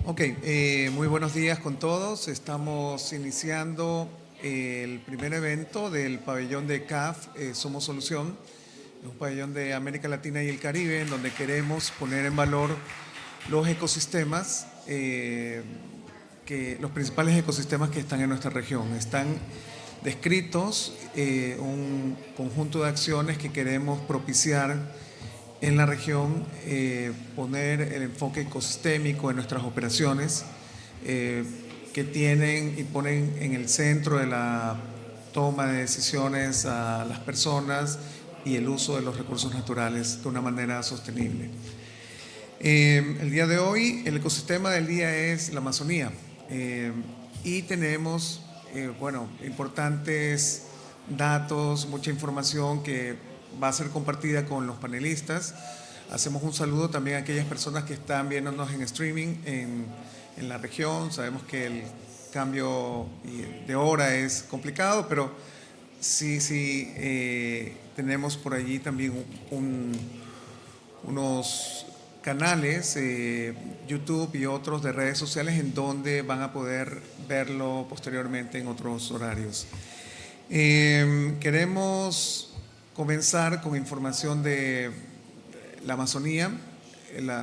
Ok, muy buenos días con todos. Estamos iniciando el primer evento del pabellón de CAF, Somos Solución, un pabellón de América Latina y el Caribe, en donde queremos poner en valor los ecosistemas, los principales ecosistemas que están en nuestra región. Están descritos un conjunto de acciones que queremos propiciar en la región, poner el enfoque ecosistémico en nuestras operaciones, eh, que tienen y ponen en el centro de la toma de decisiones a las personas y el uso de los recursos naturales de una manera sostenible. El día de hoy, el ecosistema del día es la Amazonía, y tenemos, importantes datos, mucha información que va a ser compartida con los panelistas. Hacemos un saludo también a aquellas personas que están viéndonos en streaming en la región. Sabemos que el cambio de hora es complicado, pero sí, tenemos por allí también unos canales, YouTube y otros de redes sociales, en donde van a poder verlo posteriormente en otros horarios. Queremos comenzar con información de la Amazonía,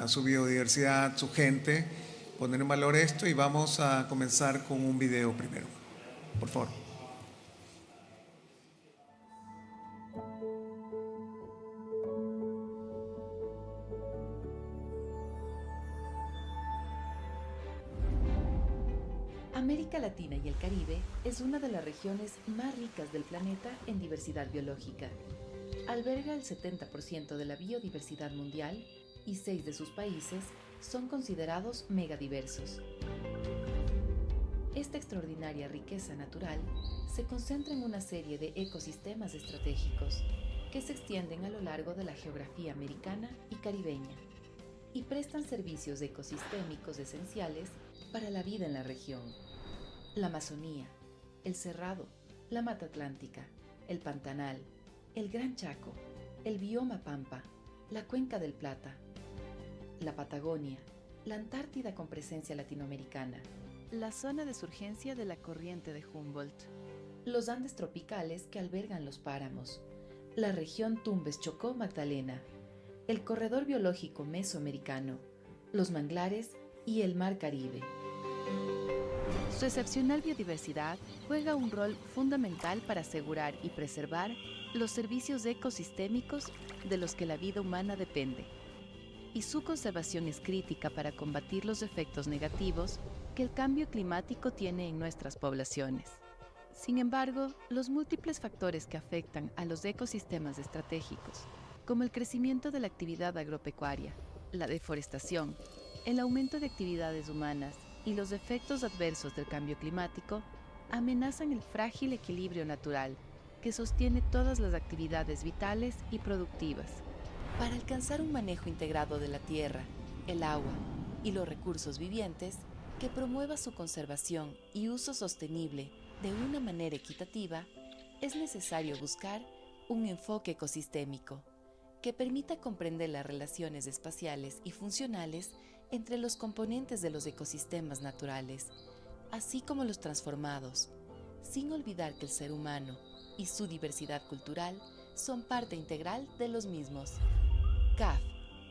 su biodiversidad, su gente, poner en valor esto, y vamos a comenzar con un video primero. Por favor. América Latina y el Caribe es una de las regiones más ricas del planeta en diversidad biológica. Alberga el 70% de la biodiversidad mundial y 6 de sus países son considerados megadiversos. Esta extraordinaria riqueza natural se concentra en una serie de ecosistemas estratégicos que se extienden a lo largo de la geografía americana y caribeña y prestan servicios ecosistémicos esenciales para la vida en la región. La Amazonía, el Cerrado, la Mata Atlántica, el Pantanal, el Gran Chaco, el bioma Pampa, la Cuenca del Plata, la Patagonia, la Antártida con presencia latinoamericana, la zona de surgencia de la corriente de Humboldt, los Andes tropicales que albergan los páramos, la región Tumbes-Chocó-Magdalena, el corredor biológico mesoamericano, los manglares y el Mar Caribe. Su excepcional biodiversidad juega un rol fundamental para asegurar y preservar los servicios ecosistémicos de los que la vida humana depende, y su conservación es crítica para combatir los efectos negativos que el cambio climático tiene en nuestras poblaciones. Sin embargo, los múltiples factores que afectan a los ecosistemas estratégicos, como el crecimiento de la actividad agropecuaria, la deforestación, el aumento de actividades humanas y los efectos adversos del cambio climático, amenazan el frágil equilibrio natural que sostiene todas las actividades vitales y productivas. Para alcanzar un manejo integrado de la tierra, el agua y los recursos vivientes que promueva su conservación y uso sostenible de una manera equitativa, es necesario buscar un enfoque ecosistémico que permita comprender las relaciones espaciales y funcionales entre los componentes de los ecosistemas naturales, así como los transformados, sin olvidar que el ser humano y su diversidad cultural son parte integral de los mismos. CAF,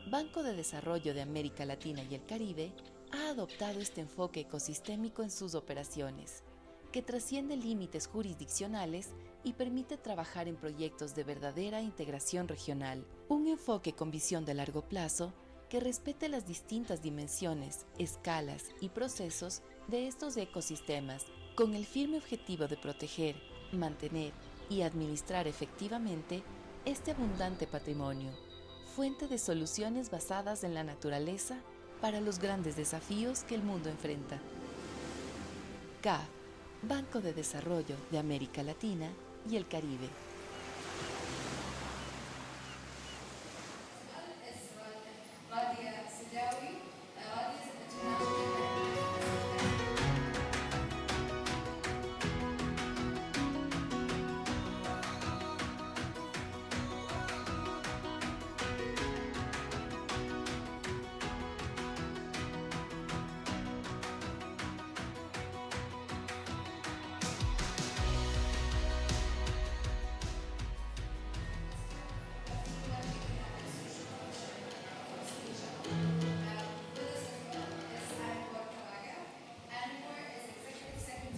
Banco de Desarrollo de América Latina y el Caribe, ha adoptado este enfoque ecosistémico en sus operaciones, que trasciende límites jurisdiccionales y permite trabajar en proyectos de verdadera integración regional. Un enfoque con visión de largo plazo que respete las distintas dimensiones, escalas y procesos de estos ecosistemas, con el firme objetivo de proteger, mantener y administrar efectivamente este abundante patrimonio, fuente de soluciones basadas en la naturaleza para los grandes desafíos que el mundo enfrenta. CAF, Banco de Desarrollo de América Latina y el Caribe.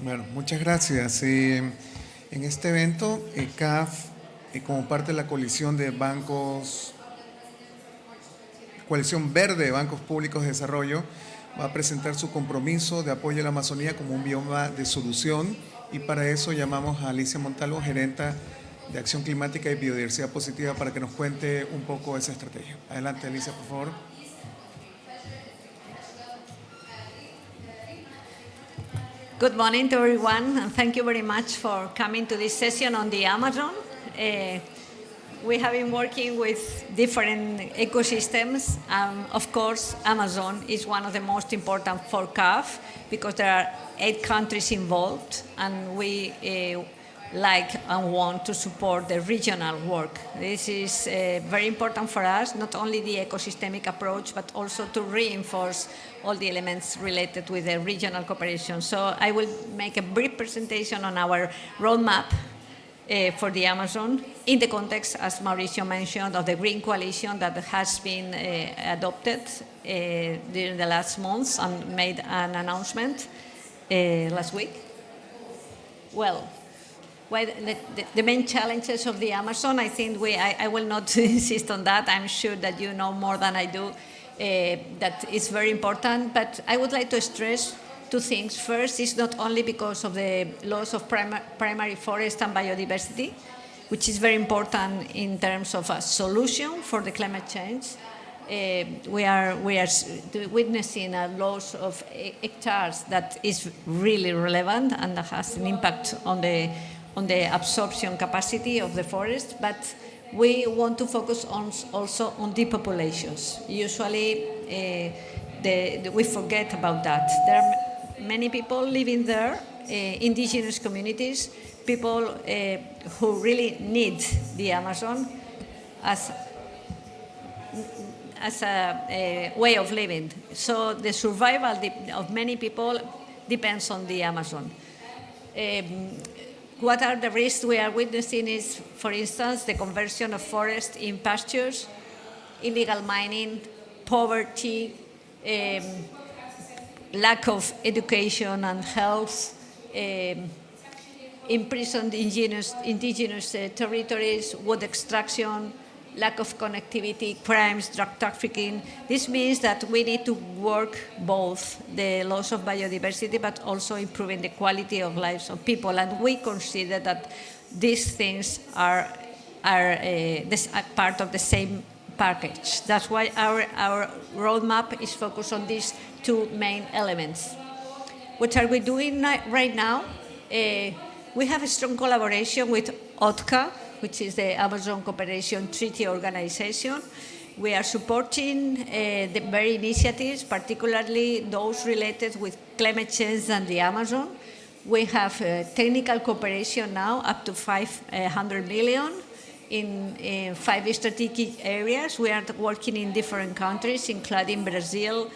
Bueno, muchas gracias. En este evento, CAF, como parte de la coalición de bancos, coalición verde de bancos públicos de desarrollo, va a presentar su compromiso de apoyo a la Amazonía como un bioma de solución, y para eso llamamos a Alicia Montalvo, gerenta de Acción Climática y Biodiversidad Positiva, para que nos cuente un poco esa estrategia. Adelante, Alicia, por favor. Good morning to everyone, and thank you very much for coming to this session on the Amazon. We have been working with different ecosystems. Of course, Amazon is one of the most important for CAF because there are 8 countries involved, and we like and want to support the regional work. This is very important for us, not only the ecosystemic approach, but also to reinforce all the elements related with the regional cooperation. So I will make a brief presentation on our roadmap for the Amazon in the context, as Mauricio mentioned, of the Green Coalition that has been adopted during the last months and made an announcement last week. Well, the main challenges of the Amazon, I think I will not insist on that. I'm sure that you know more than I do. That is very important, but I would like to stress 2 things. First, it's not only because of the loss of primary forest and biodiversity, which is very important in terms of a solution for the climate change. We are witnessing a loss of hectares that is really relevant and that has an impact on the absorption capacity of the forest, but we want to focus also on depopulations. Usually, we forget about that. There are many people living there, indigenous communities, people who really need the Amazon as a way of living. So the survival of many people depends on the Amazon. What are the risks we are witnessing is, for instance, the conversion of forests in pastures, illegal mining, poverty, lack of education and health, imprisoned indigenous territories, wood extraction, lack of connectivity, crimes, drug trafficking. This means that we need to work both the loss of biodiversity but also improving the quality of lives of people. And we consider that these things are part of the same package. That's why our roadmap is focused on these 2 main elements. What are we doing right now? We have a strong collaboration with OTCA, which is the Amazon Cooperation Treaty Organization. We are supporting the very initiatives, particularly those related with climate change and the Amazon. We have technical cooperation now up to 500 million in 5 strategic areas. We are working in different countries, including Brazil,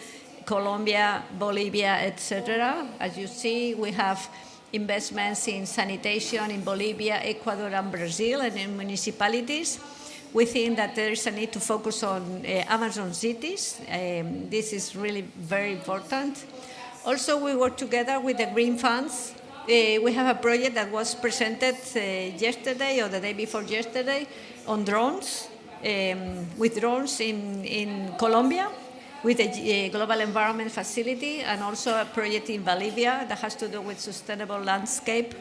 Colombia, Bolivia, etc. As you see, we have investments in sanitation in Bolivia, Ecuador, and Brazil, and in municipalities. We think that there is a need to focus on Amazon cities. This is really very important. Also, we work together with the Green Funds. We have a project that was presented yesterday or the day before yesterday on drones, with drones in Colombia, with the Global Environment Facility, and also a project in Bolivia that has to do with sustainable landscape.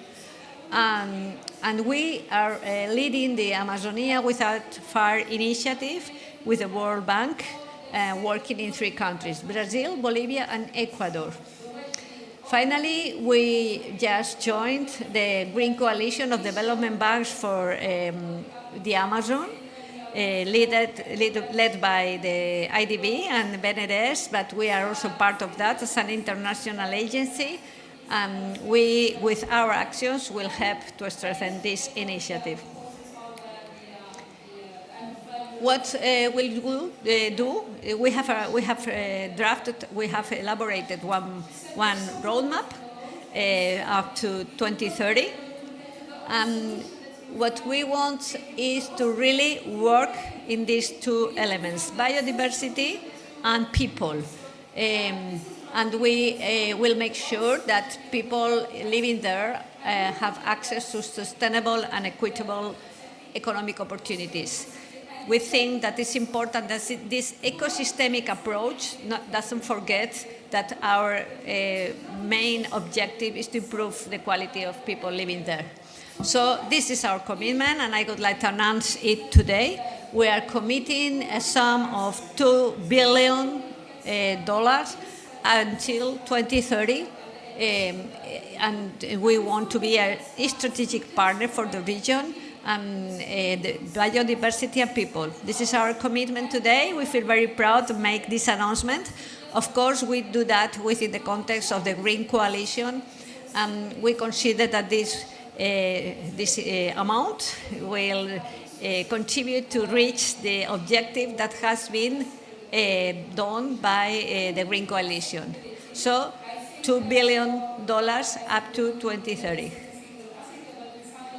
And we are leading the Amazonia Without Fire initiative with the World Bank, working in 3 countries, Brazil, Bolivia, and Ecuador. Finally, we just joined the Green Coalition of Development Banks for the Amazon, led by the IDB and BNDES, but we are also part of that as an international agency. And we, with our actions, will help to strengthen this initiative. What we'll do, we have elaborated one roadmap up to 2030. What we want is to really work in these 2 elements, biodiversity and people. And we will make sure that people living there have access to sustainable and equitable economic opportunities. We think that it's important that this ecosystemic approach doesn't forget that our main objective is to improve the quality of people living there. So this is our commitment, and I would like to announce it today. We are committing a sum of $2 billion until 2030, and we want to be a strategic partner for the region and the biodiversity and people. This is our commitment today. We feel very proud to make this announcement. Of course, we do that within the context of the Green Coalition, and we consider that this amount will contribute to reach the objective that has been done by the Green Coalition. So, $2 billion up to 2030.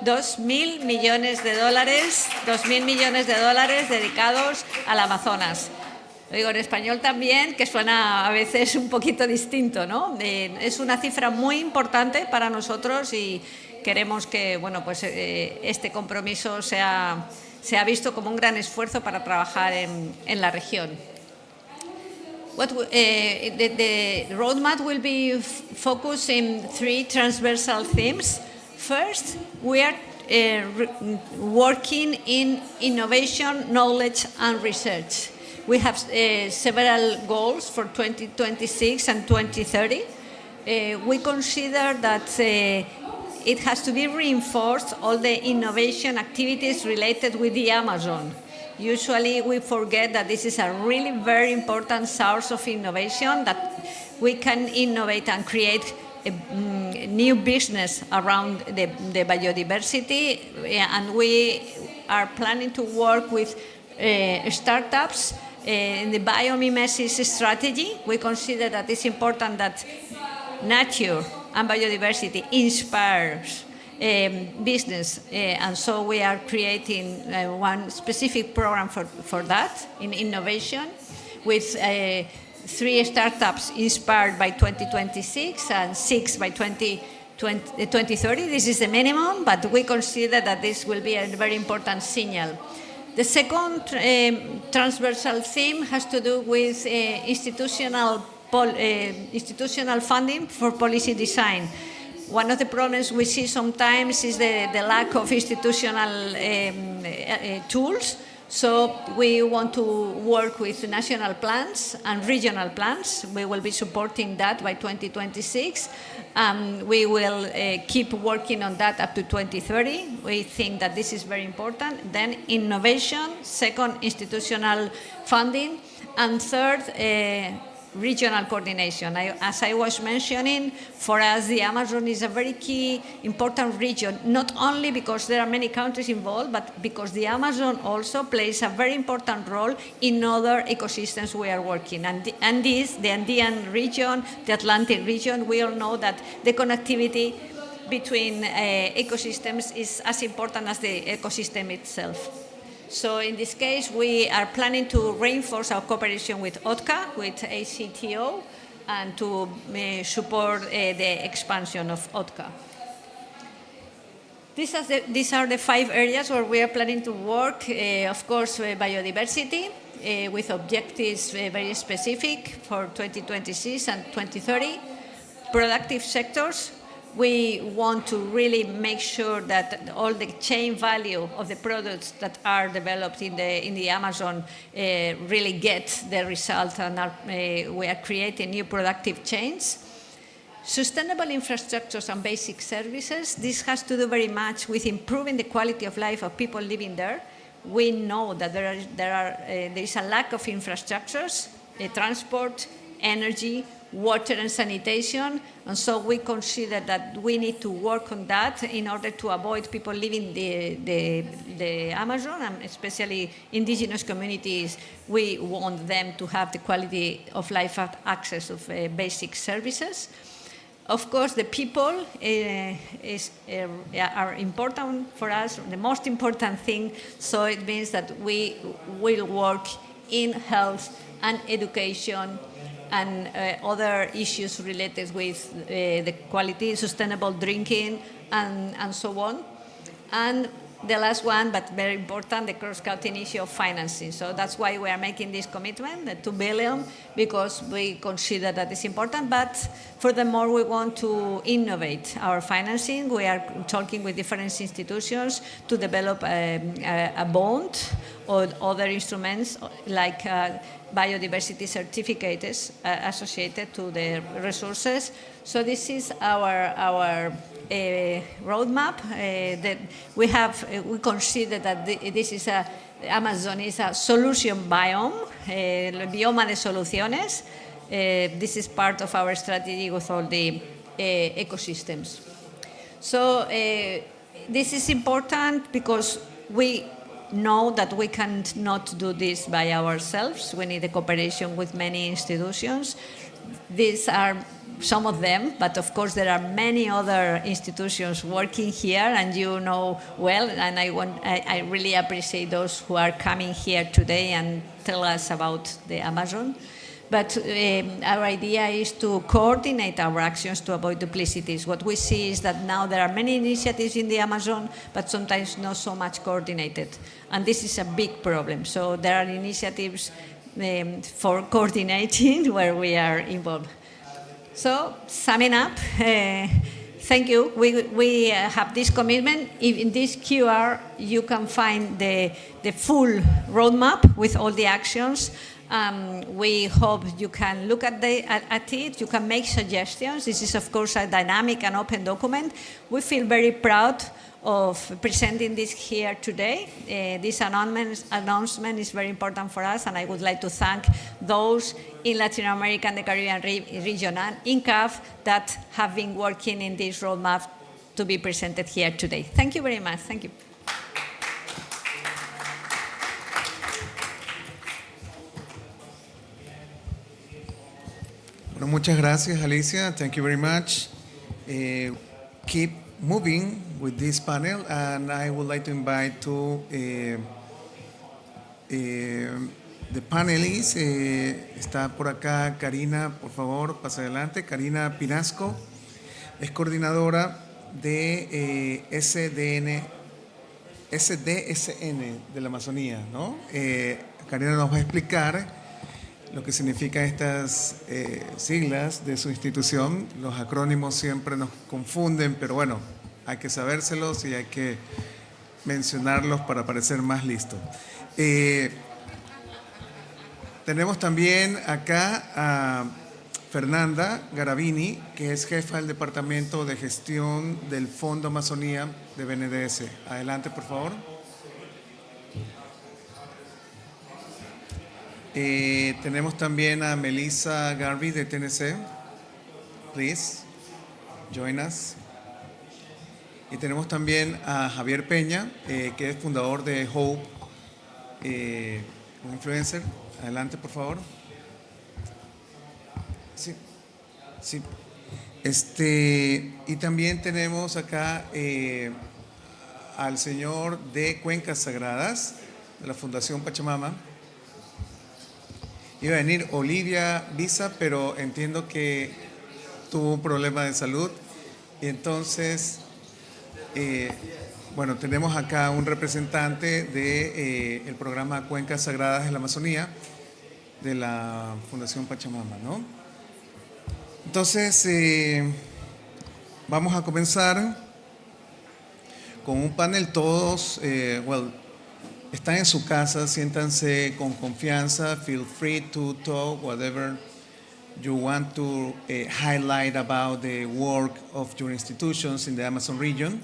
2.000 millones de dólares, 2.000 millones de dólares dedicados al Amazonas. Lo digo en español también, que suena a veces un poquito distinto, ¿no? Es una cifra muy importante para nosotros y queremos que, bueno, pues este compromiso sea visto como un gran esfuerzo para trabajar en la región. The roadmap will be focused in 3 transversal themes. First, we are working in innovation, knowledge, and research. We have several goals for 2026 and 2030. We consider that it has to be reinforced, all the innovation activities related with the Amazon. Usually we forget that this is a really very important source of innovation, that we can innovate and create a new business around the biodiversity, and we are planning to work with startups in the biomimesis strategy. We consider that it's important that nature and biodiversity inspires business, and so we are creating one specific program for that in innovation with 3 startups inspired by 2026 and 6 by 2030. This is the minimum, but we consider that this will be a very important signal. The second transversal theme has to do with institutional funding for policy design. One of the problems we see sometimes is the lack of institutional tools. So we want to work with national plans and regional plans. We will be supporting that by 2026. We will keep working on that up to 2030. We think that this is very important. Then innovation, second, institutional funding, and third, regional coordination. As I was mentioning, for us the Amazon is a very key, important region, not only because there are many countries involved, but because the Amazon also plays a very important role in other ecosystems we are working. And the Andean region, the Atlantic region, we all know that the connectivity between ecosystems is as important as the ecosystem itself. So in this case, we are planning to reinforce our cooperation with OTCA, with ACTO, and to support the expansion of OTCA. These are the 5 areas where we are planning to work. Of course, biodiversity, with objectives very specific for 2026 and 2030. Productive sectors. We want to really make sure that all the chain value of the products that are developed in the Amazon really get the result, and we are creating new productive chains. Sustainable infrastructures and basic services. This has to do very much with improving the quality of life of people living there. We know that there is a lack of infrastructures, transport, energy, water and sanitation, and so we consider that we need to work on that in order to avoid people leaving the Amazon, and especially indigenous communities. We want them to have the quality of life access of basic services. Of course, the people are important for us, the most important thing, so it means that we will work in health and education, and other issues related with the quality, sustainable drinking, and so on. And the last one, but very important, the cross-cutting issue of financing. So that's why we are making this commitment, the 2 billion, because we consider that it's important. But furthermore, we want to innovate our financing. We are talking with different institutions to develop a bond or other instruments like biodiversity certificates associated to the resources. So this is our roadmap that we have. We consider that this is Amazon is a solution biome, el bioma de soluciones. This is part of our strategy with all the ecosystems. So this is important because we know that we cannot do this by ourselves. We need a cooperation with many institutions. These are some of them, but of course there are many other institutions working here, and you know well, and I really appreciate those who are coming here today and tell us about the Amazon. But our idea is to coordinate our actions to avoid duplicities. What we see is that now there are many initiatives in the Amazon, but sometimes not so much coordinated. And this is a big problem. So there are initiatives for coordinating where we are involved. So, summing up, thank you. We have this commitment. In this QR, you can find the full roadmap with all the actions. We hope you can look at it. You can make suggestions. This is, of course, a dynamic and open document. We feel very proud of presenting this here today. This announcement is very important for us, and I would like to thank those in Latin America and the Caribbean region and in CAF that have been working in this roadmap to be presented here today. Thank you very much. Thank you. Bueno, muchas gracias, Alicia. Thank you very much. Keep moving with this panel, and I would like to invite the panelists. Está por acá Karina, por favor, pasa adelante. Karina Pinasco es coordinadora de SDSN de la Amazonía, ¿no? Karina nos va a explicar lo que significan estas siglas de su institución. Los acrónimos siempre nos confunden, pero bueno, hay que sabérselos y hay que mencionarlos para parecer más listos. Tenemos también acá a Fernanda Garavini, que es jefa del Departamento de Gestión del Fondo Amazonía de BNDES. Adelante, por favor. Tenemos también a Melissa Garvey de TNC. Please, join us. Y tenemos también a Javier Peña, que es fundador de Hope, un influencer. Adelante, por favor. Sí, sí. Y también tenemos acá al señor de Cuencas Sagradas, de la Fundación Pachamama. Iba a venir Olivia Visa, pero entiendo que tuvo un problema de salud. Y entonces, bueno, tenemos acá un representante del programa Cuencas Sagradas de la Amazonía, de la Fundación Pachamama, ¿no? Entonces, vamos a comenzar con un panel. Todos, están en su casa, siéntanse con confianza. Feel free to talk whatever you want to highlight about the work of your institutions in the Amazon region.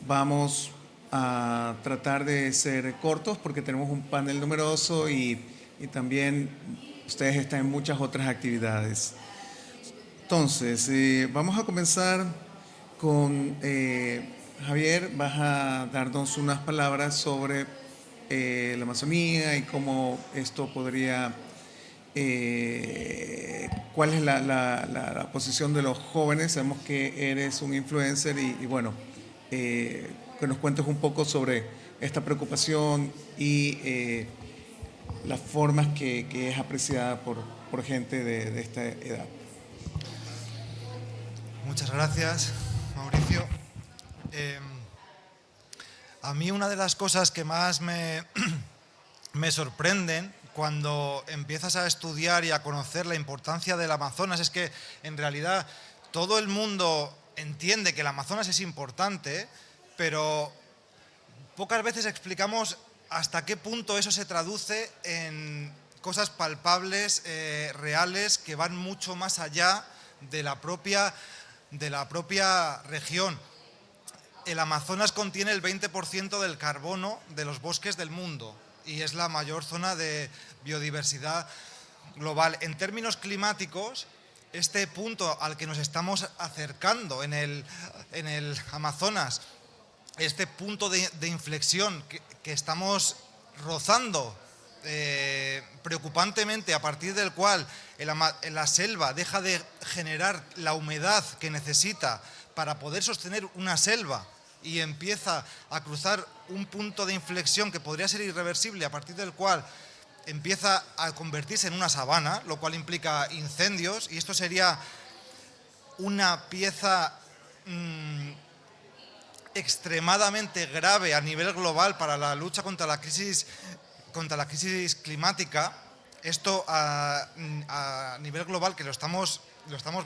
Vamos a tratar de ser cortos porque tenemos un panel numeroso y también ustedes están en muchas otras actividades. Entonces, vamos a comenzar con Javier. Vas a darnos unas palabras sobre la Amazonía y cómo esto podría, cuál es la posición de los jóvenes. Sabemos que eres un influencer y bueno, que nos cuentes un poco sobre esta preocupación y las formas que es apreciada por gente de esta edad. Muchas gracias, Mauricio. A mí una de las cosas que más me sorprenden cuando empiezas a estudiar y a conocer la importancia del Amazonas es que en realidad todo el mundo entiende que el Amazonas es importante, pero pocas veces explicamos hasta qué punto eso se traduce en cosas palpables, reales, que van mucho más allá de la propia región. El Amazonas contiene el 20% del carbono de los bosques del mundo y es la mayor zona de biodiversidad global. En términos climáticos, este punto al que nos estamos acercando en el Amazonas, este punto de inflexión que estamos rozando preocupantemente, a partir del cual la selva deja de generar la humedad que necesita para poder sostener una selva y empieza a cruzar un punto de inflexión que podría ser irreversible, a partir del cual empieza a convertirse en una sabana, lo cual implica incendios, y esto sería una pieza extremadamente grave a nivel global para la lucha contra la crisis climática. Esto a nivel global, que lo estamos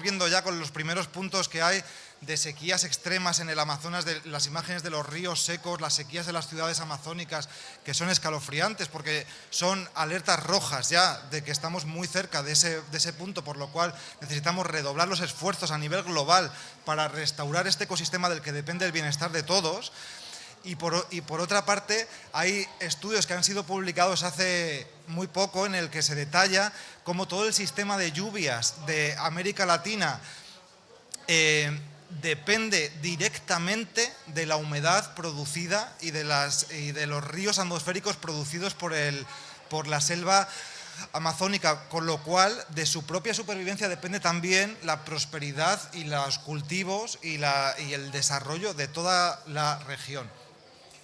viendo ya con los primeros puntos que hay de sequías extremas en el Amazonas, de las imágenes de los ríos secos, las sequías de las ciudades amazónicas, que son escalofriantes porque son alertas rojas ya de que estamos muy cerca de ese punto, por lo cual necesitamos redoblar los esfuerzos a nivel global para restaurar este ecosistema del que depende el bienestar de todos. Y por otra parte, hay estudios que han sido publicados hace muy poco en el que se detalla cómo todo el sistema de lluvias de América Latina depende directamente de la humedad producida y de los ríos atmosféricos producidos por la selva amazónica, con lo cual de su propia supervivencia depende también la prosperidad y los cultivos y el desarrollo de toda la región.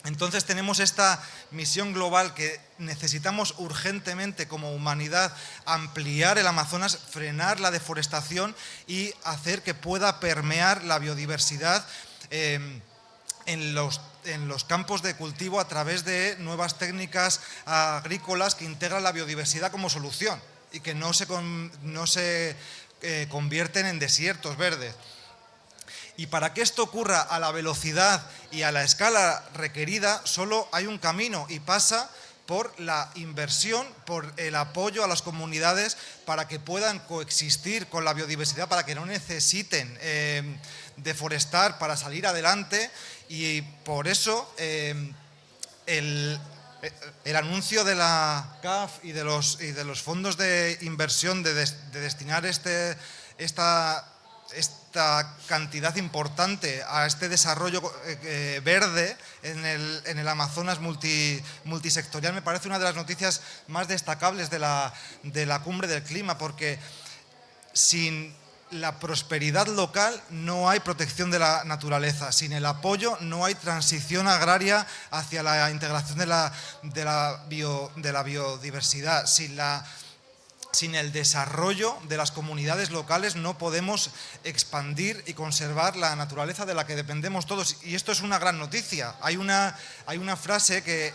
Entonces tenemos esta misión global que necesitamos urgentemente como humanidad: ampliar el Amazonas, frenar la deforestación y hacer que pueda permear la biodiversidad en los campos de cultivo a través de nuevas técnicas agrícolas que integran la biodiversidad como solución y que no se convierten en desiertos verdes. Y para que esto ocurra a la velocidad y a la escala requerida, solo hay un camino, y pasa por la inversión, por el apoyo a las comunidades para que puedan coexistir con la biodiversidad, para que no necesiten deforestar para salir adelante. Y por eso el anuncio de la CAF y de los fondos de inversión de destinar esta cantidad importante a este desarrollo verde en el Amazonas multisectorial me parece una de las noticias más destacables de la cumbre del clima, porque sin la prosperidad local no hay protección de la naturaleza, sin el apoyo no hay transición agraria hacia la integración de la biodiversidad, sin el desarrollo de las comunidades locales no podemos expandir y conservar la naturaleza de la que dependemos todos. Y esto es una gran noticia. Hay una frase que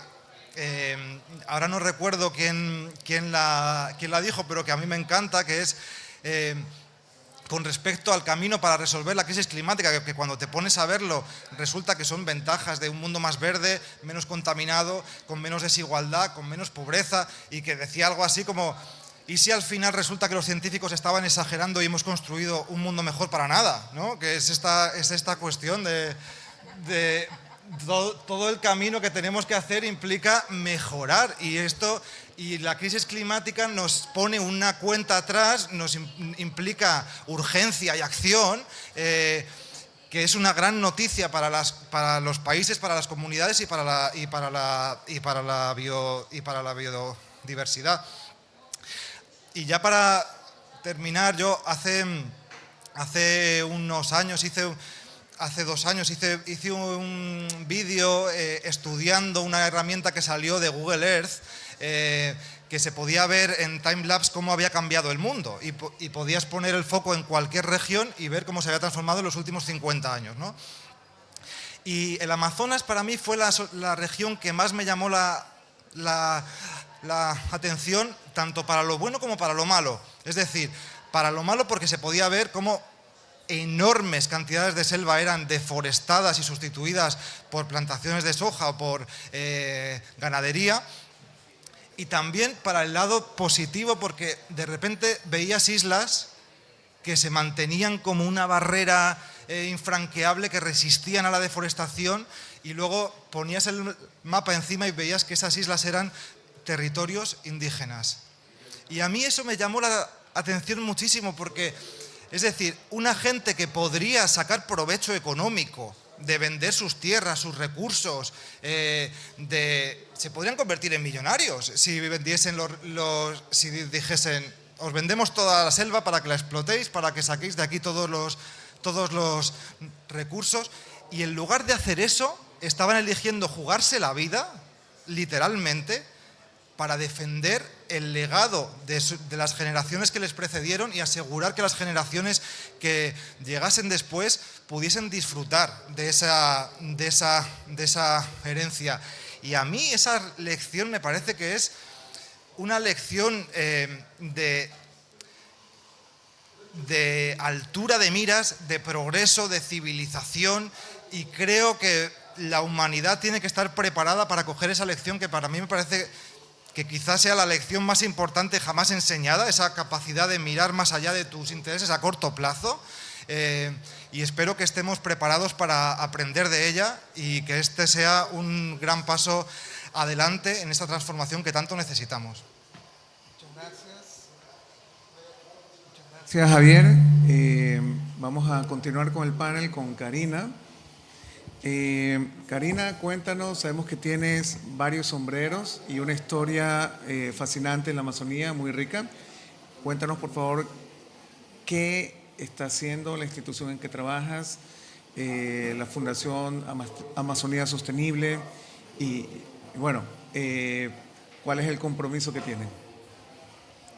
ahora no recuerdo quién la dijo, pero que a mí me encanta, que es con respecto al camino para resolver la crisis climática, que cuando te pones a verlo resulta que son ventajas de un mundo más verde, menos contaminado, con menos desigualdad, con menos pobreza, y que decía algo así como: ¿y si al final resulta que los científicos estaban exagerando y hemos construido un mundo mejor para nada? ¿No? Que es esta cuestión de todo el camino que tenemos que hacer implica mejorar, y la crisis climática nos pone una cuenta atrás, nos implica urgencia y acción, que es una gran noticia para los países, para las comunidades y para la biodiversidad. Y ya para terminar, yo hace unos años hace 2 años hice un vídeo estudiando una herramienta que salió de Google Earth, que se podía ver en timelapse cómo había cambiado el mundo y podías poner el foco en cualquier región y ver cómo se había transformado en los últimos 50 años, ¿no? Y el Amazonas para mí fue la región que más me llamó la atención, tanto para lo bueno como para lo malo. Es decir, para lo malo porque se podía ver cómo enormes cantidades de selva eran deforestadas y sustituidas por plantaciones de soja o por ganadería. Y también para el lado positivo, porque de repente veías islas que se mantenían como una barrera infranqueable, que resistían a la deforestación, y luego ponías el mapa encima y veías que esas islas eran territorios indígenas. Y a mí eso me llamó la atención muchísimo, porque, es decir, una gente que podría sacar provecho económico de vender sus tierras, sus recursos, se podrían convertir en millonarios si vendiesen si dijesen, os vendemos toda la selva para que la explotéis, para que saquéis de aquí todos los recursos, y en lugar de hacer eso, estaban eligiendo jugarse la vida, literalmente, para defender el legado de las generaciones que les precedieron y asegurar que las generaciones que llegasen después pudiesen disfrutar de esa herencia. Y a mí esa lección me parece que es una lección de altura de miras, de progreso, de civilización, y creo que la humanidad tiene que estar preparada para coger esa lección, que para mí me parece que quizás sea la lección más importante jamás enseñada, esa capacidad de mirar más allá de tus intereses a corto plazo, y espero que estemos preparados para aprender de ella y que este sea un gran paso adelante en esta transformación que tanto necesitamos. Gracias, Javier. Vamos a continuar con el panel con Karina. Karina, cuéntanos, sabemos que tienes varios sombreros y una historia fascinante en la Amazonía, muy rica. Cuéntanos, por favor, qué está haciendo la institución en que trabajas, la Fundación Amazonía Sostenible y bueno, cuál es el compromiso que tienen.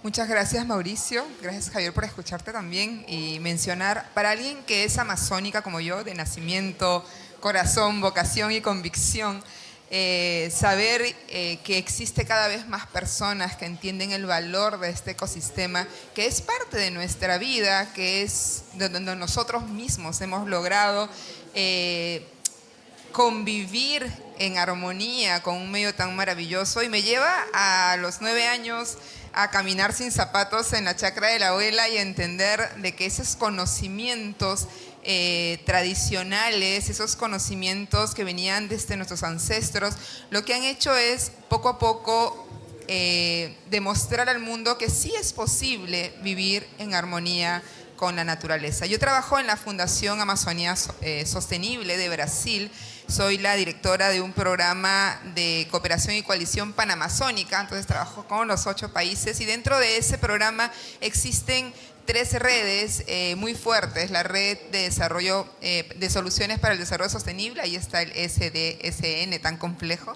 Muchas gracias, Mauricio. Gracias, Javier, por escucharte también y mencionar, para alguien que es amazónica como yo, de nacimiento, corazón, vocación y convicción, saber que existe cada vez más personas que entienden el valor de este ecosistema, que es parte de nuestra vida, que es donde nosotros mismos hemos logrado convivir en armonía con un medio tan maravilloso, y me lleva a los 9 años a caminar sin zapatos en la chacra de la abuela y a entender de que esos conocimientos tradicionales, esos conocimientos que venían desde nuestros ancestros, lo que han hecho es poco a poco demostrar al mundo que sí es posible vivir en armonía con la naturaleza. Yo trabajo en la Fundación Amazonía Sostenible de Brasil. Soy la directora de un programa de cooperación y coalición panamazónica, entonces trabajo con los 8 países, y dentro de ese programa existen 3 redes muy fuertes. La red de desarrollo de soluciones para el desarrollo sostenible, ahí está el SDSN tan complejo,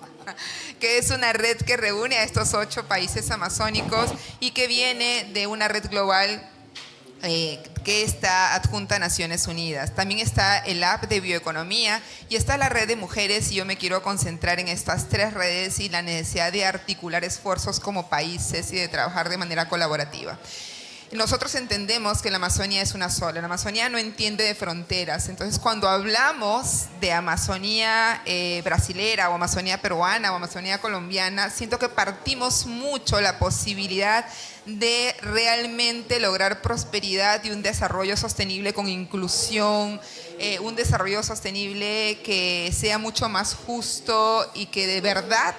que es una red que reúne a estos 8 países amazónicos y que viene de una red global que está adjunta a Naciones Unidas. También está el App de Bioeconomía y está la red de mujeres, y yo me quiero concentrar en estas 3 redes y la necesidad de articular esfuerzos como países y de trabajar de manera colaborativa. Nosotros entendemos que la Amazonía es una sola, la Amazonía no entiende de fronteras, entonces cuando hablamos de Amazonía brasilera o Amazonía peruana o Amazonía colombiana, siento que partimos mucho la posibilidad de realmente lograr prosperidad y un desarrollo sostenible con inclusión, un desarrollo sostenible que sea mucho más justo y que de verdad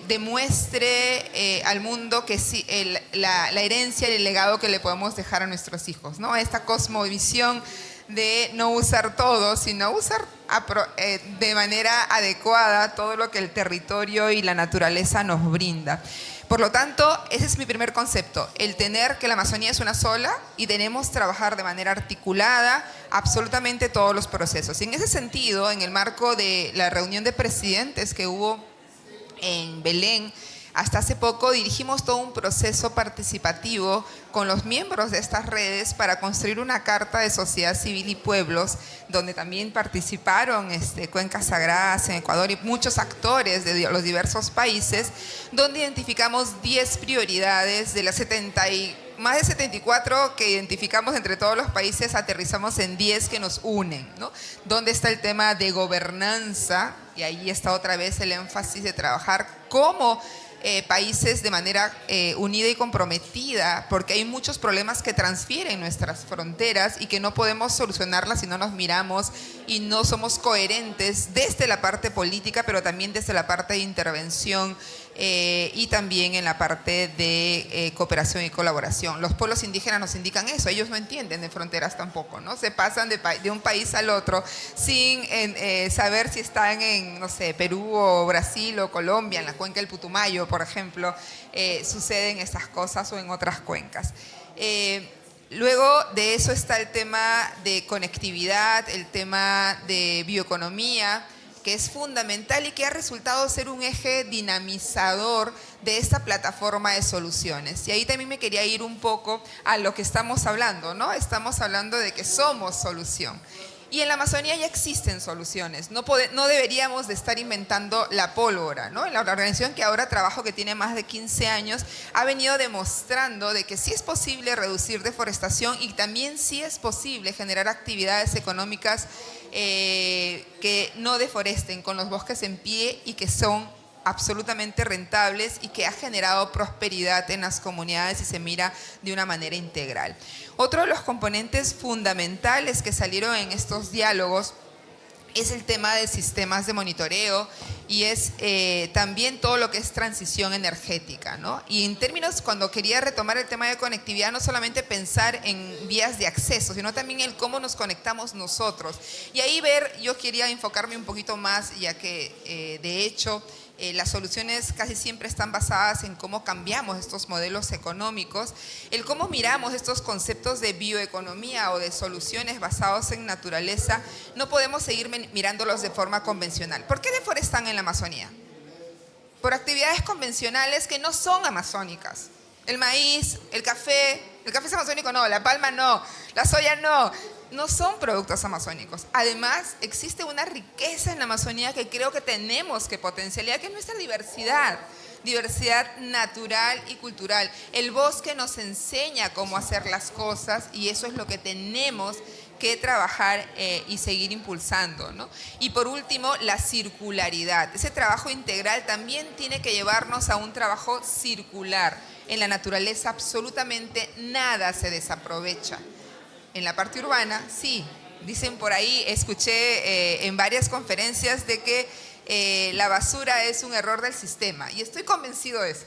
demuestre al mundo que sí, la herencia y el legado que le podemos dejar a nuestros hijos, ¿no? Esta cosmovisión de no usar todo, sino usar de manera adecuada todo lo que el territorio y la naturaleza nos brinda. Por lo tanto, ese es mi primer concepto, el tener que la Amazonía es una sola y debemos trabajar de manera articulada absolutamente todos los procesos. Y en ese sentido, en el marco de la reunión de presidentes que hubo en Belén Hasta hace poco dirigimos todo un proceso participativo con los miembros de estas redes para construir una carta de sociedad civil y pueblos, donde también participaron Cuencas Sagradas en Ecuador y muchos actores de los diversos países, donde identificamos 10 prioridades de las más de 74 que identificamos entre todos los países, aterrizamos en 10 que nos unen, ¿no? Donde está el tema de gobernanza, y ahí está otra vez el énfasis de trabajar como países de manera unida y comprometida, porque hay muchos problemas que transfieren nuestras fronteras y que no podemos solucionarlas si no nos miramos y no somos coherentes desde la parte política, pero también desde la parte de intervención y también en la parte de cooperación y colaboración. Los pueblos indígenas nos indican eso, ellos no entienden de fronteras tampoco, ¿no? Se pasan de un país al otro sin saber si están en, no sé, Perú o Brasil o Colombia, en la cuenca del Putumayo, por ejemplo, suceden estas cosas, o en otras cuencas. Luego de eso está el tema de conectividad, el tema de bioeconomía, que es fundamental y que ha resultado ser un eje dinamizador de esta plataforma de soluciones. Y ahí también me quería ir un poco a lo que estamos hablando, ¿no? Estamos hablando de que somos solución. Y en la Amazonía ya existen soluciones, no deberíamos de estar inventando la pólvora, ¿no? La organización que ahora trabajo, que tiene más de 15 años, ha venido demostrando de que sí es posible reducir deforestación y también sí es posible generar actividades económicas que no deforesten, con los bosques en pie y que son absolutamente rentables y que ha generado prosperidad en las comunidades y se mira de una manera integral. Otro de los componentes fundamentales que salieron en estos diálogos es el tema de sistemas de monitoreo y es también todo lo que es transición energética, ¿no? Y en términos, cuando quería retomar el tema de conectividad, no solamente pensar en vías de acceso, sino también el cómo nos conectamos nosotros. Y ahí yo quería enfocarme un poquito más, ya que de hecho las soluciones casi siempre están basadas en cómo cambiamos estos modelos económicos, el cómo miramos estos conceptos de bioeconomía o de soluciones basados en naturaleza. No podemos seguir mirándolos de forma convencional. ¿Por qué deforestan en la Amazonía? Por actividades convencionales que no son amazónicas. El maíz, el café es amazónico, no, la palma no, la soya no son productos amazónicos. Además, existe una riqueza en la Amazonía que creo que tenemos que potenciar, que es nuestra diversidad natural y cultural. El bosque nos enseña cómo hacer las cosas y eso es lo que tenemos que trabajar y seguir impulsando, ¿no? Y por último, la circularidad. Ese trabajo integral también tiene que llevarnos a un trabajo circular. En la naturaleza absolutamente nada se desaprovecha. En la parte urbana, sí. Dicen por ahí, escuché en varias conferencias de que la basura es un error del sistema. Y estoy convencido de eso,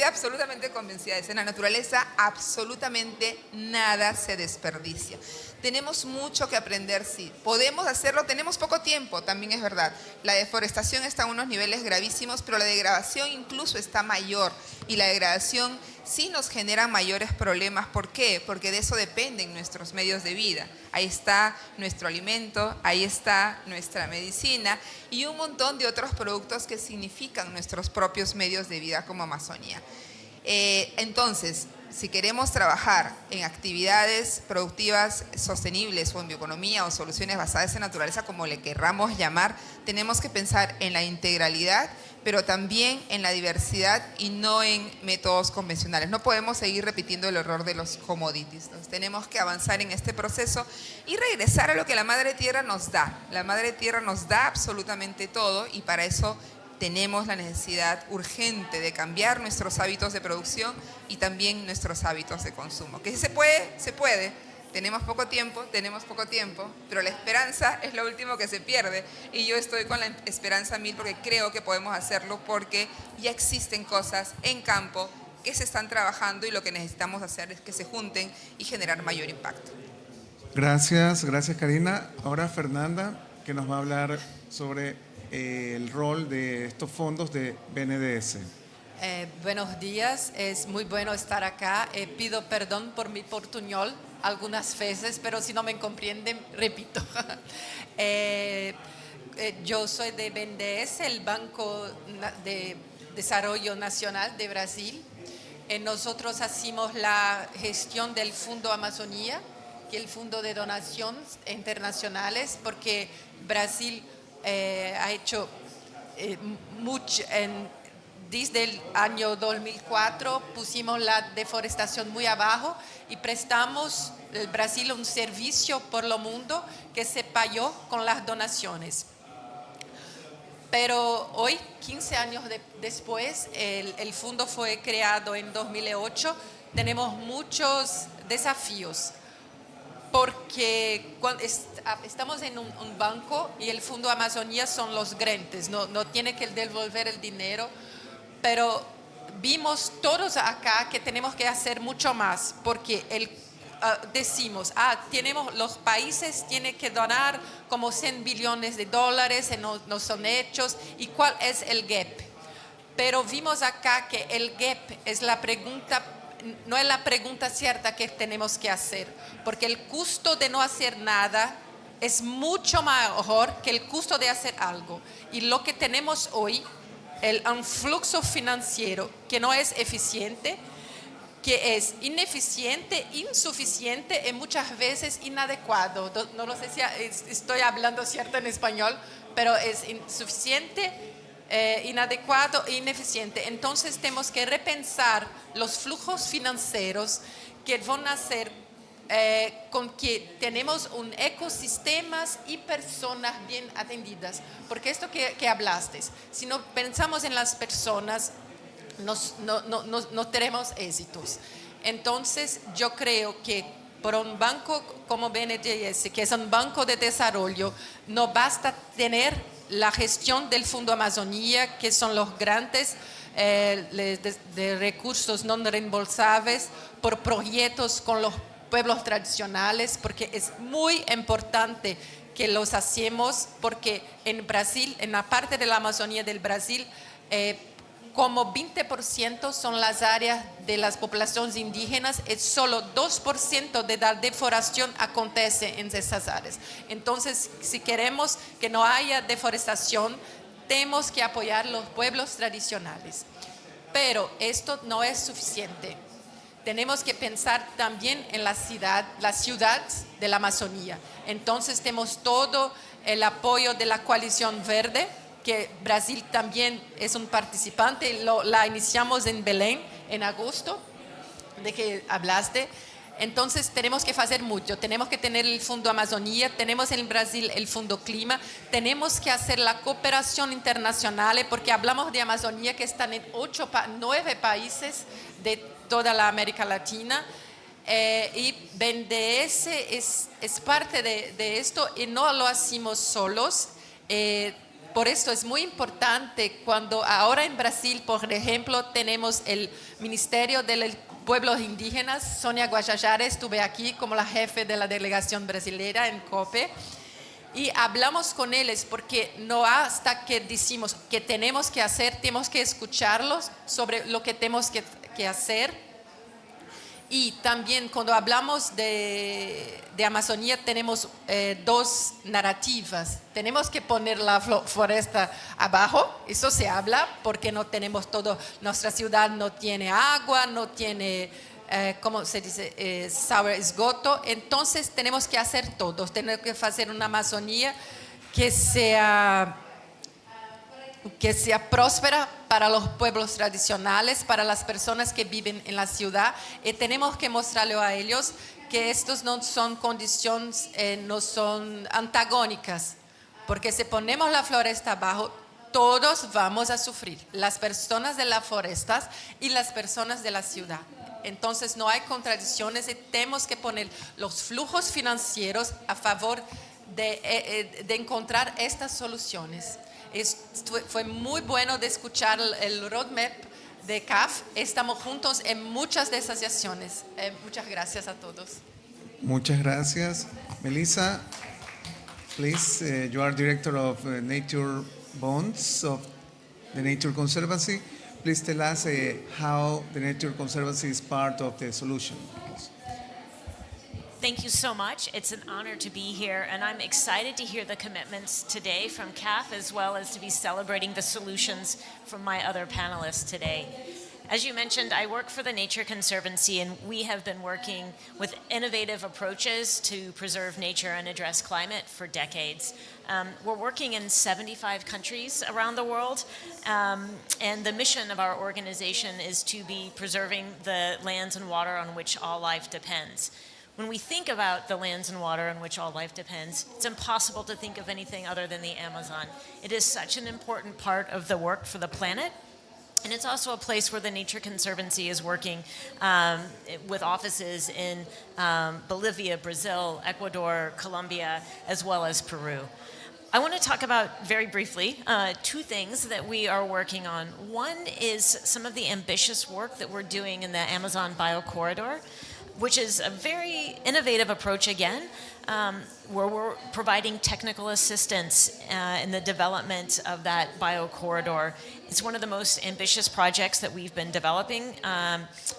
absolutamente convencida de eso. En la naturaleza absolutamente nada se desperdicia. Tenemos mucho que aprender, sí. Podemos hacerlo, tenemos poco tiempo, también es verdad. La deforestación está a unos niveles gravísimos, pero la degradación incluso está mayor. Y la degradación sí nos genera mayores problemas. ¿Por qué? Porque de eso dependen nuestros medios de vida. Ahí está nuestro alimento, ahí está nuestra medicina y un montón de otros productos que significan nuestros propios medios de vida como Amazonía. Entonces, si queremos trabajar en actividades productivas sostenibles o en bioeconomía o soluciones basadas en naturaleza, como le querramos llamar, tenemos que pensar en la integralidad, pero también en la diversidad y no en métodos convencionales. No podemos seguir repitiendo el error de los commodities. Entonces, tenemos que avanzar en este proceso y regresar a lo que la Madre Tierra nos da. La Madre Tierra nos da absolutamente todo y para eso tenemos la necesidad urgente de cambiar nuestros hábitos de producción y también nuestros hábitos de consumo. Que si se puede, se puede. Tenemos poco tiempo, pero la esperanza es lo último que se pierde. Y yo estoy con la esperanza 1000 porque creo que podemos hacerlo, porque ya existen cosas en campo que se están trabajando y lo que necesitamos hacer es que se junten y generar mayor impacto. Gracias Karina. Ahora Fernanda, que nos va a hablar sobre el rol de estos fondos de BNDES. Buenos días, es muy bueno estar acá. Pido perdón por mi portuñol algunas veces, pero si no me comprenden, repito. Yo soy de BNDES, el Banco de Desarrollo Nacional de Brasil. Nosotros hacemos la gestión del Fondo Amazonía, que es el fondo de donaciones internacionales, porque Brasil ha hecho mucho desde el año 2004 pusimos la deforestación muy abajo y prestamos al Brasil un servicio por lo mundo que se pagó con las donaciones. Pero hoy, 15 años después, el fondo fue creado en 2008, tenemos muchos desafíos, porque cuando estamos en un banco y el Fondo Amazonía son los grandes, no tiene que devolver el dinero, pero vimos todos acá que tenemos que hacer mucho más, porque decimos, los países tienen que donar como 100 billones de dólares, no son hechos, ¿y cuál es el gap? Pero vimos acá que el gap es la pregunta, no es la pregunta cierta que tenemos que hacer, porque el costo de no hacer nada es mucho mejor que el costo de hacer algo. Y lo que tenemos hoy, un flujo financiero que no es eficiente, que es ineficiente, insuficiente y muchas veces inadecuado. No lo sé si estoy hablando cierto en español, pero es insuficiente, inadecuado e ineficiente. Entonces tenemos que repensar los flujos financieros que van a hacer con que tenemos un ecosistemas y personas bien atendidas. Porque esto que hablaste, si no pensamos en las personas, no tenemos éxitos. Entonces yo creo que por un banco como BNDES, que es un banco de desarrollo, no basta tener la gestión del Fondo Amazonía, que son los grandes de recursos no reembolsables por proyectos con los pueblos tradicionales, porque es muy importante que los hacemos, porque en Brasil, en la parte de la Amazonía del Brasil, como 20% son las áreas de las poblaciones indígenas, es solo 2% de la deforestación acontece en esas áreas. Entonces, si queremos que no haya deforestación, tenemos que apoyar los pueblos tradicionales. Pero esto no es suficiente. Tenemos que pensar también en la ciudad de la Amazonía. Entonces, tenemos todo el apoyo de la Coalición Verde, que Brasil también es un participante, la iniciamos en Belén en agosto, de que hablaste. Entonces tenemos que hacer mucho, tenemos que tener el Fondo Amazonía, tenemos en Brasil el Fondo Clima, tenemos que hacer la cooperación internacional, porque hablamos de Amazonía que están en 9 países de toda la América Latina, y BNDES es parte de esto y no lo hacemos solos. Por esto es muy importante cuando ahora en Brasil, por ejemplo, tenemos el Ministerio de los Pueblos Indígenas. Sonia Guajajara, estuve aquí como la jefe de la delegación brasileña en COPE y hablamos con ellos, porque no hasta que decimos que tenemos que hacer, tenemos que escucharlos sobre lo que tenemos que hacer. Y también cuando hablamos de Amazonía tenemos dos narrativas. Tenemos que poner la floresta abajo, eso se habla, porque no tenemos todo, nuestra ciudad no tiene agua, no tiene, ¿cómo se dice? Sour esgoto. Entonces tenemos que hacer todo, tenemos que hacer una Amazonía que sea próspera para los pueblos tradicionales, para las personas que viven en la ciudad, y tenemos que mostrarle a ellos que estos no son condiciones, no son antagónicas, porque si ponemos la floresta abajo, todos vamos a sufrir, las personas de las forestas y las personas de la ciudad. Entonces no hay contradicciones y tenemos que poner los flujos financieros a favor de encontrar estas soluciones. Fue muy bueno de escuchar el roadmap de CAF. Estamos juntos en muchas de esas acciones. Muchas gracias a todos. Muchas gracias. Melissa, please, you are Director of Nature Bonds of the Nature Conservancy. Please tell us how the Nature Conservancy is part of the solution. Thank you so much. It's an honor to be here, and I'm excited to hear the commitments today from CAF, as well as to be celebrating the solutions from my other panelists today. As you mentioned, I work for the Nature Conservancy, and we have been working with innovative approaches to preserve nature and address climate for decades. We're working in 75 countries around the world, and the mission of our organization is to be preserving the lands and water on which all life depends. When we think about the lands and water on which all life depends, it's impossible to think of anything other than the Amazon. It is such an important part of the work for the planet. And it's also a place where the Nature Conservancy is working with offices in Bolivia, Brazil, Ecuador, Colombia, as well as Peru. I want to talk about, very briefly, two things that we are working on. One is some of the ambitious work that we're doing in the Amazon Biocorridor, which is a very innovative approach again, where we're providing technical assistance in the development of that biocorridor. It's one of the most ambitious projects that we've been developing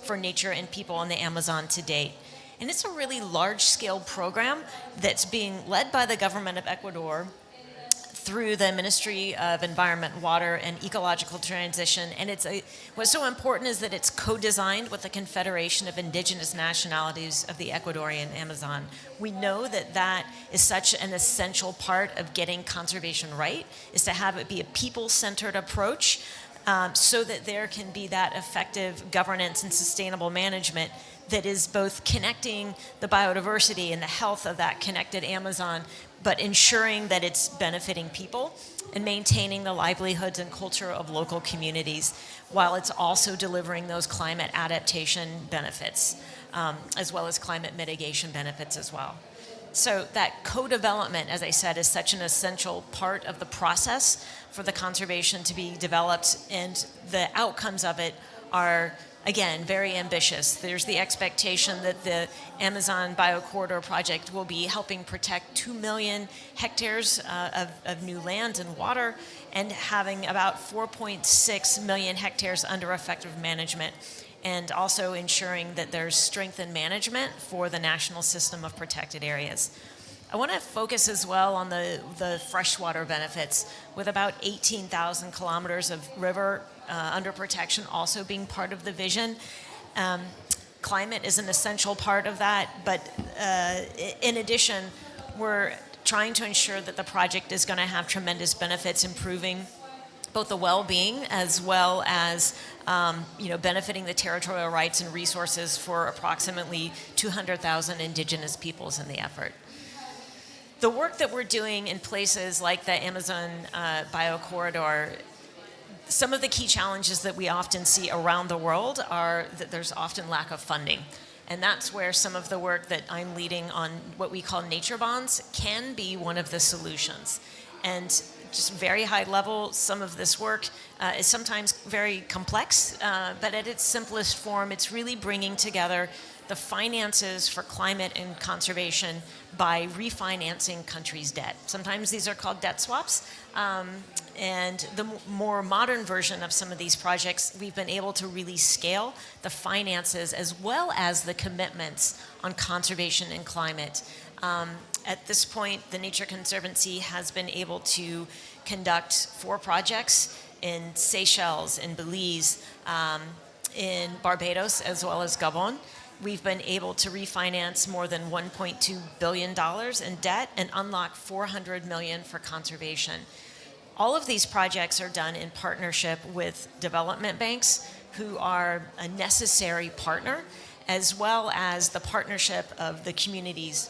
for nature and people in the Amazon to date. And it's a really large-scale program that's being led by the government of Ecuador through the Ministry of Environment, Water, and Ecological Transition. And what's so important is that it's co-designed with the Confederation of Indigenous Nationalities of the Ecuadorian Amazon. We know that that is such an essential part of getting conservation right, is to have it be a people-centered approach so that there can be that effective governance and sustainable management that is both connecting the biodiversity and the health of that connected Amazon, but ensuring that it's benefiting people and maintaining the livelihoods and culture of local communities, while it's also delivering those climate adaptation benefits, as well as climate mitigation benefits as well. So that co-development, as I said, is such an essential part of the process for the conservation to be developed, and the outcomes of it are, again, very ambitious. There's the expectation that the Amazon Biocorridor project will be helping protect 2 million hectares of new land and water, and having about 4.6 million hectares under effective management, and also ensuring that there's strengthened management for the national system of protected areas. I want to focus as well on the freshwater benefits, with about 18,000 kilometers of river under protection also being part of the vision. Climate is an essential part of that, but in addition, we're trying to ensure that the project is going to have tremendous benefits, improving both the well-being as well as benefiting the territorial rights and resources for approximately 200,000 indigenous peoples in the effort. The work that we're doing in places like the Amazon Biocorridor, some of the key challenges that we often see around the world are that there's often lack of funding. And that's where some of the work that I'm leading on what we call nature bonds can be one of the solutions. And just very high level, some of this work is sometimes very complex, but at its simplest form, it's really bringing together the finances for climate and conservation by refinancing countries' debt. Sometimes these are called debt swaps. And the more modern version of some of these projects, we've been able to really scale the finances as well as the commitments on conservation and climate. At this point, the Nature Conservancy has been able to conduct 4 projects in Seychelles, in Belize, in Barbados, as well as Gabon. We've been able to refinance more than $1.2 billion in debt and unlock $400 million for conservation. All of these projects are done in partnership with development banks, who are a necessary partner, as well as the partnership of the communities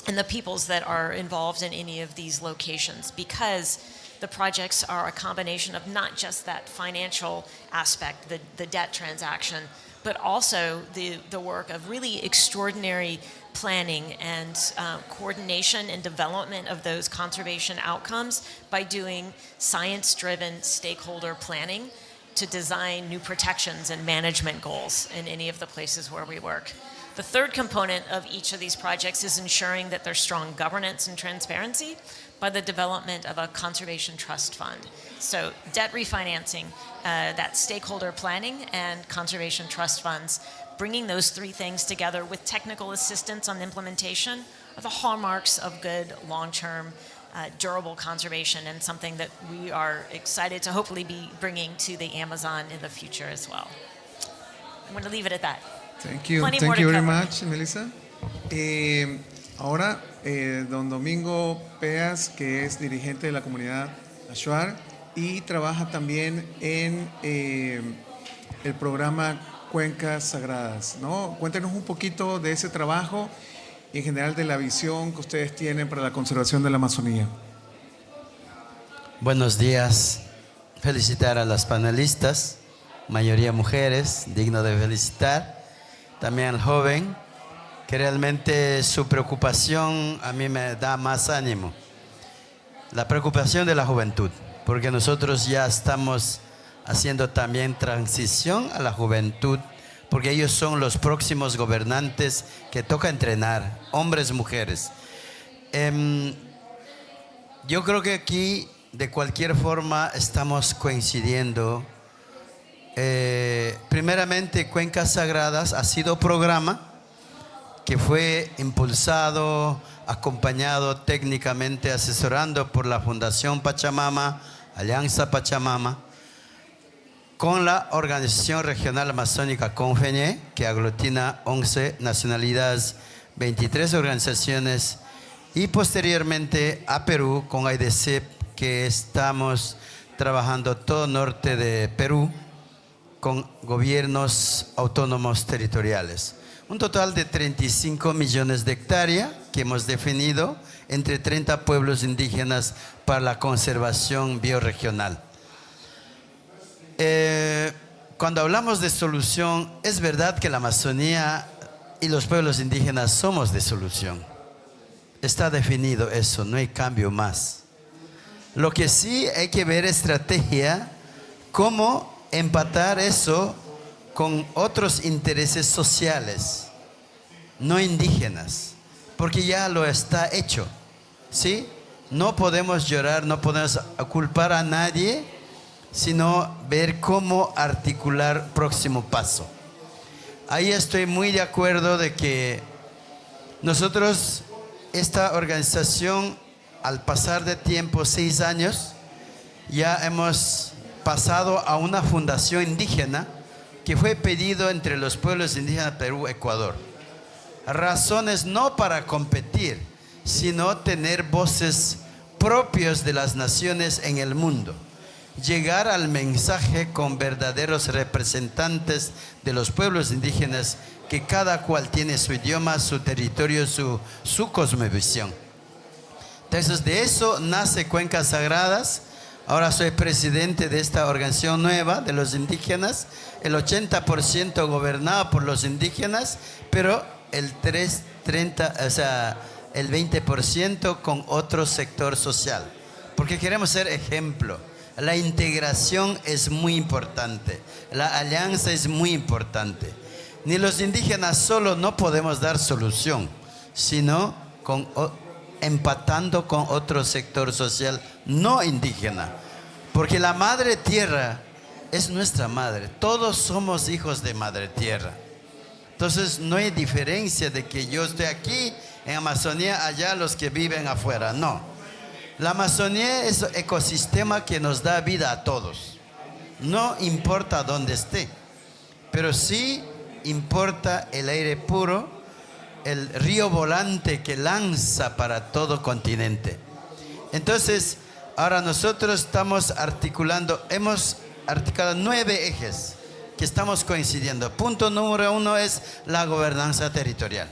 and the peoples that are involved in any of these locations, because the projects are a combination of not just that financial aspect, the debt transaction, but also the work of really extraordinary planning and coordination and development of those conservation outcomes by doing science-driven stakeholder planning to design new protections and management goals in any of the places where we work. The third component of each of these projects is ensuring that there's strong governance and transparency by the development of a conservation trust fund. So debt refinancing, that stakeholder planning and conservation trust funds bringing those three things together with technical assistance on implementation are the hallmarks of good long-term durable conservation, and something that we are excited to hopefully be bringing to the Amazon in the future as well. I'm going to leave it at that. Thank you. Plenty Thank more you to very cover. much, Melissa. Ahora, don Domingo Peas, que es dirigente de la comunidad Ashuar y trabaja también en el programa Cuencas Sagradas, ¿no? Cuéntenos un poquito de ese trabajo y en general de la visión que ustedes tienen para la conservación de la Amazonía. Buenos días. Felicitar a las panelistas, mayoría mujeres, digno de felicitar. También al joven, que realmente su preocupación a mí me da más ánimo. La preocupación de la juventud, porque nosotros ya estamos haciendo también transición a la juventud, porque ellos son los próximos gobernantes que toca entrenar, hombres, mujeres. Yo creo que aquí, de cualquier forma, estamos coincidiendo. Primeramente, Cuencas Sagradas ha sido programa que fue impulsado, acompañado técnicamente, asesorando por la Fundación Pachamama, Alianza Pachamama, con la Organización Regional Amazónica Confeñé, que aglutina 11 nacionalidades, 23 organizaciones, y posteriormente a Perú con AIDC, que estamos trabajando todo norte de Perú con gobiernos autónomos territoriales. Un total de 35 millones de hectáreas que hemos definido entre 30 pueblos indígenas para la conservación bioregional. Cuando hablamos de solución, es verdad que la Amazonía y los pueblos indígenas somos de solución. Está definido eso, no hay cambio más. Lo que sí hay que ver estrategia, cómo empatar eso con otros intereses sociales, no indígenas, porque ya lo está hecho, ¿sí? No podemos llorar, no podemos culpar a nadie, sino ver cómo articular próximo paso. Ahí estoy muy de acuerdo de que nosotros, esta organización, al pasar de tiempo, 6 años, ya hemos pasado a una fundación indígena que fue pedido entre los pueblos indígenas de Perú, Ecuador. Razones no para competir, sino tener voces propias de las naciones en el mundo. Llegar al mensaje con verdaderos representantes de los pueblos indígenas, que cada cual tiene su idioma, su territorio, su cosmovisión. Entonces, de eso nace Cuencas Sagradas. Ahora soy presidente de esta organización nueva de los indígenas, el 80% gobernado por los indígenas, pero el 20% con otro sector social, porque queremos ser ejemplo. La integración es muy importante, la alianza es muy importante. Ni los indígenas solo no podemos dar solución, sino empatando con otro sector social no indígena, porque la madre tierra es nuestra madre, todos somos hijos de madre tierra. Entonces no hay diferencia de que yo esté aquí en Amazonía, allá los que viven afuera, no. La Amazonía es un ecosistema que nos da vida a todos, no importa dónde esté, pero sí importa el aire puro, el río volante que lanza para todo continente. Entonces, ahora nosotros estamos hemos articulado 9 ejes que estamos coincidiendo. Punto número 1 es la gobernanza territorial,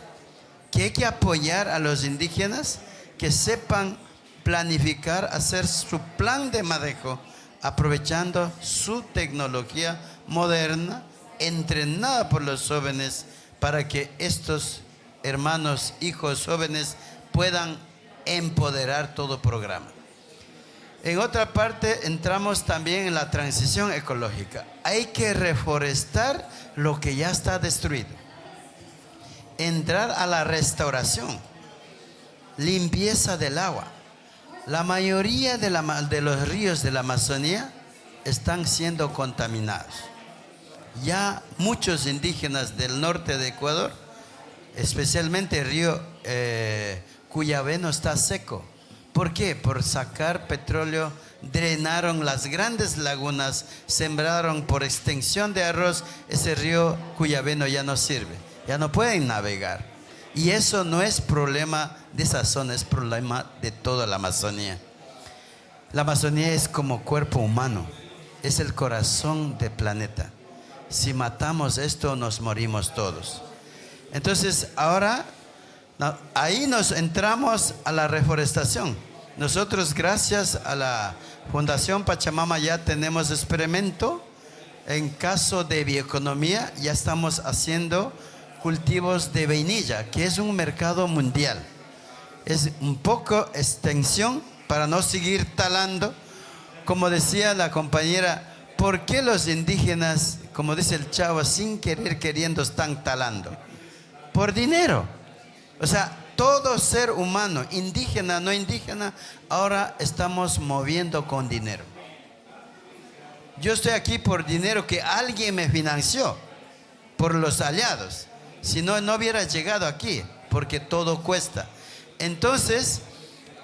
que hay que apoyar a los indígenas que sepan planificar, hacer su plan de manejo, aprovechando su tecnología moderna, entrenada por los jóvenes, para que estos hermanos, hijos jóvenes puedan empoderar todo programa. En otra parte, entramos también en la transición ecológica. Hay que reforestar lo que ya está destruido. Entrar a la restauración, limpieza del agua. La mayoría de los ríos de la Amazonía están siendo contaminados. Ya muchos indígenas del norte de Ecuador, especialmente el río Cuyabeno, está seco. ¿Por qué? Por sacar petróleo, drenaron las grandes lagunas, sembraron por extensión de arroz, ese río Cuyabeno ya no sirve, ya no pueden navegar. Y eso no es problema de esa zona, es problema de toda la Amazonía. La Amazonía es como cuerpo humano, es el corazón del planeta. Si matamos esto, nos morimos todos. Entonces, ahora, ahí nos entramos a la reforestación. Nosotros, gracias a la Fundación Pachamama, ya tenemos experimento. En caso de bioeconomía, ya estamos haciendo cultivos de vainilla, que es un mercado mundial. Es un poco extensión para no seguir talando. Como decía la compañera, ¿por qué los indígenas, como dice el chavo, sin querer queriendo están talando? Por dinero. O sea, todo ser humano, indígena, no indígena, ahora estamos moviendo con dinero. Yo estoy aquí por dinero que alguien me financió, por los aliados. Si no, no hubiera llegado aquí, porque todo cuesta. Entonces,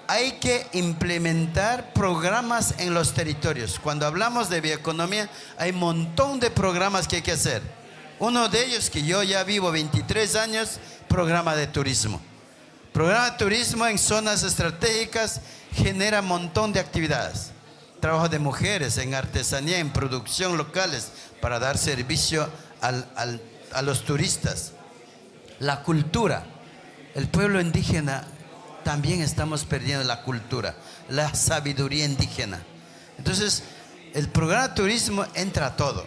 hay que implementar programas en los territorios. Cuando hablamos de bioeconomía, hay un montón de programas que hay que hacer. Uno de ellos, que yo ya vivo 23 años, programa de turismo. Programa de turismo en zonas estratégicas genera un montón de actividades. Trabajo de mujeres en artesanía, en producción locales, para dar servicio a los turistas. La cultura. El pueblo indígena también estamos perdiendo la cultura, la sabiduría indígena. Entonces, el programa de turismo entra todo.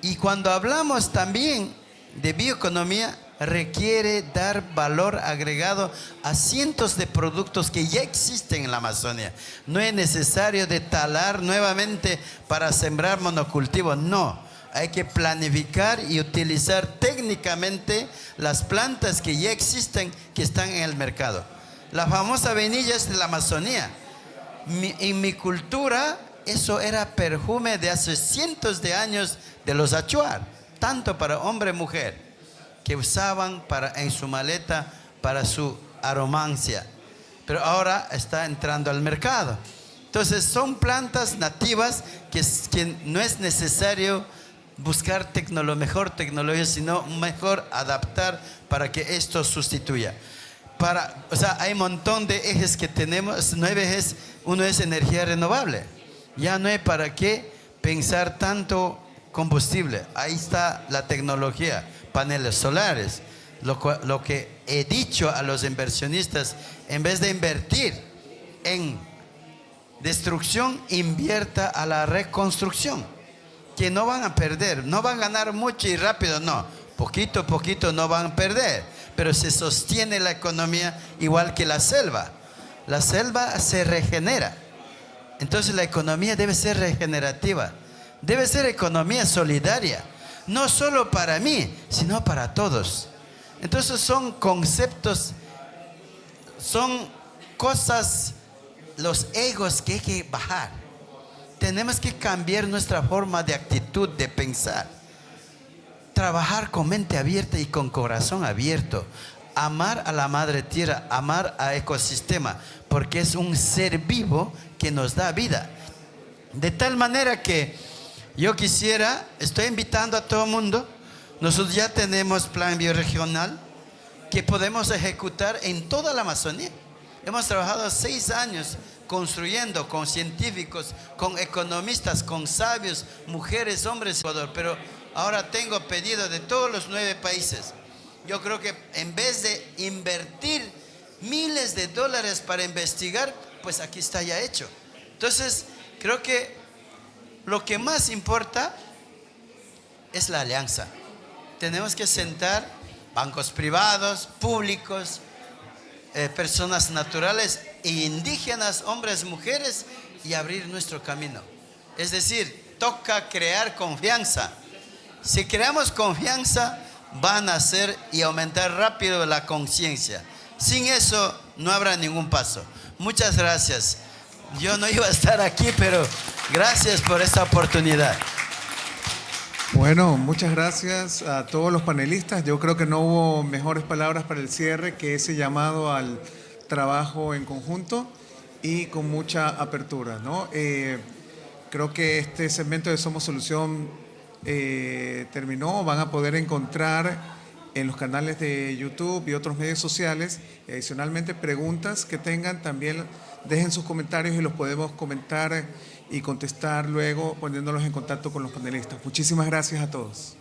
Y cuando hablamos también de bioeconomía, requiere dar valor agregado a cientos de productos que ya existen en la Amazonía. No es necesario de talar nuevamente para sembrar monocultivos, no. Hay que planificar y utilizar técnicamente las plantas que ya existen, que están en el mercado. La famosa vainilla es de la Amazonía. En mi cultura, eso era perfume de hace cientos de años de los achuar, tanto para hombre y mujer, que usaban en su maleta para su aromancia. Pero ahora está entrando al mercado. Entonces, son plantas nativas que no es necesario buscar mejor tecnología, sino mejor adaptar para que esto sustituya. O sea, hay un montón de ejes que tenemos, 9 ejes, uno es energía renovable. Ya no hay para qué pensar tanto combustible. Ahí está la tecnología, paneles solares. Lo que he dicho a los inversionistas, en vez de invertir en destrucción, invierta a la reconstrucción, que no van a perder, no van a ganar mucho y rápido, no, poquito a poquito no van a perder, pero se sostiene la economía igual que la selva. La selva se regenera. Entonces la economía debe ser regenerativa, debe ser economía solidaria, no solo para mí, sino para todos. Entonces son conceptos, son cosas, los egos que hay que bajar. Tenemos que cambiar nuestra forma de actitud, de pensar. Trabajar con mente abierta y con corazón abierto. Amar a la madre tierra, amar al ecosistema, porque es un ser vivo que nos da vida. De tal manera que yo estoy invitando a todo el mundo. Nosotros ya tenemos plan bioregional que podemos ejecutar en toda la Amazonía. Hemos trabajado 6 años construyendo con científicos, con economistas, con sabios, mujeres, hombres, Ecuador. Pero ahora tengo pedido de todos los 9 países. Yo creo que en vez de invertir miles de dólares para investigar, pues aquí está ya hecho. Entonces, creo que lo que más importa es la alianza. Tenemos que sentar bancos privados, públicos, personas naturales e indígenas, hombres, mujeres, y abrir nuestro camino. Es decir, toca crear confianza. Si creamos confianza, van a hacer y aumentar rápido la conciencia. Sin eso no habrá ningún paso. Muchas gracias. Yo no iba a estar aquí, pero gracias por esta oportunidad. Bueno, muchas gracias a todos los panelistas. Yo creo que no hubo mejores palabras para el cierre que ese llamado al trabajo en conjunto y con mucha apertura, ¿no? Creo que este segmento de Somos Solución terminó. Van a poder encontrar en los canales de YouTube y otros medios sociales, y adicionalmente preguntas que tengan, también dejen sus comentarios y los podemos comentar y contestar luego poniéndolos en contacto con los panelistas. Muchísimas gracias a todos.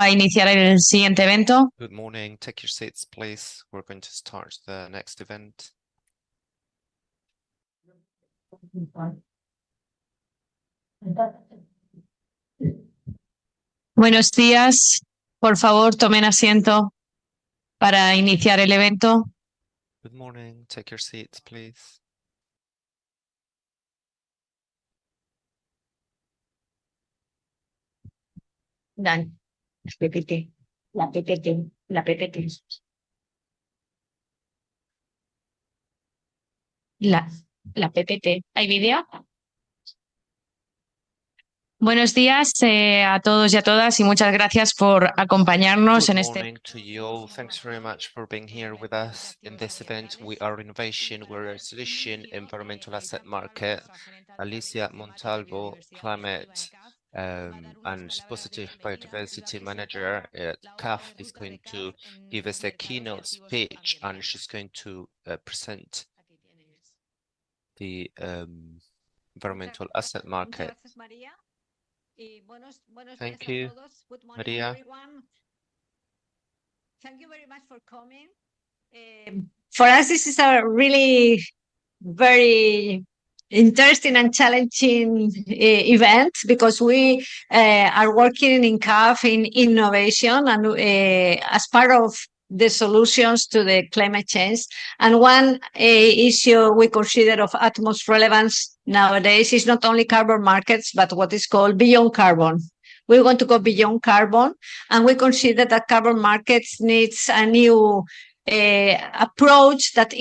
a iniciar el siguiente evento. Good morning. Take your seats, please. We're going to start the next event. Buenos días. Por favor, tomen asiento para iniciar el evento. Good morning. Take your seats, please. Dan, la PPT, la PPT, la PPT. La PPT. ¿Hay vídeo? Buenos días a todos y a todas y muchas gracias por acompañarnos Good en este. morning to you all. Thanks very much for being here with us in this event. We are innovation, we're a solution, environmental asset market. Alicia Montalvo, climate and positive biodiversity manager at CAF, is going to give us a keynote speech, and she's going to present the environmental asset market. Thank you, Maria. Thank you very much for coming. For us, this is a really very interesting and challenging event because we are working in CAF in innovation and as part of the solutions to the climate change. And one issue we consider of utmost relevance nowadays is not only carbon markets, but what is called beyond carbon. We want to go beyond carbon, and we consider that carbon markets needs a new approach that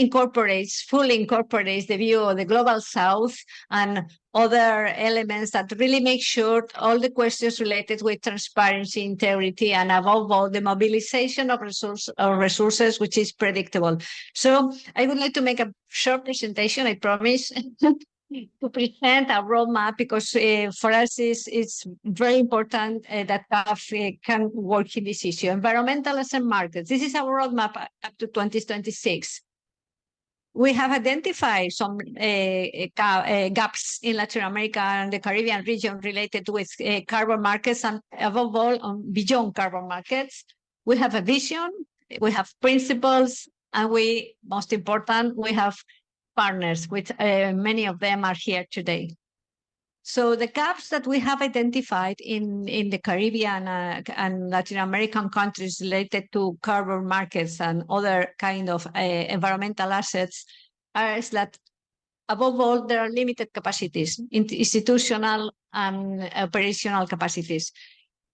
fully incorporates the view of the global south and other elements that really make sure all the questions related with transparency, integrity, and above all, the mobilization of resources, which is predictable. So I would like to make a short presentation, I promise, to present a roadmap because for us it's very important that CAF can work in this issue. Environmental asset markets. This is our roadmap up to 2026. We have identified some gaps in Latin America and the Caribbean region related with carbon markets and above all on beyond carbon markets. We have a vision, we have principles, and most important, we have partners, which many of them are here today. So the gaps that we have identified in the Caribbean and Latin American countries related to carbon markets and other kind of environmental assets are that, above all, there are limited capacities, institutional and operational capacities.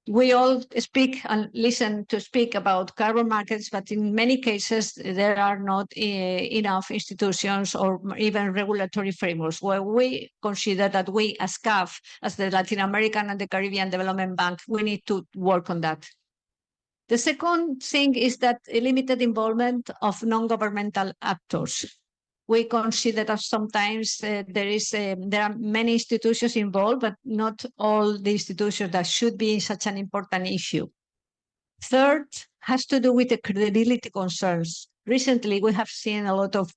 We all speak and listen to speak about carbon markets, but in many cases, there are not enough institutions or even regulatory frameworks where we consider that we as CAF, as the Latin American and the Caribbean Development Bank, we need to work on that. The second thing is that a limited involvement of non-governmental actors. We consider that sometimes there are many institutions involved, but not all the institutions that should be such an important issue. Third has to do with the credibility concerns. Recently, we have seen a lot of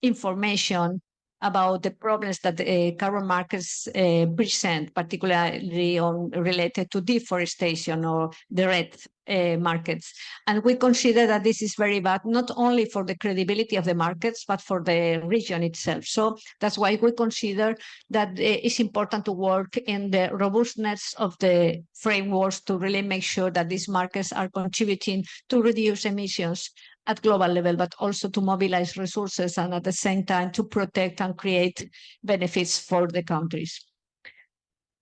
information about the problems that carbon markets present, particularly related to deforestation or the red markets. And we consider that this is very bad, not only for the credibility of the markets, but for the region itself. So that's why we consider that it's important to work in the robustness of the frameworks to really make sure that these markets are contributing to reduce emissions at global level, but also to mobilize resources and at the same time to protect and create benefits for the countries.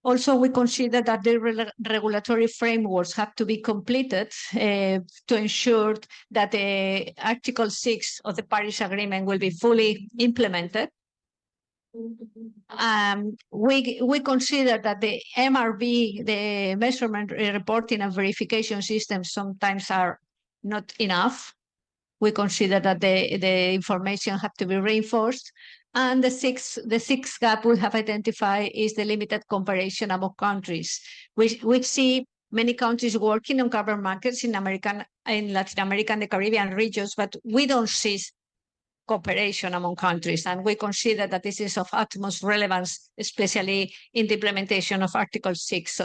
Also, we consider that the regulatory frameworks have to be completed to ensure that the Article 6 of the Paris Agreement will be fully implemented. We consider that the MRV, the measurement, reporting and verification systems sometimes are not enough. We consider that the information have to be reinforced. And the sixth gap we have identified is the limited comparison among countries. We see many countries working on carbon markets in Latin America and the Caribbean regions, but we don't see cooperation among countries. And we consider that this is of utmost relevance, especially in the implementation of Article 6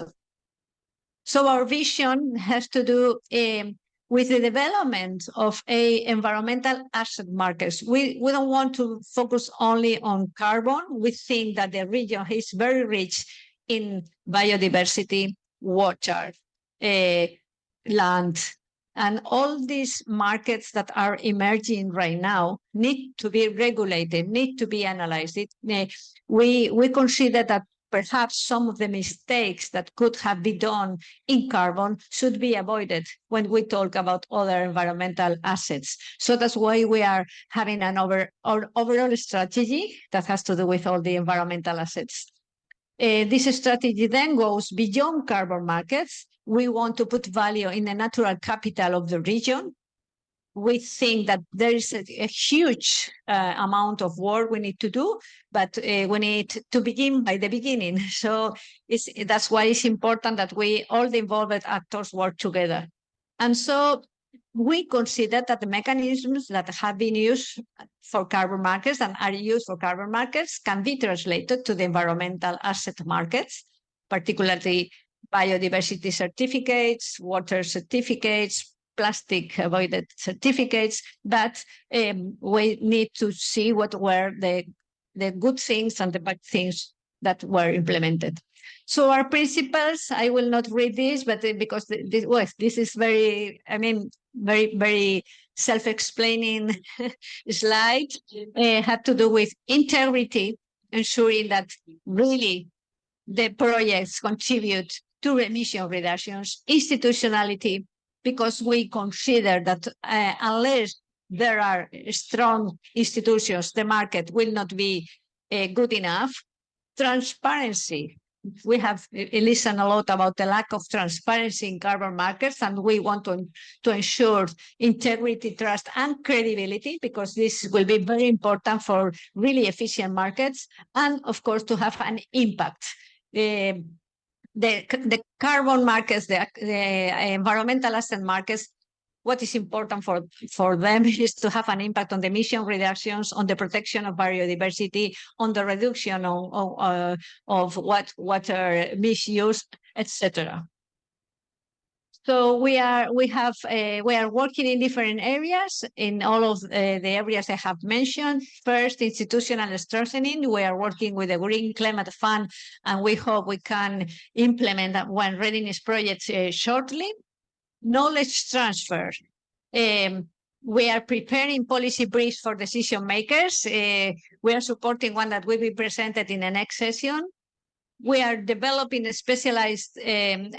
So our vision has to do with the development of environmental asset markets. We don't want to focus only on carbon. We think that the region is very rich in biodiversity, water, land, and all these markets that are emerging right now need to be regulated, need to be analyzed. We consider that perhaps some of the mistakes that could have been done in carbon should be avoided when we talk about other environmental assets. So that's why we are having an overall strategy that has to do with all the environmental assets. This strategy then goes beyond carbon markets. We want to put value in the natural capital of the region. We think that there is a huge amount of work we need to do, but we need to begin by the beginning. So that's why it's important that all the involved actors work together. And so we consider that the mechanisms that have been used for carbon markets and are used for carbon markets can be translated to the environmental asset markets, particularly biodiversity certificates, water certificates, plastic avoided certificates, but we need to see what were the good things and the bad things that were implemented. So our principles, I will not read this, but because this is very, very self-explaining slide, had to do with integrity, ensuring that really the projects contribute to emission reductions, institutionality, because we consider that unless there are strong institutions, the market will not be good enough. Transparency. We have listened a lot about the lack of transparency in carbon markets, and we want to ensure integrity, trust, and credibility, because this will be very important for really efficient markets, and of course to have an impact. The carbon markets, the environmental asset markets, what is important for them is to have an impact on the emission reductions, on the protection of biodiversity, on the reduction of water misuse, etc. So we are working in different areas, in all of the areas I have mentioned. First, institutional strengthening. We are working with the Green Climate Fund, and we hope we can implement one readiness project shortly. Knowledge transfer. We are preparing policy briefs for decision makers. We are supporting one that will be presented in the next session. We are developing specialized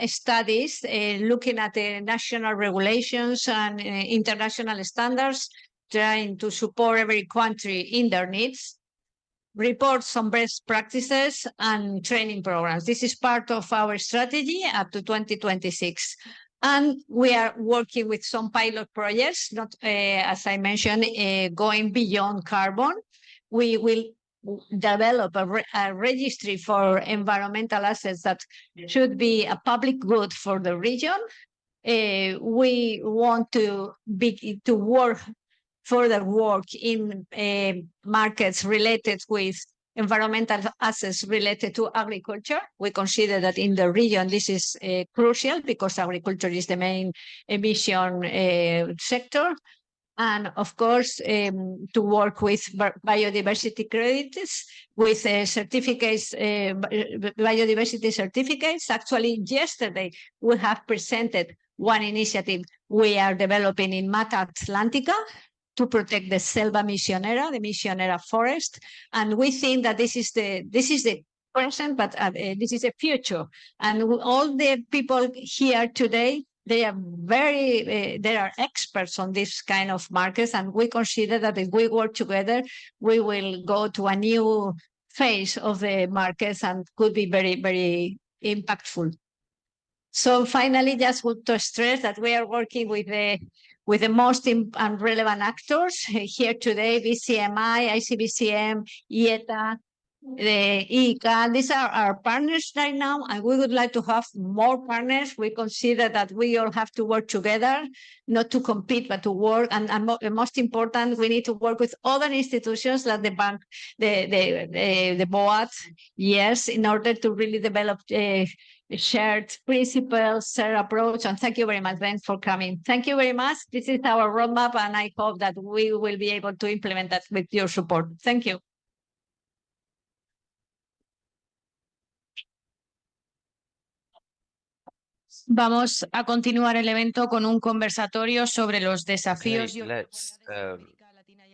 studies looking at the national regulations and international standards, trying to support every country in their needs. Reports on best practices and training programs. This is part of our strategy up to 2026. And we are working with some pilot projects, not, as I mentioned, going beyond carbon. We will develop a registry for environmental assets that should be a public good for the region. We want to further work in markets related with environmental assets related to agriculture. We consider that in the region this is crucial because agriculture is the main emission sector. And of course, to work with biodiversity credits, with certificates, biodiversity certificates. Actually, yesterday, we have presented one initiative we are developing in Mata Atlántica to protect the Selva Misionera, the Misionera forest. And we think that this is the present, but this is the future. And all the people here today, they are experts on this kind of markets, and we consider that if we work together, we will go to a new phase of the markets and could be very, very impactful. So finally, just want to stress that we are working with the most and relevant actors here today: BCMI, ICBCM, IETA, the ICA. These are our partners right now, and we would like to have more partners. We consider that we all have to work together, not to compete, but to work. And most important, we need to work with other institutions like the bank, the BOAT, yes, in order to really develop shared principles, shared approach, and thank you very much, Ben, for coming. Thank you very much. This is our roadmap, and I hope that we will be able to implement that with your support. Thank you. Vamos a continuar el evento con un conversatorio sobre los desafíos. Okay, let's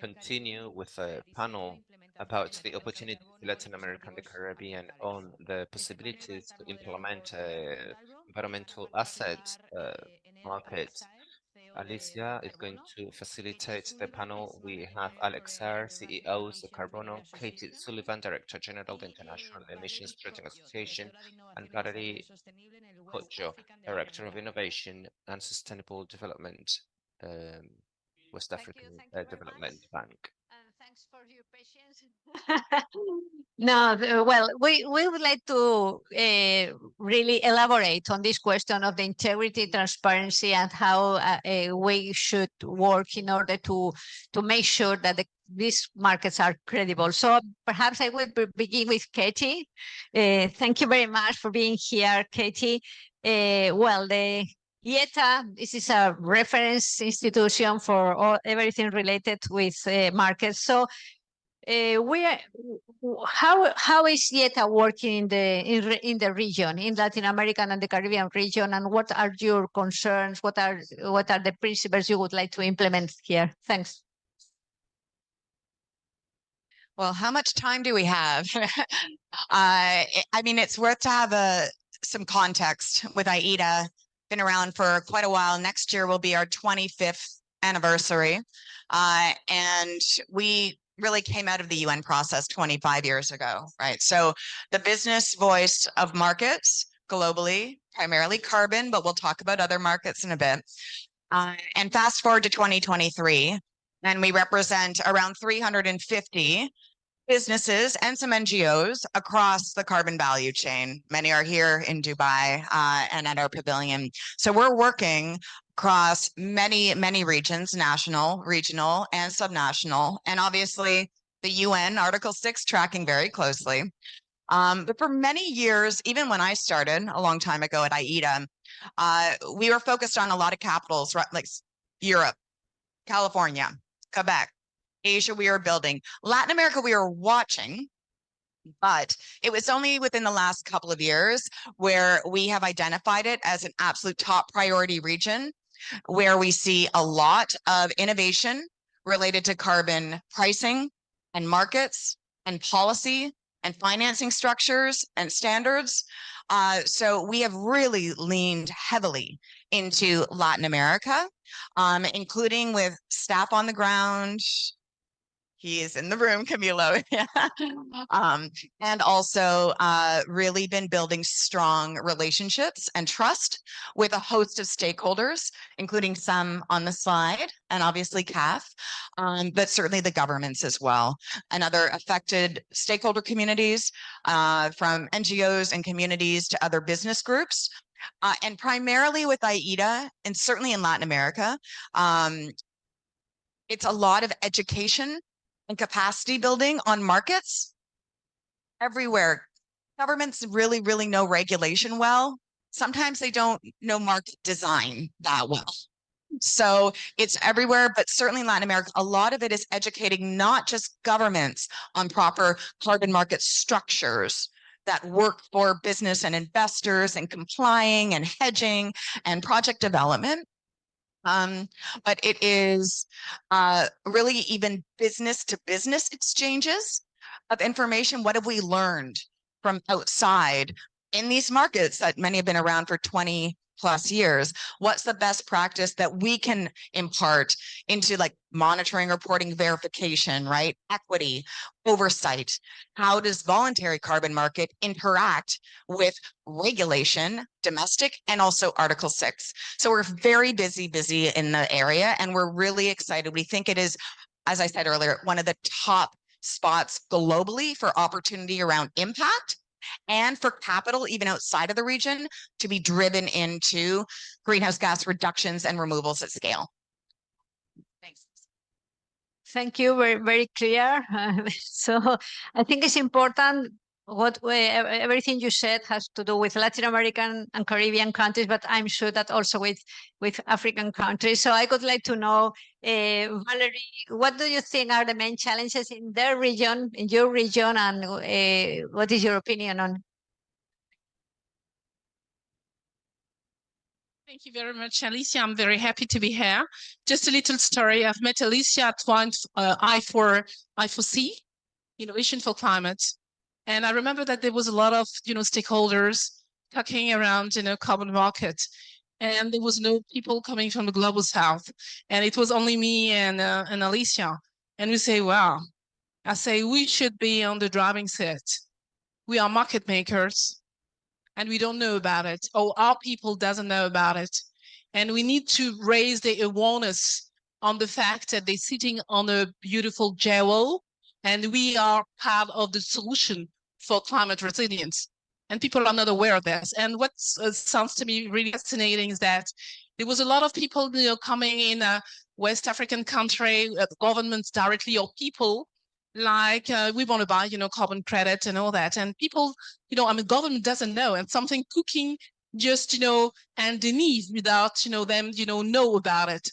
continue with a panel about the opportunities in Latin America and the Caribbean on the possibilities to implement environmental assets market. Alicia is going to facilitate the panel. We have Alex Saar, CEO of Carbono, Katie Sullivan, Director General of the International Emissions Trading Association, and Valerie Kojo, Director of Innovation and Sustainable Development, West African Development Bank. Thanks for your patience. No, well, we would like to really elaborate on this question of the integrity, transparency, and how we should work in order to make sure that these markets are credible. So perhaps I will begin with Katie. Thank you very much for being here, Katie. Well, the IETA, this is a reference institution for everything related with markets. So how is IETA working in the region, in Latin America and the Caribbean region, and what are your concerns? What are the principles you would like to implement here? Thanks. Well, how much time do we have? I mean, it's worth to have some context with IETA. Been around for quite a while. Next year will be our 25th anniversary. And we really came out of the UN process 25 years ago, right? So the business voice of markets globally, primarily carbon, but we'll talk about other markets in a bit. And fast forward to 2023, and we represent around 350 businesses and some NGOs across the carbon value chain. Many are here in Dubai and at our pavilion. So we're working across many, many regions, national, regional, and subnational, and obviously the UN Article 6 tracking very closely. But for many years, even when I started a long time ago at IETA, we were focused on a lot of capitals, right? Like Europe, California, Quebec. Asia, we were building. Latin America, we were watching, but it was only within the last couple of years where we have identified it as an absolute top priority region, where we see a lot of innovation related to carbon pricing and markets and policy and financing structures and standards. So we have really leaned heavily into Latin America, including with staff on the ground. He is in the room, Camilo. And also really been building strong relationships and trust with a host of stakeholders, including some on the slide, and obviously CAF, but certainly the governments as well, and other affected stakeholder communities, from NGOs and communities to other business groups. And primarily with IETA, and certainly in Latin America, it's a lot of education and capacity building on markets everywhere. Governments really, really know regulation well. Sometimes they don't know market design that well. So it's everywhere, but certainly in Latin America, a lot of it is educating not just governments on proper carbon market structures that work for business and investors and complying and hedging and project development, but it is really even business to business exchanges of information. What have we learned from outside in these markets that many have been around for 20 plus years? What's the best practice that we can impart into like monitoring, reporting, verification, right? Equity, oversight. How does voluntary carbon market interact with regulation, domestic, and also Article 6? So we're very busy in the area, and we're really excited. We think it is, as I said earlier, one of the top spots globally for opportunity around impact and for capital, even outside of the region, to be driven into greenhouse gas reductions and removals at scale. Thanks. Thank you, very, very clear. So I think it's important everything you said has to do with Latin American and Caribbean countries, but I'm sure that also with African countries. So I would like to know, Valerie, what do you think are the main challenges in their region, in your region, and what is your opinion on? Thank you very much, Alicia. I'm very happy to be here. Just a little story. I've met Alicia at I4C, Innovation for Climate. And I remember that there was a lot of, stakeholders talking around, carbon market. And there was no people coming from the global south. And it was only me and Alicia. And we say, wow. I say, we should be on the driving seat. We are market makers. And we don't know about it, or our people doesn't know about it. And we need to raise the awareness on the fact that they're sitting on a beautiful jewel, and we are part of the solution for climate resilience. And people are not aware of this. And what sounds to me really fascinating is that there was a lot of people coming in a West African country, governments directly, or people like we want to buy, carbon credit and all that. And people, government doesn't know, and something cooking just, underneath without, them, know about it.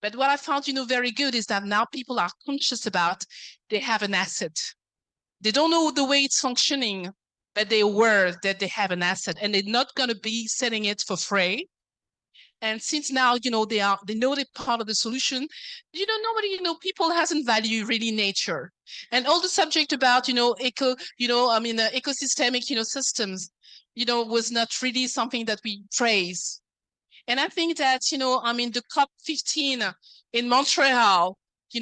But what I found, very good is that now people are conscious about they have an asset. They don't know the way it's functioning, but they're aware that they have an asset, and they're not going to be selling it for free. And since now, they know they're part of the solution, nobody, people hasn't valued really nature. And all the subject about, ecosystemic, systems, was not really something that we praise. And I think that, the COP15 in Montreal,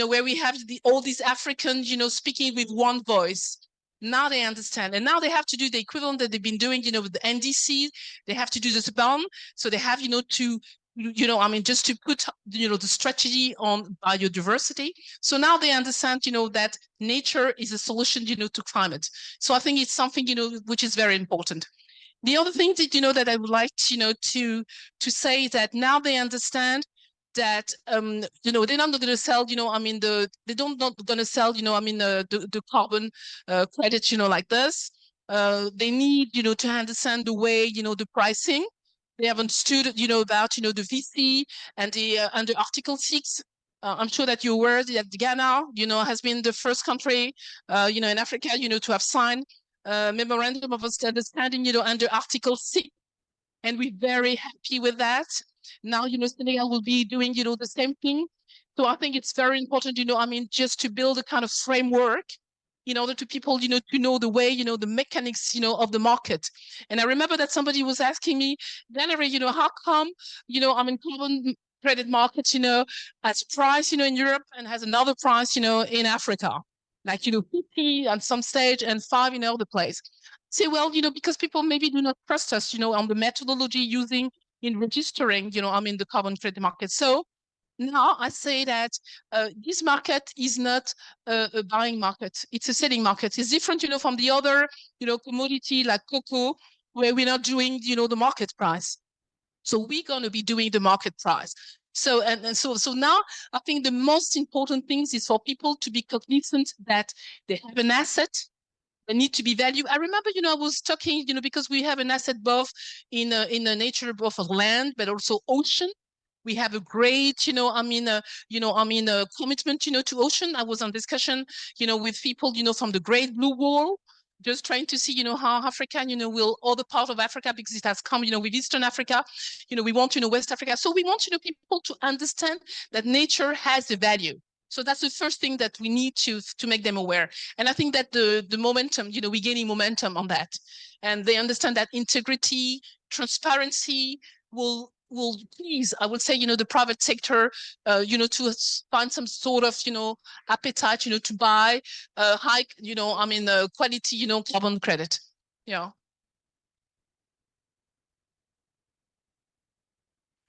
where we have all these Africans, speaking with one voice. Now they understand, and now they have to do the equivalent that they've been doing, with the NDC. They have to do this bond, so they have, to, just to put, the strategy on biodiversity. So now they understand, that nature is a solution, to climate. So I think it's something, which is very important. The other thing that, that I would like, to say that now they understand that they're not going to sell, they don't not going to sell, the carbon credits, like this. They need, to understand the way, the pricing. They have understood, about, the VC and the under Article 6. I'm sure that you're aware that Ghana, has been the first country, in Africa, to have signed a memorandum of understanding, under Article 6. And we're very happy with that. Now, Senegal will be doing, the same thing. So I think it's very important, just to build a kind of framework in order to people, to know the way, the mechanics, of the market. And I remember that somebody was asking me, Valerie, how come, carbon credit market, has price, in Europe and has another price, in Africa, like, 50 at some stage and 5 in other place. Say, well, because people maybe do not trust us, on the methodology using in registering, the carbon credit market. So now I say that this market is not a buying market; it's a selling market. It's different, from the other, commodity like cocoa, where we're not doing, the market price. So we're going to be doing the market price. So so now I think the most important things is for people to be cognizant that they have an asset. They need to be valued. I remember, I was talking, because we have an asset both in the nature both of land, but also ocean. We have a great, commitment, to ocean. I was on discussion, with people, from the Great Blue Wall, just trying to see, how Africa, will other part of Africa, because it has come, with Eastern Africa, we want, West Africa. So we want, people to understand that nature has a value. So that's the first thing that we need to make them aware. And I think that the momentum, we're gaining momentum on that. And they understand that integrity, transparency will please, I would say, the private sector, to find some sort of, appetite, to buy high, quality, carbon credit. Yeah.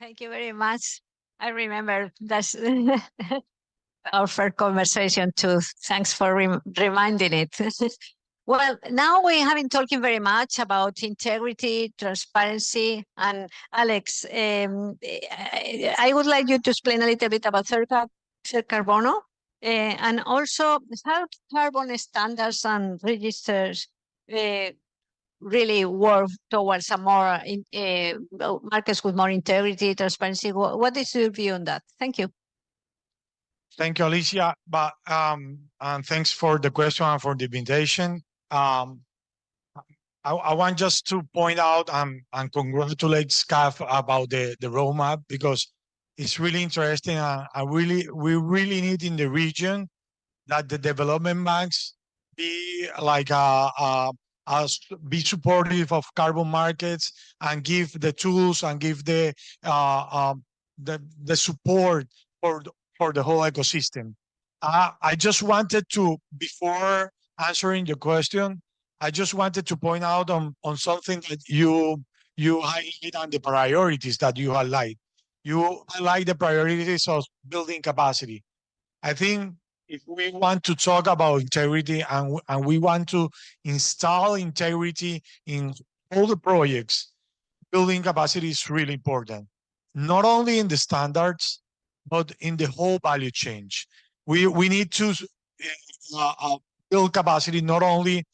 Thank you very much. I remember that's our first conversation too. Thanks for reminding it. Well, now we have been talking very much about integrity, transparency, and Alex, I would like you to explain a little bit about Ser Carbono, and also how carbon standards and registers really work towards a more markets with more integrity, transparency? What is your view on that? Thank you. Thank you, Alicia. But and thanks for the question and for the invitation. I want just to point out and congratulate SCAF about the roadmap, because it's really interesting. We really need in the region that the development banks be like be supportive of carbon markets and give the tools and give the support for the whole ecosystem. I just wanted to, before answering your question, I just wanted to point out on something that you highlight on the priorities that you highlight. You highlight the priorities of building capacity. I think if we want to talk about integrity and we want to install integrity in all the projects, building capacity is really important. Not only in the standards, but in the whole value chain. We need to build capacity not only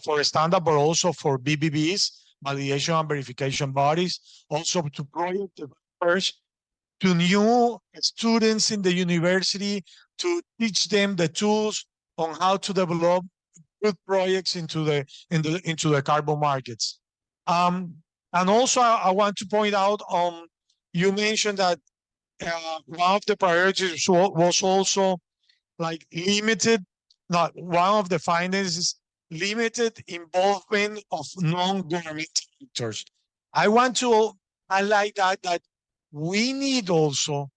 for a standard, but also for BBBs, validation and verification bodies, also to project developers, to new students in the university, to teach them the tools on how to develop good projects into the carbon markets. And also, I want to point out, you mentioned that one of the priorities was also like limited. Not one of the findings is limited involvement of non-governmental actors. I want to highlight that we need also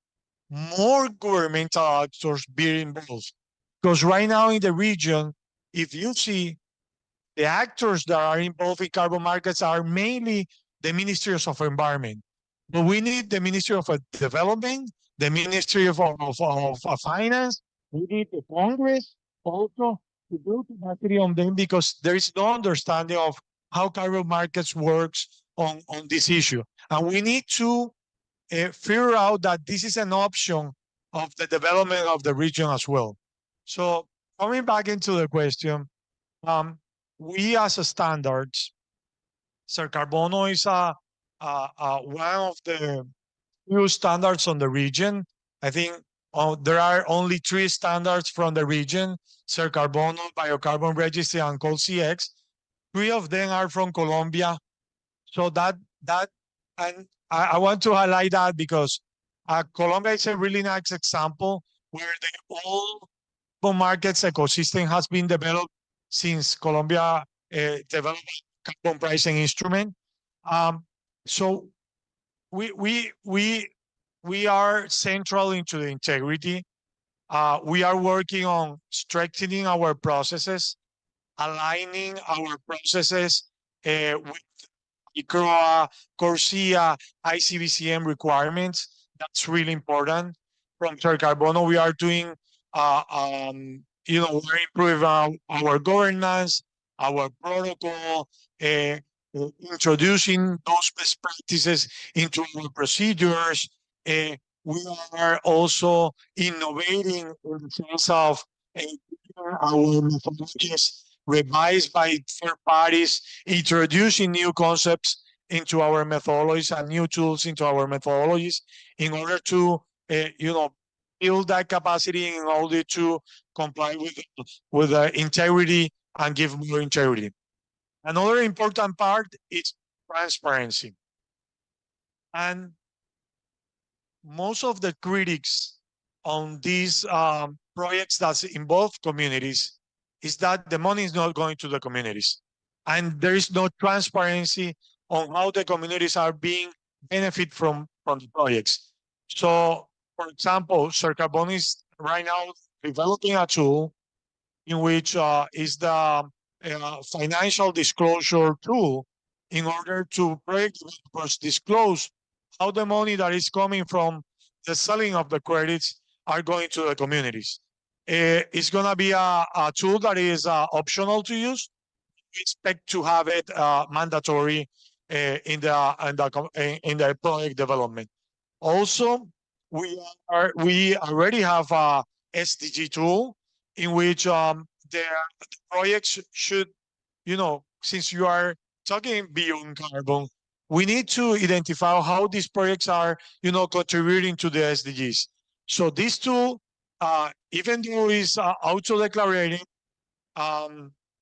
more governmental actors being involved, because right now in the region, if you see, the actors that are involved in carbon markets are mainly the ministries of environment, but we need the Ministry of Development, the Ministry of Finance. We need the Congress also to build capacity on them, because there is no understanding of how carbon markets works on this issue, and we need to figure out that this is an option of the development of the region as well. So coming back into the question, we as a standards, Carbono is one of the few standards on the region. I think there are only 3 standards from the region: Carbono, Biocarbon Registry, and COL-CX. 3 of them are from Colombia. So and I want to highlight that because Colombia is a really nice example where the whole markets ecosystem has been developed since Colombia developed carbon pricing instrument. So we are central into the integrity. We are working on strengthening our processes, aligning our processes with ICROA, CORSIA, ICBCM requirements. That's really important. From Carbono, we are doing, we're improving our governance, our protocol, introducing those best practices into our procedures. We are also innovating in the sense of our methodologies revised by third parties, introducing new concepts into our methodologies and new tools into our methodologies in order to, build that capacity in order to comply with integrity and give more integrity. Another important part is transparency. And most of the critics on these projects that involve communities is that the money is not going to the communities. And there is no transparency on how the communities are being benefit from the projects. So, for example, Carbon is right now developing a tool in which is the financial disclosure tool in order to project developers disclose how the money that is coming from the selling of the credits are going to the communities. It's going to be a tool that is optional to use. We expect to have it mandatory in the project development. Also, we already have a SDG tool in which the projects should since you are talking beyond carbon, we need to identify how these projects are, contributing to the SDGs. So these two, even though it's auto-declaring,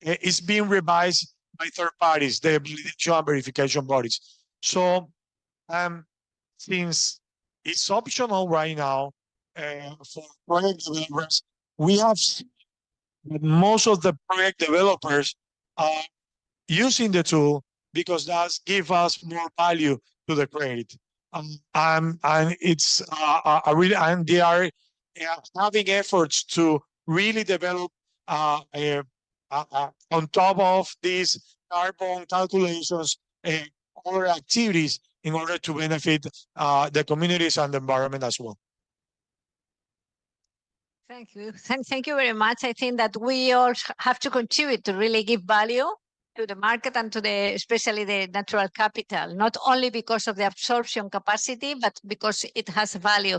it's being revised by third parties, the validation and verification bodies. So since it's optional right now for project developers, we have seen that most of the project developers are using the tool because that gives us more value to the credit. And it's a really, and they are having efforts to really develop on top of these carbon calculations and other activities in order to benefit the communities and the environment as well. Thank you. Thank you very much. I think that we all have to contribute to really give value to the market and to especially the natural capital, not only because of the absorption capacity, but because it has value.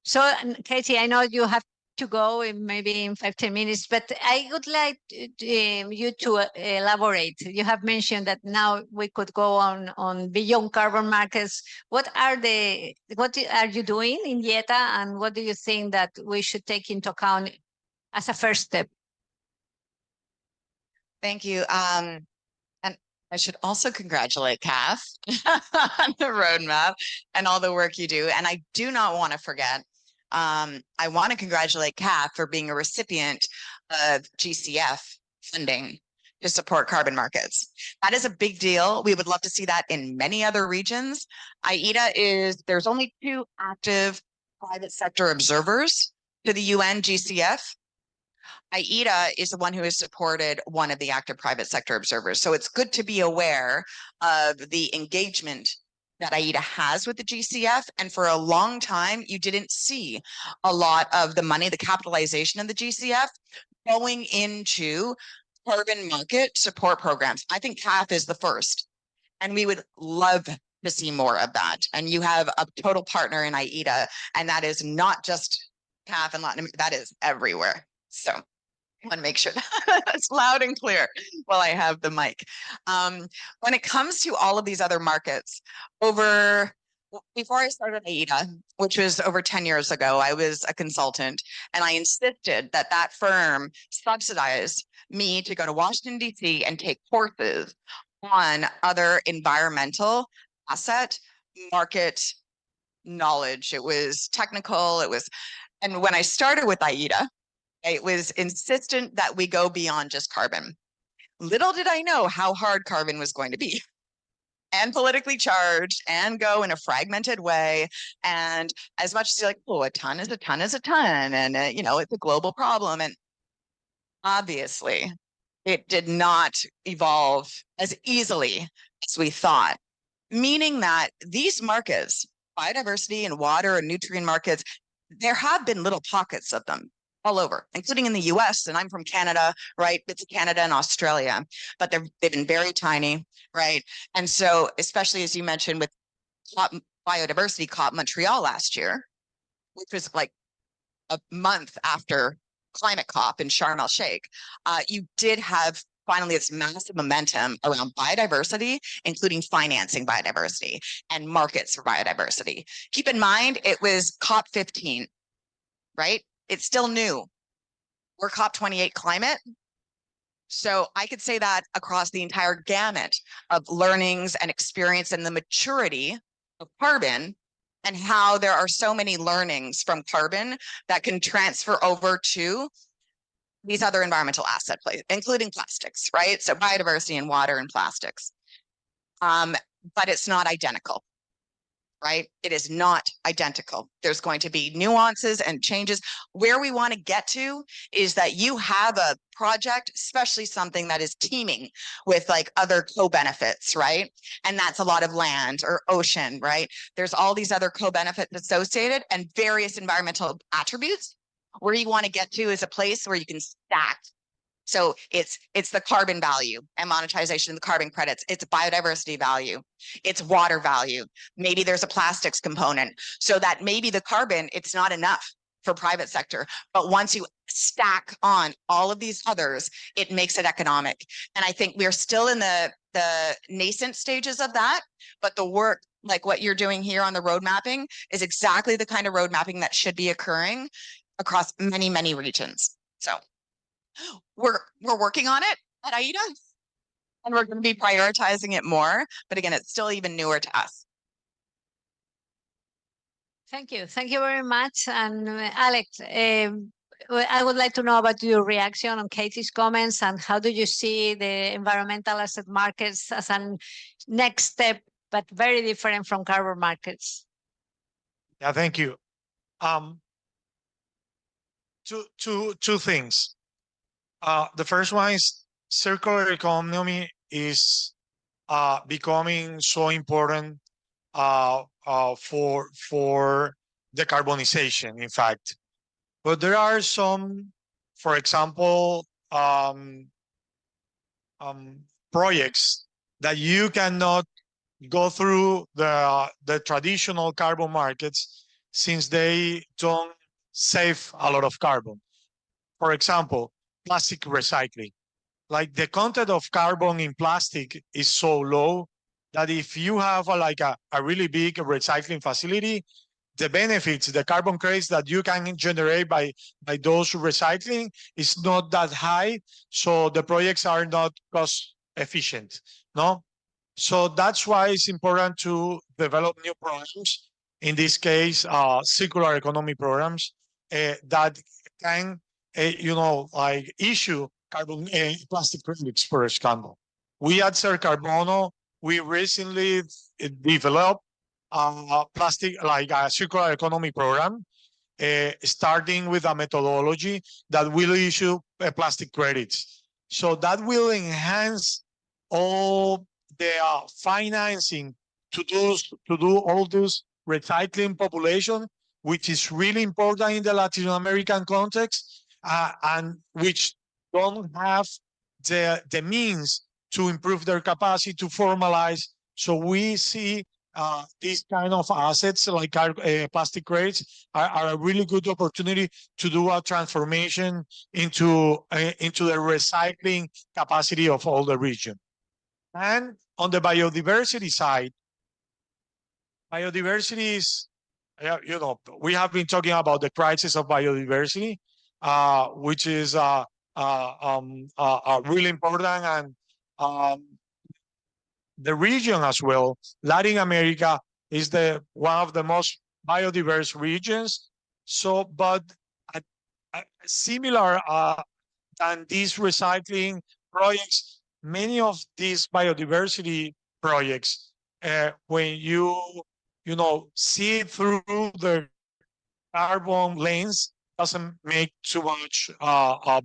So, Katie, I know you have to go maybe in 5-10 minutes, but I would like you to elaborate. You have mentioned that now we could go on beyond carbon markets. What are you doing in IETA, and what do you think that we should take into account as a first step? Thank you. And I should also congratulate CAF on the roadmap and all the work you do. And I do not want to forget, I want to congratulate CAF for being a recipient of GCF funding to support carbon markets. That is a big deal. We would love to see that in many other regions. There's only 2 active private sector observers to the UN GCF. IETA is the one who has supported one of the active private sector observers. So it's good to be aware of the engagement that IETA has with the GCF. And for a long time, you didn't see a lot of the money, the capitalization of the GCF going into carbon market support programs. I think CAF is the first, and we would love to see more of that. And you have a total partner in IETA, and that is not just CAF and Latin America, that is everywhere. So I want to make sure that's loud and clear while I have the mic. When it comes to all of these other markets, before I started IETA, which was over 10 years ago, I was a consultant, and I insisted that that firm subsidize me to go to Washington, D.C. and take courses on other environmental asset market knowledge. It was technical, and when I started with IETA, it was insistent that we go beyond just carbon. Little did I know how hard carbon was going to be and politically charged and go in a fragmented way. And as much as you're like, oh, a ton is a ton is a ton. And, it's a global problem. And obviously, it did not evolve as easily as we thought, meaning that these markets, biodiversity and water and nutrient markets, there have been little pockets of them all over, including in the US, and I'm from Canada, right? It's Canada and Australia, but they've been very tiny, right? And so, especially as you mentioned with biodiversity COP Montreal last year, which was like a month after climate COP in Sharm el Sheikh, you did have finally this massive momentum around biodiversity, including financing biodiversity and markets for biodiversity. Keep in mind, it was COP 15, right? It's still new. We're COP28 climate. So I could say that across the entire gamut of learnings and experience and the maturity of carbon, and how there are so many learnings from carbon that can transfer over to these other environmental asset plays, including plastics, right? So biodiversity and water and plastics. But it's not identical. Right? It is not identical. There's going to be nuances and changes. Where we want to get to is that you have a project, especially something that is teeming with like other co-benefits, right? And that's a lot of land or ocean, right? There's all these other co-benefits associated and various environmental attributes. Where you want to get to is a place where you can stack. So it's the carbon value and monetization of the carbon credits. It's biodiversity value. It's water value. Maybe there's a plastics component, so that maybe the carbon, it's not enough for private sector. But once you stack on all of these others, it makes it economic. And I think we're still in the nascent stages of that, but the work like what you're doing here on the road mapping is exactly the kind of road mapping that should be occurring across many, many regions. So we're working on it at AIDA, and we're going to be prioritizing it more. But again, it's still even newer to us. Thank you. Thank you very much. And Alex, I would like to know about your reaction on Katie's comments and how do you see the environmental asset markets as a next step, but very different from carbon markets? Yeah, thank you. Two things. The first one is circular economy is becoming so important for decarbonization, in fact. But there are some, for example, projects that you cannot go through the traditional carbon markets since they don't save a lot of carbon. For example, plastic recycling. Like the content of carbon in plastic is so low that if you have a really big recycling facility, the benefits, the carbon credits that you can generate by those recycling is not that high. So the projects are not cost efficient, no? So that's why it's important to develop new programs. In this case, circular economy programs that can, issue carbon plastic credits, for example. We at Ser Carbono, we recently developed plastic, like a circular economy program, starting with a methodology that will issue plastic credits. So that will enhance all the financing to do all this recycling population, which is really important in the Latin American context, and which don't have the means to improve their capacity to formalize. So we see these kind of assets like plastic crates are a really good opportunity to do a transformation into the recycling capacity of all the region. And on the biodiversity side, biodiversity is, we have been talking about the crisis of biodiversity, which is really important, and the region as well. Latin America is one of the most biodiverse regions. So, but similar than these recycling projects, many of these biodiversity projects, when you see through the carbon lens, doesn't make too much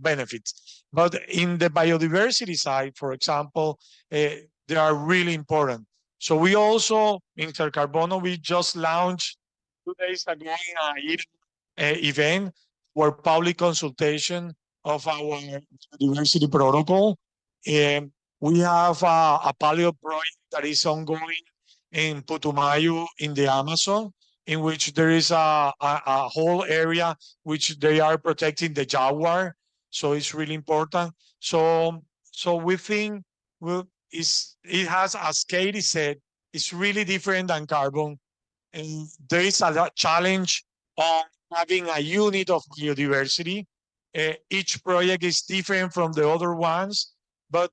benefits. But in the biodiversity side, for example, they are really important. So we also, in Ser Carbono, we just launched 2 days ago in an event where public consultation of our biodiversity protocol. We have a paleo project that is ongoing in Putumayo in the Amazon, in which there is a whole area which they are protecting the jaguar. So it's really important. So we think it has, as Katie said, it's really different than carbon. And there is a challenge on having a unit of biodiversity. Each project is different from the other ones, but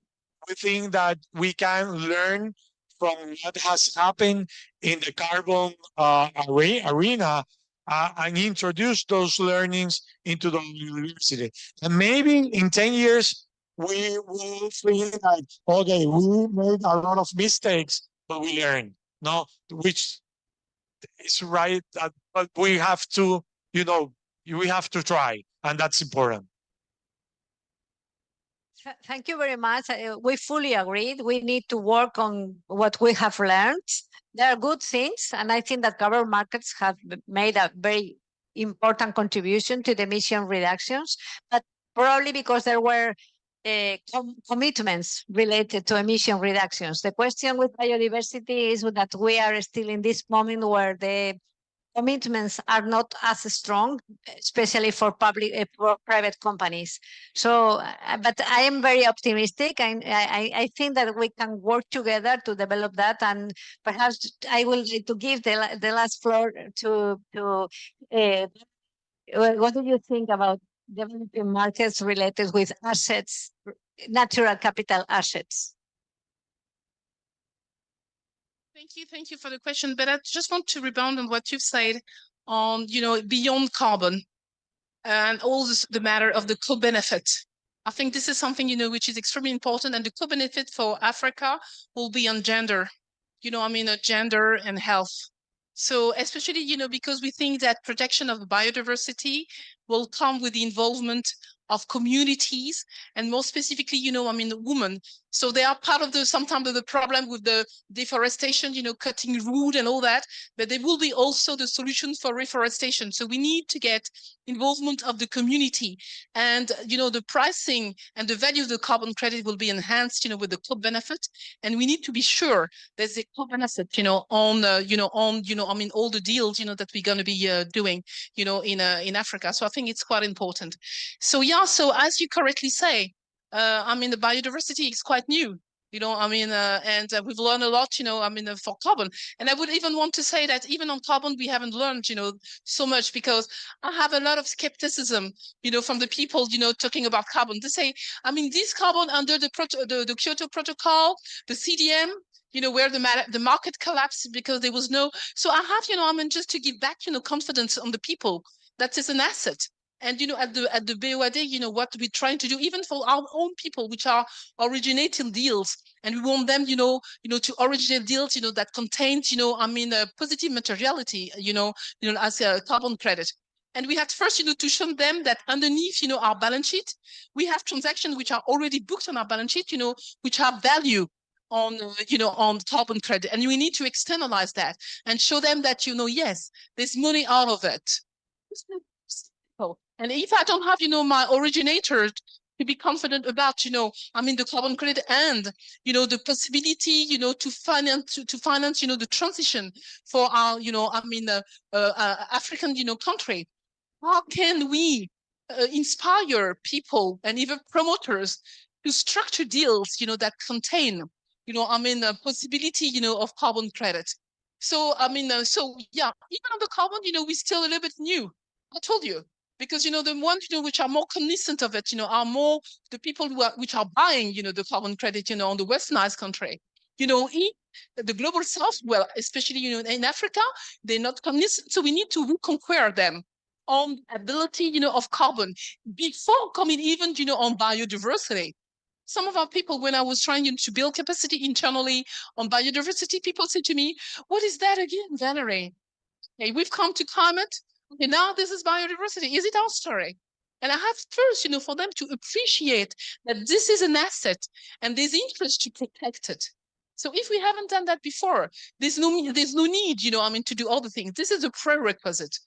we think that we can learn from what has happened in the carbon arena and introduce those learnings into the university. And maybe in 10 years, we will feel like, okay, we made a lot of mistakes, but we learned, no? Which is right, but we have to, we have to try, and that's important. Thank you very much. We fully agreed. We need to work on what we have learned. There are good things, and I think that carbon markets have made a very important contribution to the emission reductions, but probably because there were commitments related to emission reductions. The question with biodiversity is that we are still in this moment where the commitments are not as strong, especially for for private companies. So, but I am very optimistic. I think that we can work together to develop that, and perhaps I will to give the last floor to what do you think about developing markets related with assets, natural capital assets? Thank you for the question. But I just want to rebound on what you've said on, beyond carbon and all the matter of the co-benefit. I think this is something, which is extremely important. And the co-benefit for Africa will be on gender, gender and health. So especially, because we think that protection of biodiversity will come with the involvement of communities, and more specifically, women. So they are part of sometimes of the problem with the deforestation, cutting wood and all that, but they will be also the solution for reforestation. So we need to get involvement of the community, and, the pricing and the value of the carbon credit will be enhanced, with the co-benefit. And we need to be sure there's a co-benefit, on all the deals, that we're going to be doing, in Africa. So I think it's quite important. So yeah, so as you correctly say, the biodiversity is quite new, and we've learned a lot, for carbon. And I would even want to say that even on carbon, we haven't learned, so much, because I have a lot of skepticism, from the people, talking about carbon. They say, this carbon under the Kyoto Protocol, the CDM, where the market collapsed because there was no. So I have, just to give back, confidence on the people that is an asset. And, at the BOAD, what we're trying to do, even for our own people, which are originating deals, and we want them, to originate deals, that contains, positive materiality, as a carbon credit. And we have first, to show them that underneath, our balance sheet, we have transactions which are already booked on our balance sheet, which have value on, on carbon credit. And we need to externalize that and show them that, yes, there's money out of it. And if I don't have, my originator to be confident about, the carbon credit and, the possibility, to finance, the transition for our, African, country, how can we inspire people and even promoters to structure deals, that contain, the possibility, of carbon credit? So, so yeah, even on the carbon, we're still a little bit new. I told you. Because, the ones, which are more cognizant of it, are more the people which are buying, the carbon credit, on the westernized country. In the global south, well, especially, in Africa, they're not cognizant. So we need to reconquer them on ability, of carbon before coming even, on biodiversity. Some of our people, when I was trying to build capacity internally on biodiversity, people said to me, what is that again, Valerie? Okay, we've come to climate. Okay, now this is biodiversity. Is it our story? And I have first, for them to appreciate that this is an asset and there's interest to protect it. So if we haven't done that before, there's no need, to do all the things. This is a prerequisite.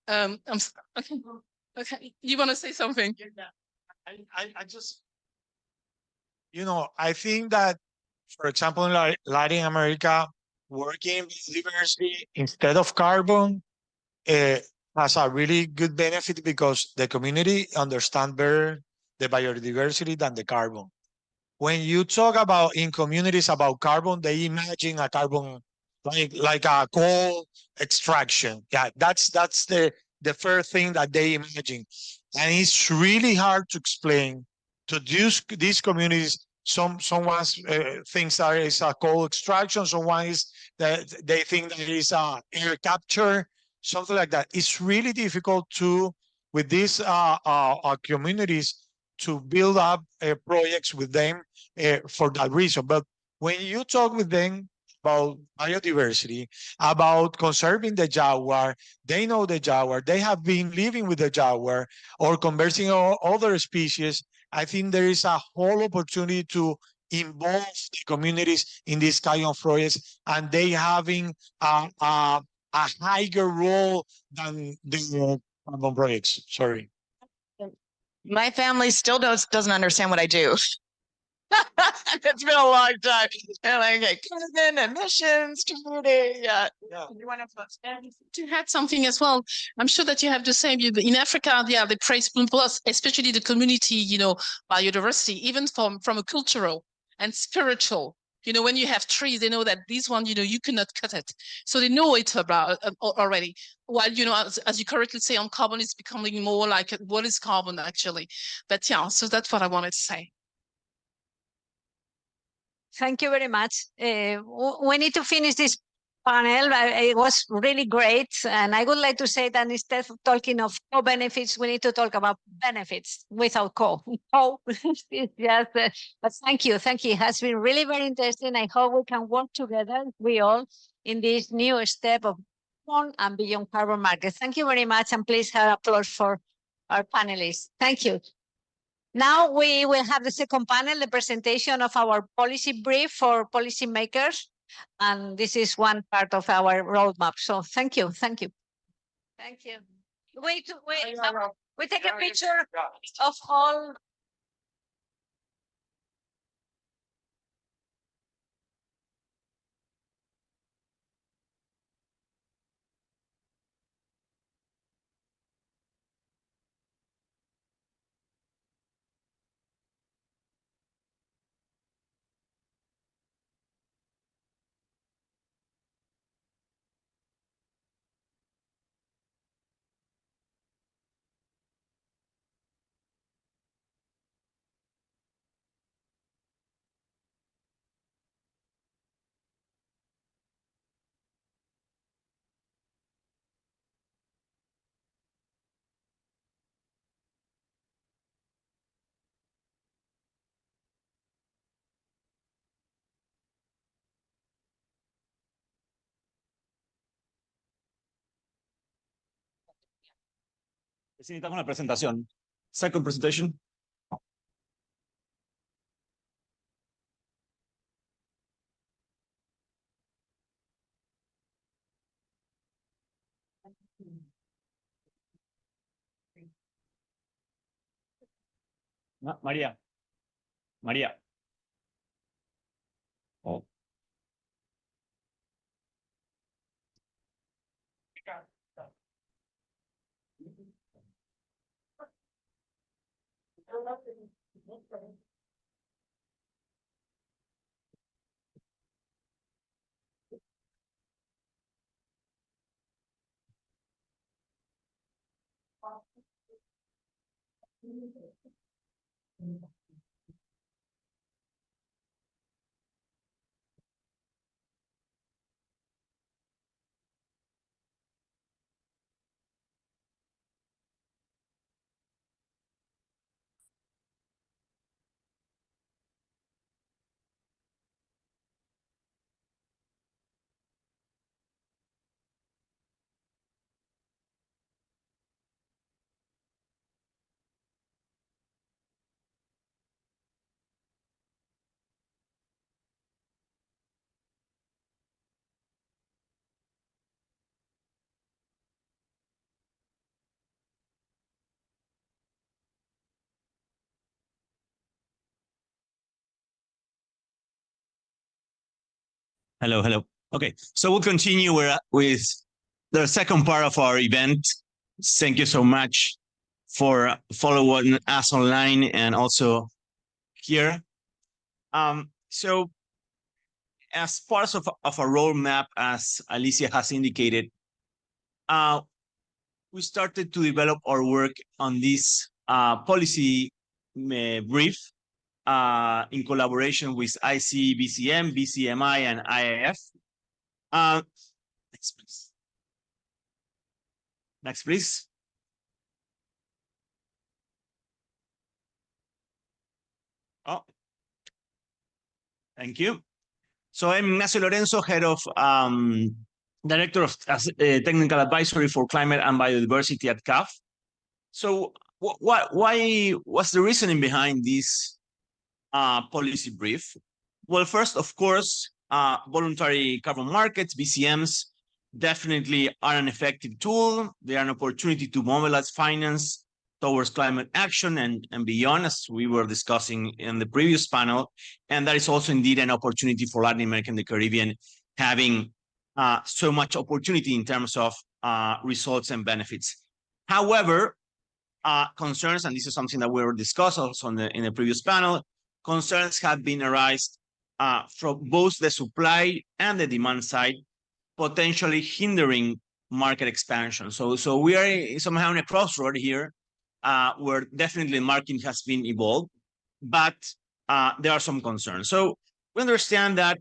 Okay. You want to say something? I just, I think that, for example, in Latin America, working with diversity instead of carbon has a really good benefit because the community understands better the biodiversity than the carbon. When you talk about in communities about carbon, they imagine a carbon like a coal extraction. Yeah, that's the first thing that they imagine, and it's really hard to explain to these communities. Someone thinks that is a coal extraction. Someone is that they think that is air capture, something like that. It's really difficult to with these communities to build up projects with them for that reason. But when you talk with them about biodiversity, about conserving the jaguar, they know the jaguar, they have been living with the jaguar or conversing on other species. I think there is a whole opportunity to involve the communities in this kind of projects, and they having a higher role than the carbon projects. Sorry. My family still doesn't understand what I do. It's been a long time. And I get carbon emissions, community. Yeah. You want To add something as well, I'm sure that you have the same. In Africa, yeah, they praise plus, especially the community, biodiversity, even from a cultural and spiritual. When you have trees, they know that this one, you cannot cut it. So they know it about already. While, as you correctly say, on carbon, it's becoming more like what is carbon actually. But yeah, so that's what I wanted to say. Thank you very much. We need to finish this panel. It was really great. And I would like to say that instead of talking of co-benefits, we need to talk about benefits without co. It's just, but thank you. Thank you. It has been really very interesting. I hope we can work together, we all, in this new step of on and beyond carbon markets. Thank you very much. And please have applause for our panelists. Thank you. Now we will have the second panel, the presentation of our policy brief for policymakers. And this is one part of our roadmap. So thank you. Thank you. Thank you. Wait, we take a picture of all. Necesitamos una presentación. Second presentation. No, María. María. Oh. Hello, hello. Okay, so we'll continue with the second part of our event. Thank you so much for following us online and also here. So as part of a roadmap, as Alicia has indicated, we started to develop our work on this policy brief in collaboration with ICBCM, BCMI, and IIF. Next, please. Next, please. Oh, thank you. So I'm Ignacio Lorenzo, head of Director of Technical Advisory for Climate and Biodiversity at CAF. So what's the reasoning behind this policy brief? Well, first, of course, voluntary carbon markets, VCMs, definitely are an effective tool. They are an opportunity to mobilize finance towards climate action and beyond, as we were discussing in the previous panel. And that is also indeed an opportunity for Latin America and the Caribbean, having so much opportunity in terms of results and benefits. However, concerns, and this is something that we were discussed also in the previous panel, concerns have been arised from both the supply and the demand side, potentially hindering market expansion. So we are somehow in a crossroad here, where definitely the market has been evolved, but there are some concerns. So we understand that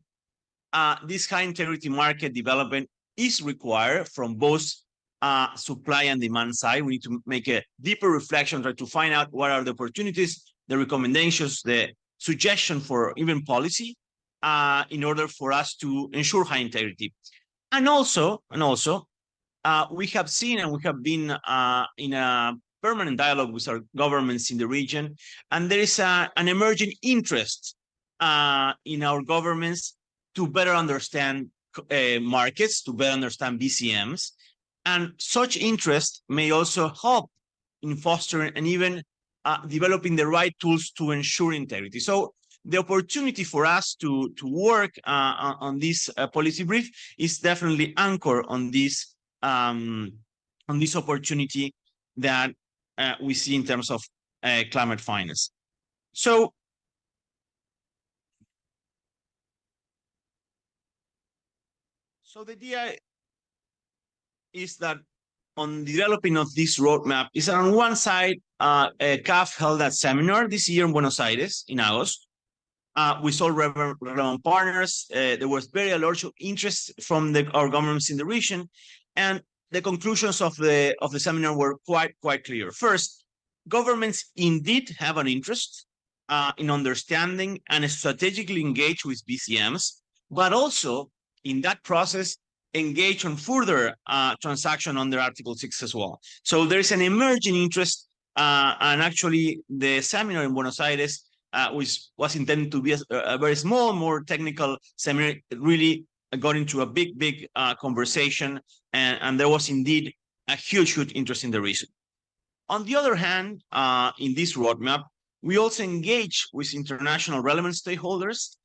this high integrity market development is required from both supply and demand side. We need to make a deeper reflection, try to find out what are the opportunities, the recommendations, the suggestion for even policy in order for us to ensure high integrity. And also, we have seen and we have been in a permanent dialogue with our governments in the region, and there is an emerging interest in our governments to better understand markets, to better understand BCMs, and such interest may also help in fostering and even developing the right tools to ensure integrity. So the opportunity for us to work on this policy brief is definitely anchored on this opportunity that we see in terms of climate finance. So the idea is that on developing of this roadmap is that on one side, CAF held a seminar this year in Buenos Aires in August. We saw relevant partners. There was very large interest from our governments in the region, and the conclusions of the seminar were quite clear. First, governments indeed have an interest in understanding and strategically engage with BCMs, but also in that process engage on further transaction under Article 6 as well. So there is an emerging interest, and actually the seminar in Buenos Aires, which was intended to be a very small, more technical seminar, really got into a big conversation, and there was indeed a huge interest in the region. On the other hand, in this roadmap, we also engage with international relevant stakeholders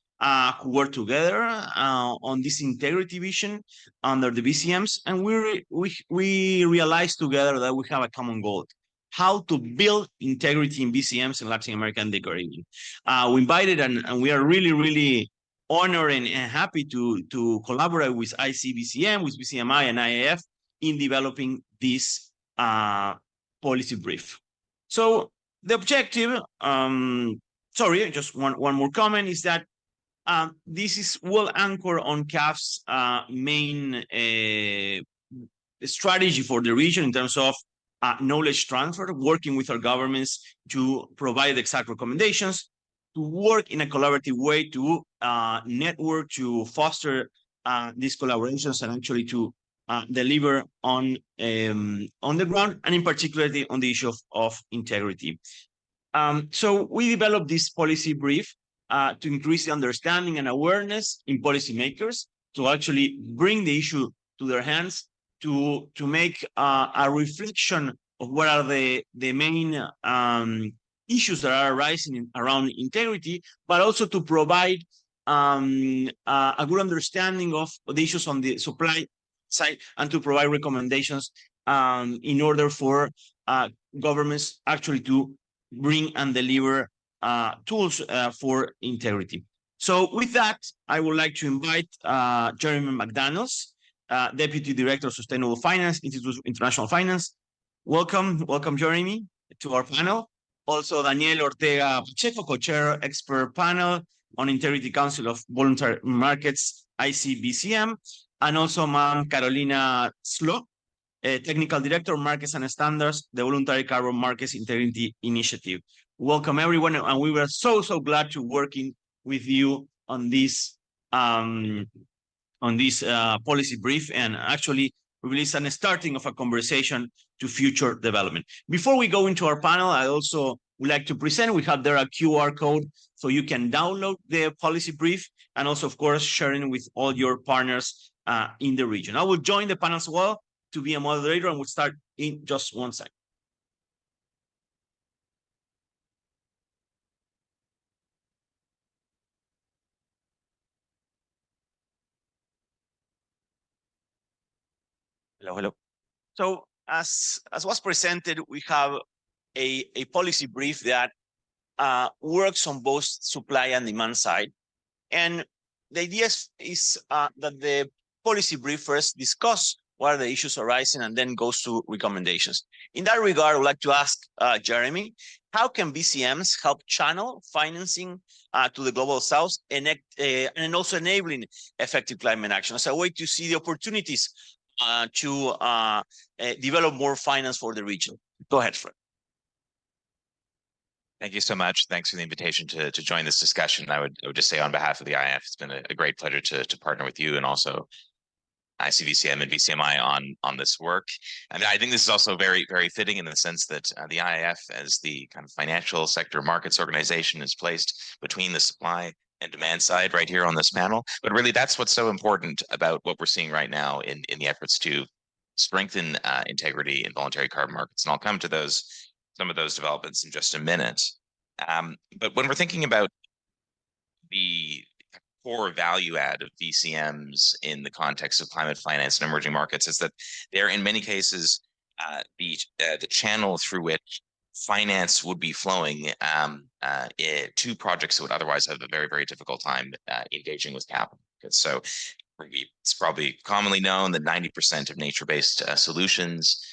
who work together on this integrity vision under the BCMs, and we realized together that we have a common goal: how to build integrity in BCMs in Latin America and the Caribbean. We invited, and we are really honored and happy to collaborate with ICBCM, with BCMI and IAF in developing this policy brief. So the objective, sorry, just one more comment, is that this is well anchored on CAF's main strategy for the region in terms of knowledge transfer, working with our governments to provide exact recommendations, to work in a collaborative way to network, to foster these collaborations, and actually to deliver on the ground, and in particular on the issue of integrity. So we developed this policy brief to increase the understanding and awareness in policymakers, to actually bring the issue to their hands, to make a reflection of what are the main issues that are arising around integrity, but also to provide a good understanding of the issues on the supply side, and to provide recommendations in order for governments actually to bring and deliver tools for integrity. So with that, I would like to invite Jeremy McDaniels, Deputy Director of Sustainable Finance, Institute of International Finance. Welcome, Jeremy, to our panel. Also, Daniel Ortega Pacheco, Co-Chair, Expert Panel on Integrity Council of Voluntary Markets, ICBCM, and also Ma'am Carolina Slo, Technical Director of Markets and Standards, the Voluntary Carbon Markets Integrity Initiative. Welcome, everyone, and we were so glad to working with you on this policy brief, and actually release and starting of a conversation to future development. Before we go into our panel, I also would like to present, we have there a QR code so you can download the policy brief, and also, of course, sharing with all your partners in the region. I will join the panel as well to be a moderator, and we'll start in just one second. Hello, hello. So as was presented, we have a policy brief that works on both supply and demand side. And the idea is that the policy brief first discuss what are the issues arising and then goes to recommendations. In that regard, I would like to ask Jeremy, how can VCMs help channel financing to the global south and also enabling effective climate action as a way to see the opportunities to develop more finance for the region? Go ahead, Fred. Thank you so much. Thanks for the invitation to join this discussion. I would just say on behalf of the IF, it's been a great pleasure to partner with you and also ICVCM and VCMI on this work. And I think this is also very, very fitting in the sense that the IIF, as the kind of financial sector markets organization, is placed between the supply and demand side right here on this panel. But really, that's what's so important about what we're seeing right now in the efforts to strengthen integrity in voluntary carbon markets. And I'll come to some of those developments in just a minute. But when we're thinking about the core value add of VCMs in the context of climate finance and emerging markets, is that they're in many cases the channel through which finance would be flowing to projects that would otherwise have a very, very difficult time engaging with capital. So it's probably commonly known that 90% of nature-based solutions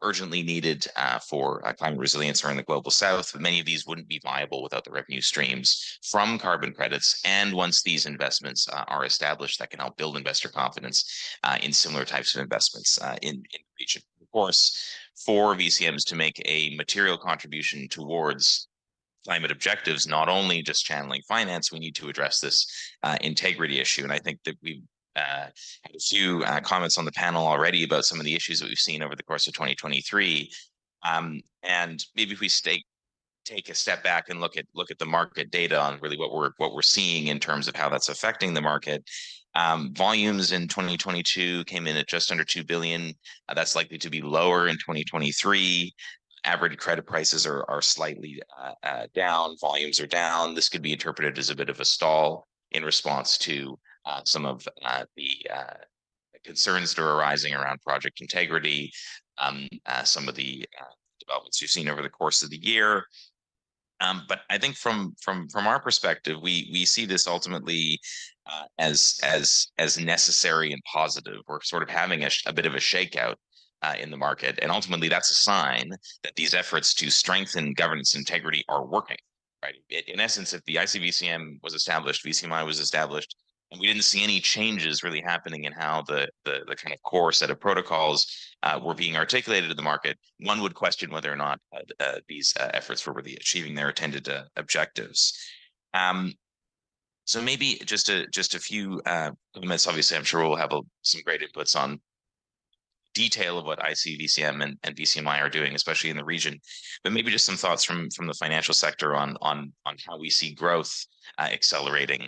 urgently needed for climate resilience are in the global south. Many of these wouldn't be viable without the revenue streams from carbon credits. And once these investments are established, that can help build investor confidence in similar types of investments in the region. Of course, for VCMs to make a material contribution towards climate objectives, not only just channeling finance, we need to address this integrity issue. And I think that we've had a few comments on the panel already about some of the issues that we've seen over the course of 2023. And maybe if we take a step back and look at the market data on really what we're seeing in terms of how that's affecting the market. Volumes in 2022 came in at just under 2 billion. That's likely to be lower in 2023. Average credit prices are slightly down. Volumes are down. This could be interpreted as a bit of a stall in response to some of the concerns that are arising around project integrity, some of the developments you've seen over the course of the year. But I think from our perspective, we see this ultimately as necessary and positive. We're sort of having a bit of a shakeout in the market, and ultimately that's a sign that these efforts to strengthen governance integrity are working. Right. In essence, if the ICVCM was established, VCMI was established, and we didn't see any changes really happening in how the kind of core set of protocols were being articulated to the market, one would question whether or not these efforts were really achieving their intended objectives. So maybe just a few comments. Obviously, I'm sure we'll have some great inputs on detail of what ICVCM and VCMI are doing, especially in the region. But maybe just some thoughts from the financial sector on how we see growth accelerating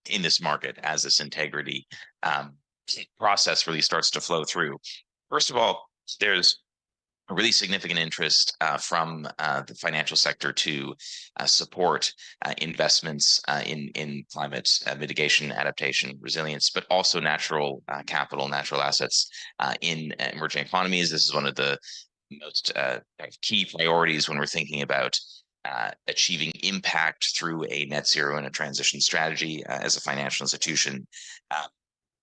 in this market as this integrity process really starts to flow through. First of all, there's a really significant interest from the financial sector to support investments in climate mitigation, adaptation, resilience, but also natural capital, natural assets in emerging economies. This is one of the most key priorities when we're thinking about achieving impact through a net zero and a transition strategy as a financial institution.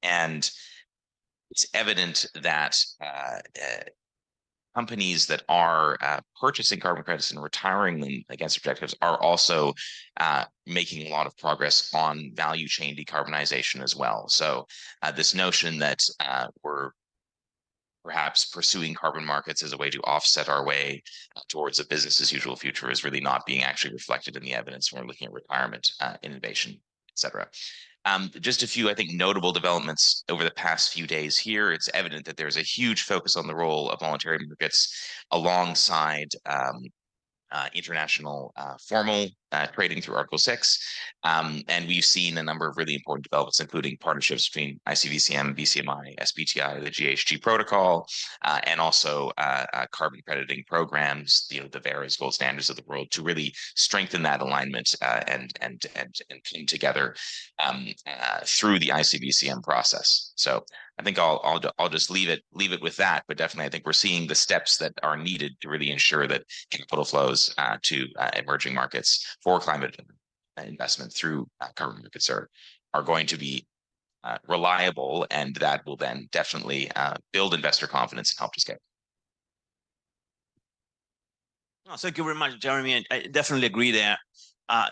And it's evident that companies that are purchasing carbon credits and retiring them against objectives are also making a lot of progress on value chain decarbonization as well. So this notion that we're perhaps pursuing carbon markets as a way to offset our way towards a business as usual future is really not being actually reflected in the evidence when we're looking at retirement, innovation, et cetera. Just a few, I think, notable developments over the past few days here. It's evident that there's a huge focus on the role of voluntary markets alongside international formal trading through Article 6. And we've seen a number of really important developments, including partnerships between ICVCM, VCMI, SBTI, the GHG protocol, and also carbon crediting programs, the various gold standards of the world, to really strengthen that alignment and come together through the ICVCM process. So I think I'll just leave it with that. But definitely, I think we're seeing the steps that are needed to really ensure that capital flows to emerging markets for climate investment through carbon markets are going to be reliable, and that will then definitely build investor confidence and help to scale. No, thank you very much, Jeremy. I definitely agree that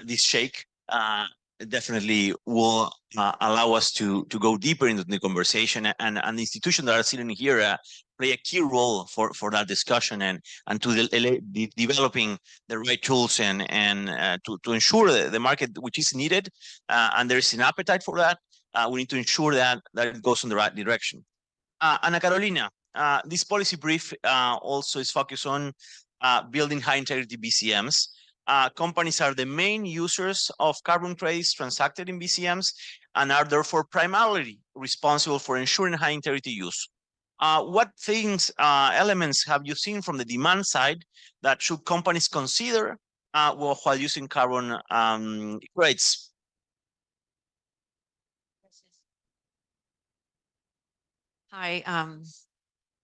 this shake definitely will allow us to go deeper into the conversation, and the institutions that are sitting here play a key role for that discussion and to developing the right tools and to ensure the market which is needed, and there is an appetite for that. We need to ensure that it goes in the right direction. Ana Carolina, this policy brief also is focused on building high integrity BCMs. Companies are the main users of carbon credits transacted in BCMs and are therefore primarily responsible for ensuring high integrity use. What elements have you seen from the demand side that should companies consider while using carbon credits? Hi,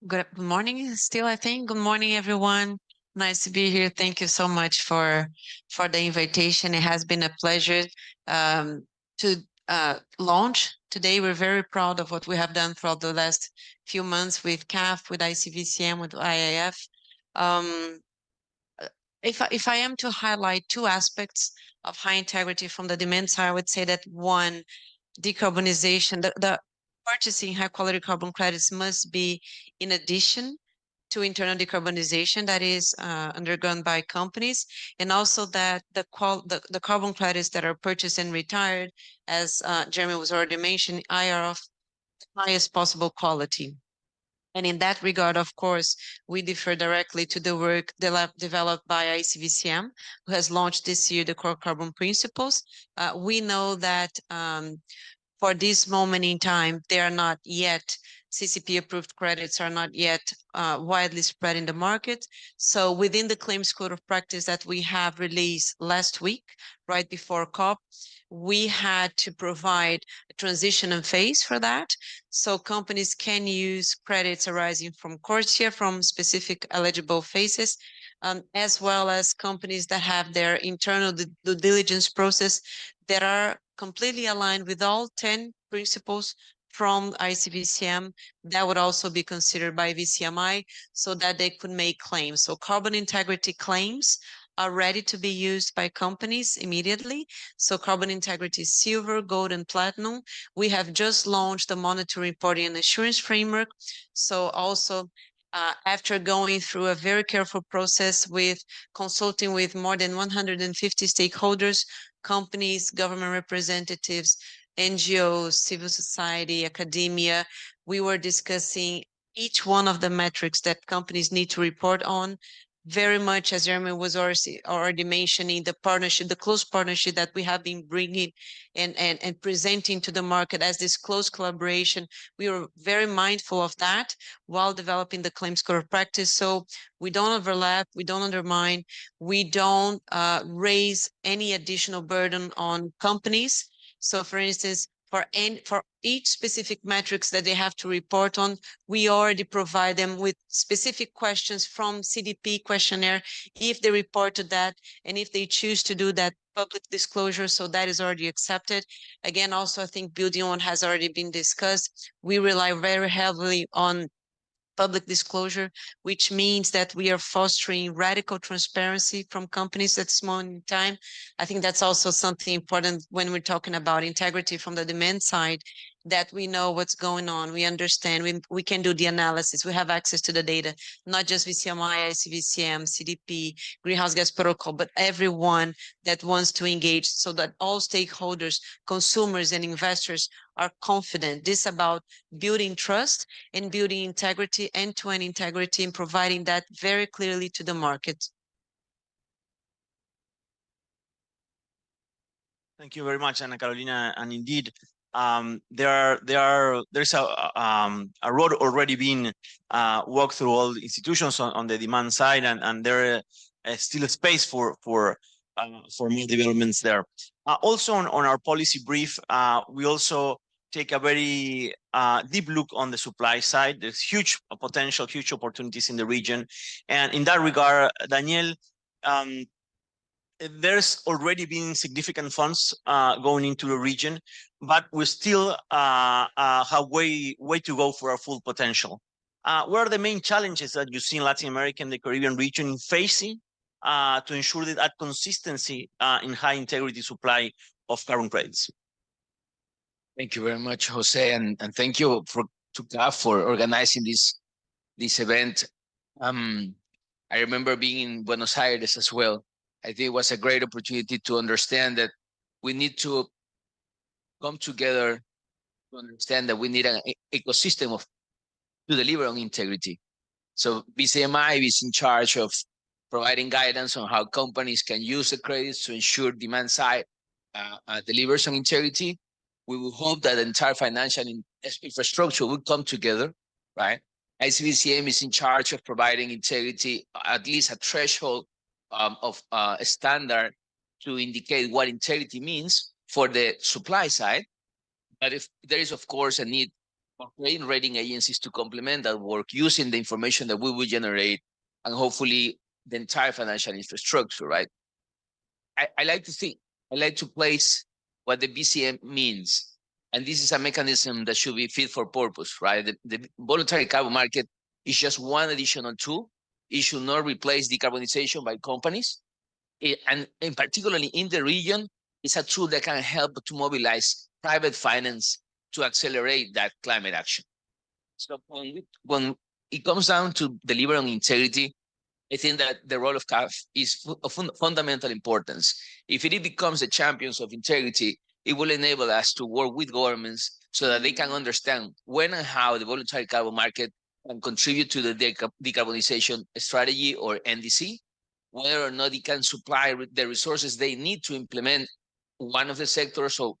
good morning still, I think. Good morning, everyone. Nice to be here. Thank you so much for the invitation. It has been a pleasure to launch today. We're very proud of what we have done throughout the last few months with CAF, with ICVCM, with IAF. If I am to highlight two aspects of high integrity from the demand side, I would say that one, decarbonization, the purchasing high quality carbon credits must be in addition to internal decarbonization that is undergone by companies, and also that the carbon credits that are purchased and retired, as Jeremy was already mentioned, are of the highest possible quality. And in that regard, of course, we defer directly to the work developed by ICVCM, who has launched this year the core carbon principles. We know that for this moment in time, they are not yet, CCP approved credits are not yet widely spread in the market. So within the claims code of practice that we have released last week, right before COP, we had to provide a transition phase for that. So companies can use credits arising from CORSIA, from specific eligible phases, as well as companies that have their internal due diligence process that are completely aligned with all 10 principles from ICVCM that would also be considered by VCMI so that they could make claims. So carbon integrity claims are ready to be used by companies immediately. So carbon integrity silver, gold, and platinum. We have just launched the monitoring, reporting, and assurance framework. So also after going through a very careful process with consulting with more than 150 stakeholders, companies, government representatives, NGOs, civil society, academia, we were discussing each one of the metrics that companies need to report on, very much as Jeremy was already mentioning, the partnership, the close partnership that we have been bringing and presenting to the market as this close collaboration. We were very mindful of that while developing the claims code of practice. So we don't overlap, we don't undermine, we don't raise any additional burden on companies. So for instance, for each specific metrics that they have to report on, we already provide them with specific questions from CDP questionnaire if they report to that, and if they choose to do that public disclosure, so that is already accepted. Again, also I think building on has already been discussed. We rely very heavily on public disclosure, which means that we are fostering radical transparency from companies at this moment in time. I think that's also something important when we're talking about integrity from the demand side, that we know what's going on, we understand, we can do the analysis, we have access to the data, not just VCMI, ICVCM, CDP, Greenhouse Gas Protocol, but everyone that wants to engage so that all stakeholders, consumers and investors are confident. This is about building trust and building integrity, end-to-end integrity, and providing that very clearly to the market. Thank you very much, Ana Carolina. And indeed, there's a road already being walked through all the institutions on the demand side, and there is still a space for more developments there. Also on our policy brief, we also take a very deep look on the supply side. There's huge potential, huge opportunities in the region. And in that regard, Daniel, there's already been significant funds going into the region, but we still have way to go for our full potential. What are the main challenges that you see in Latin America and the Caribbean region facing to ensure that consistency in high integrity supply of carbon credits? Thank you very much, Jose, and thank you to CAF for organizing this event. I remember being in Buenos Aires as well. I think it was a great opportunity to understand that we need to come together to understand that we need an ecosystem to deliver on integrity. So BCMI is in charge of providing guidance on how companies can use the credits to ensure demand side delivers on integrity. We will hope that the entire financial infrastructure will come together, right? ICBCM is in charge of providing integrity, at least a threshold of a standard to indicate what integrity means for the supply side. But if there is, of course, a need for credit rating agencies to complement that work using the information that we will generate and hopefully the entire financial infrastructure, right? I like to place what the BCM means. And this is a mechanism that should be fit for purpose, right? The voluntary carbon market is just one additional tool. It should not replace decarbonization by companies. And particularly in the region, it's a tool that can help to mobilize private finance to accelerate that climate action. So when it comes down to deliver on integrity, I think that the role of CAF is of fundamental importance. If it becomes the champions of integrity, it will enable us to work with governments so that they can understand when and how the voluntary carbon market can contribute to the decarbonization strategy or NDC, whether or not it can supply the resources they need to implement one of the sectors or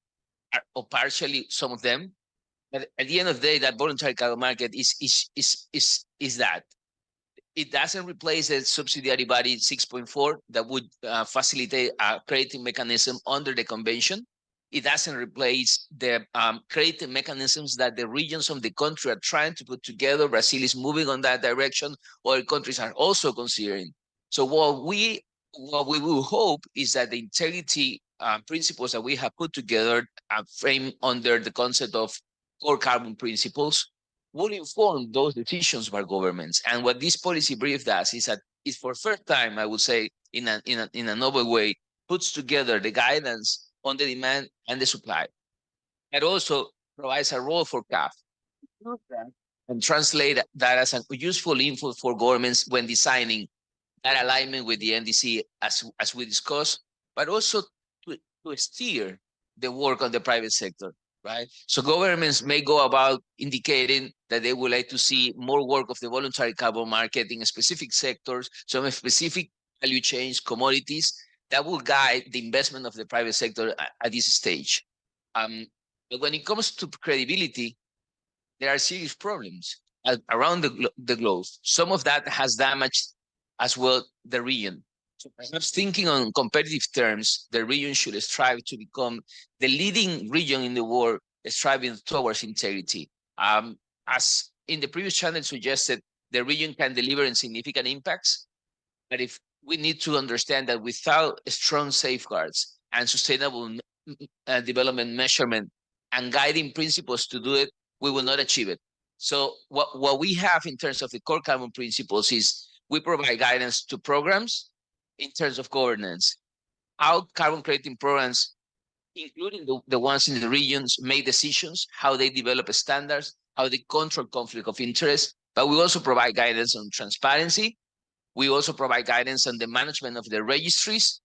partially some of them. But at the end of the day, that voluntary carbon market is that. It doesn't replace the subsidiary body 6.4 that would facilitate a crediting mechanism under the convention. It doesn't replace the crediting mechanisms that the regions of the country are trying to put together. Brazil is moving on that direction. Other countries are also considering. So what we will hope is that the integrity principles that we have put together framed under the concept of core carbon principles will inform those decisions by governments. And what this policy brief does is that it's for the first time, I would say, in a novel way, puts together the guidance on the demand and the supply. It also provides a role for CAF and translate that as a useful info for governments when designing that alignment with the NDC as we discussed, but also to steer the work on the private sector. Right? So governments may go about indicating that they would like to see more work of the voluntary carbon market in specific sectors, some specific value chains, commodities, that will guide the investment of the private sector at this stage. But when it comes to credibility, there are serious problems around the globe. Some of that has damaged as well the region. So perhaps thinking on competitive terms, the region should strive to become the leading region in the world, striving towards integrity. As in the previous channel suggested, the region can deliver in significant impacts, but if we need to understand that without strong safeguards and sustainable development measurement and guiding principles to do it, we will not achieve it. So what we have in terms of the core carbon principles is we provide guidance to programs in terms of governance, how carbon crediting programs, including the ones in the regions, make decisions, how they develop standards, how they control conflict of interest. But we also provide guidance on transparency. We also provide guidance on the management of the registries.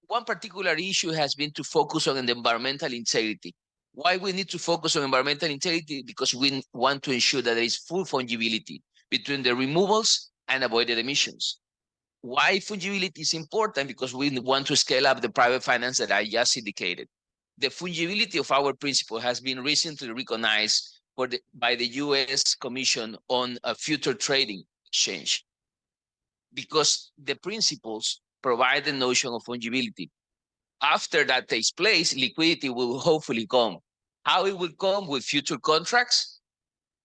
One particular issue has been to focus on the environmental integrity. Why we need to focus on environmental integrity? Because we want to ensure that there is full fungibility between the removals and avoided emissions. Why fungibility is important? Because we want to scale up the private finance that I just indicated. The fungibility of our principle has been recently recognized by the US Commission on a Future Trading Exchange, because the principles provide the notion of fungibility. After that takes place, liquidity will hopefully come. How it will come with future contracts.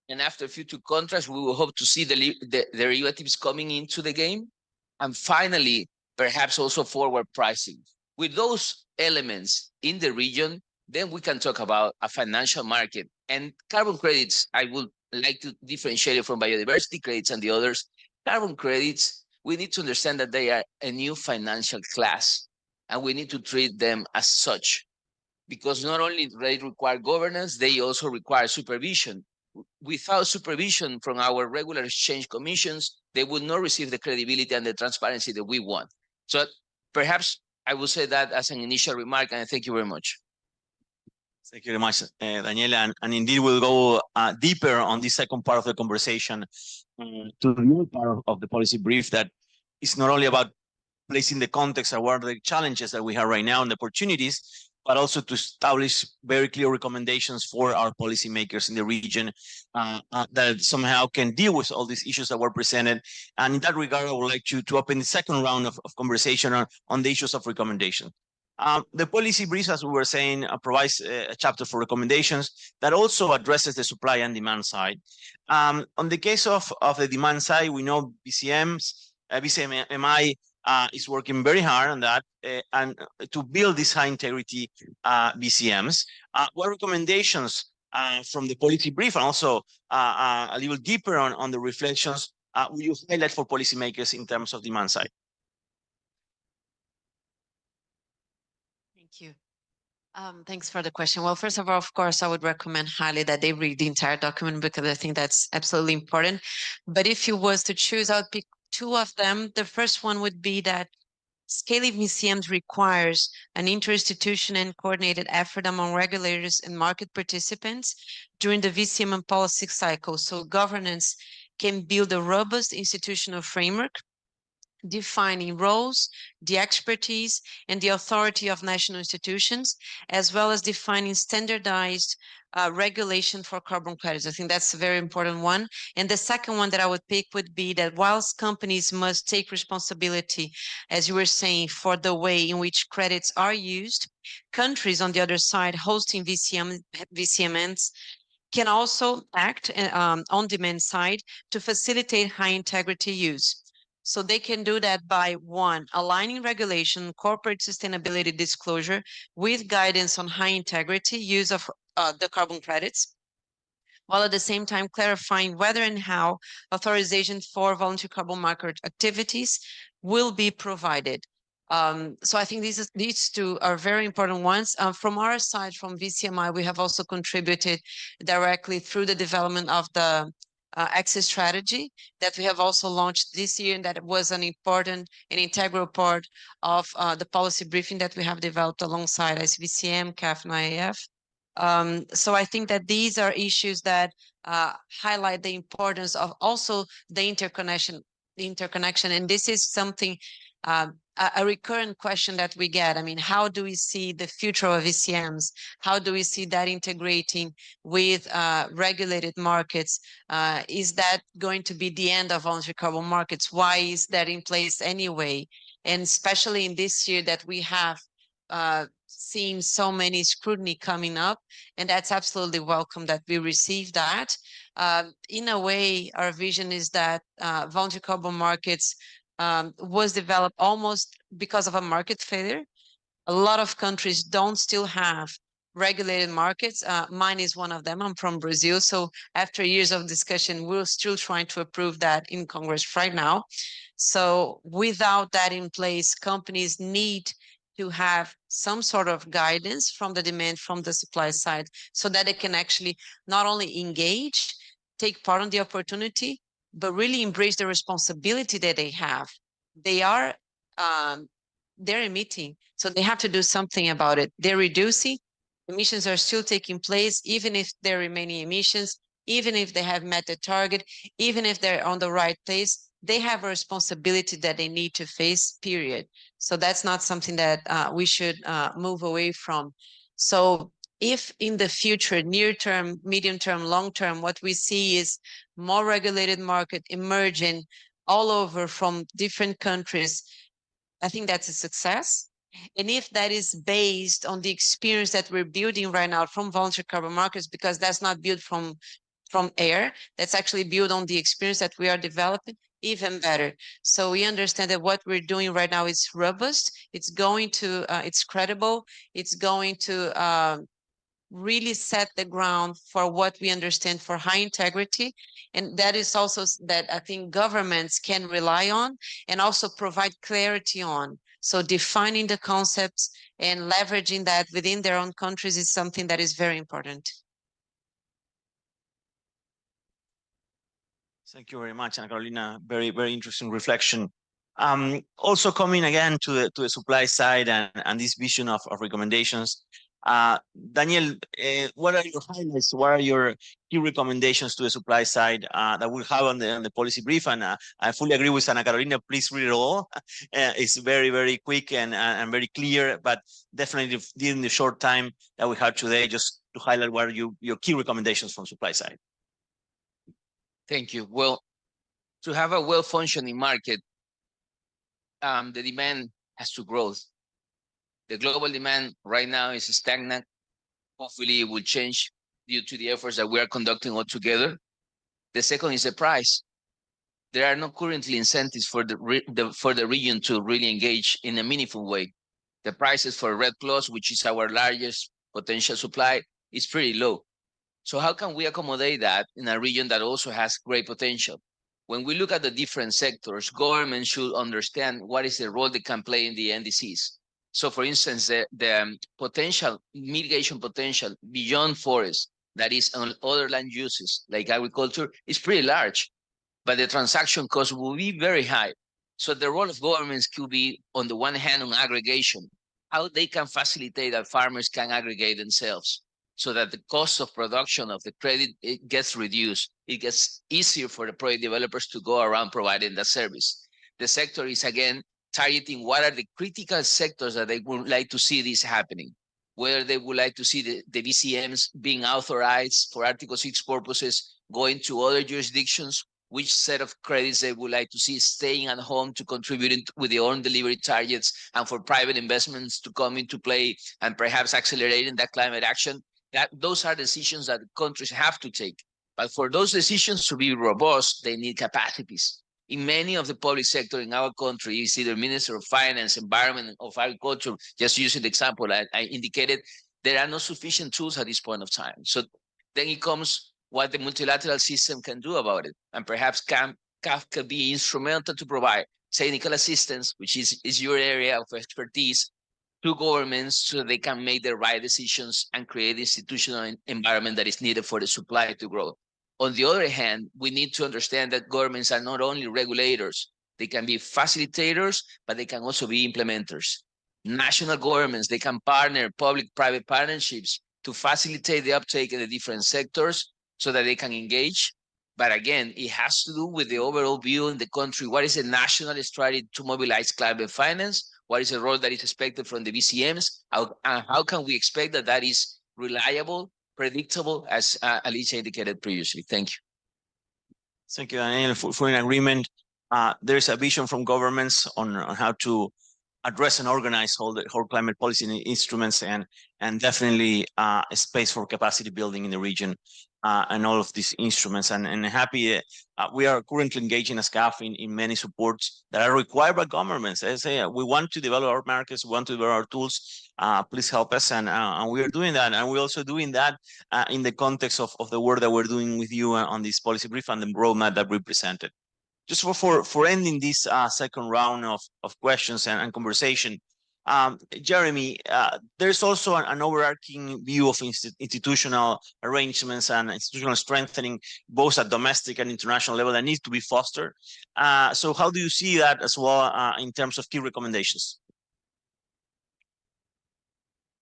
And after future contracts, we will hope to see the derivatives coming into the game. And finally, perhaps also forward pricing. With those elements in the region, then we can talk about a financial market. And carbon credits, I would like to differentiate it from biodiversity credits and the others. Carbon credits, we need to understand that they are a new financial class, and we need to treat them as such, because not only do they require governance, they also require supervision. Without supervision from our regular exchange commissions, they will not receive the credibility and the transparency that we want. So perhaps I will say that as an initial remark, and I thank you very much. Thank you very much, Daniela. And indeed, we'll go deeper on this second part of the conversation to the new part of the policy brief that is not only about placing the context of what are the challenges that we have right now and the opportunities, but also to establish very clear recommendations for our policymakers in the region that somehow can deal with all these issues that were presented. And in that regard, I would like to open the second round of conversation on the issues of recommendation. The policy brief, as we were saying, provides a chapter for recommendations that also addresses the supply and demand side. On the case of the demand side, we know BCMI is working very hard on that and to build these high integrity BCMs. What recommendations from the policy brief, and also a little deeper on the reflections, will you highlight for policymakers in terms of demand side? Thank you. Thanks for the question. Well, first of all, of course, I would recommend highly that they read the entire document, because I think that's absolutely important. But if you was to choose, I would pick two of them. The first one would be that scaling VCMs requires an interinstitutional and coordinated effort among regulators and market participants during the VCM and policy cycle, so governance can build a robust institutional framework defining roles, the expertise, and the authority of national institutions, as well as defining standardized regulation for carbon credits. I think that's a very important one. And the second one that I would pick would be that whilst companies must take responsibility, as you were saying, for the way in which credits are used, countries on the other side hosting VCMs can also act on demand side to facilitate high integrity use. So they can do that by, one, aligning regulation, corporate sustainability disclosure with guidance on high integrity use of the carbon credits, while at the same time clarifying whether and how authorization for voluntary carbon market activities will be provided. So I think these two are very important ones. From our side, from VCMI, we have also contributed directly through the development of the access strategy that we have also launched this year, and that was an important and integral part of the policy briefing that we have developed alongside ICBCM, CAF, and IAF. So I think that these are issues that highlight the importance of also the interconnection, and this is something a recurrent question that we get. I mean, how do we see the future of VCMs? How do we see that integrating with regulated markets? Is that going to be the end of voluntary carbon markets? Why is that in place anyway? And especially in this year that we have seen so many scrutiny coming up, and that's absolutely welcome that we receive that. In a way, our vision is that voluntary carbon markets was developed almost because of a market failure. A lot of countries don't still have regulated markets. Mine is one of them. I'm from Brazil. So after years of discussion, we're still trying to approve that in Congress right now. So without that in place, companies need to have some sort of guidance from the demand, from the supply side, so that they can actually not only engage, take part in the opportunity, but really embrace the responsibility that they have. They are, they're emitting, so they have to do something about it. They're reducing, emissions are still taking place, even if they're remaining emissions, even if they have met the target, even if they're on the right place, they have a responsibility that they need to face, period. So that's not something that we should move away from. So if in the future, near term, medium term, long term, what we see is more regulated market emerging all over from different countries, I think that's a success. And if that is based on the experience that we're building right now from voluntary carbon markets, because that's not built from air, that's actually built on the experience that we are developing, even better. So we understand that what we're doing right now is robust, it's going to, it's credible, it's going to really set the ground for what we understand for high integrity. And that is also that I think governments can rely on and also provide clarity on. So defining the concepts and leveraging that within their own countries is something that is very important. Thank you very much, Ana Carolina. Very, very interesting reflection. Also coming again to the supply side and this vision of recommendations. Daniel, what are your highlights? What are your key recommendations to the supply side that we'll have on the policy brief? And I fully agree with Ana Carolina. Please read it all. It's very, very quick and very clear, but definitely during the short time that we have today, just to highlight what are your key recommendations from supply side. Thank you. Well, to have a well-functioning market, the demand has to grow. The global demand right now is stagnant. Hopefully it will change due to the efforts that we are conducting all together. The second is the price. There are no currently incentives for the region to really engage in a meaningful way. The prices for Red Plus, which is our largest potential supply, is pretty low. So how can we accommodate that in a region that also has great potential? When we look at the different sectors, government should understand what is the role they can play in the NDCs. So for instance, the potential, mitigation potential beyond forest, that is on other land uses like agriculture, is pretty large, but the transaction cost will be very high. So the role of governments could be, on the one hand, on aggregation, how they can facilitate that farmers can aggregate themselves, so that the cost of production of the credit, it gets reduced. It gets easier for the project developers to go around providing the service. The sector is, again, targeting what are the critical sectors that they would like to see this happening, whether they would like to see the VCMs being authorized for Article 6 purposes, going to other jurisdictions, which set of credits they would like to see staying at home to contribute with their own delivery targets, and for private investments to come into play and perhaps accelerating that climate action. Those are decisions that countries have to take. But for those decisions to be robust, they need capacities. In many of the public sector in our country, it's either Minister of Finance, Environment, of Agriculture, just using the example I indicated, there are no sufficient tools at this point of time. So then it comes what the multilateral system can do about it. And perhaps CAF can be instrumental to provide technical assistance, which is your area of expertise, to governments so they can make the right decisions and create the institutional environment that is needed for the supply to grow. On the other hand, we need to understand that governments are not only regulators, they can be facilitators, but they can also be implementers. National governments, they can partner, public-private partnerships, to facilitate the uptake in the different sectors so that they can engage. But again, it has to do with the overall view in the country. What is a national strategy to mobilize climate finance? What is the role that is expected from the VCMs? How can we expect that that is reliable, predictable, as Alicia indicated previously? Thank you. Thank you, Daniel, for an agreement. There's a vision from governments on how to address and organize all the whole climate policy instruments, and definitely a space for capacity building in the region, and all of these instruments. And happy we are currently engaging as CAF in many supports that are required by governments. They say we want to develop our markets, we want to develop our tools. Please help us, and we are doing that, and we're also doing that in the context of the work that we're doing with you on this policy brief and the roadmap that we presented. Just for ending this second round of questions and conversation, Jeremy, there's also an overarching view of institutional arrangements and institutional strengthening, both at domestic and international level, that needs to be fostered. So how do you see that as well in terms of key recommendations?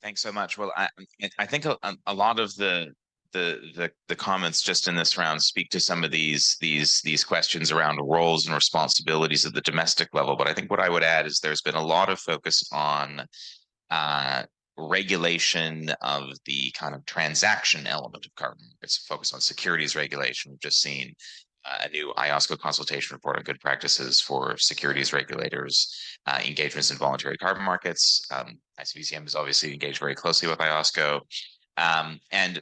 Thanks so much. Well, I think a lot of the comments just in this round speak to some of these questions around roles and responsibilities at the domestic level. But I think what I would add is there's been a lot of focus on regulation of the kind of transaction element of carbon. It's a focus on securities regulation. We've just seen a new IOSCO consultation report on good practices for securities regulators, engagements in voluntary carbon markets. ICVCM is obviously engaged very closely with IOSCO. And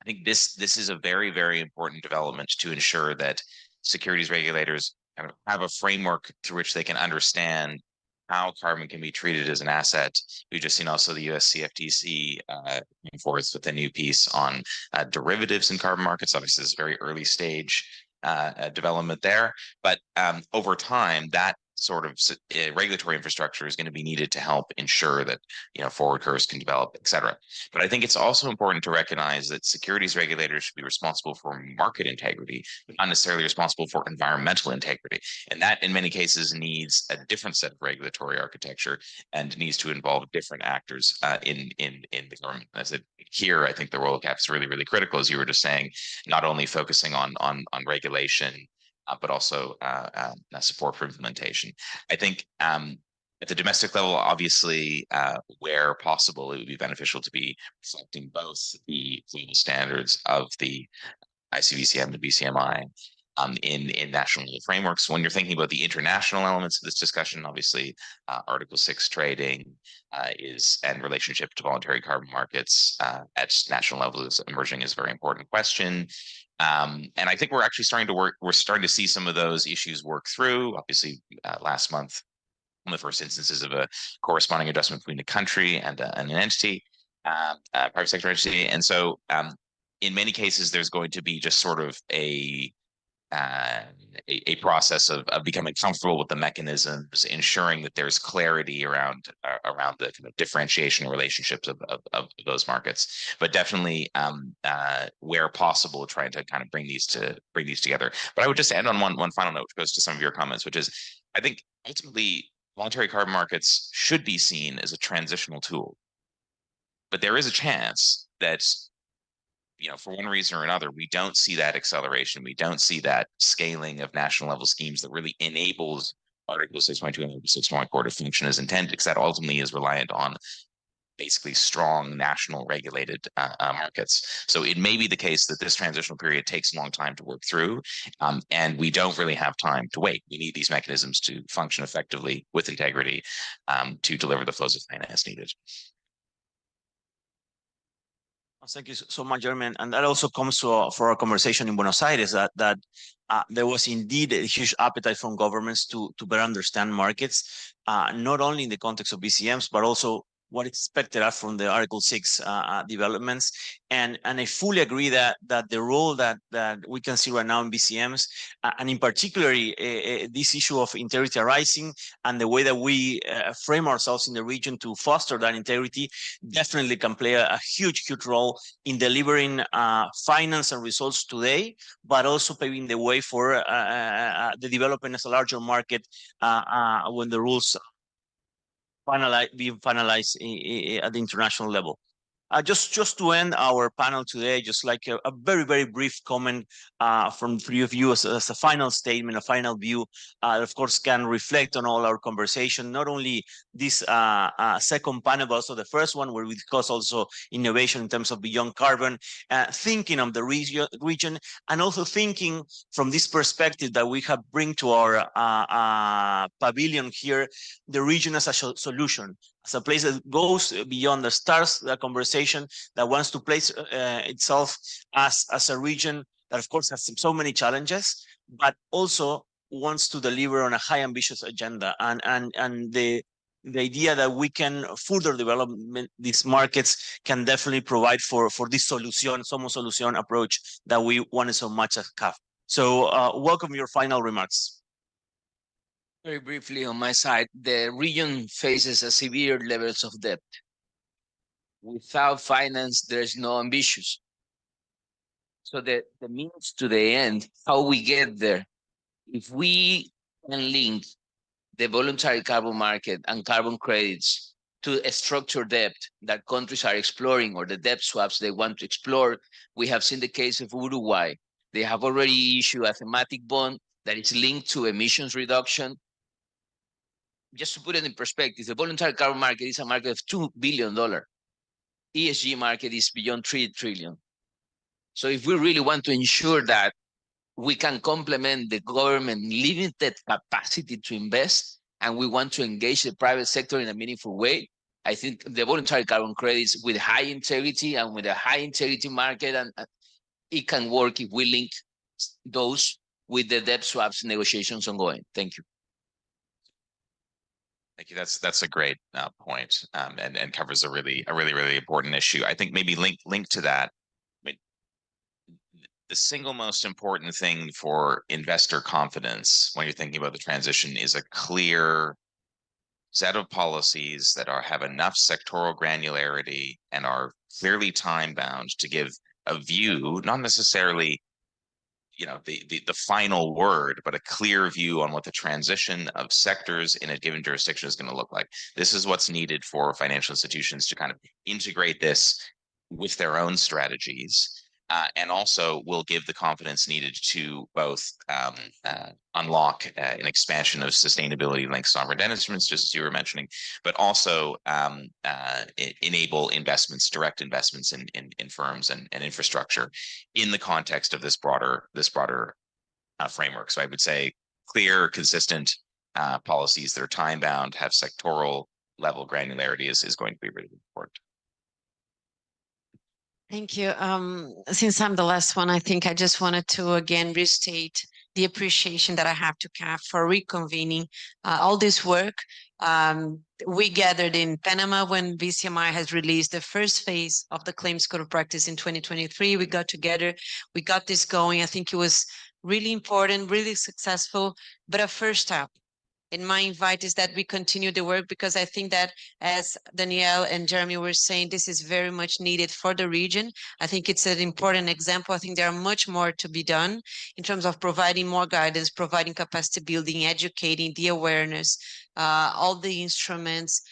I think this is a very, very important development to ensure that securities regulators kind of have a framework through which they can understand how carbon can be treated as an asset. We've just seen also the US CFTC coming forth with a new piece on derivatives in carbon markets. Obviously, this is very early stage development there, but over time, that sort of regulatory infrastructure is going to be needed to help ensure that forward curves can develop, et cetera. But I think it's also important to recognize that securities regulators should be responsible for market integrity, but not necessarily responsible for environmental integrity. And that, in many cases, needs a different set of regulatory architecture and needs to involve different actors in the government. As I said, here, I think the role of CAF is really, really critical, as you were just saying, not only focusing on regulation, but also support for implementation. I think at the domestic level, obviously, where possible, it would be beneficial to be reflecting both the global standards of the ICVCM and BCMI in national frameworks. When you're thinking about the international elements of this discussion, obviously, Article 6 trading and relationship to voluntary carbon markets at national level is emerging as a very important question. And I think we're actually starting to see some of those issues work through. Obviously, last month, one of the first instances of a corresponding adjustment between the country and an entity, private sector entity. And so in many cases, there's going to be just sort of a process of becoming comfortable with the mechanisms, ensuring that there's clarity around the kind of differentiation relationships of those markets. But definitely, where possible, trying to kind of bring these together. But I would just end on one final note, which goes to some of your comments, which is, I think ultimately voluntary carbon markets should be seen as a transitional tool. But there is a chance that for one reason or another, we don't see that acceleration. We don't see that scaling of national level schemes that really enables Article 6.2 and Article 6.4 to function as intended, because that ultimately is reliant on basically strong national regulated markets. So it may be the case that this transitional period takes a long time to work through, and we don't really have time to wait. We need these mechanisms to function effectively with integrity to deliver the flows of finance needed. Thank you so much, Jeremy. And that also comes for our conversation in Buenos Aires, that there was indeed a huge appetite from governments to better understand markets, not only in the context of BCMs, but also what expected from the Article 6 developments. And I fully agree that the role that we can see right now in BCMs, and in particular, this issue of integrity arising and the way that we frame ourselves in the region to foster that integrity definitely can play a huge role in delivering finance and results today, but also paving the way for the development as a larger market when the rules being finalized at the international level. Just to end our panel today, just like a very, very brief comment from three of you as a final statement, a final view, of course, can reflect on all our conversation, not only this second panel, but also the first one, where we discuss also innovation in terms of beyond carbon, thinking of the region, and also thinking from this perspective that we have bring to our pavilion here, the region as a solution, as a place that goes beyond the stars, the conversation, that wants to place itself as a region that, of course, has so many challenges, but also wants to deliver on a high ambitious agenda. And the idea that we can further develop these markets can definitely provide for this solution, Somos Solución approach that we wanted so much at CAF. So welcome your final remarks. Very briefly on my side, the region faces a severe levels of debt. Without finance, there's no ambitions. So the means to the end, how we get there, if we can link the voluntary carbon market and carbon credits to a structured debt that countries are exploring, or the debt swaps they want to explore, we have seen the case of Uruguay. They have already issued a thematic bond that is linked to emissions reduction. Just to put it in perspective, the voluntary carbon market is a market of $2 billion. ESG market is beyond $3 trillion. So if we really want to ensure that we can complement the government limited capacity to invest, and we want to engage the private sector in a meaningful way. I think the voluntary carbon credits with high integrity and with a high integrity market, and it can work if we link those with the debt swaps negotiations ongoing. Thank you. Thank you. That's a great point, and covers a really important issue. I think maybe link to that. I mean, the single most important thing for investor confidence when you're thinking about the transition is a clear set of policies that have enough sectoral granularity and are clearly time bound to give a view, not necessarily the final word, but a clear view on what the transition of sectors in a given jurisdiction is going to look like. This is what's needed for financial institutions to kind of integrate this with their own strategies, and also will give the confidence needed to both unlock an expansion of sustainability-linked sovereign debt instruments, just as you were mentioning, but also enable investments, direct investments in firms and infrastructure in the context of this broader framework. So I would say clear, consistent policies that are time-bound, have sectoral level granularity is going to be really important. Thank you. Since I'm the last one, I think I just wanted to again restate the appreciation that I have to CAF for reconvening all this work. We gathered in Panama when BCMI has released the first phase of the Claims Code of Practice in 2023. We got together, we got this going. I think it was really important, really successful, but a first step. And my invite is that we continue the work, because I think that, as Danielle and Jeremy were saying, this is very much needed for the region. I think it's an important example. I think there are much more to be done in terms of providing more guidance, providing capacity building, educating, the awareness, all the instruments,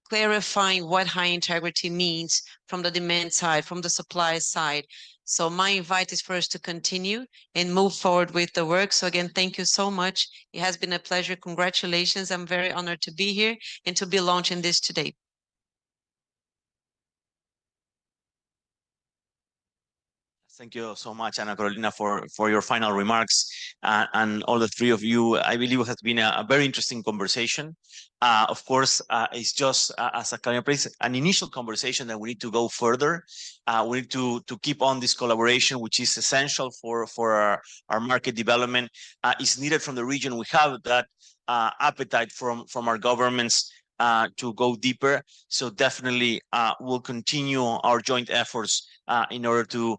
clarifying what high integrity means from the demand side, from the supply side. So my invite is for us to continue and move forward with the work. So again, thank you so much. It has been a pleasure. Congratulations. I'm very honored to be here and to be launching this today. Thank you so much, Ana Carolina, for your final remarks, and all the three of you. I believe it has been a very interesting conversation. Of course, it's just, as a Carolina place, an initial conversation that we need to go further. We need to keep on this collaboration, which is essential for our market development. It's needed from the region. We have that appetite from our governments to go deeper. So definitely we'll continue our joint efforts in order to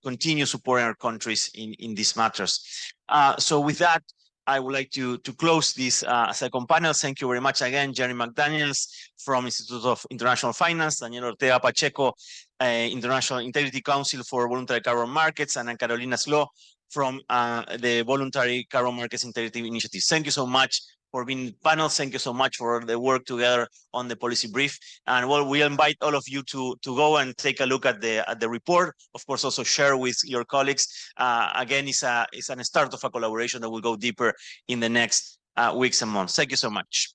continue supporting our countries in these matters. So with that, I would like to close this second panel. Thank you very much again, Jeremy McDaniels from Institute of International Finance, Daniel Ortega Pacheco, International Integrity Council for Voluntary Carbon Markets, and Carolina Slo from the Voluntary Carbon Markets Integrity Initiative. Thank you so much for being in the panel. Thank you so much for the work together on the policy brief. And well, we invite all of you to go and take a look at the report. Of course, also share with your colleagues. Again, it's a start of a collaboration that will go deeper in the next weeks and months. Thank you so much.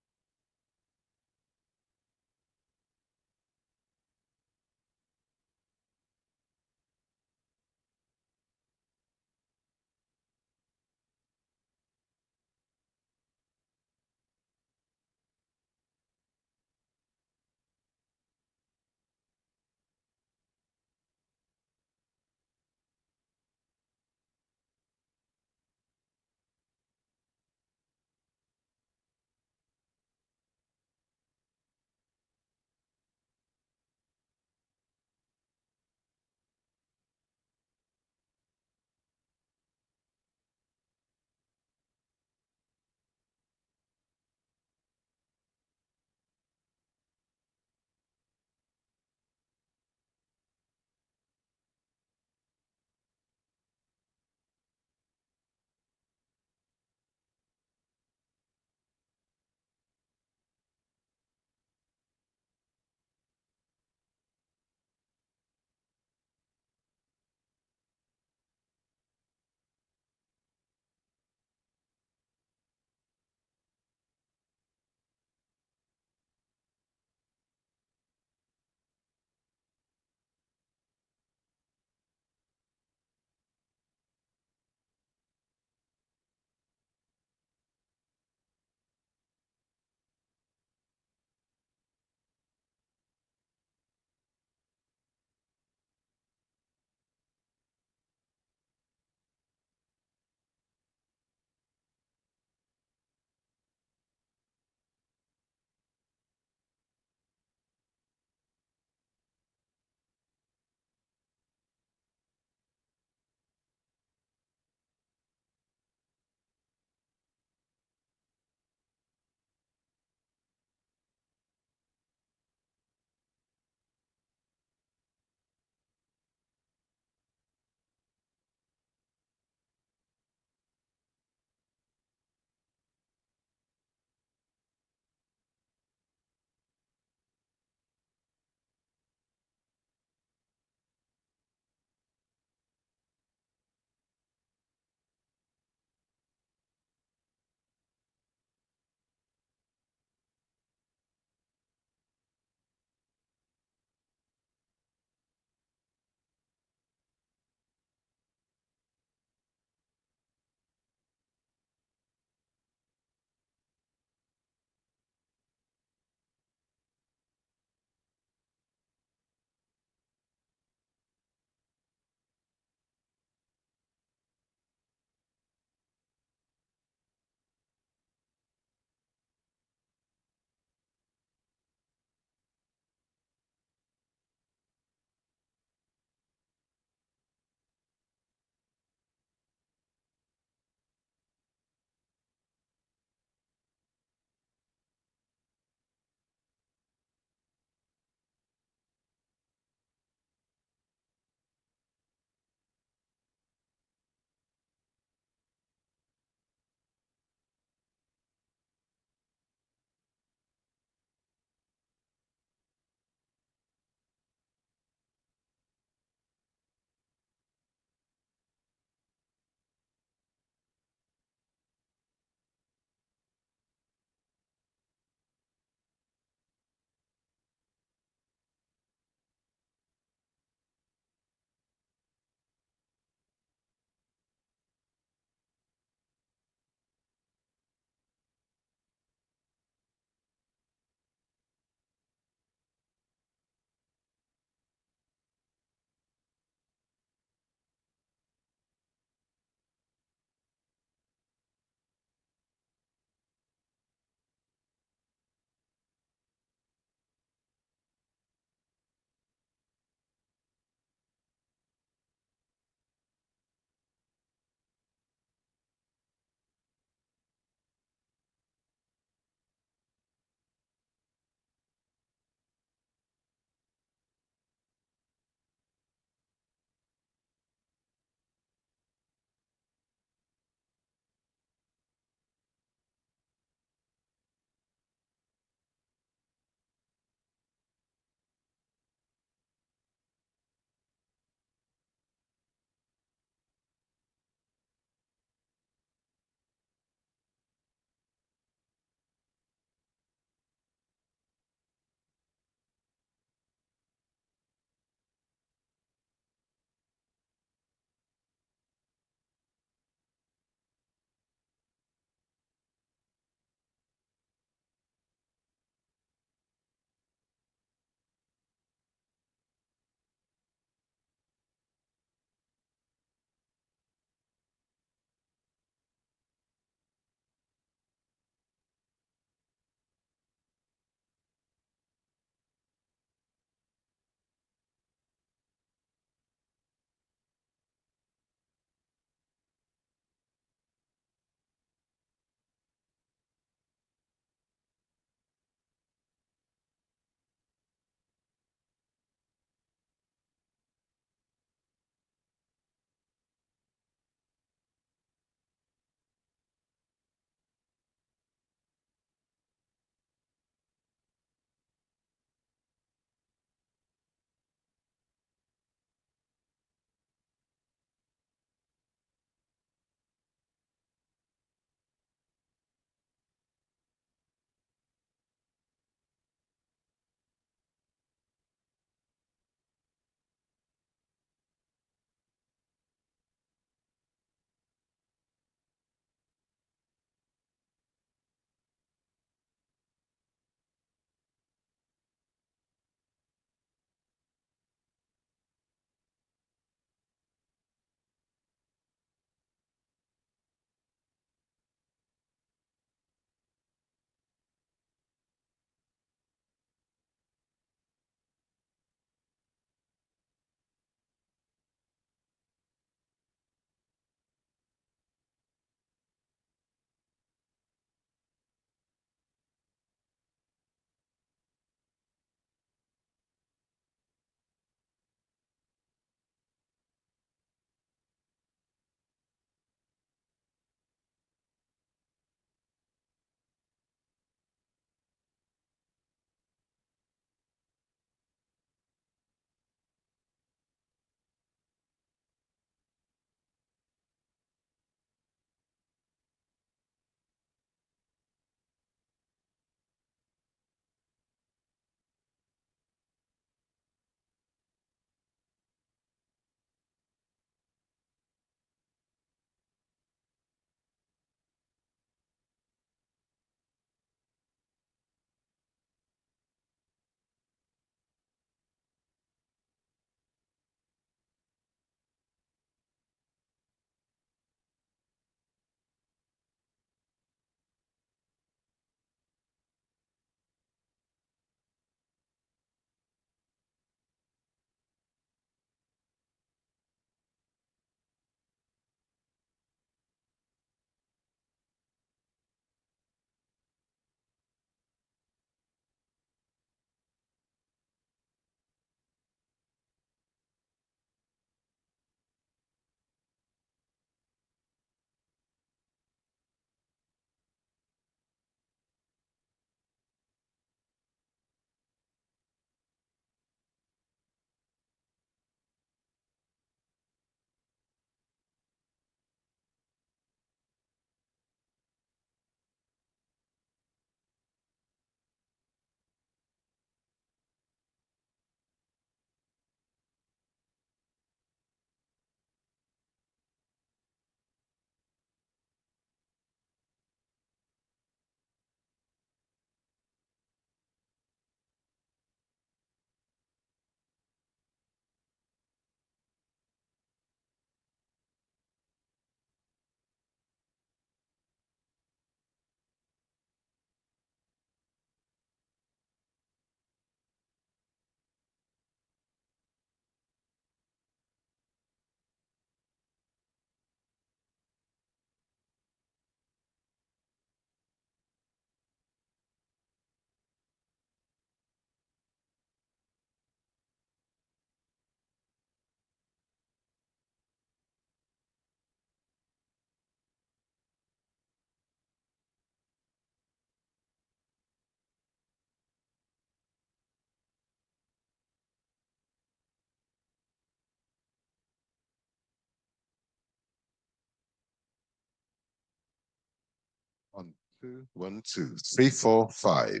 1, 2, 3, 4, 5.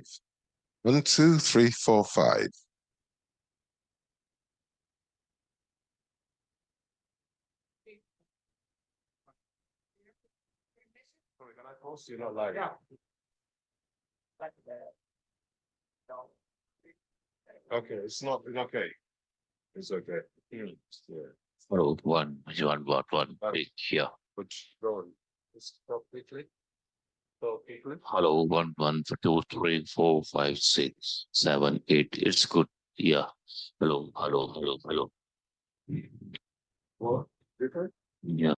1, 2, 3, 4, 5. Okay, it's not okay. It's okay. Yeah. Hello, one, here. Stop quickly. Stop quickly. Hello, 2, 3, 4, 5, 6, 7, 8. It's good. Yeah. Hello. What? Okay. Yeah.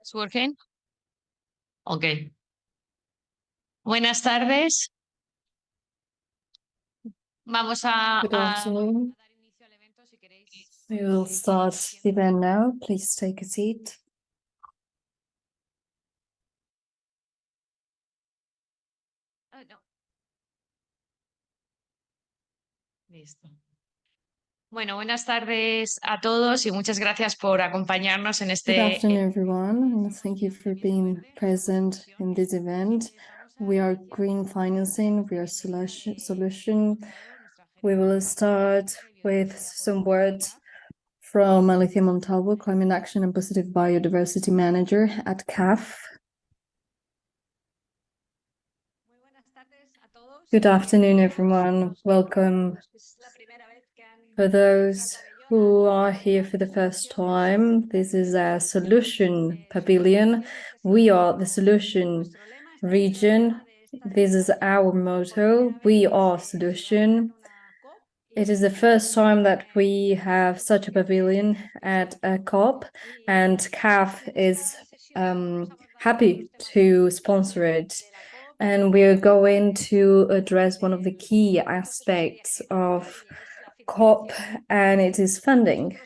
It's working? Okay. Buenas tardes. Vamos Good afternoon. We will start the event now. Please take a seat. No. Listo. Bueno, buenas tardes a todos y muchas gracias por acompañarnos en Good este. afternoon, everyone, and thank you for being present in this event. We are green financing, we are solution. We will start with some words from Alicia Montalvo, Climate Action and Positive Biodiversity Manager at CAF. Good afternoon, everyone. Welcome. For those who are here for the first time, this is our solution pavilion. We are the solution region. This is our motto. We are solution. It is the first time that we have such a pavilion at a COP, and CAF is happy to sponsor it. And we're going to address one of the key aspects of COP, and it is funding.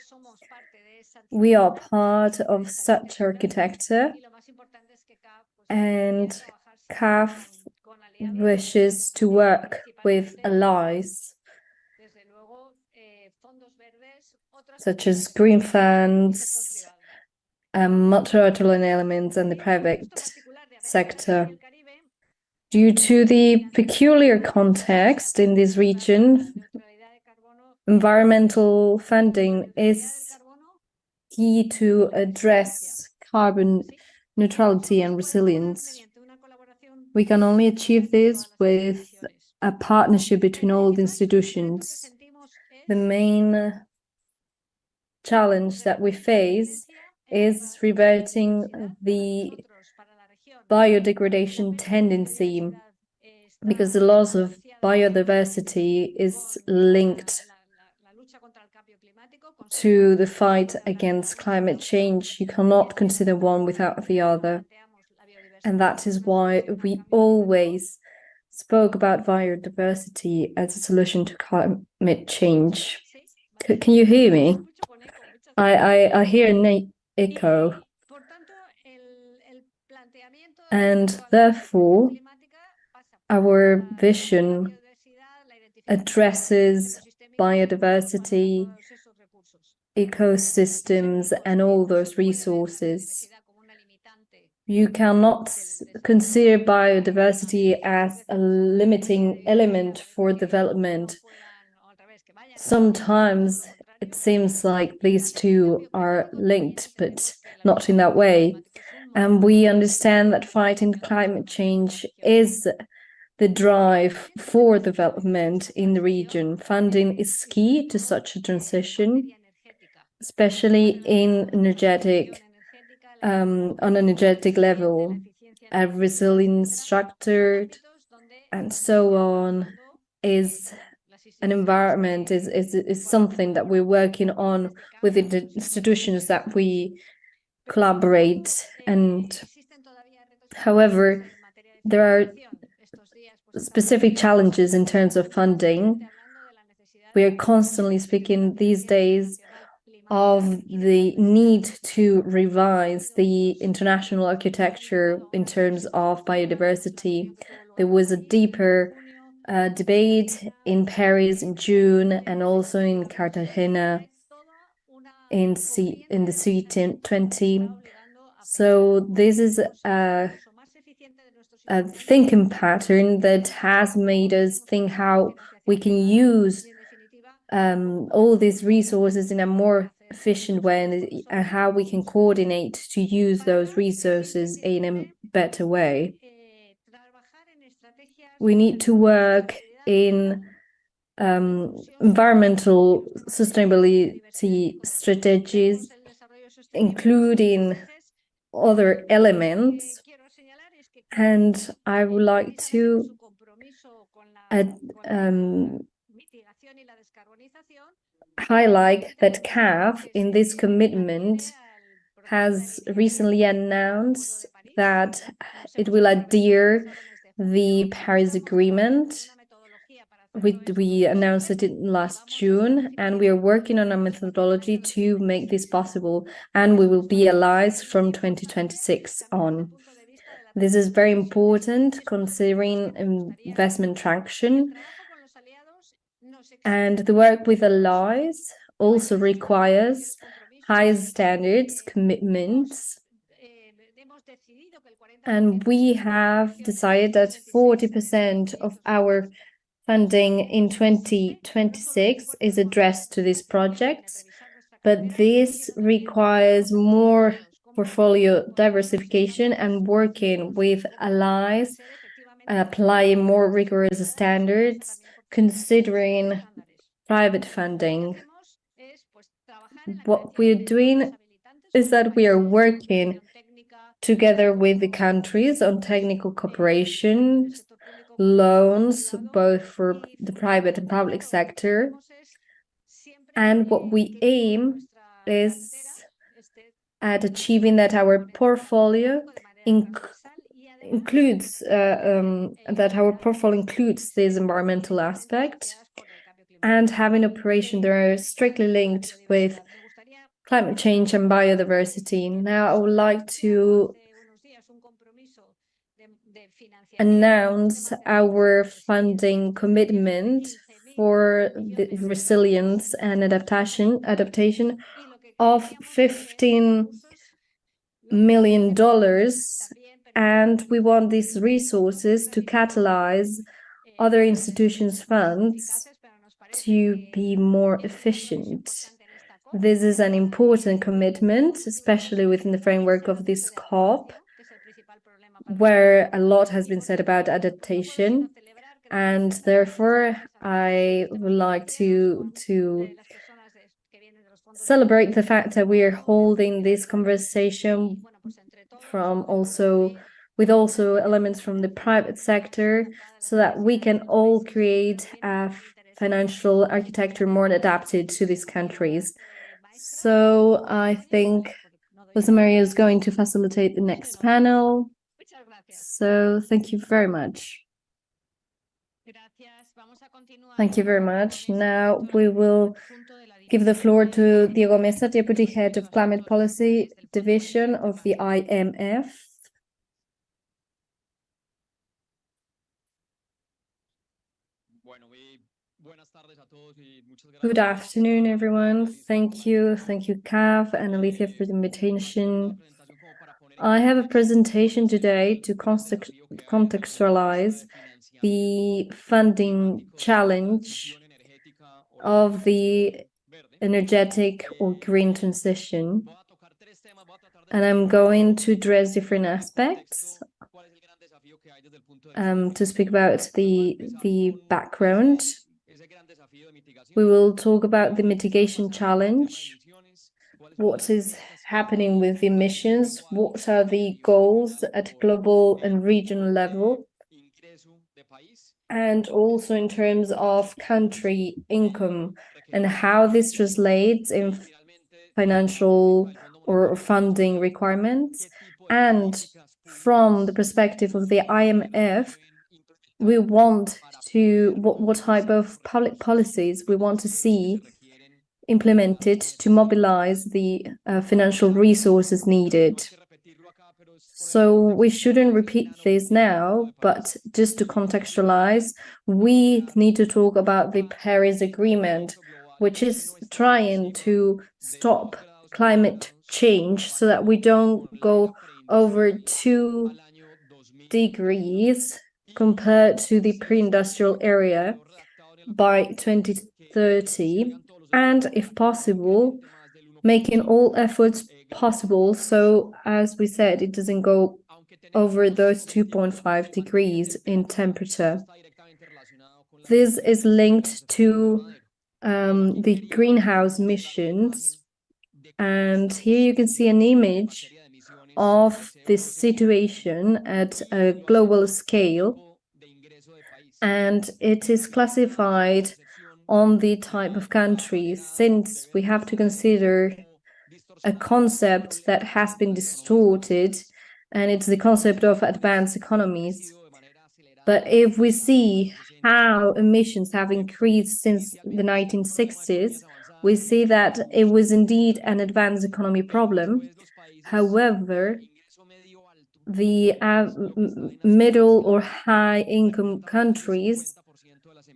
We are part of such architecture, and CAF wishes to work with allies such as green funds, multilateral elements, and the private sector. Due to the peculiar context in this region, environmental funding is key to address carbon neutrality and resilience. We can only achieve this with a partnership between all the institutions. The main challenge that we face is reverting the biodegradation tendency, because the loss of biodiversity is linked to the fight against climate change. You cannot consider one without the other. And that is why we always spoke about biodiversity as a solution to climate change. Can you hear me? I hear an echo. And therefore, our vision addresses biodiversity, ecosystems, and all those resources. You cannot consider biodiversity as a limiting element for development. Sometimes it seems like these two are linked, but not in that way. And we understand that fighting climate change is the drive for development in the region. Funding is key to such a transition, especially in on an energetic level, a resilient structured, and so on is an environment, is something that we're working on with the institutions that we collaborate. And however, there are specific challenges in terms of funding. We are constantly speaking these days of the need to revise the international architecture in terms of biodiversity. There was a deeper debate in Paris in June, and also in Cartagena in the C20. So this is a thinking pattern that has made us think how we can use all these resources in a more efficient way, and how we can coordinate to use those resources in a better way. We need to work in environmental sustainability strategies, including other elements. And I would like to highlight that CAF, in this commitment, has recently announced that it will adhere the Paris Agreement. We announced it last June, and we are working on a methodology to make this possible, and we will be allies from 2026 on. This is very important considering investment traction, and the work with allies also requires high standards, commitments, and we have decided that 40% of our funding in 2026 is addressed to these projects, but this requires more portfolio diversification and working with allies, applying more rigorous standards, considering private funding. What we're doing is that we are working together with the countries on technical cooperation, loans, both for the private and public sector. And what we aim is at achieving that our portfolio includes this environmental aspect, and having operations that are strictly linked with climate change and biodiversity. Now, I would like to announce our funding commitment for the resilience and adaptation of $15 million, and we want these resources to catalyze other institutions' funds to be more efficient. This is an important commitment, especially within the framework of this COP, where a lot has been said about adaptation, and therefore I would like to celebrate the fact that we are holding this conversation with elements from the private sector, so that we can all create a financial architecture more adapted to these countries. So I think Jose Maria is going to facilitate the next panel. So thank you very much. Thank you very much. Now we will give the floor to Diego Mesa, Deputy Head of Climate Policy Division of the IMF. Good afternoon, everyone. Thank you, CAF and Alicia, for the invitation. I have a presentation today to contextualize the funding challenge of the energetic or green transition. And I'm going to address different aspects to speak about the background. We will talk about the mitigation challenge, what is happening with emissions, what are the goals at global and regional level, and also in terms of country income and how this translates in financial or funding requirements. And from the perspective of the IMF, we want to, what type of public policies we want to see implemented to mobilize the financial resources needed. So we shouldn't repeat this now, but just to contextualize, we need to talk about the Paris Agreement, which is trying to stop climate change so that we don't go over 2 degrees compared to the pre-industrial area by 2030, and if possible, making all efforts possible so, as we said, it doesn't go over those 2.5 degrees in temperature. This is linked to the greenhouse emissions, and here you can see an image of this situation at a global scale, and it is classified on the type of country, since we have to consider a concept that has been distorted, and it's the concept of advanced economies. But if we see how emissions have increased since the 1960s, we see that it was indeed an advanced economy problem. However, the middle or high income countries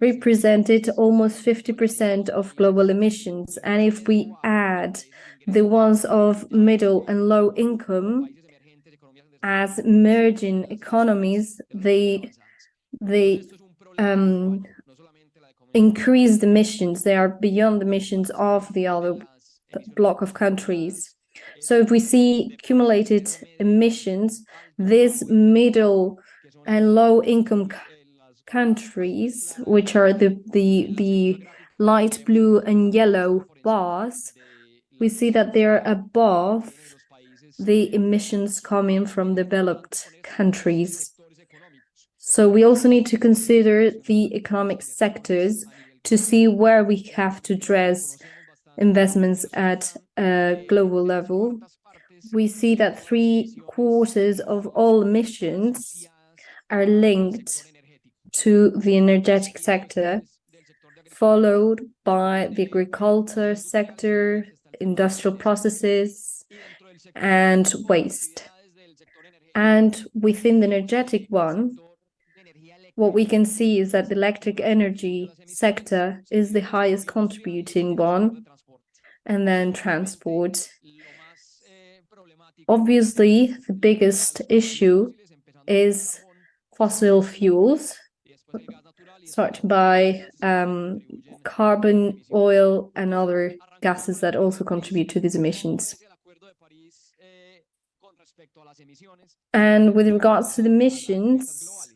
represented almost 50% of global emissions. And if we add the ones of middle and low income as emerging economies, they increased emissions. They are beyond the emissions of the other block of countries. So if we see cumulated emissions, these middle and low income countries, which are the light blue and yellow bars, we see that they're above the emissions coming from developed countries. So we also need to consider the economic sectors to see where we have to address investments at a global level. We see that 3/4 of all emissions are linked to the energetic sector, followed by the agriculture sector, industrial processes, and waste. And within the energetic one, what we can see is that the electric energy sector is the highest contributing one, and then transport. Obviously, the biggest issue is fossil fuels, starting by carbon, oil, and other gases that also contribute to these emissions. And with regards to the emissions,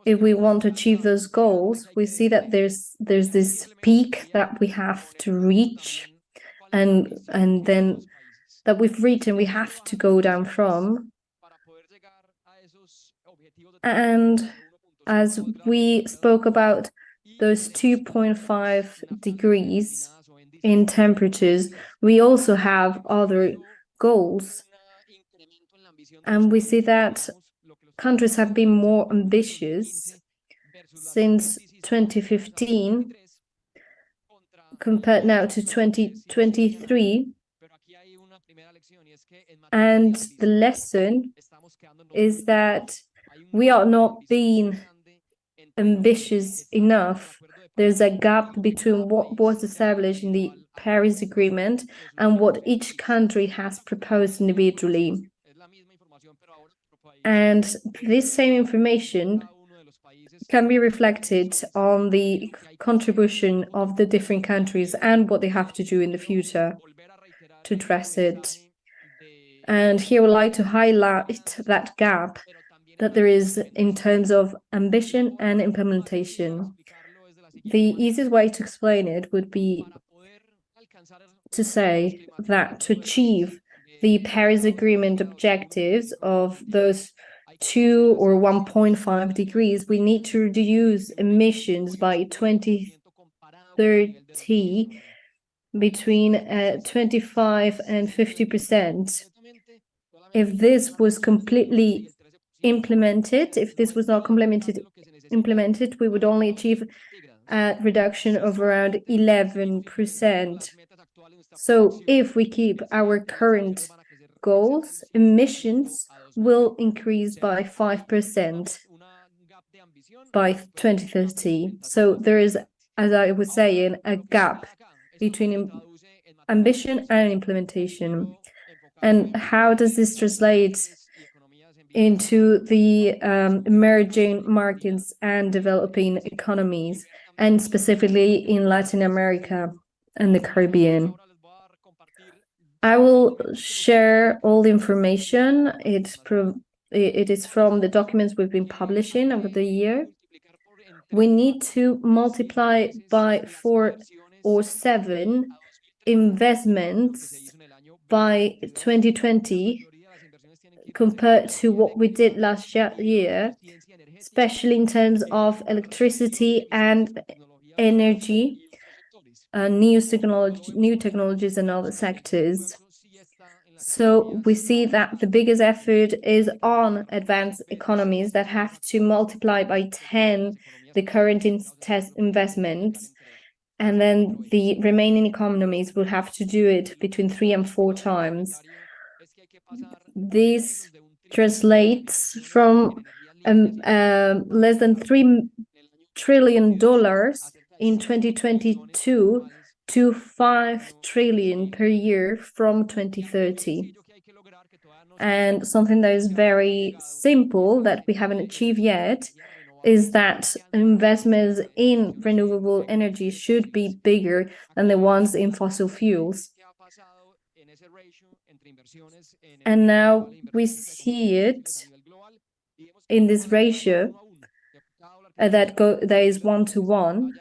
if we want to achieve those goals, we see that there's this peak that we have to reach, and then that we've reached and we have to go down from. And as we spoke about those 2.5 degrees in temperatures, we also have other goals. And we see that countries have been more ambitious since 2015 compared now to 2023. And the lesson is that we are not being ambitious enough. There's a gap between what was established in the Paris Agreement and what each country has proposed individually. And this same information can be reflected on the contribution of the different countries and what they have to do in the future to address it. And here I would like to highlight that gap that there is in terms of ambition and implementation. The easiest way to explain it would be to say that to achieve the Paris Agreement objectives of those 2 or 1.5 degrees, we need to reduce emissions by 2030 between 25 and 50%. If this was completely implemented, if this was not implemented, we would only achieve a reduction of around 11%. So if we keep our current goals, emissions will increase by 5% by 2030. So there is, as I was saying, a gap between ambition and implementation. And how does this translate into the emerging markets and developing economies, and specifically in Latin America and the Caribbean? I will share all the information. It is from the documents we've been publishing over the year. We need to multiply by 4 or 7 investments by 2020 compared to what we did last year, especially in terms of electricity and energy, new technologies and other sectors. So we see that the biggest effort is on advanced economies that have to multiply by 10 the current investments, and then the remaining economies will have to do it between 3 and 4 times. This translates from less than $3 trillion in 2022 to 5 trillion per year from 2030. And something that is very simple that we haven't achieved yet is that investments in renewable energy should be bigger than the ones in fossil fuels. And now we see it in this ratio that is 1 to 1.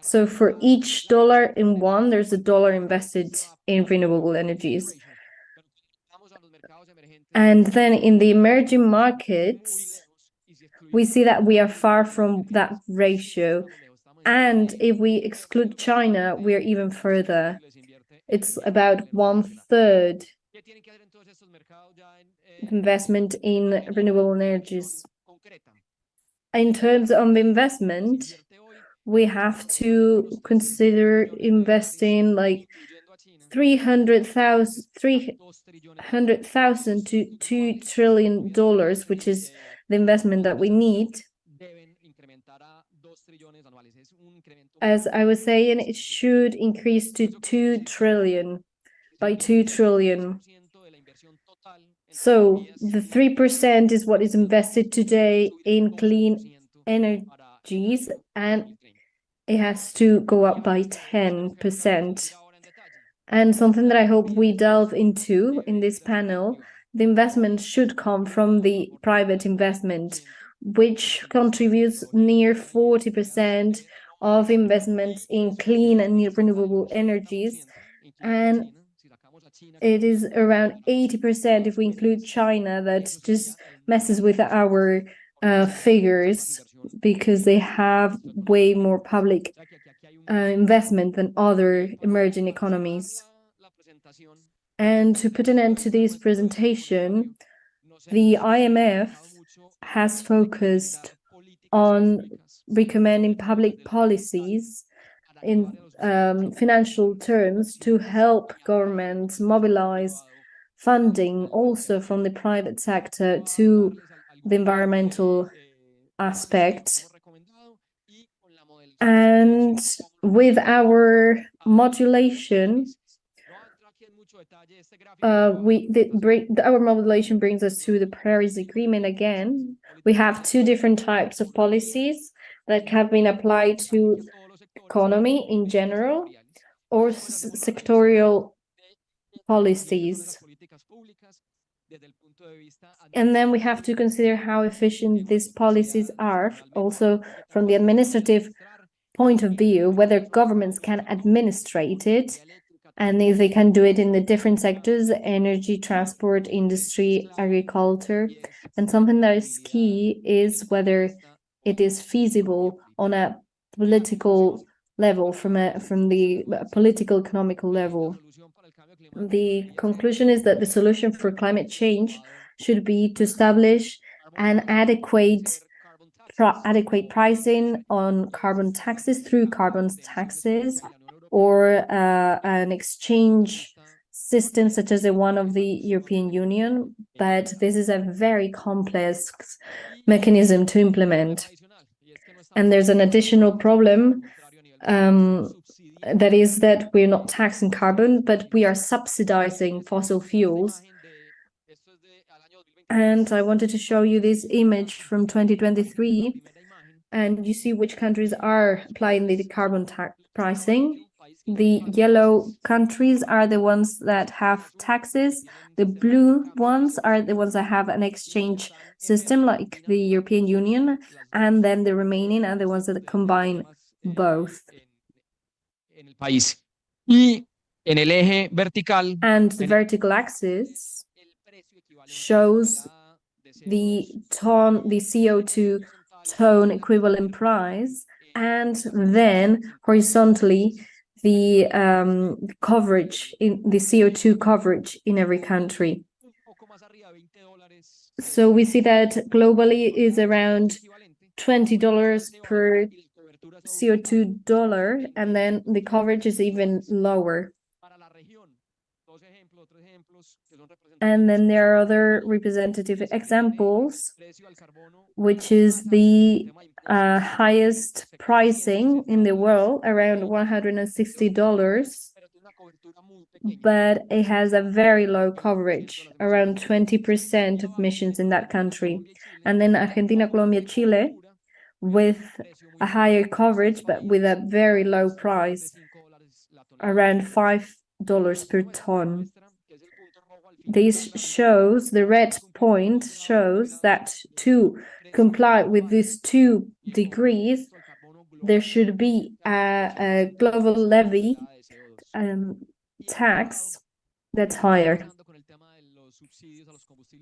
So for each dollar in one, there's a dollar invested in renewable energies. And then in the emerging markets, we see that we are far from that ratio. And if we exclude China, we're even further. It's about 1/3 investment in renewable energies. In terms of investment, we have to consider investing like 300,000 to $2 trillion, which is the investment that we need. As I was saying, it should increase to 2 trillion, by 2 trillion. So the 3% is what is invested today in clean energies, and it has to go up by 10%. And something that I hope we delve into in this panel, the investment should come from the private investment, which contributes near 40% of investments in clean and renewable energies. And it is around 80% if we include China, that just messes with our figures because they have way more public investment than other emerging economies. And to put an end to this presentation, the IMF has focused on recommending public policies in financial terms to help governments mobilize funding also from the private sector to the environmental aspect. And with our modulation, our modulation brings us to the Paris Agreement again. We have 2 different types of policies that have been applied to economy in general or sectorial policies. And then we have to consider how efficient these policies are, also from the administrative point of view, whether governments can administrate it, and if they can do it in the different sectors: energy, transport, industry, agriculture. And something that is key is whether it is feasible on a political level, from the political economical level. The conclusion is that the solution for climate change should be to establish an adequate pricing on carbon taxes through carbon taxes, or an exchange system such as the one of the European Union. But this is a very complex mechanism to implement. And there's an additional problem, that is that we're not taxing carbon, but we are subsidizing fossil fuels. And I wanted to show you this image from 2023, and you see which countries are applying the carbon tax pricing. The yellow countries are the ones that have taxes. The blue ones are the ones that have an exchange system, like the European Union, and then the remaining are the ones that combine both. And the vertical axis shows the CO2 ton equivalent price, and then horizontally the coverage in the CO2 coverage in every country. So we see that globally is around $20 per CO2 dollar, and then the coverage is even lower. And then there are other representative examples, which is the highest pricing in the world, around $160, but it has a very low coverage, around 20% of emissions in that country. And then Argentina, Colombia, Chile, with a higher coverage, but with a very low price, around $5 per ton. This shows, the red point shows that to comply with these 2 degrees, there should be a global levy tax that's higher.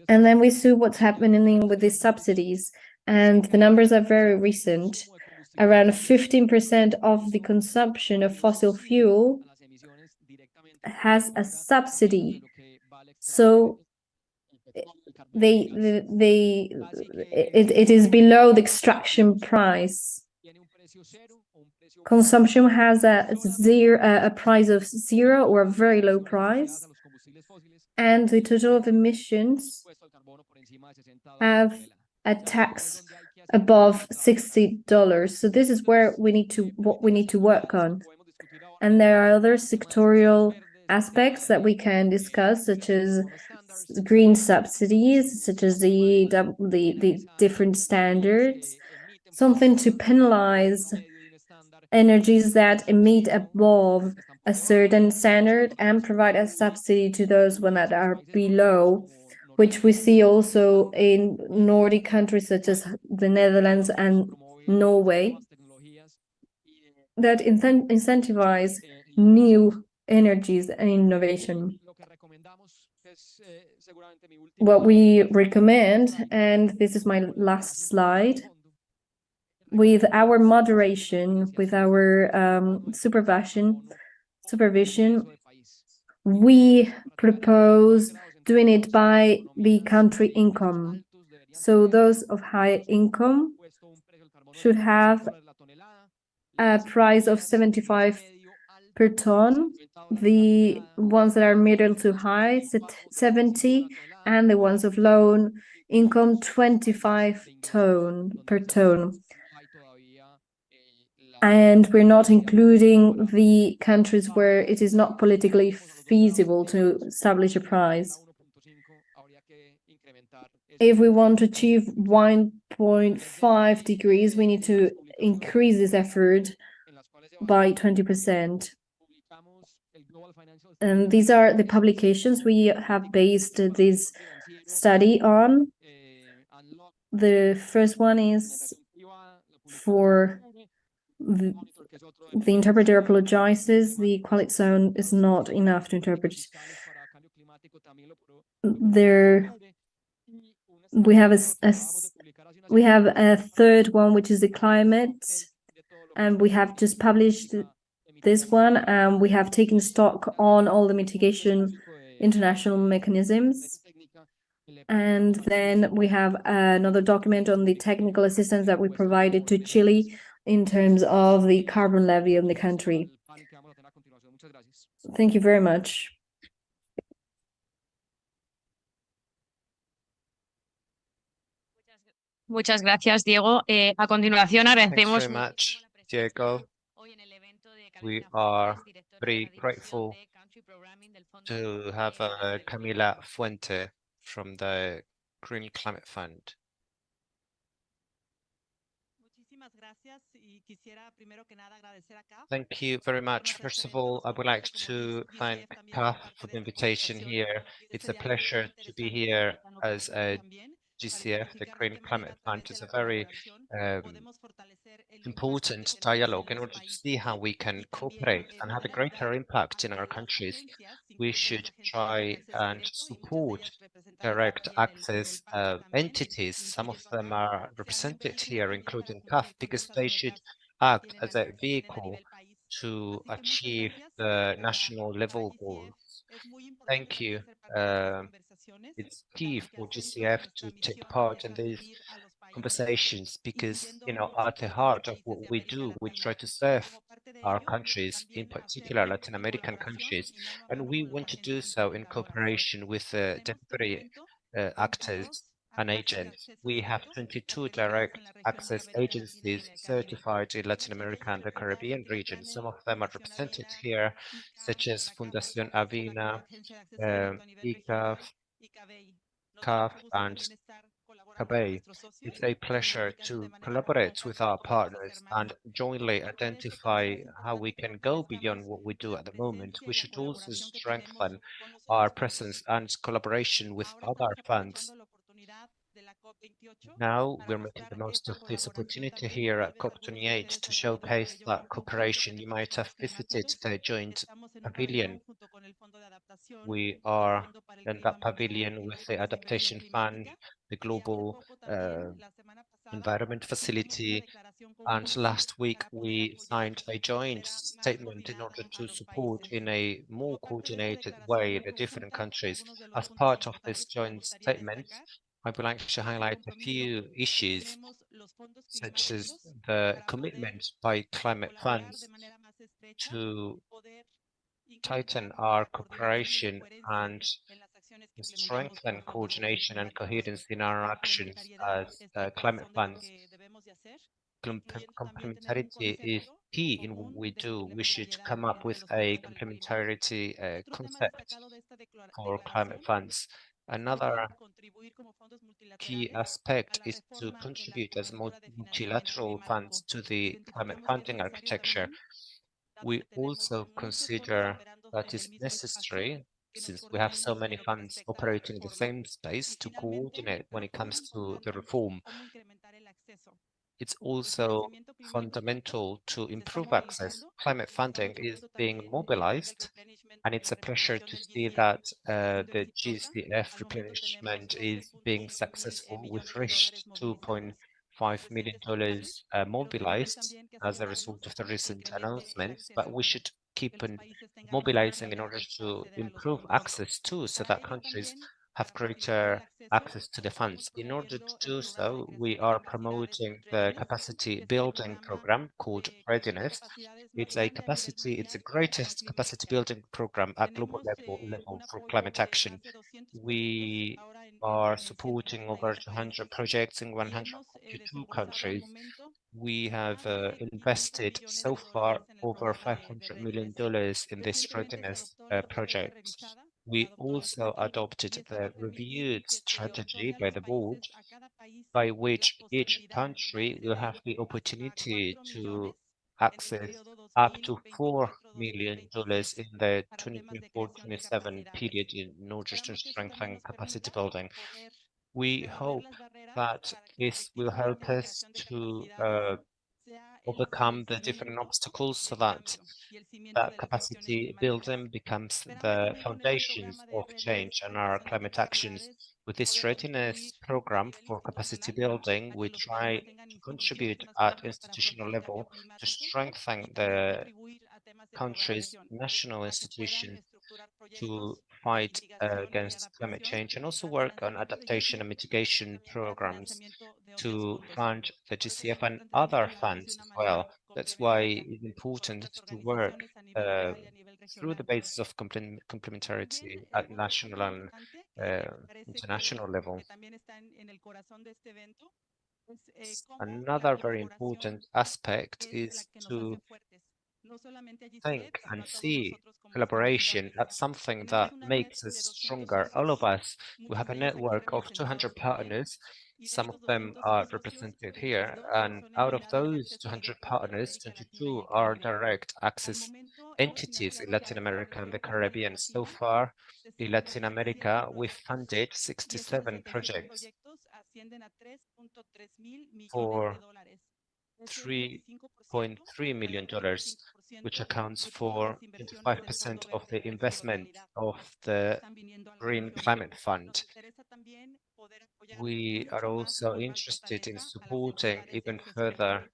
And then we see what's happening with these subsidies, and the numbers are very recent. Around 15% of the consumption of fossil fuel has a subsidy. So it is below the extraction price. Consumption has a price of 0 or a very low price, and the total of emissions have a tax above $60. So this is where we need to work on. And there are other sectorial aspects that we can discuss, such as green subsidies, such as the different standards, something to penalize energies that emit above a certain standard and provide a subsidy to those ones that are below, which we see also in Nordic countries such as the Netherlands and Norway, that incentivize new energies and innovation. What we recommend, and this is my last slide, with our moderation, with our supervision, we propose doing it by the country income. So those of high income should have a price of 75 per ton. The ones that are middle to high, 70, and the ones of low income, 25 per ton. And we're not including the countries where it is not politically feasible to establish a price. If we want to achieve 1.5 degrees, we need to increase this effort by 20%. And these are the publications we have based this study on. The first one is for the interpreter apologizes. The quality zone is not enough to interpret. There, we have a third one, which is the climate, and we have just published this one, and we have taken stock on all the mitigation international mechanisms. And then we have another document on the technical assistance that we provided to Chile in terms of the carbon levy in the country. Thank you very much. Muchas gracias, Diego. A continuación, agradecemos. Thanks very much, Diego. We are very grateful to have Camila Fuente from the Green Climate Fund. Thank you very much. First of all, I would like to thank CAF for the invitation here. It's a pleasure to be here as a GCF, the Green Climate Fund. Is a very important dialogue in order to see how we can cooperate and have a greater impact in our countries. We should try and support direct access entities. Some of them are represented here, including CAF, because they should act as a vehicle to achieve the national level goals. Thank you. It's key for GCF to take part in these conversations because, at the heart of what we do, we try to serve our countries, in particular Latin American countries, and we want to do so in cooperation with delivery actors and agents. We have 22 direct access agencies certified in Latin America and the Caribbean region. Some of them are represented here, such as Fundación Avina, ICAF, CAF, and CABE. It's a pleasure to collaborate with our partners and jointly identify how we can go beyond what we do at the moment. We should also strengthen our presence and collaboration with other funds. Now we're making the most of this opportunity here at COP28 to showcase that cooperation. You might have visited the joint pavilion. We are in that pavilion with the Adaptation Fund, the Global Environment Facility, and last week we signed a joint statement in order to support in a more coordinated way the different countries. As part of this joint statement, I would like to highlight a few issues, such as the commitment by climate funds to tighten our cooperation and strengthen coordination and coherence in our actions as climate funds. Complementarity is key in what we do. We should come up with a complementarity concept for climate funds. Another key aspect is to contribute as multilateral funds to the climate funding architecture. We also consider that it's necessary, since we have so many funds operating in the same space, to coordinate when it comes to the reform. It's also fundamental to improve access. Climate funding is being mobilized, and it's a pleasure to see that the GCF replenishment is being successful. We've reached $2.5 million mobilized as a result of the recent announcements, but we should keep on mobilizing in order to improve access too, so that countries have greater access to the funds. In order to do so, we are promoting the capacity building program called Readiness. It's the greatest capacity building program at global level for climate action. We are supporting over 200 projects in 142 countries. We have invested so far over $500 million in this readiness project. We also adopted the reviewed strategy by the board, by which each country will have the opportunity to access up to $4 million in the 2024-27 period in order to strengthen capacity building. We hope that this will help us to overcome the different obstacles so that capacity building becomes the foundations of change and our climate actions. With this readiness program for capacity building, we try to contribute at institutional level to strengthen the country's national institutions to fight against climate change and also work on adaptation and mitigation programs to fund the GCF and other funds as well. That's why it's important to work through the basis of complementarity at national and international level. Another very important aspect is to think and see collaboration as something that makes us stronger. All of us, we have a network of 200 partners. Some of them are represented here, and out of those 200 partners, 22 are direct access entities in Latin America and the Caribbean. So far, in Latin America, we've funded 67 projects for $3.3 million, which accounts for 25% of the investment of the Green Climate Fund. We are also interested in supporting even further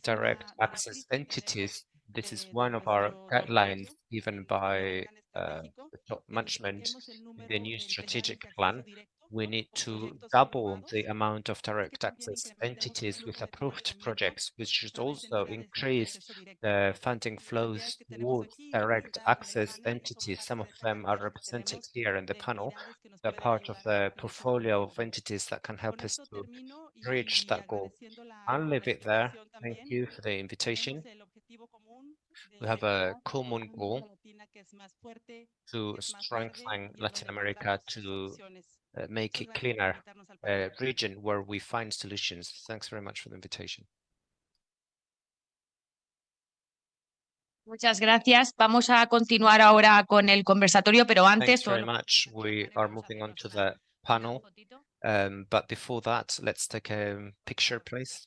direct access entities This is one of our guidelines given by the top management in the new strategic plan. We need to double the amount of direct access entities with approved projects, which should also increase the funding flows towards direct access entities. Some of them are represented here in the panel. They're part of the portfolio of entities that can help us to reach that goal. I'll leave it there. Thank you for the invitation. We have a common goal to strengthen Latin America to make it cleaner region where we find solutions. Thanks very much for the invitation. Muchas gracias. Vamos a continuar ahora con el conversatorio, pero antes... Thanks very much. We are moving on to the panel. But before that, let's take a picture, please.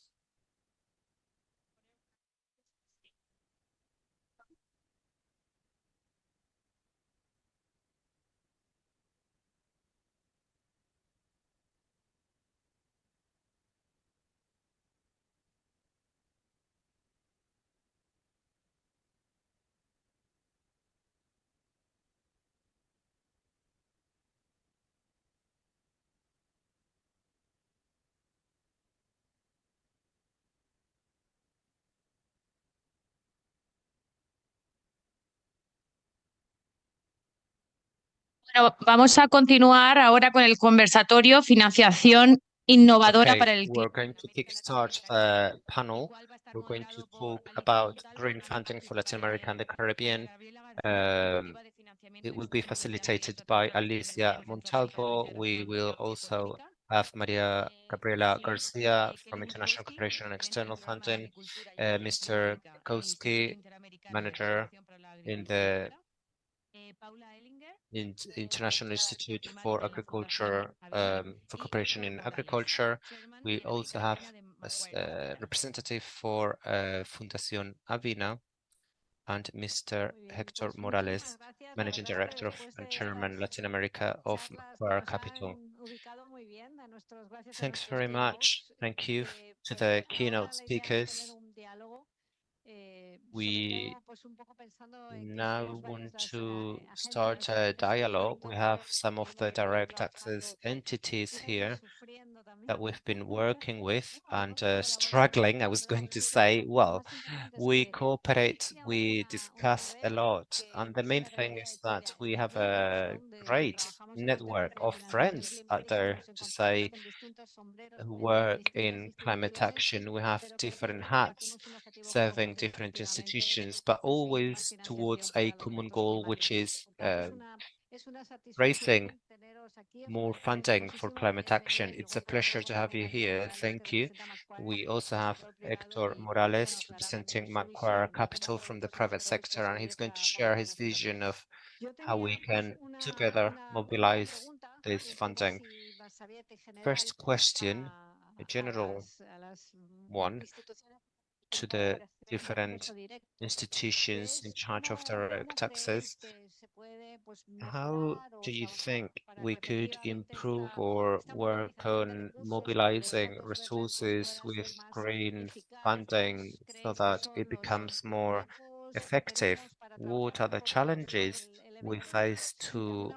Bueno, vamos a continuar ahora con el conversatorio Financiación Innovadora para el We're going to kickstart the panel. We're going to talk about green funding for Latin America and the Caribbean. It will be facilitated by Alicia Montalvo. We will also have Maria Gabriela Garcia from International Cooperation and External Funding, Mr. Kowski, manager in the International Institute for Agriculture, for Cooperation in Agriculture. We also have a representative for Fundación Avina, and Mr. Hector Morales, Managing Director and Chairman Latin America of Macquarie Capital. Thanks very much. Thank you to the keynote speakers. We now want to start a dialogue. We have some of the direct access entities here that we've been working with and struggling, I was going to say. Well, we cooperate, we discuss a lot, and the main thing is that we have a great network of friends out there, to say, who work in climate action. We have different hats serving different institutions, but always towards a common goal, which is raising more funding for climate action. It's a pleasure to have you here. Thank you. We also have Hector Morales representing Macquarie Capital from the private sector, and he's going to share his vision of how we can together mobilize this funding. First question, a general one, to the different institutions in charge of direct access. How do you think we could improve or work on mobilizing resources with green funding so that it becomes more effective? What are the challenges we face to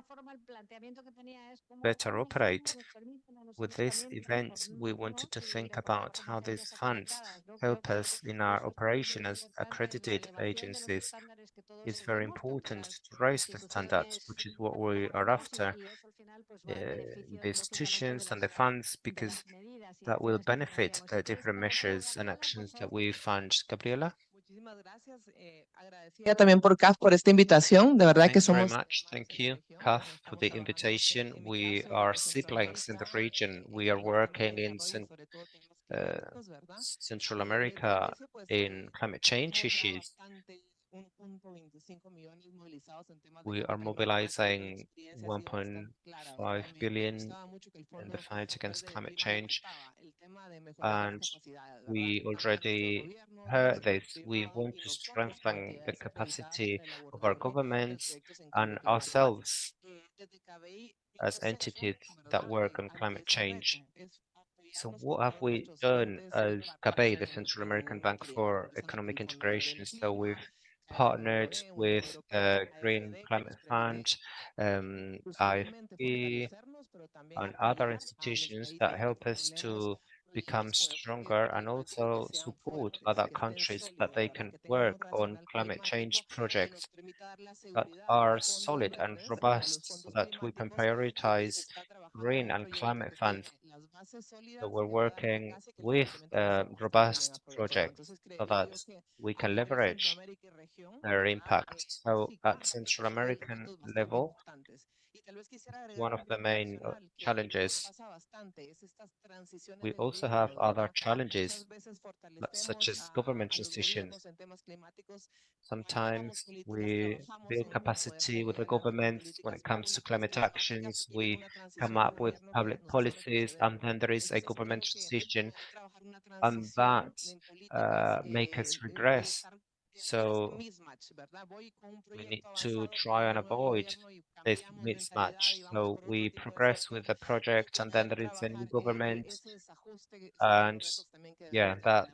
better operate? With this event, we wanted to think about how these funds help us in our operation as accredited agencies. It's very important to raise the standards, which is what we are after, the institutions and the funds, because that will benefit the different measures and actions that we fund. Gabriela? También por CAF por esta invitación. De verdad que Thanks very somos. much. Thank you, CAF, for the invitation. We are siblings in the region. We are working in Central America in climate change issues. We are mobilizing 1.5 billion in the fight against climate change, and we already heard this. We want to strengthen the capacity of our governments and ourselves as entities that work on climate change. So what have we done as CABE, the Central American Bank for Economic Integration? So we've partnered with Green Climate Fund, IFP, and other institutions that help us to become stronger and also support other countries that they can work on climate change projects that are solid and robust so that we can prioritize green and climate funds. So we're working with robust projects so that we can leverage their impact. So at Central American level, one of the main challenges. We also have other challenges, such as government transitions. Sometimes we build capacity with the governments when it comes to climate actions. We come up with public policies, and then there is a government transition, and that make us regress. So we need to try and avoid this mismatch. So we progress with the project, and then there is a new government, and yeah, that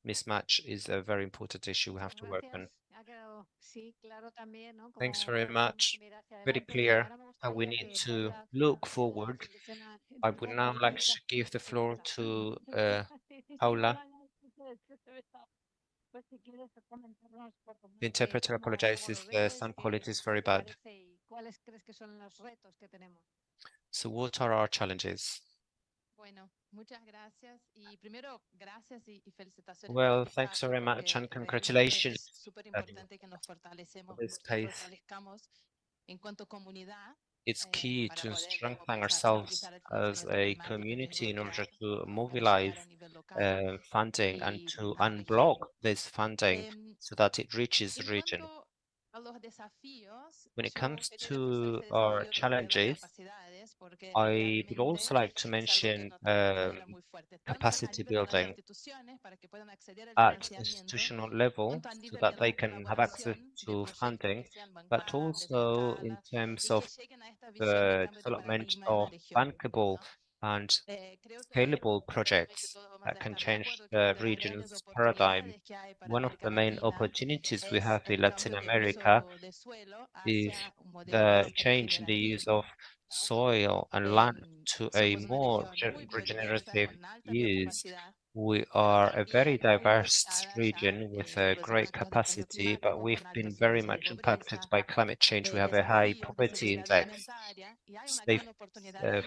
mismatch is a very important issue we have to work on. Thanks very much. Very clear how we need to look forward. I would now like to give the floor to Paula. The interpreter apologizes, the sound quality is very bad. So what are our challenges? Well, thanks very much and congratulations for this space. It's key to strengthen ourselves as a community in order to mobilize funding and to unblock this funding so that it reaches the region. When it comes to our challenges, I would also like to mention capacity building at institutional level so that they can have access to funding, but also in terms of the development of bankable and scalable projects that can change the region's paradigm. One of the main opportunities we have in Latin America is the change in the use of soil and land to a more regenerative use. We are a very diverse region with a great capacity, but we've been very much impacted by climate change. We have a high poverty index,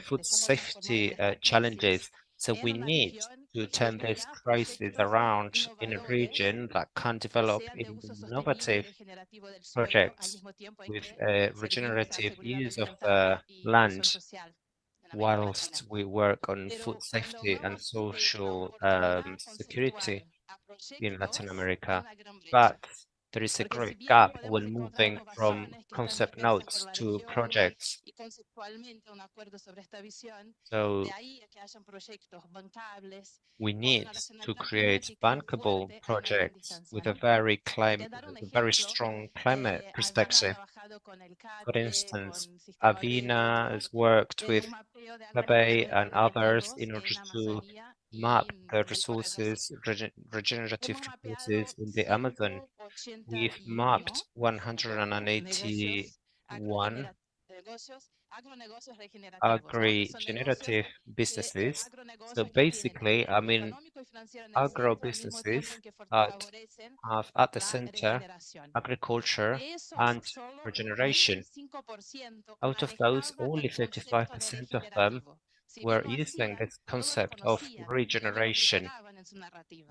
food safety challenges. So we need to turn this crisis around in a region that can develop innovative projects with a regenerative use of the land whilst we work on food safety and social security in Latin America. But there is a great gap when moving from concept notes to projects. So we need to create bankable projects with a very strong climate perspective. For instance, Avina has worked with Pepe and others in order to map the resources, regenerative resources in the Amazon. We've mapped 181 agri-generative businesses. So basically, I mean, agro businesses that have at the center agriculture and regeneration. Out of those, only 35% of them were using this concept of regeneration.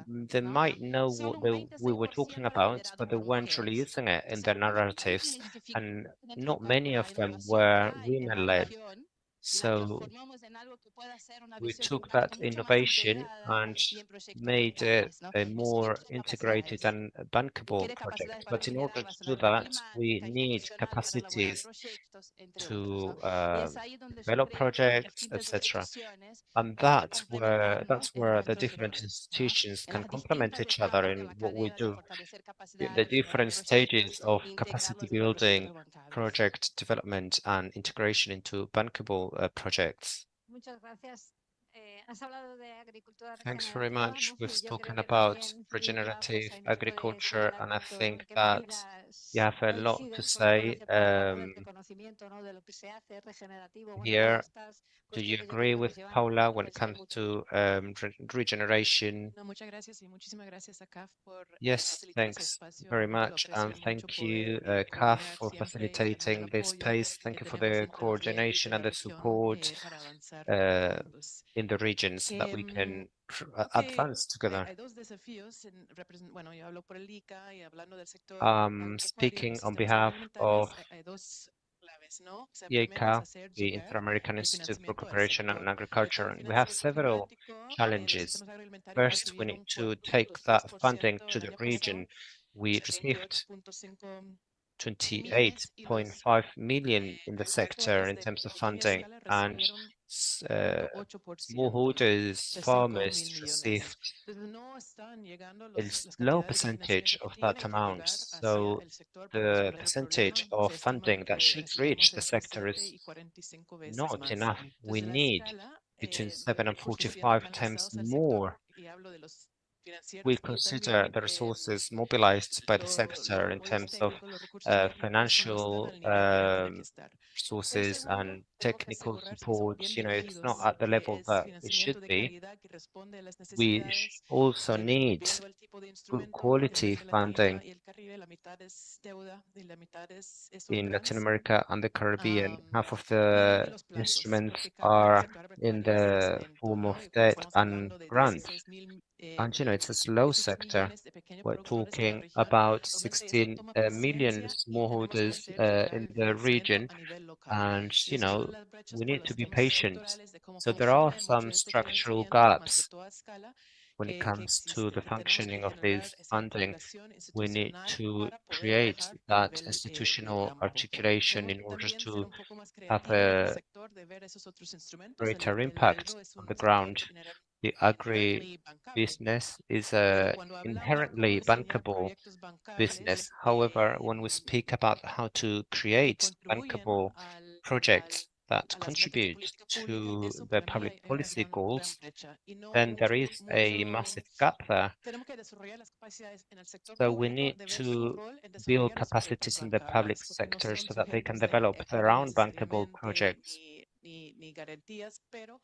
They might know what we were talking about, but they weren't really using it in their narratives, and not many of them were women-led. So we took that innovation and made it a more integrated and bankable project. But in order to do that, we need capacities to develop projects, etc. And that's where the different institutions can complement each other in what we do. The different stages of capacity building, project development, and integration into bankable projects. Thanks very much. We've spoken about regenerative agriculture, and I think that you have a lot to say here. Do you agree with Paula when it comes to regeneration? No, muchas gracias y muchísimas gracias a CAF por Yes, facilitar este thanks espacio. very Lo much, and aprecio thank mucho you, poder CAF, coordinar for siempre y tener el facilitating this apoyo space. Thank que you for tenemos the entre los reyes coordination de and la the región support para avanzar uh, juntos. in the regions that we can Creo que advance together. hay dos desafíos. Bueno, yo hablo por el ICA y hablando del sector agropecuario y Speaking los on sistemas behalf of agroalimentarios, hay dos claves, ¿no? O sea, primero es IECA, hacer the llegar Inter-American el Institute for financiamiento al Cooperation sector. and El Agriculture, Fondo and we have Financiero several Climático de los challenges. sistemas agroalimentarios First, we need recibieron to take that funding 4.3% to el the año region. pasado, We received 28.5 millones, y los 28.5 million in the sector agricultores in de terms of pequeña funding, escala and recibieron uh, 0.8% smallholders, de 5.000 farmers millones. received Entonces no están llegando a las low cantidades de percentage financiamiento que of that tienen que amount. llegar hacia So el sector para the resolver el percentage problema. of Se estima funding that que should reach recibiremos the entre sector 7 is y 45 veces not más. enough. We Entonces la need escala between de 7 los and recursos siendo 45 times canalizados al sector, more. y hablo de los We financieros, pero consider también the resources mobilized by the sector los in apoyos terms of técnicos, los recursos técnicos no están financial al nivel que tiene que estar. El resources segundo, and tenemos que technical asegurarse que son support. bien You know, it's not dirigidos, at the que level es that it financiamiento should de be. calidad que responde a las We necesidades, also que need dependiendo del tipo de good instrumento, el quality nivel de funding Latinoamérica y el Caribe, la mitad es deuda y la mitad es estos in Latin grants. America and the Caribbean. Half of Y the los plazos, instruments porque cada are sector in agropecuario es the lento, form of ¿no? Y debt estamos and hablando de grants. 16 And you know, it's a slow 16 sector. millones de pequeños We're productores en la talking región. about Realmente eso 16 toma million paciencia y tenemos que smallholders hacer llegar in el the financiamiento region. a nivel local. And, Y you esas know, son las brechas we por need los to be temas patient. estructurales de cómo So there are funciona mucho some de este structural financiamiento, más que gaps toda escala, when it que comes to the existen. Y tenemos que functioning of generar this esa funding. articulación We need institucional to para poder create bajar a that nivel de institutional campo. articulation Tenemos in que order también ser to un poco más have creativos en el a sector de ver esos otros instrumentos. greater El impact agro es on un the sector ground. The inherently bancable, business is pero a cuando hablamos cómo inherently diseñar bankable proyectos bancables business. However, when we speak about how to que create contribuyen bankable projects that a las metas de contribute política pública, to eso the para mí public hay una policy gran goals, brecha y no then there is a massive gap there. tenemos que desarrollar las capacidades en el sector So we público need de ver su to rol en build desarrollar los proyectos capacities in the public bancables, porque no sector son so that they can sujetos de develop their equity own bankable necesariamente projects. ni garantías, pero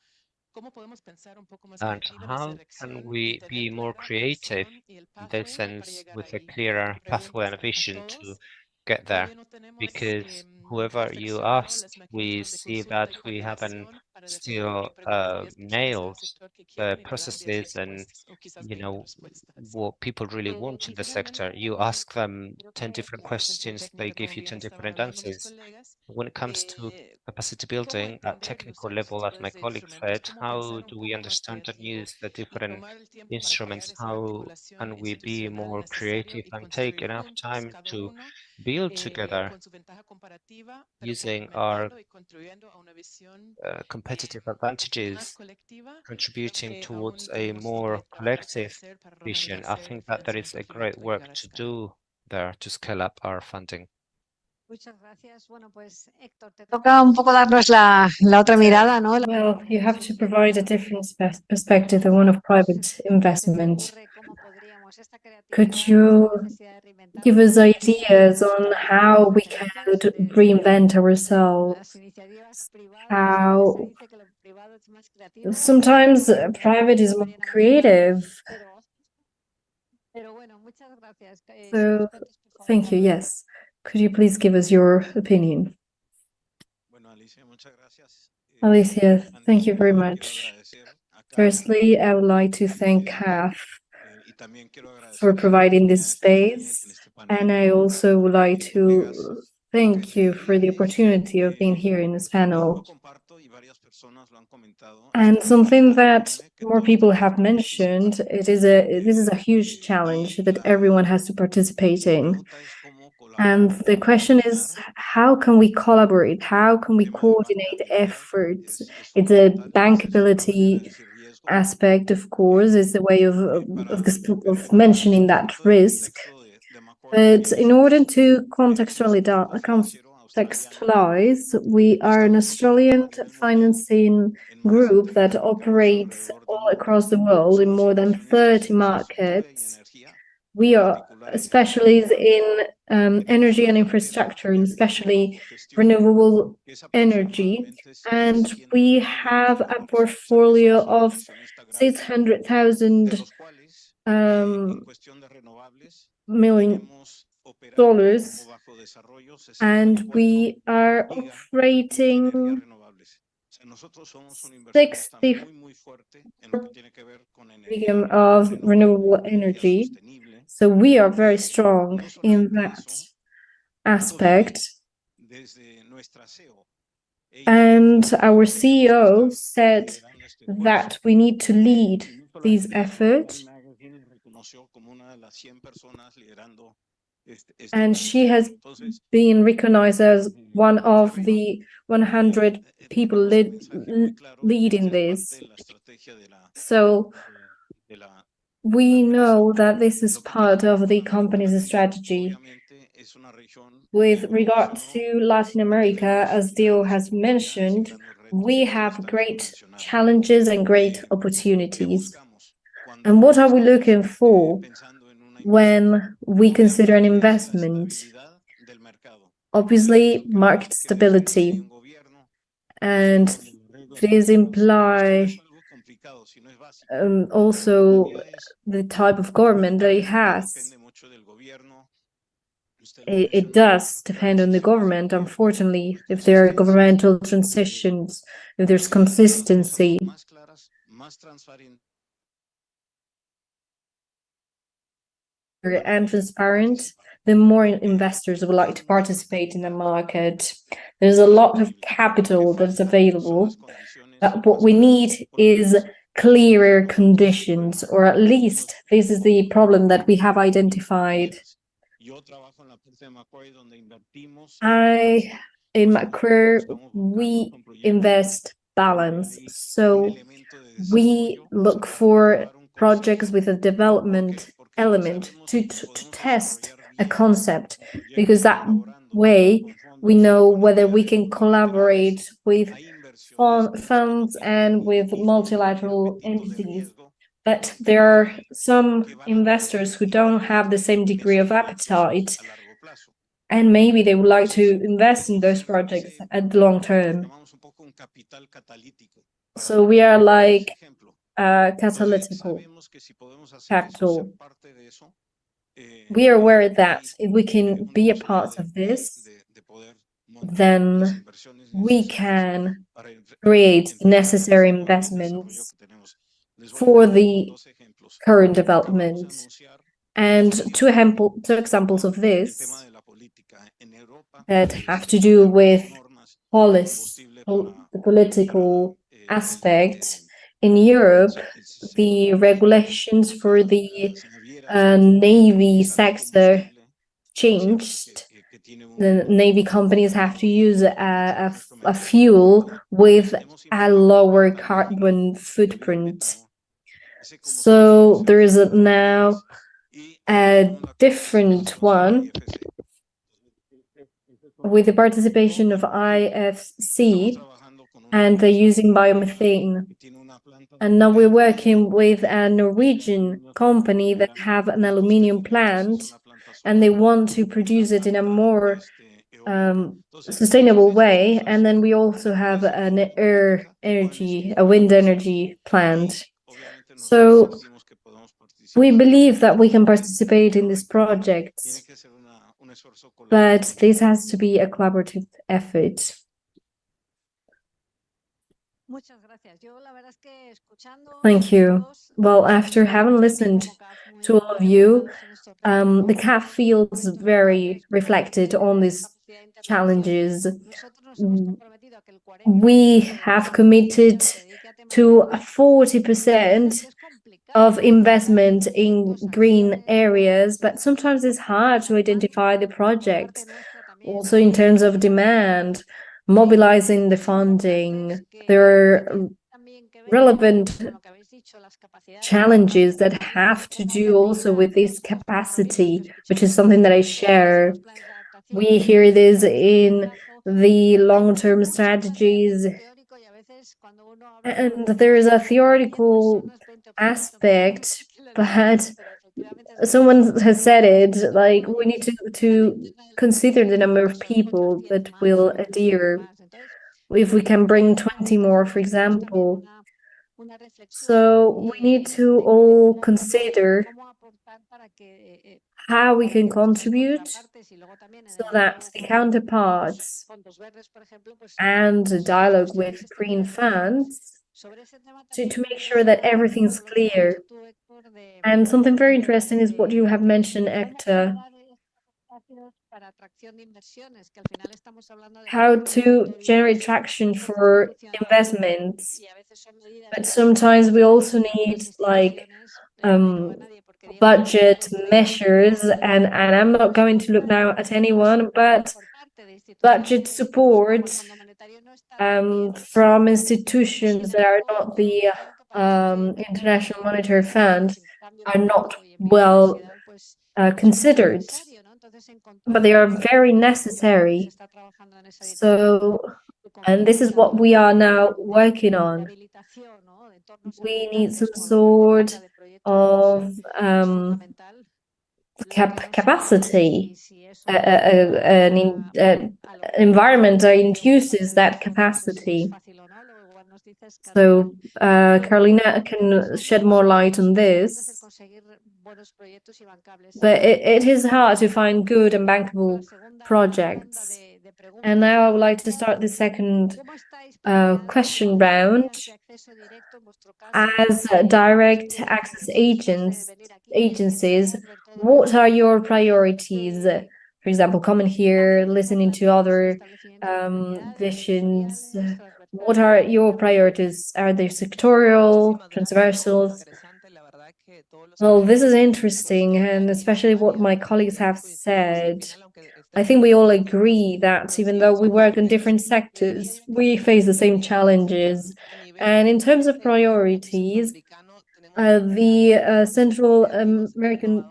cómo podemos pensar un poco más And creativo en esa how can dirección y we tener be more clara la creative visión y el in this pathway para sense llegar with a ahí. Y clearer mi pathway pregunta and a a vision to todos, get there? todavía no tenemos Because whoever you perfeccionado asked, los we mecanismos de see consulta that y we haven't coordinación para definir still qué preguntarías quieres en el nailed sector, qué the quieren y no dar 10 processes and respuestas o quizás you 20 know respuestas. what people really want in Y the finalmente, sector. You ask them creo 10 que different la presencia questions, they técnica, give como you bien 10 estaban different hablando mis answers. colegas, When it comes to capacity cómo building at entender y technical usar los level, as my tipos de colleague instrumentos, said, cómo how pensar un do we poco más understand and creativo use the y different tomar el tiempo para crear instruments? esa How articulación can we be institucional more necesario creative y and take construir enough juntos, time cada to uno build together con su ventaja comparativa, pero using our complementando y contribuyendo a una visión competitive más advantages, colectiva? Creo contributing que towards aún a tenemos more trabajo por collective hacer para vision? I robustecer el think that there is financiamiento a great climático y work llegar a to escala. do there to scale up our funding. Toca un poco darnos la otra mirada, ¿no? Well, you have to provide a different perspective, the one of private investment. Could you give us ideas on how we can reinvent ourselves? How sometimes private is more creative. So, thank you. Yes. Could you please give us your opinion? Alicia, thank you very much. Firstly, I would like to thank CAF for providing this space, and I also would like to thank you for the opportunity of being here in this panel. And something that more people have mentioned, this is a huge challenge that everyone has to participate in. And the question is, how can we collaborate? How can we coordinate efforts? It's a bankability aspect, of course, is the way of mentioning that risk. But in order to contextualize, we are an Australian financing group that operates all across the world in more than 30 markets. We are specialists in energy and infrastructure, and especially renewable energy. And we have a portfolio of 600,000 million dollars, and we are operating 60 billion of renewable energy. So we are very strong in that aspect. And our CEO said that we need to lead these efforts. And she has been recognized as one of the 100 people leading this. So we know that this is part of the company's strategy. With regard to Latin America, as Dio has mentioned, we have great challenges and great opportunities. And what are we looking for when we consider an investment? Obviously, market stability. And this implies also the type of government that it has. It does depend on the government, unfortunately, if there are governmental transitions, if there's consistency. And transparent, the more investors would like to participate in the market. There's a lot of capital that's available. But what we need is clearer conditions, or at least this is the problem that we have identified. In my career, we invest balance. So we look for projects with a development element to test a concept, because that way we know whether we can collaborate with funds and with multilateral entities. But there are some investors who don't have the same degree of appetite, and maybe they would like to invest in those projects at the long term. So we are like catalytic capital. We are aware that if we can be a part of this, then we can create necessary investments for the current development. And two examples of this that have to do with the political aspect. In Europe, the regulations for the Navy sector changed. The Navy companies have to use a fuel with a lower carbon footprint. So there is now a different one with the participation of IFC, and they're using biomethane. And now we're working with a Norwegian company that have an aluminium plant, and they want to produce it in a more sustainable way. And then we also have a wind energy plant. So we believe that we can participate in these projects, but this has to be a collaborative effort. Thank you. Well, after having listened to all of you, the CAF feels very reflected on these challenges. We have committed to 40% of investment in green areas, but sometimes it's hard to identify the projects. Also, in terms of demand, mobilizing the funding, there are relevant challenges that have to do also with this capacity, which is something that I share. We hear this in the long-term strategies, and there is a theoretical aspect, but someone has said it, like we need to consider the number of people that will adhere. If we can bring 20 more, for example. So we need to all consider how we can contribute so that the counterparts and the dialogue with green funds to make sure that everything's clear. And something very interesting is what you have mentioned, Hector, how to generate traction for investments. But sometimes we also need like budget measures, and I'm not going to look now at anyone, but budget support from institutions that are not the International Monetary Fund are not well considered, but they are very necessary. So, and this is what we are now working on. We need some sort of capacity, an environment that induces that capacity. So Carolina can shed more light on this. But it is hard to find good and bankable projects. And now I would like to start the second question round. As direct access agencies, what are your priorities? For example, coming here, listening to other visions. What are your priorities? Are they sectorial, transversal? Well, this is interesting, and especially what my colleagues have said. I think we all agree that even though we work in different sectors, we face the same challenges. And in terms of priorities, the Central American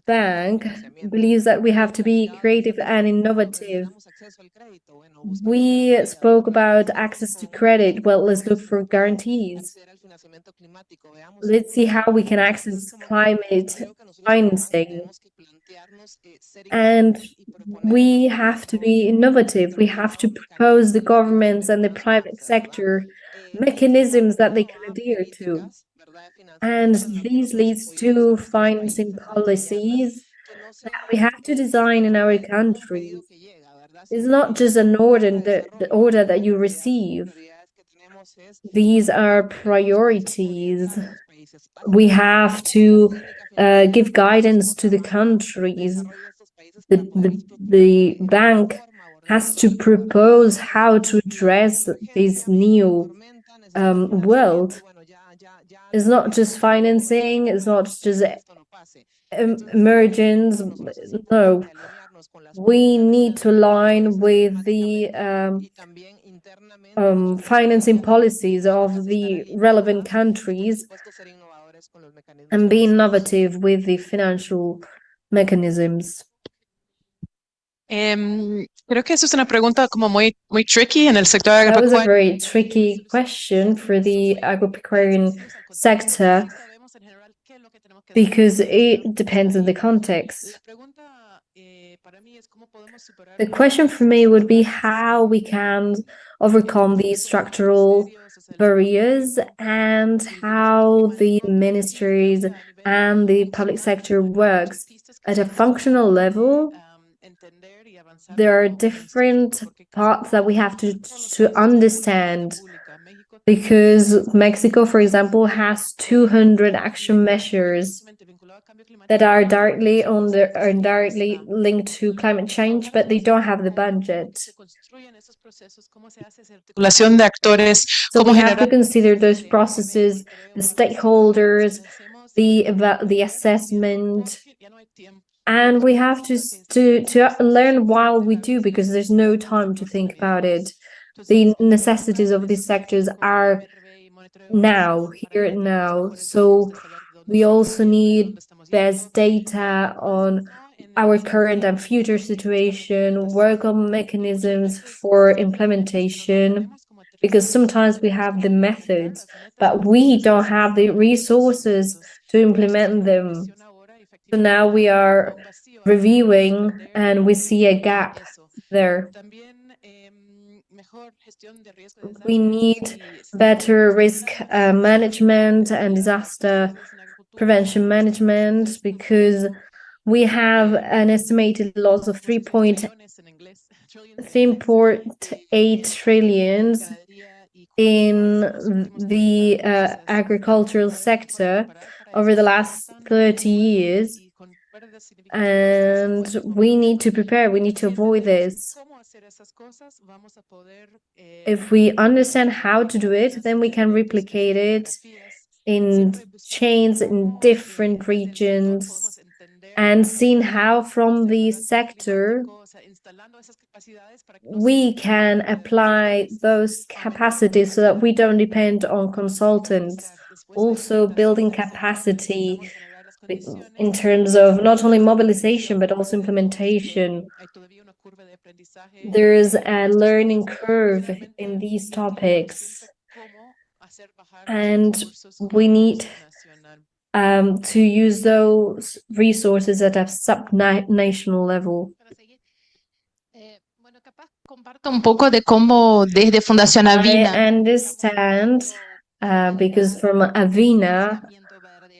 Bank believes that we have to be creative and innovative. We spoke about access to credit. Well, let's look for guarantees. Let's see how we can access climate financing. And we have to be innovative. We have to propose the governments and the private sector mechanisms that they can adhere to. And these leads to financing policies that we have to design in our countries. It's not just an order, the order that you receive. These are priorities. We have to give guidance to the countries. The bank has to propose how to address this new world. It's not just financing, it's not just emergence. No, we need to align with the financing policies of the relevant countries and be innovative with the financial mechanisms. Creo que eso es una pregunta como muy tricky en el sector That was a agropecuario. very tricky question for the agropecuarian sector because it depends on the context. The question for me would be how we can overcome these structural barriers and how the ministries and the public sector works at a functional level. There are different parts that we have to understand, because Mexico, for example, has 200 action measures that are directly linked to climate change, but they don't have the budget. So we have to consider those processes, the stakeholders, the assessment, and we have to learn while we do, because there's no time to think about it. The necessities of these sectors are now, here and now. So we also need best data on our current and future situation, work on mechanisms for implementation, because sometimes we have the methods, but we don't have the resources to implement them. So now we are reviewing and we see a gap there. We need better risk management and disaster prevention management, because we have an estimated loss of 3.8 trillions in the agricultural sector over the last 30 years. And we need to prepare, we need to avoid this. If we understand how to do it, then we can replicate it in chains in different regions, and seeing how from the sector we can apply those capacities so that we don't depend on consultants. Also building capacity in terms of not only mobilization but also implementation. There is a learning curve in these topics, and we need to use those resources at a sub-national level. Un poco de cómo desde Fundación Avina. I understand, because from Avina,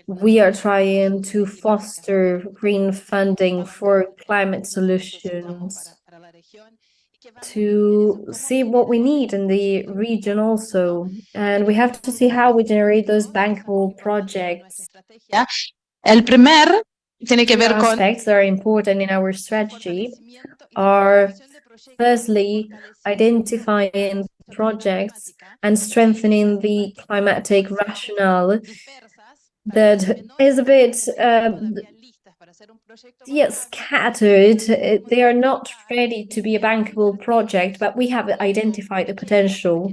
we are trying to foster green funding for climate solutions, to see what we need in the region also. And we have to see how we generate those bankable projects. El primer tiene que ver con aspects that are important in our strategy are, firstly, identifying projects and strengthening the climatic rationale that is a bit scattered. They are not ready to be a bankable project, but we have identified the potential.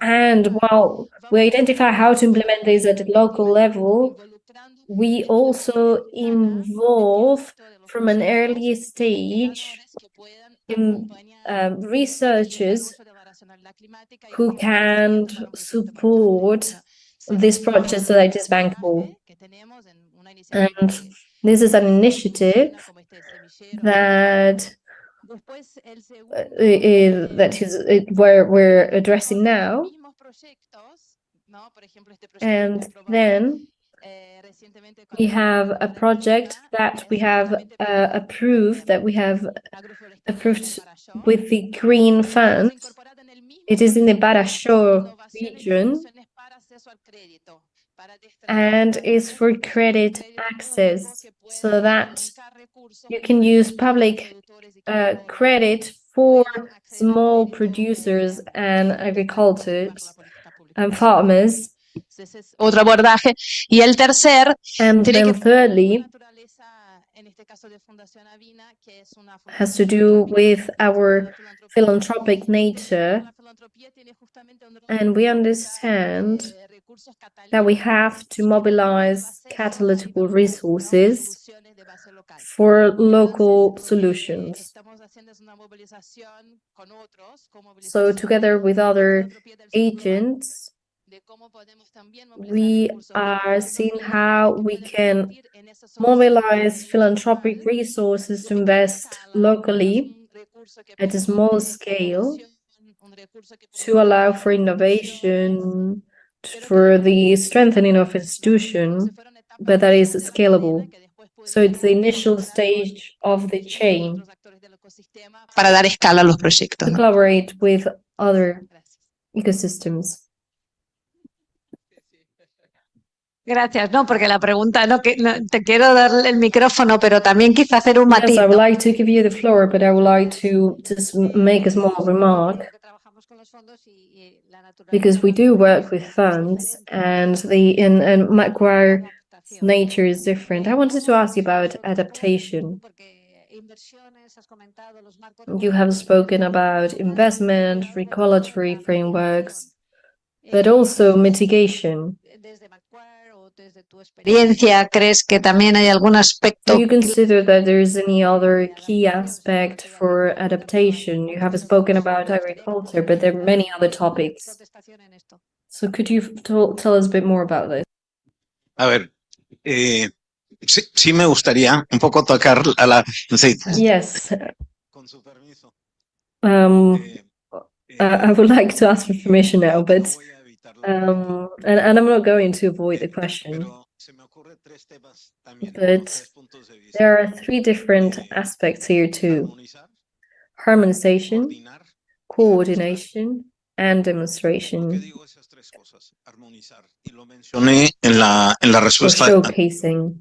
And while we identify how to implement this at the local level, we also involve from an early stage in researchers who can support this project so that it is bankable. And this is an initiative that we're addressing now. And then we have a project that we have approved with the Green Fund. It is in the Badajoz region and is for credit access, so that you can use public credit for small producers and agricultors and farmers. Otro abordaje. Y el tercer, and then thirdly, has to do with our philanthropic nature. And we understand that we have to mobilize catalytical resources for local solutions. So together with other agents, we are seeing how we can mobilize philanthropic resources to invest locally at a small scale, to allow for innovation, for the strengthening of institution, but that is scalable. So it's the initial stage of the chain para dar escala a los proyectos. to collaborate with other ecosystems. Gracias, no, porque la pregunta, no, que, no, te quiero dar el micrófono, pero también quizá hacer un matiz. Yes, I would like to give you the floor, but I would like to just make a small remark, because we do work with funds, and and Macquarie nature is different. I wanted to ask you about adaptation. You have spoken about investment, regulatory frameworks, but also mitigation. experiencia, ¿crees que también hay algún Do aspecto you consider that there is any other key aspect for adaptation? You have spoken about agriculture, but there are many other topics. So could you tell us a bit more about this? A ver, sí me gustaría un poco tocar a la... Yes. I would like to ask for permission now, but and I'm not going to avoid the question. But there are three different aspects here too: harmonization, coordination, and demonstration. En la Or respuesta. showcasing.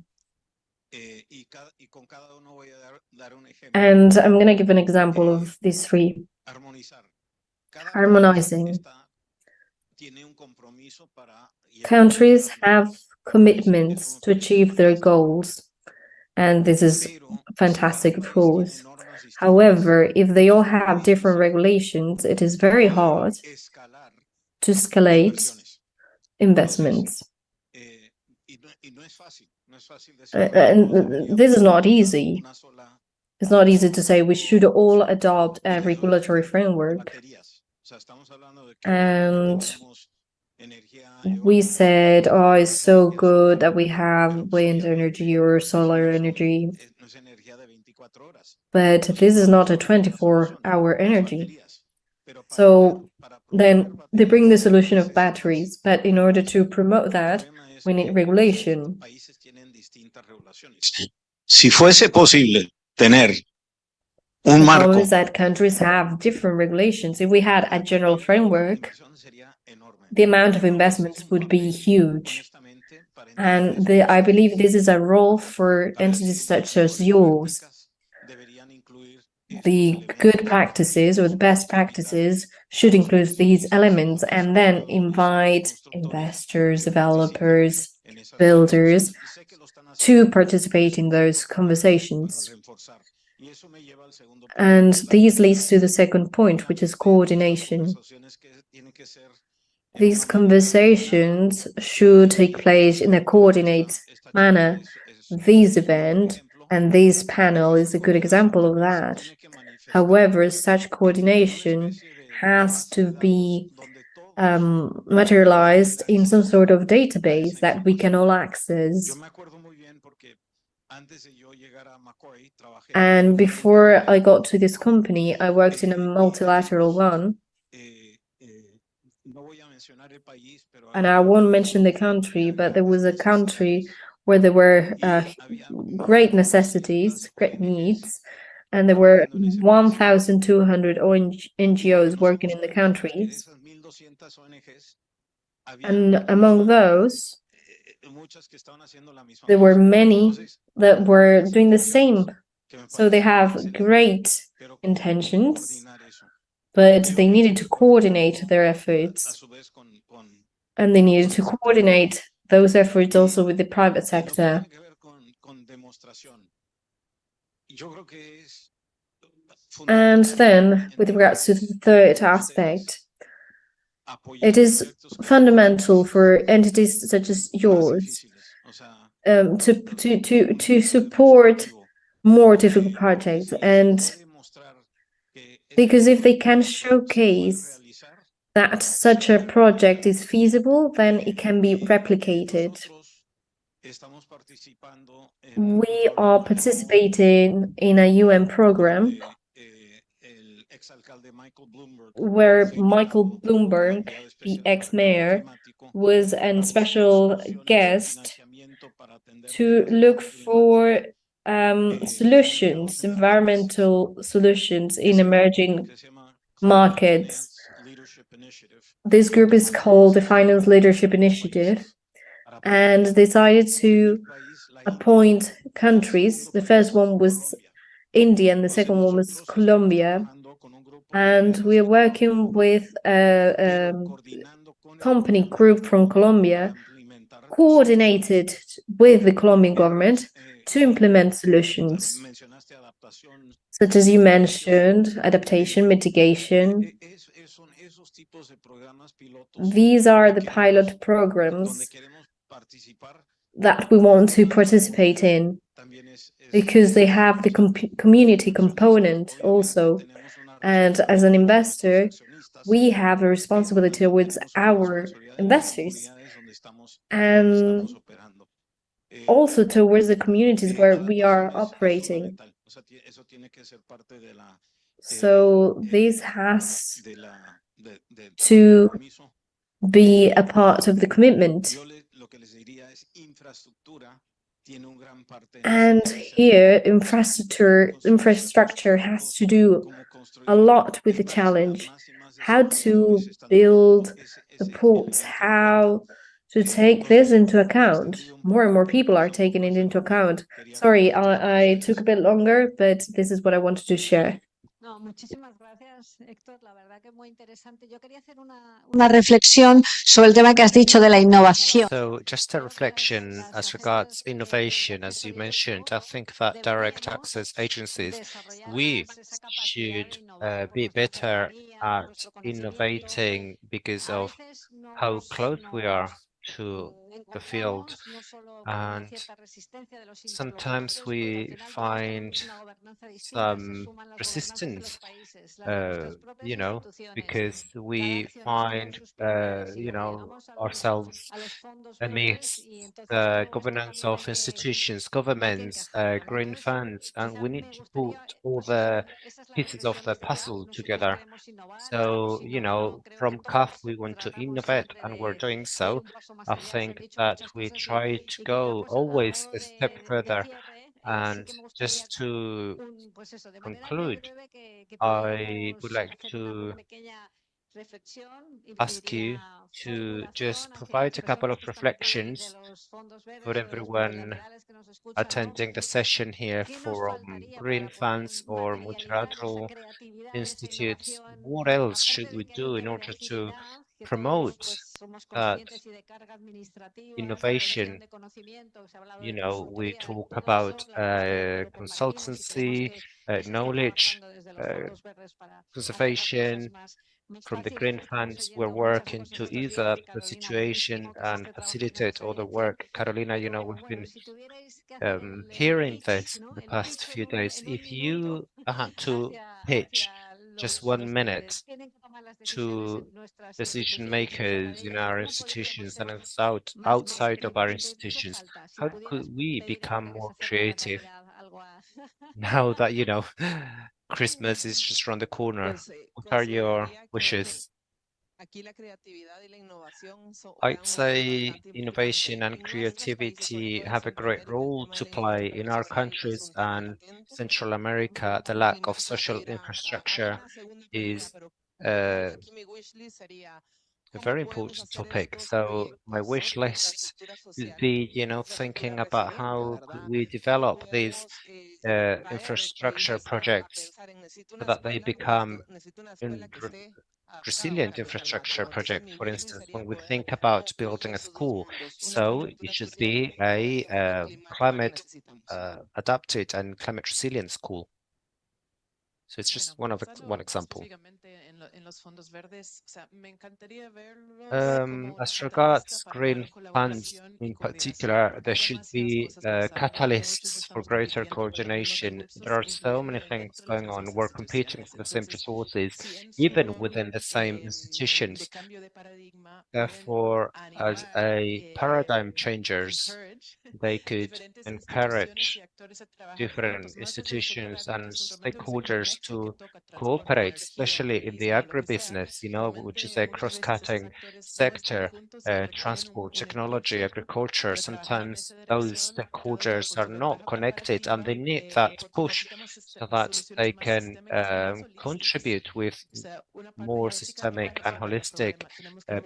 And I'm going to give an example of these three. Harmonizing. Countries have commitments to achieve their goals, and this is fantastic, of course. However, if they all have different regulations, it is very hard to escalate investments. And this is not easy. It's not easy to say we should all adopt a regulatory framework. And we said, oh, it's so good that we have wind energy or solar energy. But this is not a 24-hour energy. So then they bring the solution of batteries, but in order to promote that, we need regulation. Si fuese posible tener un The marco. problem is that countries have different regulations. If we had a general framework, the amount of investments would be huge. And I believe this is a role for entities such as yours. The good practices or the best practices should include these elements and then invite investors, developers, builders to participate in those conversations. And this leads to the second point, which is coordination. These conversations should take place in a coordinated manner. This event and this panel is a good example of that. However, such coordination has to be materialized in some sort of database that we can all access. And before I got to this company, I worked in a multilateral one. And I won't mention the country, but there was a country where there were great necessities, great needs, and there were 1,200 NGOs working in the countries. And among those, there were many that were doing the same. So they have great intentions, but they needed to coordinate their efforts. And they needed to coordinate those efforts also with the private sector. And then, with regards to the third aspect, it is fundamental for entities such as yours to support more difficult projects. And because if they can showcase that such a project is feasible, then it can be replicated. We are participating in a UN program where Michael Bloomberg, the ex-mayor, was a special guest to look for solutions, environmental solutions in emerging markets. This group is called the Finance Leadership Initiative and decided to appoint countries. The first one was India and the second one was Colombia. And we are working with a company group from Colombia, coordinated with the Colombian government to implement solutions, such as you mentioned, adaptation, mitigation. These are the pilot programs that we want to participate in, because they have the community component also. And as an investor, we have a responsibility towards our investors and also towards the communities where we are operating. So this has to be a part of the commitment. And here, infrastructure has to do a lot with the challenge. How to build the ports, how to take this into account. More and more people are taking it into account. Sorry, I took a bit longer, but this is what I wanted to share. No, muchísimas gracias, Héctor. La verdad que es muy interesante. Yo quería hacer una reflexión sobre el tema que has dicho de la innovación. So just a reflection as regards innovation, as you mentioned, I think that direct access agencies, we should be better at innovating because of how close we are to the field. And sometimes we find some resistance, you know, because we find, you know, ourselves amidst the governance of institutions, governments, green funds, and we need to put all the pieces of the puzzle together. So, you know, from CAF, we want to innovate, and we're doing so. I think that we try to go always a step further. And just to conclude, I would like to ask you to just provide a couple of reflections for everyone attending the session here from green funds or multilateral institutes. What else should we do in order to promote that innovation? You know, we talk about consultancy, knowledge, conservation. From the green funds, we're working to ease up the situation and facilitate all the work. Carolina, you know, we've been hearing this the past few days. If you had to pitch just 1 minute to decision makers in our institutions and outside of our institutions, how could we become more creative now that, you know, Christmas is just around the corner? What are your wishes? I'd say innovation and creativity have a great role to play in our countries, and Central America. The lack of social infrastructure is a very important topic. So my wish list would be, you know, thinking about how could we develop these infrastructure projects so that they become resilient infrastructure project. For instance, when we think about building a school, so it should be a climate adapted and climate resilient school. So it's just one example. As regards green funds in particular, there should be catalysts for greater coordination. There are so many things going on. We're competing for the same resources, even within the same institutions. Therefore, as a paradigm changers, they could encourage different institutions and stakeholders to cooperate, especially in the agribusiness, you know, which is a cross-cutting sector, transport, technology, agriculture. Sometimes those stakeholders are not connected and they need that push so that they can contribute with more systemic and holistic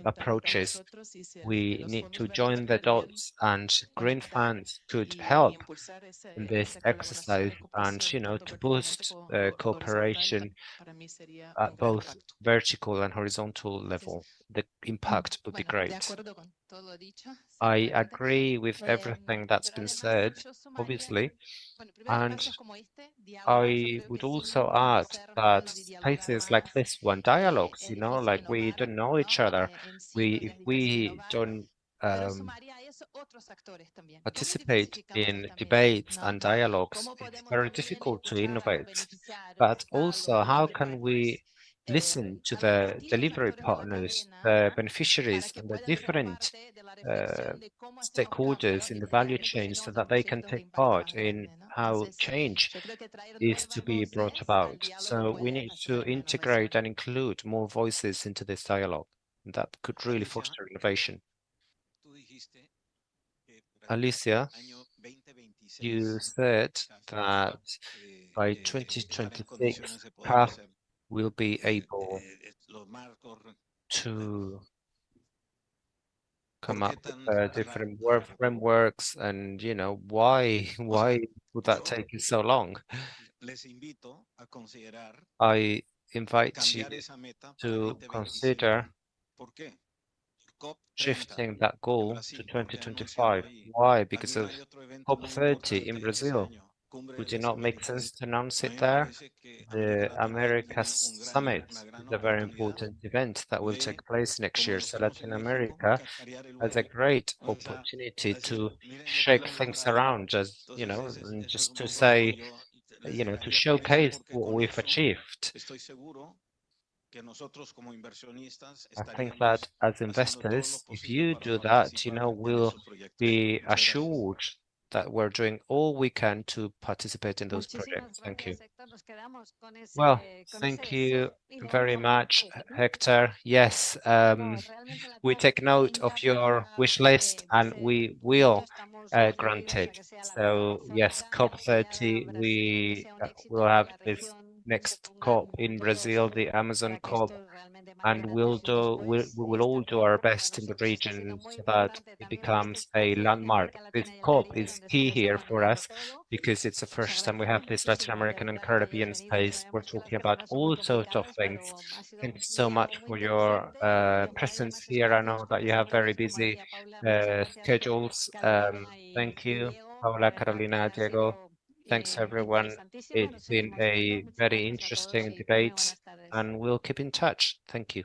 approaches. We need to join the dots, and green funds could help in this exercise and, you know, to boost cooperation at both vertical and horizontal level. The impact would be great. I agree with everything that's been said, obviously, and I would also add that spaces like this one, dialogues, you know, like we don't know each other. If we don't participate in debates and dialogues, it's very difficult to innovate. But also, how can we listen to the delivery partners, the beneficiaries, and the different stakeholders in the value chain so that they can take part in how change is to be brought about. So we need to integrate and include more voices into this dialogue. And that could really foster innovation. Alicia, you said that by 2026, CAF will be able to come up with different work frameworks, and why would that take you so long? I invite you to consider shifting that goal to 2025. Why? Because of COP30 in Brazil. Would it not make sense to announce it there? The Americas Summit is a very important event that will take place next year. So Latin America has a great opportunity to shake things around, and just to say, to showcase what we've achieved. I think that as investors, if you do that, we'll be assured that we're doing all we can to participate in those projects. Thank you. Well, thank you very much, Hector. Yes, we take note of your wish list and we will grant it. So yes, COP30, we will have this next COP in Brazil, the Amazon COP, and we will all do our best in the region so that it becomes a landmark. This COP is key here for us because it's the first time we have this Latin American and Caribbean space. We're talking about all sorts of things. Thank you so much for your presence here. I know that you have very busy schedules. Thank you, Paula, Carolina, Diego. Thanks, everyone. It's been a very interesting debate, and we'll keep in touch. Thank you.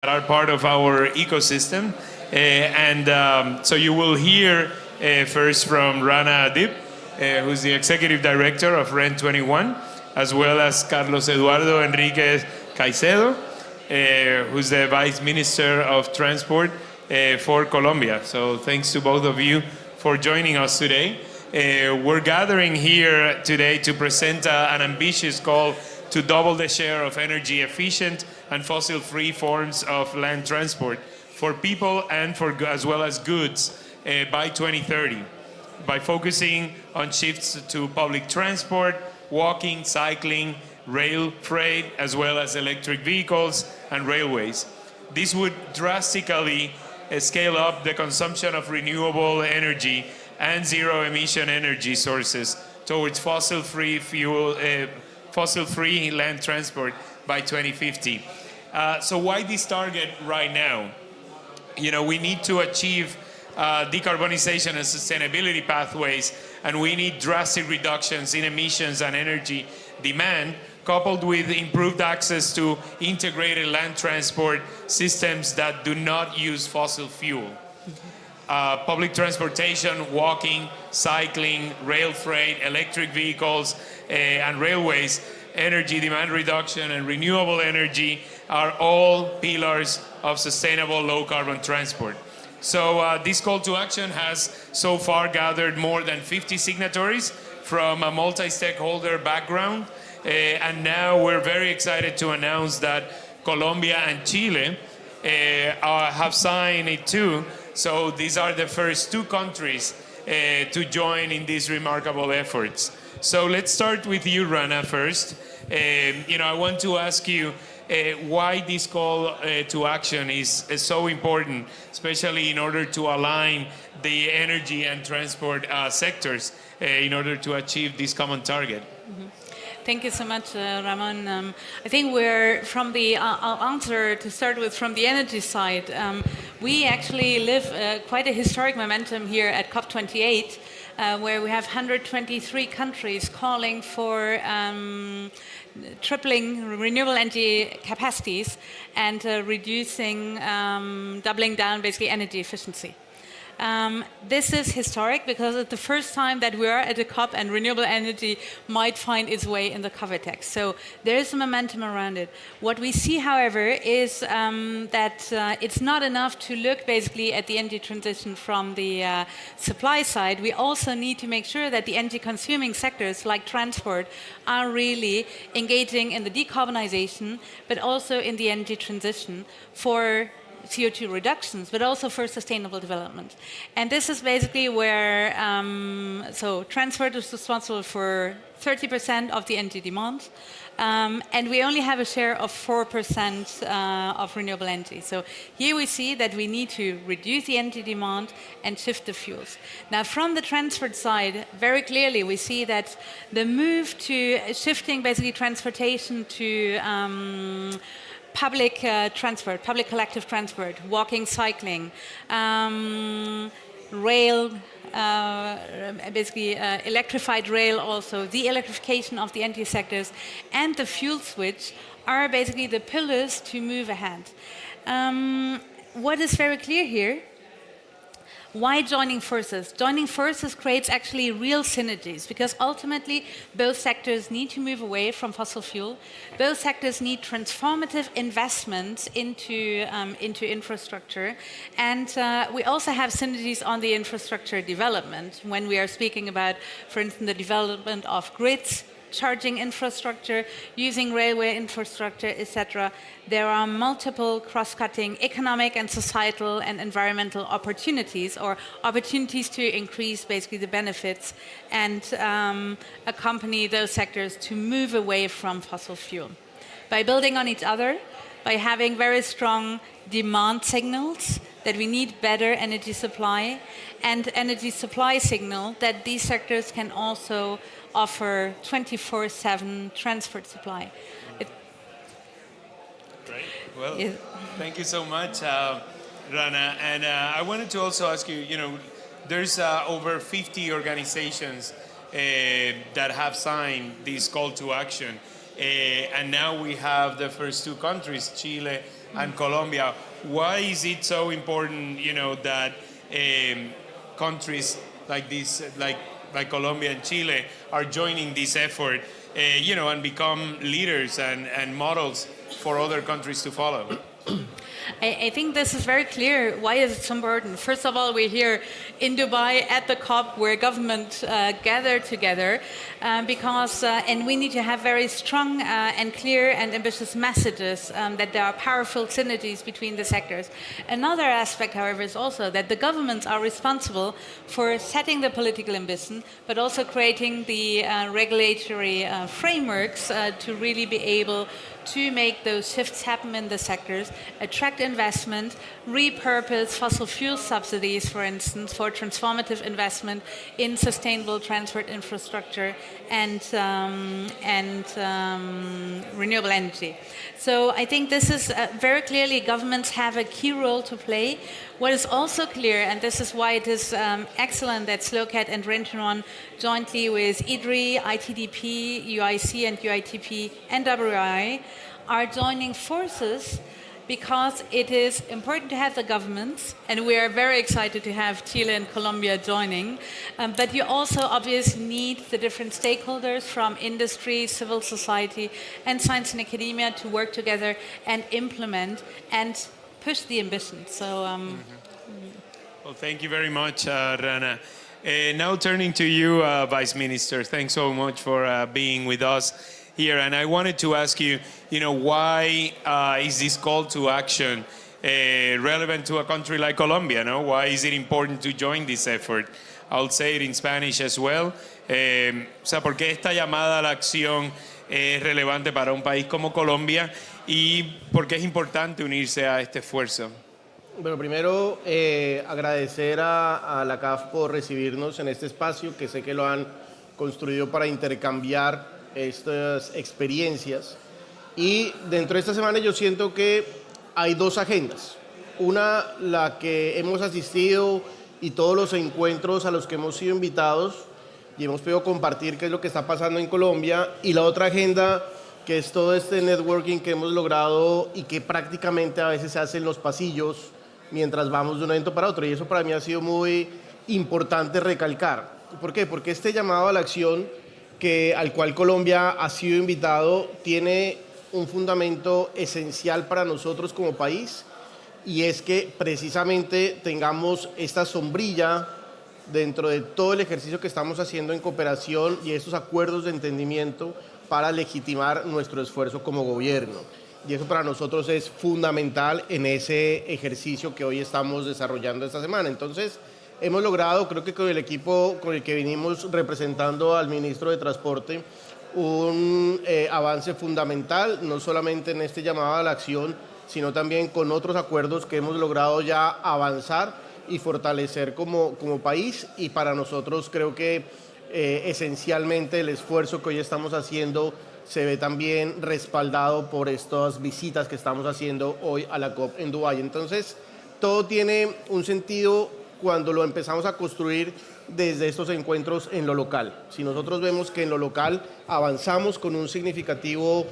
are part of our ecosystem. So you will hear first from Rana Adib, who's the Executive Director of REN 21, as well as Carlos Eduardo Enriquez Caicedo, who's the Vice Minister of Transport for Colombia. So thanks to both of you for joining us today. We're gathering here today to present an ambitious goal to double the share of energy efficient and fossil-free forms of land transport for people and as well as goods by 2030, by focusing on shifts to public transport, walking, cycling, rail freight, as well as electric vehicles and railways. This would drastically scale up the consumption of renewable energy and zero-emission energy sources towards fossil-free land transport by 2050. So why this target right now? You know, we need to achieve decarbonization and sustainability pathways, and we need drastic reductions in emissions and energy demand, coupled with improved access to integrated land transport systems that do not use fossil fuel. Public transportation, walking, cycling, rail freight, electric vehicles, and railways, energy demand reduction and renewable energy are all pillars of sustainable low-carbon transport. So this call to action has so far gathered more than 50 signatories from a multi-stakeholder background, and now we're very excited to announce that Colombia and Chile have signed it too. So these are the first two countries to join in these remarkable efforts. So let's start with you, Rana, first. I want to ask you why this call to action is so important, especially in order to align the energy and transport sectors in order to achieve this common target. Mm-hmm. Thank you so much, Ramon. I think we're from the, I'll answer to start with from the energy side. We actually live quite a historic momentum here at COP28, where we have 123 countries calling for tripling renewable energy capacities and reducing, doubling down basically energy efficiency. This is historic because it's the first time that we are at a COP and renewable energy might find its way in the cover text. So there is a momentum around it. What we see, however, is that it's not enough to look basically at the energy transition from the supply side. We also need to make sure that the energy consuming sectors like transport are really engaging in the decarbonization, but also in the energy transition for CO2 reductions, but also for sustainable development. And this is basically where, so transport is responsible for 30% of the energy demand, and we only have a share of 4% of renewable energy. So here we see that we need to reduce the energy demand and shift the fuels. Now from the transport side, very clearly we see that the move to shifting basically transportation to public transport, public collective transport, walking, cycling, rail, basically electrified rail also, the electrification of the energy sectors, and the fuel switch are basically the pillars to move ahead. What is very clear here? Why joining forces? Joining forces creates actually real synergies because ultimately both sectors need to move away from fossil fuel. Both sectors need transformative investments into infrastructure. And we also have synergies on the infrastructure development when we are speaking about, for instance, the development of grids, charging infrastructure, using railway infrastructure, etc. There are multiple cross-cutting economic and societal and environmental opportunities or opportunities to increase basically the benefits and accompany those sectors to move away from fossil fuel. By building on each other, by having very strong demand signals that we need better energy supply and energy supply signal that these sectors can also offer 24/7 transport supply. Great. Well, thank you so much, Rana. And I wanted to also ask you, there's over 50 organizations that have signed this call to action. And now we have the first two countries, Chile and Colombia. Why is it so important, that countries like this, like Colombia and Chile, are joining this effort, and become leaders and models for other countries to follow? I think this is very clear. Why is it so important? First of all, we're here in Dubai at the COP where government gather together and we need to have very strong and clear and ambitious messages that there are powerful synergies between the sectors. Another aspect, however, is also that the governments are responsible for setting the political ambition, but also creating the regulatory frameworks to really be able to make those shifts happen in the sectors, attract investment, repurpose fossil fuel subsidies, for instance, for transformative investment in sustainable transport infrastructure and renewable energy. So I think this is very clearly governments have a key role to play. What is also clear, and this is why it is excellent that SLOCAT and Renteron jointly with IDRI, ITDP, UIC and UITP and WI are joining forces because it is important to have the governments, and we are very excited to have Chile and Colombia joining, but you also obviously need the different stakeholders from industry, civil society and science and academia to work together and implement and push the ambition. So, Well, thank you very much, Rana. Now turning to you, Vice Minister, thanks so much for being with us here. And I wanted to ask you, why is this call to action relevant to a country like Colombia? No? Why is it important to join this effort? I'll say it in Spanish as well. O sea, ¿por qué esta llamada a la acción es relevante para un país como Colombia y por qué es importante unirse a este esfuerzo? Bueno, primero agradecer a la CAF por recibirnos en este espacio, que sé que lo han construido para intercambiar estas experiencias. Y dentro de esta semana yo siento que hay dos agendas. Una, la que hemos asistido y todos los encuentros a los que hemos sido invitados y hemos podido compartir qué es lo que está pasando en Colombia. Y la otra agenda, que es todo este networking que hemos logrado y que prácticamente a veces se hace en los pasillos mientras vamos de un evento para otro. Y eso para mí ha sido muy importante recalcar. ¿Por qué? Porque este llamado a la acción al cual Colombia ha sido invitado tiene un fundamento esencial para nosotros como país, y es que precisamente tengamos esta sombrilla dentro de todo el ejercicio que estamos haciendo en cooperación y estos acuerdos de entendimiento para legitimar nuestro esfuerzo como gobierno. Y eso para nosotros es fundamental en ese ejercicio que hoy estamos desarrollando esta semana. Entonces, hemos logrado, creo que con el equipo con el que vinimos representando al ministro de Transporte, un avance fundamental, no solamente en este llamado a la acción, sino también con otros acuerdos que hemos logrado ya avanzar y fortalecer como país. Y para nosotros creo que esencialmente el esfuerzo que hoy estamos haciendo se ve también respaldado por estas visitas que estamos haciendo hoy a la COP en Dubái. Entonces, todo tiene un sentido cuando lo empezamos a construir desde estos encuentros en lo local. Si nosotros vemos que en lo local avanzamos con un significativo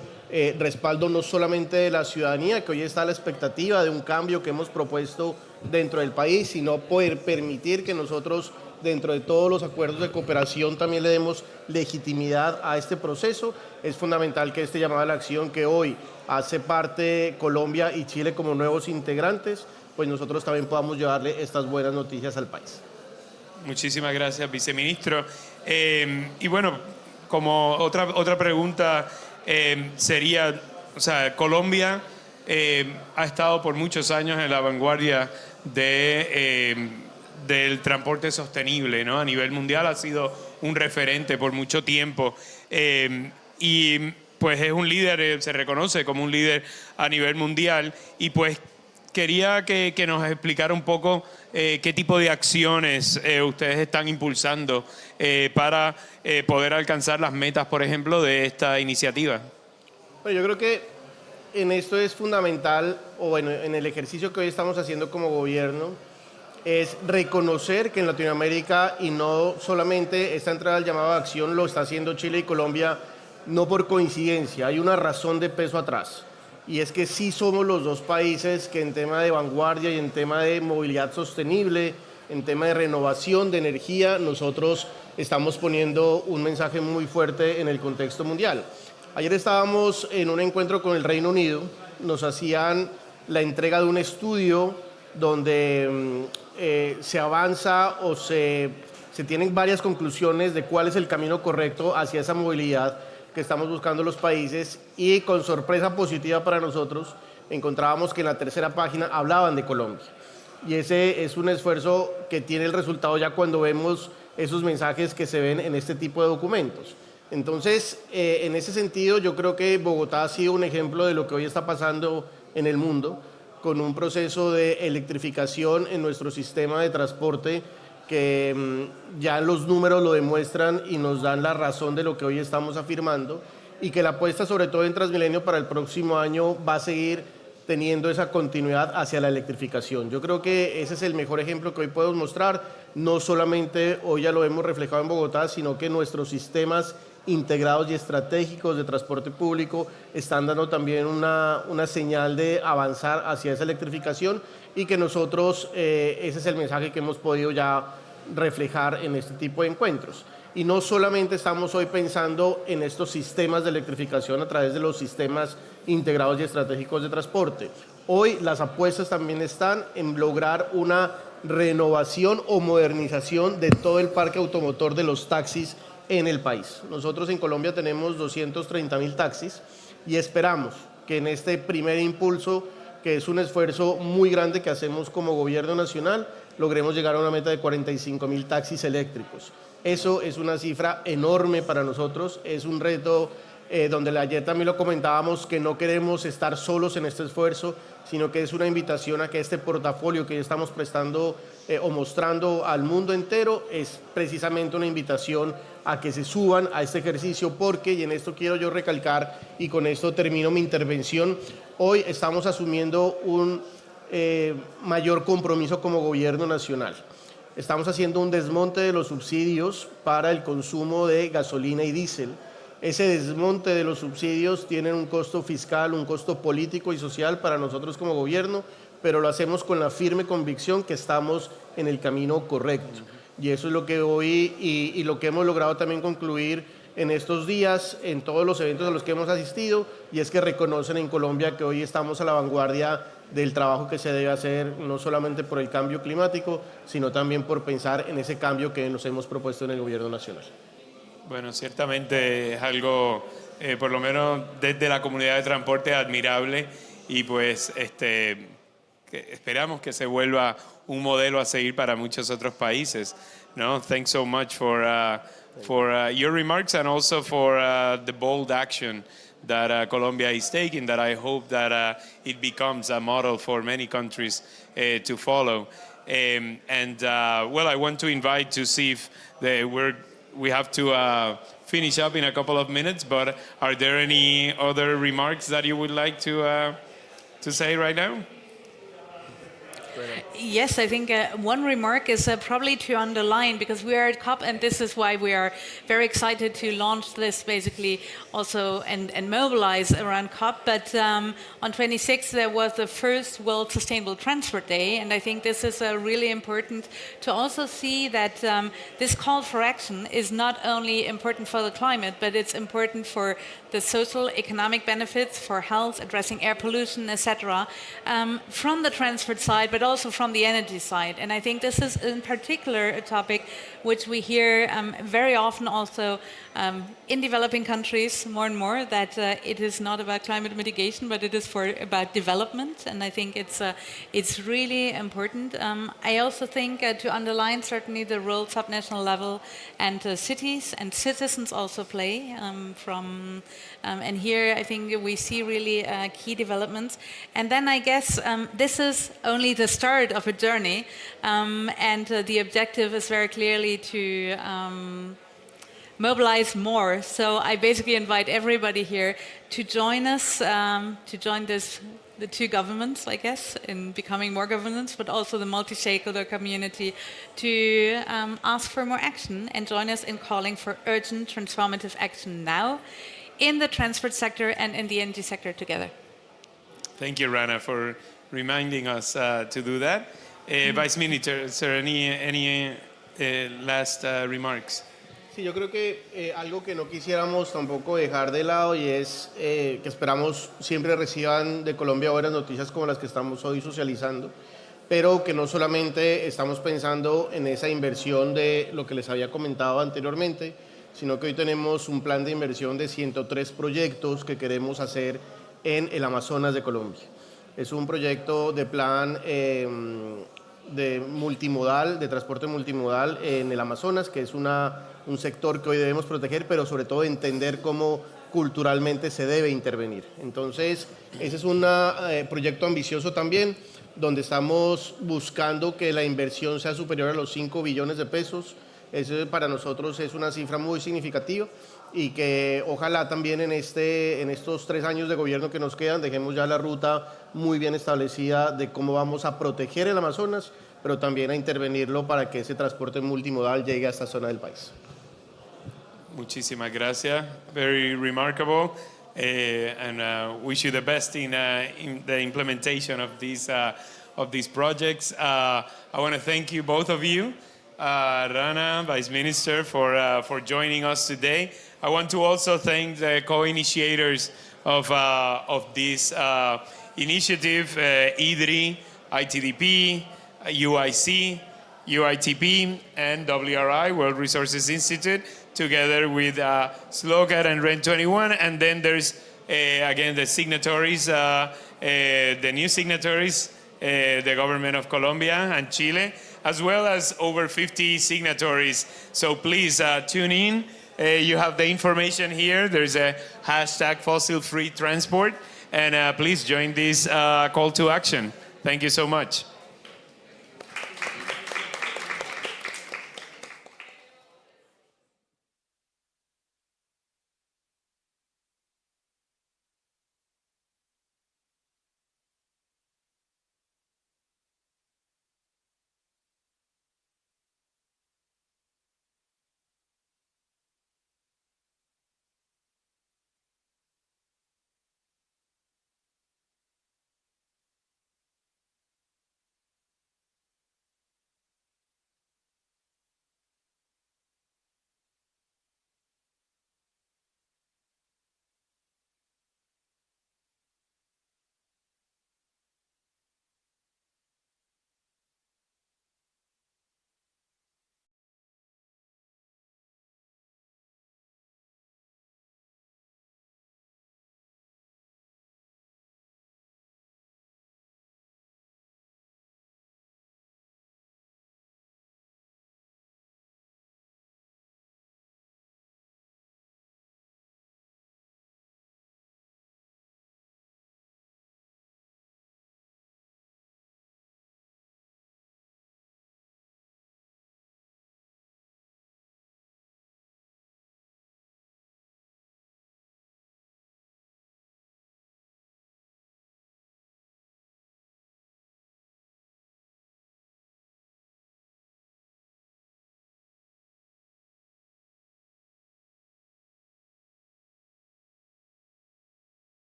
respaldo no solamente de la ciudadanía, que hoy está a la expectativa de un cambio que hemos propuesto dentro del país, sino poder permitir que nosotros dentro de todos los acuerdos de cooperación también le demos legitimidad a este proceso. Es fundamental que este llamado a la acción, que hoy hace parte Colombia y Chile como nuevos integrantes, pues nosotros también podamos llevarle estas buenas noticias al país. Muchísimas gracias, viceministro. Y bueno, como otra pregunta sería, o sea, Colombia ha estado por muchos años en la vanguardia del transporte sostenible, ¿no? A nivel mundial ha sido un referente por mucho tiempo y pues es un líder, se reconoce como un líder a nivel mundial, y pues quería que nos explicara un poco qué tipo de acciones ustedes están impulsando para poder alcanzar las metas, por ejemplo, de esta iniciativa. Bueno, yo creo que en esto es fundamental, o bueno, en el ejercicio que hoy estamos haciendo como gobierno, es reconocer que en Latinoamérica, y no solamente esta entrada al llamado a acción lo está haciendo Chile y Colombia, no por coincidencia, hay una razón de peso atrás. y es que sí somos los dos países que en tema de vanguardia y en tema de movilidad sostenible, en tema de renovación de energía, nosotros estamos poniendo un mensaje muy fuerte en el contexto mundial. Ayer estábamos en un encuentro con el Reino Unido, nos hacían la entrega de un estudio donde se avanza o se tienen varias conclusiones de cuál es el camino correcto hacia esa movilidad que estamos buscando los países, y con sorpresa positiva para nosotros encontrábamos que en la tercera página hablaban de Colombia. Y ese es un esfuerzo que tiene el resultado ya cuando vemos esos mensajes que se ven en este tipo de documentos. Entonces, en ese sentido, yo creo que Bogotá ha sido un ejemplo de lo que hoy está pasando en el mundo, con un proceso de electrificación en nuestro sistema de transporte que ya los números lo demuestran y nos dan la razón de lo que hoy estamos afirmando, y que la apuesta sobre todo en Transmilenio para el próximo año va a seguir teniendo esa continuidad hacia la electrificación. Yo creo que ese es el mejor ejemplo que hoy podemos mostrar, no solamente hoy ya lo hemos reflejado en Bogotá, sino que nuestros sistemas integrados y estratégicos de transporte público están dando también una señal de avanzar hacia esa electrificación, y que nosotros, ese es el mensaje que hemos podido ya reflejar en este tipo de encuentros. Y no solamente estamos hoy pensando en estos sistemas de electrificación a través de los sistemas integrados y estratégicos de transporte. Hoy las apuestas también están en lograr una renovación o modernización de todo el parque automotor de los taxis en el país. Nosotros en Colombia tenemos 230.000 taxis y esperamos que en este primer impulso, que es un esfuerzo muy grande que hacemos como gobierno nacional, logremos llegar a una meta de 45.000 taxis eléctricos. Eso es una cifra enorme para nosotros, es un reto donde ayer también lo comentábamos, que no queremos estar solos en este esfuerzo, sino que es una invitación a que este portafolio que estamos prestando o mostrando al mundo entero es precisamente una invitación a que se suban a este ejercicio, porque, y en esto quiero yo recalcar, y con esto termino mi intervención, hoy estamos asumiendo un mayor compromiso como gobierno nacional. Estamos haciendo un desmonte de los subsidios para el consumo de gasolina y diésel. Ese desmonte de los subsidios tiene un costo fiscal, un costo político y social para nosotros como gobierno, pero lo hacemos con la firme convicción que estamos en el camino correcto. Y eso es lo que hoy y lo que hemos logrado también concluir en estos días, en todos los eventos a los que hemos asistido, y es que reconocen en Colombia que hoy estamos a la vanguardia del trabajo que se debe hacer, no solamente por el cambio climático, sino también por pensar en ese cambio que nos hemos propuesto en el gobierno nacional. Bueno, ciertamente es algo, por lo menos desde la comunidad de transporte, admirable, y pues que esperamos que se vuelva un modelo a seguir para muchos otros países. No, thanks so much for your remarks, and also for the bold action that Colombia is taking, that I hope that it becomes a model for many countries to follow. Well, I want to invite to see if we have to finish up in a couple of minutes, but are there any other remarks that you would like to say right now? Yes, I think one remark is probably to underline, because we are at COP, and this is why we are very excited to launch this basically also and mobilize around COP. But on 26th, there was the first World Sustainable Transport Day, and I think this is really important to also see that this call for action is not only important for the climate, but it's important for the social, economic benefits, for health, addressing air pollution, etc., from the transport side, but also from the energy side. And I think this is in particular a topic which we hear very often also in developing countries more and more, that it is not about climate mitigation, but it is about development. And I think it's really important. I also think to underline certainly the role subnational level and cities and citizens also play and here I think we see really key developments. And then I guess this is only the start of a journey, and the objective is very clearly to mobilize more. So I basically invite everybody here to join us, to join the two governments, I guess, in becoming more governments, but also the multi-stakeholder community, to ask for more action and join us in calling for urgent transformative action now in the transport sector and in the energy sector together. Thank you, Rana, for reminding us to do that. Vice Minister, is there any last remarks? Sí, yo creo que algo que no quisiéramos tampoco dejar de lado y es que esperamos siempre reciban de Colombia buenas noticias como las que estamos hoy socializando, pero que no solamente estamos pensando en esa inversión de lo que les había comentado anteriormente, sino que hoy tenemos un plan de inversión de 103 proyectos que queremos hacer en el Amazonas de Colombia. Es un proyecto de plan de multimodal, de transporte multimodal en el Amazonas, que es un sector que hoy debemos proteger, pero sobre todo entender cómo culturalmente se debe intervenir. Entonces, ese es un proyecto ambicioso también, donde estamos buscando que la inversión sea superior a los 5 billones de pesos. Eso para nosotros es una cifra muy significativa y que ojalá también en estos 3 años de gobierno que nos quedan dejemos ya la ruta muy bien establecida de cómo vamos a proteger el Amazonas, pero también a intervenirlo para que ese transporte multimodal llegue a esta zona del país. Muchísimas gracias. Very remarkable. And wish you the best in the implementation of these projects. I want to thank you, both of you, Rana, Vice Minister, for joining us today. I want to also thank the co-initiators of this initiative, IDRI, ITDP, UIC, UITP, and WRI, World Resources Institute, together with SLOCAT and REN21. And then there's, again, the signatories, the new signatories, the government of Colombia and Chile, as well as over 50 signatories. So please tune in. You have the information here. There's a hashtag fossil-free transport. And please join this call to action. Thank you so much.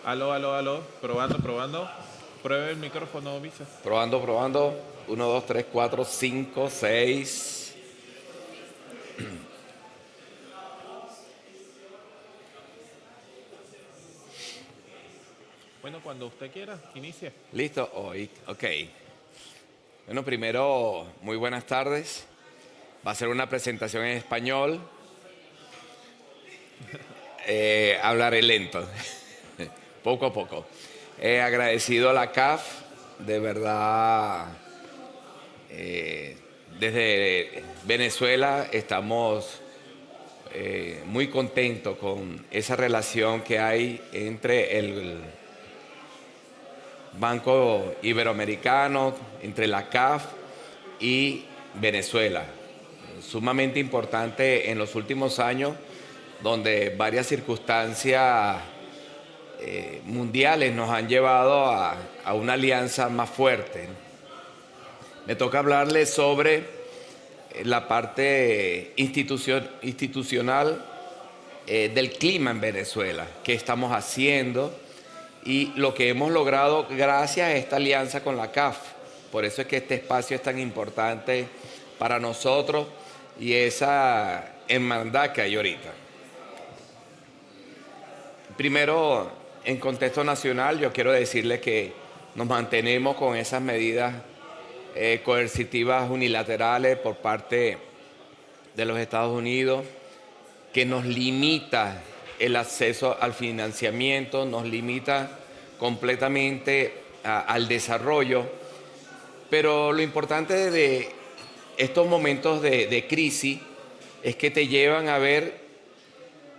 Aló, aló, aló. Probando, probando. Pruebe el micrófono, Visa. Probando, probando. 1, 2, 3, 4, 5, 6. Bueno, cuando usted quiera, inicie. Listo, hoy, ok. Bueno, primero, muy buenas tardes. Va a ser una presentación en español. Hablaré lento, poco a poco. He agradecido a la CAF, de verdad, desde Venezuela estamos muy contentos con esa relación que hay entre el Banco Iberoamericano, entre la CAF y Venezuela. Sumamente importante en los últimos años, donde varias circunstancias mundiales nos han llevado a una alianza más fuerte. Me toca hablarles sobre la parte institucional del clima en Venezuela, qué estamos haciendo y lo que hemos logrado gracias a esta alianza con la CAF. Por eso es que este espacio es tan importante para nosotros y esa hermandad que hay ahorita. Primero, en contexto nacional, yo quiero decirles que nos mantenemos con esas medidas coercitivas unilaterales por parte de los Estados Unidos, que nos limita el acceso al financiamiento, nos limita completamente al desarrollo. Pero lo importante de estos momentos de crisis es que te llevan a ver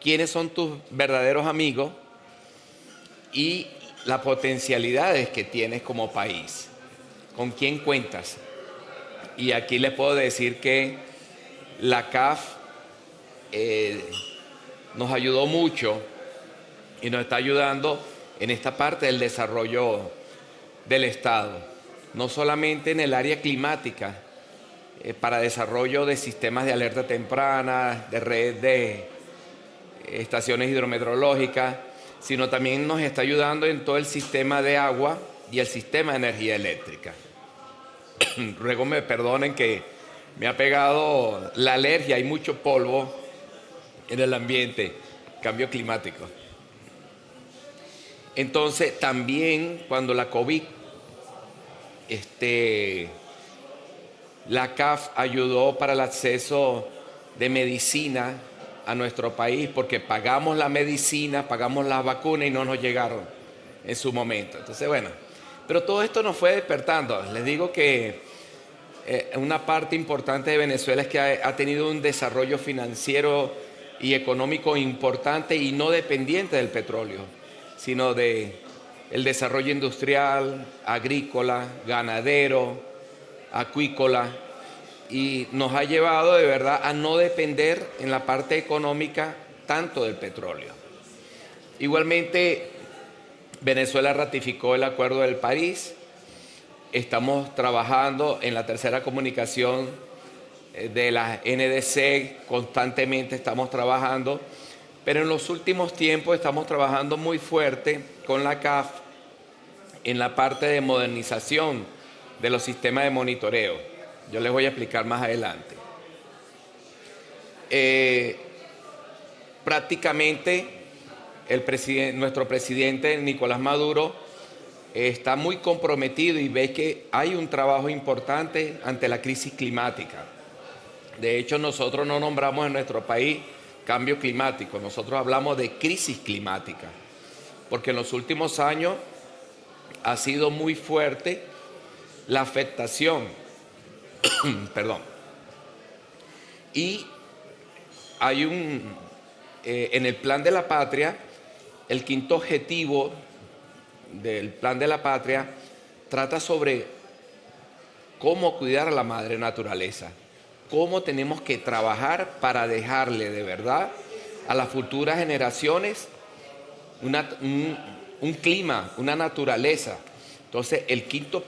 quiénes son tus verdaderos amigos y las potencialidades que tienes como país, con quién cuentas. Y aquí les puedo decir que la CAF nos ayudó mucho y nos está ayudando en esta parte del desarrollo del Estado, no solamente en el área climática, para desarrollo de sistemas de alerta temprana, de red de estaciones hidrometeorológicas, sino también nos está ayudando en todo el sistema de agua y el sistema de energía eléctrica. Ruego me perdonen que me ha pegado la alergia, hay mucho polvo en el ambiente, cambio climático. Entonces, también cuando la COVID, la CAF ayudó para el acceso de medicina a nuestro país, porque pagamos la medicina, pagamos las vacunas y no nos llegaron en su momento. Entonces, bueno, pero todo esto nos fue despertando. Les digo que una parte importante de Venezuela es que ha tenido un desarrollo financiero y económico importante y no dependiente del petróleo, sino de el desarrollo industrial, agrícola, ganadero, acuícola, y nos ha llevado de verdad a no depender en la parte económica tanto del petróleo. Igualmente, Venezuela ratificó el Acuerdo del París. Estamos trabajando en la tercera comunicación de la NDC, constantemente estamos trabajando, pero en los últimos tiempos estamos trabajando muy fuerte con la CAF en la parte de modernización de los sistemas de monitoreo. Yo les voy a explicar más adelante. Prácticamente nuestro presidente Nicolás Maduro está muy comprometido y ve que hay un trabajo importante ante la crisis climática. De hecho, nosotros no nombramos en nuestro país cambio climático, nosotros hablamos de crisis climática, porque en los últimos años ha sido muy fuerte la afectación, perdón, y hay en el Plan de la Patria, el quinto objetivo del Plan de la Patria trata sobre cómo cuidar a la madre naturaleza, cómo tenemos que trabajar para dejarle de verdad a las futuras generaciones un clima, una naturaleza. Entonces, el quinto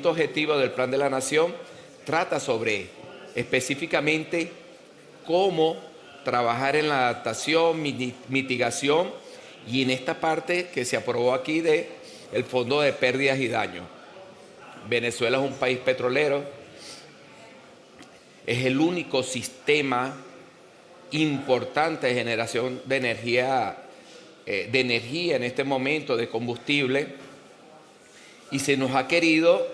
objetivo del Plan de la Nación trata sobre específicamente cómo trabajar en la adaptación, mitigación y en esta parte que se aprobó aquí de el Fondo de Pérdidas y Daños. Venezuela es un país petrolero, es el único sistema importante de generación de energía en este momento, de combustible, y se nos ha querido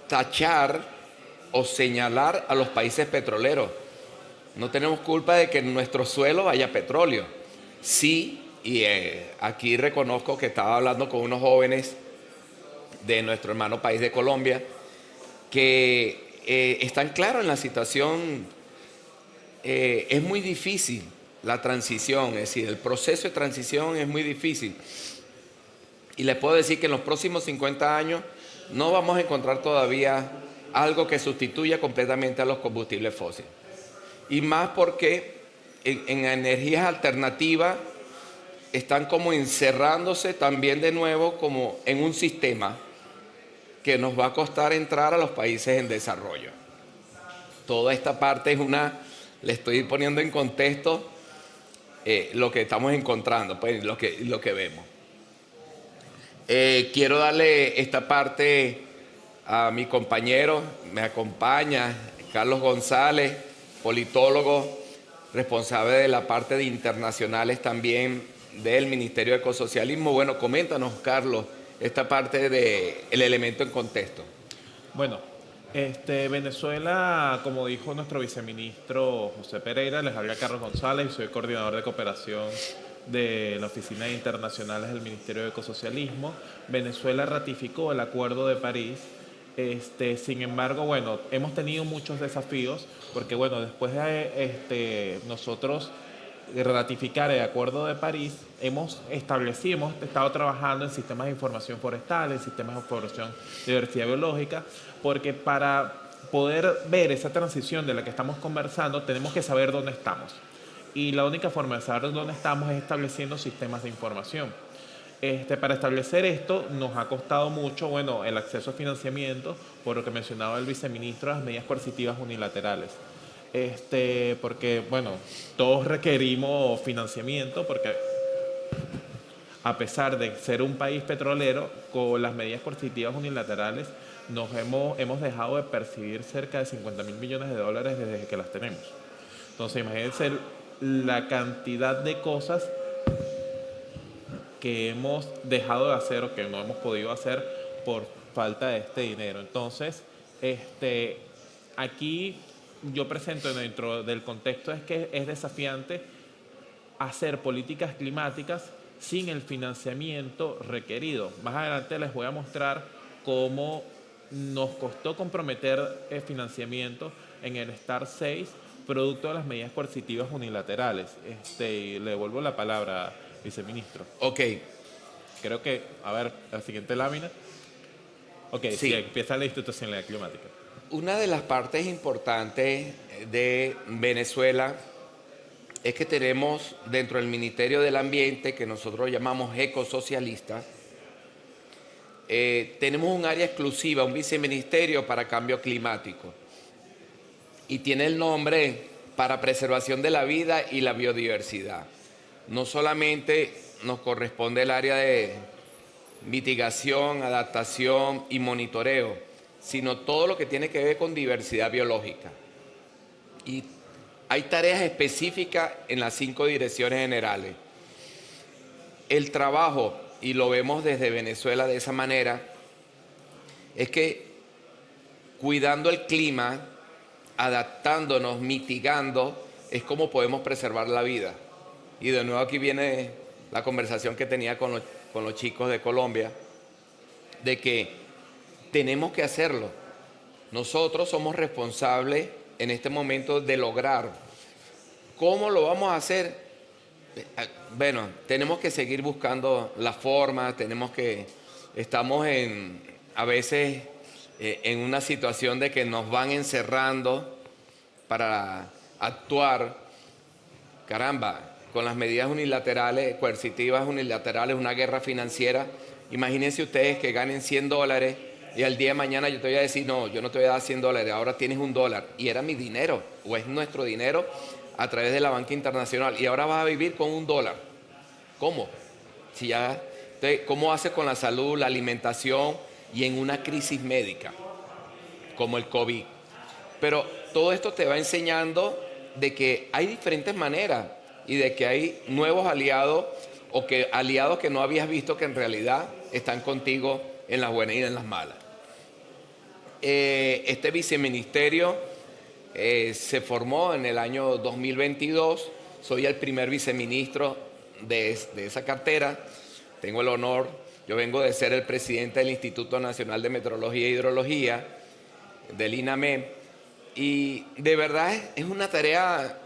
tachar o señalar a los países petroleros. No tenemos culpa de que en nuestro suelo haya petróleo. Sí, y aquí reconozco que estaba hablando con unos jóvenes de nuestro hermano país de Colombia que están claros en la situación. Es muy difícil la transición, es decir, el proceso de transición es muy difícil. Y les puedo decir que en los próximos 50 años no vamos a encontrar todavía algo que sustituya completamente a los combustibles fósiles. Y más porque en energías alternativas están como encerrándose también de nuevo como en un sistema que nos va a costar entrar a los países en desarrollo. Toda esta parte es le estoy poniendo en contexto lo que estamos encontrando, pues lo que vemos. Quiero darle esta parte a mi compañero, me acompaña Carlos González, politólogo, responsable de la parte de internacionales también del Ministerio de Ecosocialismo. Bueno, coméntanos, Carlos, esta parte del elemento en contexto. Bueno, Venezuela, como dijo nuestro viceministro José Pereira, les habla Carlos González y soy coordinador de cooperación de la Oficina de Internacionales del Ministerio de Ecosocialismo. Venezuela ratificó el Acuerdo de París. Sin embargo, bueno, hemos tenido muchos desafíos porque, bueno, después de nosotros ratificar el Acuerdo de París, hemos estado trabajando en sistemas de información forestal, en sistemas de información de diversidad biológica, porque para poder ver esa transición de la que estamos conversando, tenemos que saber dónde estamos. Y la única forma de saber dónde estamos es estableciendo sistemas de información. Para establecer esto nos ha costado mucho, bueno, el acceso a financiamiento, por lo que mencionaba el viceministro, las medidas coercitivas unilaterales. Porque, bueno, todos requerimos financiamiento porque a pesar de ser un país petrolero, con las medidas coercitivas unilaterales hemos dejado de percibir cerca de 50.000 millones de dólares desde que las tenemos. Entonces, imagínense la cantidad de cosas que hemos dejado de hacer o que no hemos podido hacer por falta de este dinero. Entonces, aquí yo presento dentro del contexto es que es desafiante hacer políticas climáticas sin el financiamiento requerido. Más adelante les voy a mostrar cómo nos costó comprometer el financiamiento en el STAR 6 producto de las medidas coercitivas unilaterales. Y le devuelvo la palabra, viceministro. Ok. Creo que, a ver, la siguiente lámina. Ok, sí, empieza la institucionalidad climática. Una de las partes importantes de Venezuela es que tenemos dentro del Ministerio del Ambiente, que nosotros llamamos ecosocialista, tenemos un área exclusiva, un viceministerio para cambio climático. Y tiene el nombre para preservación de la vida y la biodiversidad. No solamente nos corresponde el área de mitigación, adaptación y monitoreo, sino todo lo que tiene que ver con diversidad biológica. Y hay tareas específicas en las 5 direcciones generales. El trabajo, y lo vemos desde Venezuela de esa manera, es que cuidando el clima, adaptándonos, mitigando, es como podemos preservar la vida. Y de nuevo aquí viene la conversación que tenía con los chicos de Colombia, de que tenemos que hacerlo. Nosotros somos responsables en este momento de lograr. ¿Cómo lo vamos a hacer? Bueno, tenemos que seguir buscando la forma, estamos a veces en una situación de que nos van encerrando para actuar. Caramba, con las medidas unilaterales, coercitivas unilaterales, una guerra financiera. Imagínense ustedes que ganen $100 y al día de mañana yo te voy a decir, no, yo no te voy a dar $100, ahora tienes $1. Y era mi dinero, o es nuestro dinero a través de la banca internacional. Y ahora vas a vivir con $1. ¿Cómo? Si ya, entonces, ¿cómo hace con la salud, la alimentación y en una crisis médica como el COVID? Pero todo esto te va enseñando de que hay diferentes maneras y de que hay nuevos aliados o que aliados que no habías visto que en realidad están contigo en las buenas y en las malas. Este viceministerio se formó en el año 2022. Soy el primer viceministro de esa cartera. Tengo el honor, yo vengo de ser el presidente del Instituto Nacional de Meteorología e Hidrología, del INAME, y de verdad es una tarea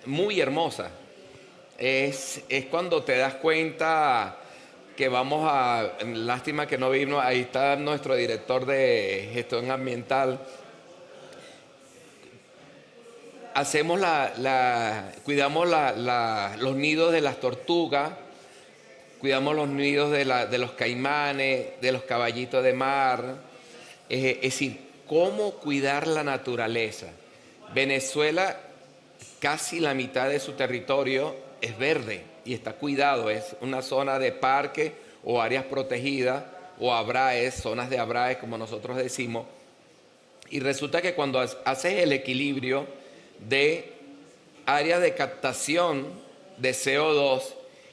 muy hermosa. Es cuando te das cuenta que vamos a... Lástima que no vino, ahí está nuestro director de gestión ambiental. Hacemos cuidamos los nidos de las tortugas, cuidamos los nidos de los caimanes, de los caballitos de mar. Es decir, cómo cuidar la naturaleza. Venezuela, casi la mitad de su territorio es verde y está cuidado, es una zona de parque o áreas protegidas o ABRAES, zonas de ABRAES como nosotros decimos. Y resulta que cuando haces el equilibrio de áreas de captación de CO2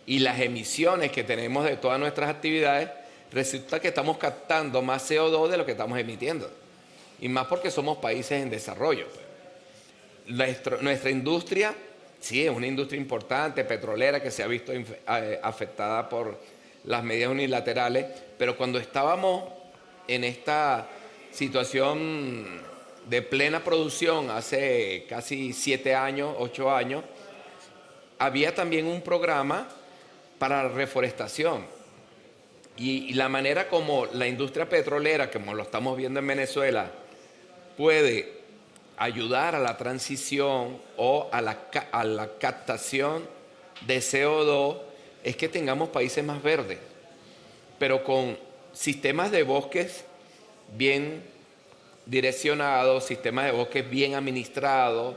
y las emisiones que tenemos de todas nuestras actividades, resulta que estamos captando más CO2 de lo que estamos emitiendo. Y más porque somos países en desarrollo. Nuestra industria, sí, es una industria importante, petrolera, que se ha visto afectada por las medidas unilaterales, pero cuando estábamos en esta situación de plena producción hace casi 7 años, 8 años, había también un programa para reforestación. Y la manera como la industria petrolera, como lo estamos viendo en Venezuela, puede ayudar a la transición o a la captación de CO2 es que tengamos países más verdes, pero con sistemas de bosques bien direccionados, sistemas de bosques bien administrados.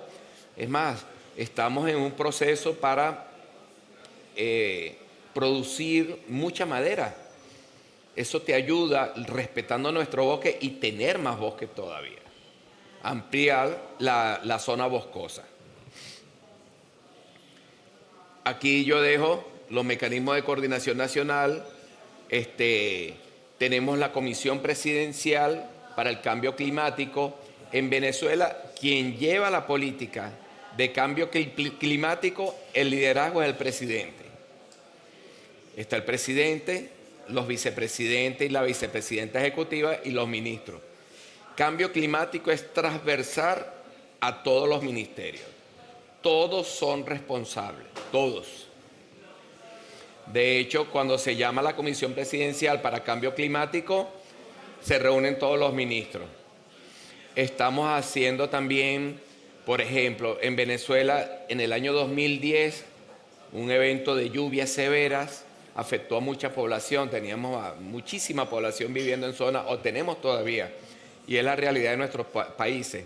Es más, estamos en un proceso para producir mucha madera. Eso te ayuda, respetando nuestro bosque, y tener más bosque todavía. Ampliar la zona boscosa. Aquí yo dejo los mecanismos de coordinación nacional. Tenemos la Comisión Presidencial para el Cambio Climático. En Venezuela, quien lleva la política de cambio climático, el liderazgo es el presidente. Está el presidente, los vicepresidentes y la vicepresidenta ejecutiva y los ministros. Cambio climático es transversal a todos los ministerios. Todos son responsables, todos. De hecho, cuando se llama la Comisión Presidencial para Cambio Climático, se reúnen todos los ministros. Estamos haciendo también, por ejemplo, en Venezuela, en el año 2010, un evento de lluvias severas afectó a mucha población. Teníamos a muchísima población viviendo en zonas, o tenemos todavía, y es la realidad de nuestros países.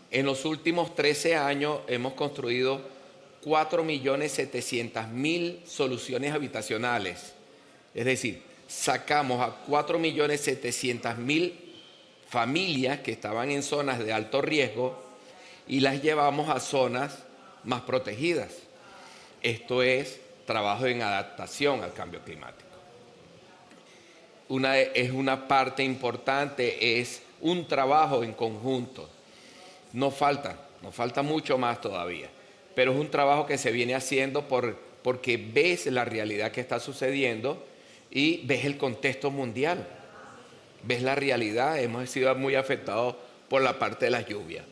En los últimos 13 años hemos construido 4.700.000 soluciones habitacionales. Es decir, sacamos a 4.700.000 familias que estaban en zonas de alto riesgo y las llevamos a zonas más protegidas. Esto es trabajo en adaptación al cambio climático. Es una parte importante, es un trabajo en conjunto. Nos falta mucho más todavía, pero es un trabajo que se viene haciendo porque ves la realidad que está sucediendo y ves el contexto mundial, ves la realidad. Hemos sido muy afectados por la parte de las lluvias.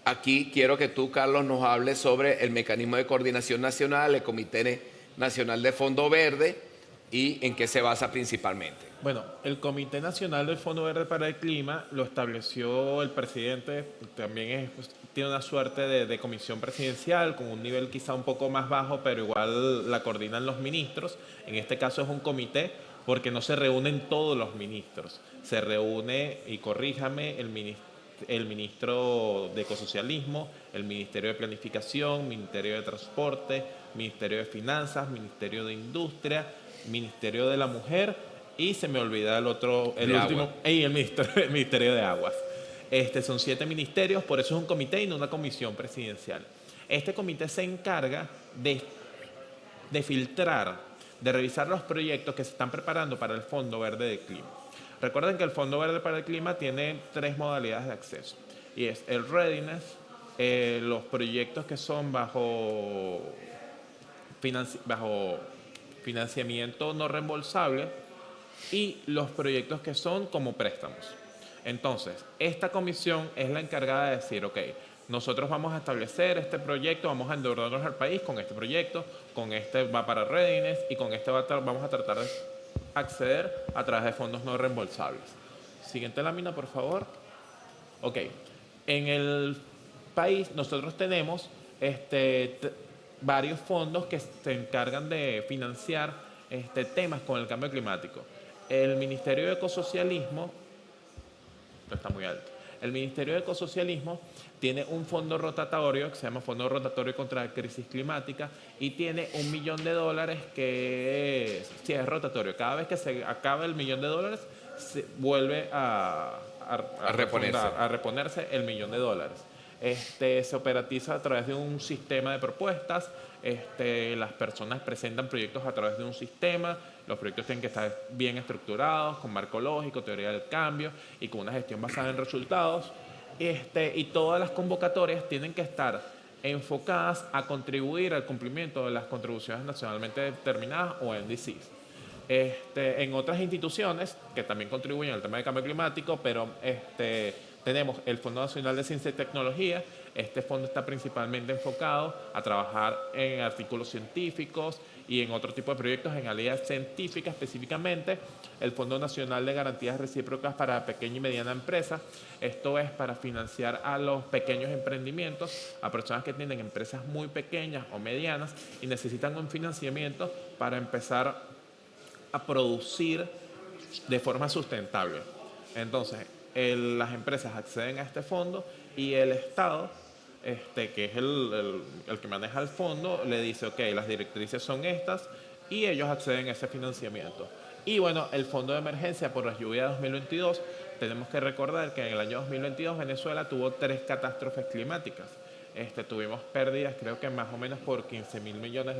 Aquí quiero que tú, Carlos, nos hables sobre el mecanismo de coordinación nacional, el Comité Nacional de Fondo Verde, y en qué se basa principalmente. Bueno, el Comité Nacional del Fondo Verde para el Clima lo estableció el presidente. También tiene una suerte de comisión presidencial con un nivel quizá un poco más bajo, pero igual la coordinan los ministros. En este caso es un comité porque no se reúnen todos los ministros. Se reúne, y corríjame, el ministro de Ecosocialismo, el Ministerio de Planificación, Ministerio de Transporte, Ministerio de Finanzas, Ministerio de Industria, Ministerio de la Mujer y se me olvida el otro, el De último, agua. y el Ministerio de Aguas. Son 7 ministerios, por eso es un comité y no una comisión presidencial. Este comité se encarga de filtrar, de revisar los proyectos que se están preparando para el Fondo Verde del Clima. Recuerden que el Fondo Verde para el Clima tiene 3 modalidades de acceso y es el readiness, los proyectos que son bajo financiamiento no reembolsable y los proyectos que son como préstamos. Entonces, esta comisión es la encargada de decir, ok, nosotros vamos a establecer este proyecto, vamos a endeudarnos al país con este proyecto, con este va para readiness y con este vamos a tratar de acceder a través de fondos no reembolsables. Siguiente lámina, por favor. Ok, en el país nosotros tenemos varios fondos que se encargan de financiar temas con el cambio climático. El Ministerio de Ecosocialismo, está muy alto, el Ministerio de Ecosocialismo tiene un fondo rotatorio que se llama Fondo Rotatorio contra la Crisis Climática y tiene $1 millón que sí, es rotatorio. Cada vez que se acaba el $1 millón, se vuelve a reponerse el $1 millón. Se operatiza a través de un sistema de propuestas. Las personas presentan proyectos a través de un sistema. Los proyectos tienen que estar bien estructurados, con marco lógico, teoría del cambio y con una gestión basada en resultados. Y todas las convocatorias tienen que estar enfocadas a contribuir al cumplimiento de las contribuciones nacionalmente determinadas o NDCs. En otras instituciones que también contribuyen al tema del cambio climático, pero tenemos el Fondo Nacional de Ciencia y Tecnología. Este fondo está principalmente enfocado a trabajar en artículos científicos y en otro tipo de proyectos en áreas científicas específicamente. El Fondo Nacional de Garantías Recíprocas para Pequeña y Mediana Empresa. Esto es para financiar a los pequeños emprendimientos, a personas que tienen empresas muy pequeñas o medianas y necesitan un financiamiento para empezar a producir de forma sustentable. Entonces, las empresas acceden a este fondo y el Estado, que es el que maneja el fondo, le dice, ok, las directrices son estas y ellos acceden a ese financiamiento. Y bueno, el Fondo de Emergencia por las lluvias de 2022, tenemos que recordar que en el año 2022 Venezuela tuvo 3 catástrofes climáticas. Tuvimos pérdidas creo que más o menos por $15.000 millones,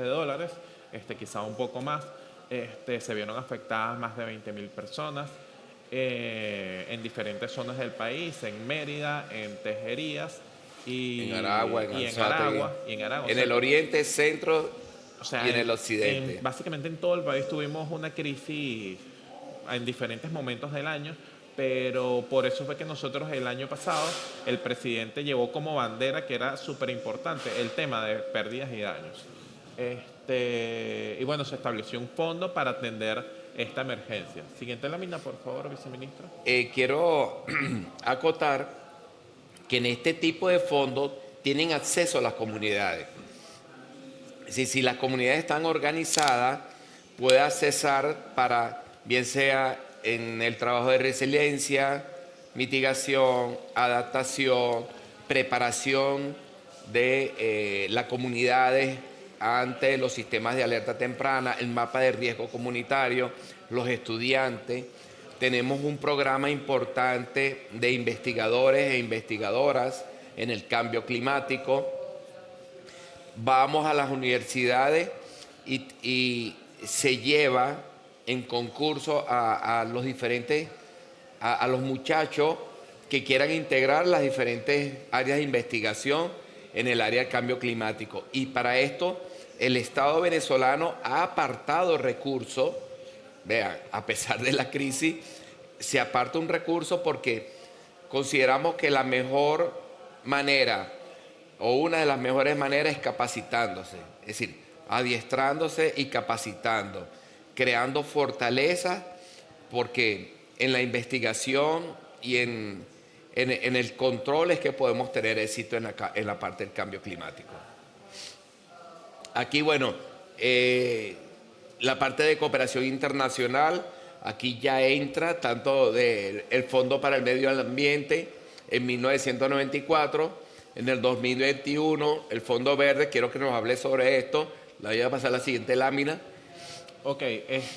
quizá un poco más. Se vieron afectadas más de 20.000 personas en diferentes zonas del país, en Mérida, en Tejerías y en Aragua, en el oriente, centro y en el occidente. Básicamente en todo el país tuvimos una crisis en diferentes momentos del año, pero por eso fue que nosotros el año pasado el presidente llevó como bandera que era súper importante el tema de pérdidas y daños. Y bueno, se estableció un fondo para atender esta emergencia. Siguiente lámina, por favor, viceministro. Quiero acotar que en este tipo de fondos tienen acceso a las comunidades. Si las comunidades están organizadas, puede accesar para, bien sea en el trabajo de resiliencia, mitigación, adaptación, preparación de las comunidades ante los sistemas de alerta temprana, el mapa de riesgo comunitario, los estudiantes. Tenemos un programa importante de investigadores e investigadoras en el cambio climático. Vamos a las universidades y se lleva en concurso a los diferentes, a los muchachos que quieran integrar las diferentes áreas de investigación en el área del cambio climático. Y para esto el Estado venezolano ha apartado recursos. Vean, a pesar de la crisis, se aparta un recurso porque consideramos que la mejor manera o una de las mejores maneras es capacitándose, es decir, adiestrándose y capacitando, creando fortalezas, porque en la investigación y en el control es que podemos tener éxito en la parte del cambio climático. Aquí, bueno, la parte de cooperación internacional, aquí ya entra tanto el Fondo para el Medio Ambiente en 1994. En el 2021, el Fondo Verde, quiero que nos hable sobre esto. La voy a pasar a la siguiente lámina. Ok,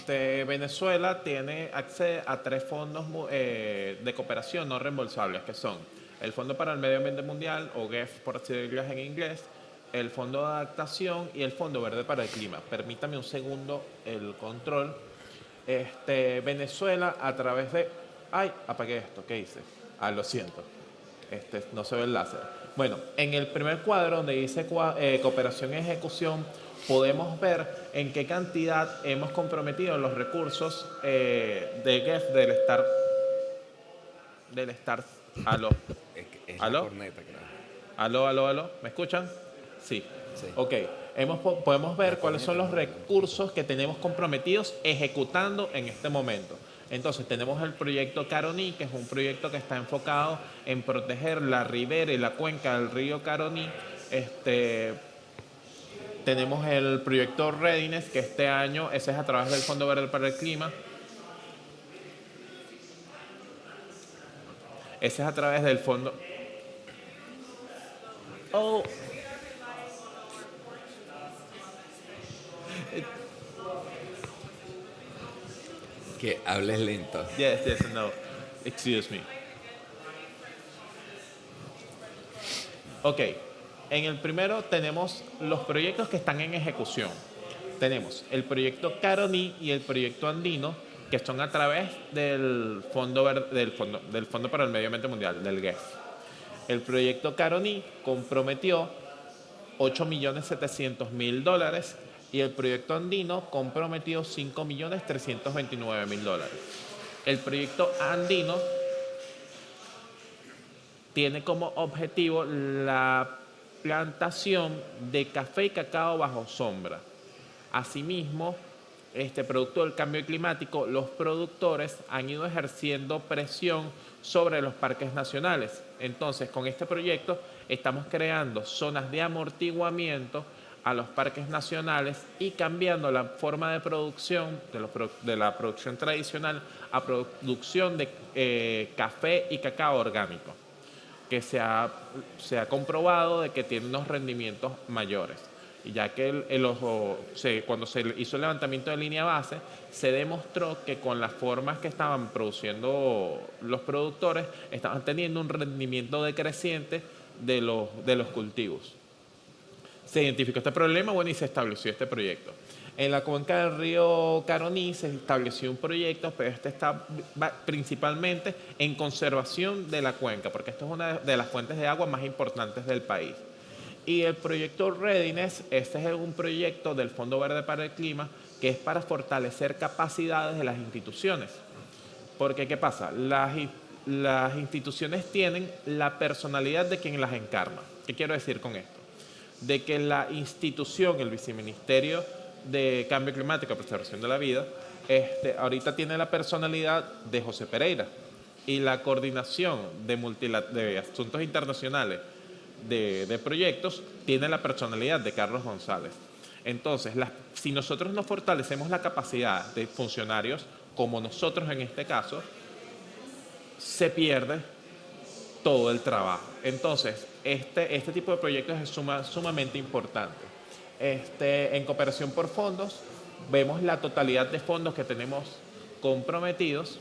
Venezuela tiene acceso a 3 fondos de cooperación no reembolsables, que son el Fondo para el Medio Ambiente Mundial, o GEF por siglas en inglés, el Fondo de Adaptación y el Fondo Verde para el Clima. Permítame un segundo el control. Venezuela a través de... Ay, apagué esto, ¿qué hice? Ah, lo siento. No se ve el láser. Bueno, en el primer cuadro donde dice cooperación y ejecución, podemos ver en qué cantidad hemos comprometido los recursos de GEF del estar. ¿Aló? ¿Aló? ¿Aló? ¿Me escuchan? Sí. Ok. Podemos ver cuáles son los recursos que tenemos comprometidos ejecutando en este momento. Entonces tenemos el proyecto Caroní, que es un proyecto que está enfocado en proteger la ribera y la cuenca del río Caroní. Tenemos el proyecto Readiness, que este año, ese es a través del Fondo Verde para el Clima. Ese es a través del fondo... Oh. Que hables lento. Yes, no. Excuse me. Ok. En el primero tenemos los proyectos que están en ejecución. Tenemos el proyecto Caroní y el proyecto Andino, que son a través del Fondo para el Medio Ambiente Mundial, del GEF. El proyecto Caroní comprometió $8.700.000 y el proyecto Andino comprometió $5.329.000. El proyecto Andino tiene como objetivo la plantación de café y cacao bajo sombra. Asimismo, producto del cambio climático, los productores han ido ejerciendo presión sobre los parques nacionales. Entonces, con este proyecto estamos creando zonas de amortiguamiento a los parques nacionales y cambiando la forma de producción de la producción tradicional a producción de café y cacao orgánico, que se ha comprobado de que tiene unos rendimientos mayores. Y ya que cuando se hizo el levantamiento de línea base, se demostró que con las formas que estaban produciendo los productores, estaban teniendo un rendimiento decreciente de los cultivos. Se identificó este problema, y se estableció este proyecto. En la cuenca del río Caroní se estableció un proyecto, pero está principalmente en conservación de la cuenca, porque esto es una de las fuentes de agua más importantes del país. Y el proyecto Readiness, este es un proyecto del Fondo Verde para el Clima, que es para fortalecer capacidades de las instituciones. Porque, ¿qué pasa? Las instituciones tienen la personalidad de quien las encarna. ¿Qué quiero decir con esto? De que la institución, el Viceministerio de Cambio Climático y Preservación de la Vida, ahorita tiene la personalidad de José Pereira, y la coordinación de asuntos internacionales de proyectos tiene la personalidad de Carlos González. Entonces, si nosotros no fortalecemos la capacidad de funcionarios, como nosotros en este caso, se pierde todo el trabajo. Entonces, este tipo de proyectos es sumamente importante. En cooperación por fondos, vemos la totalidad de fondos que tenemos comprometidos.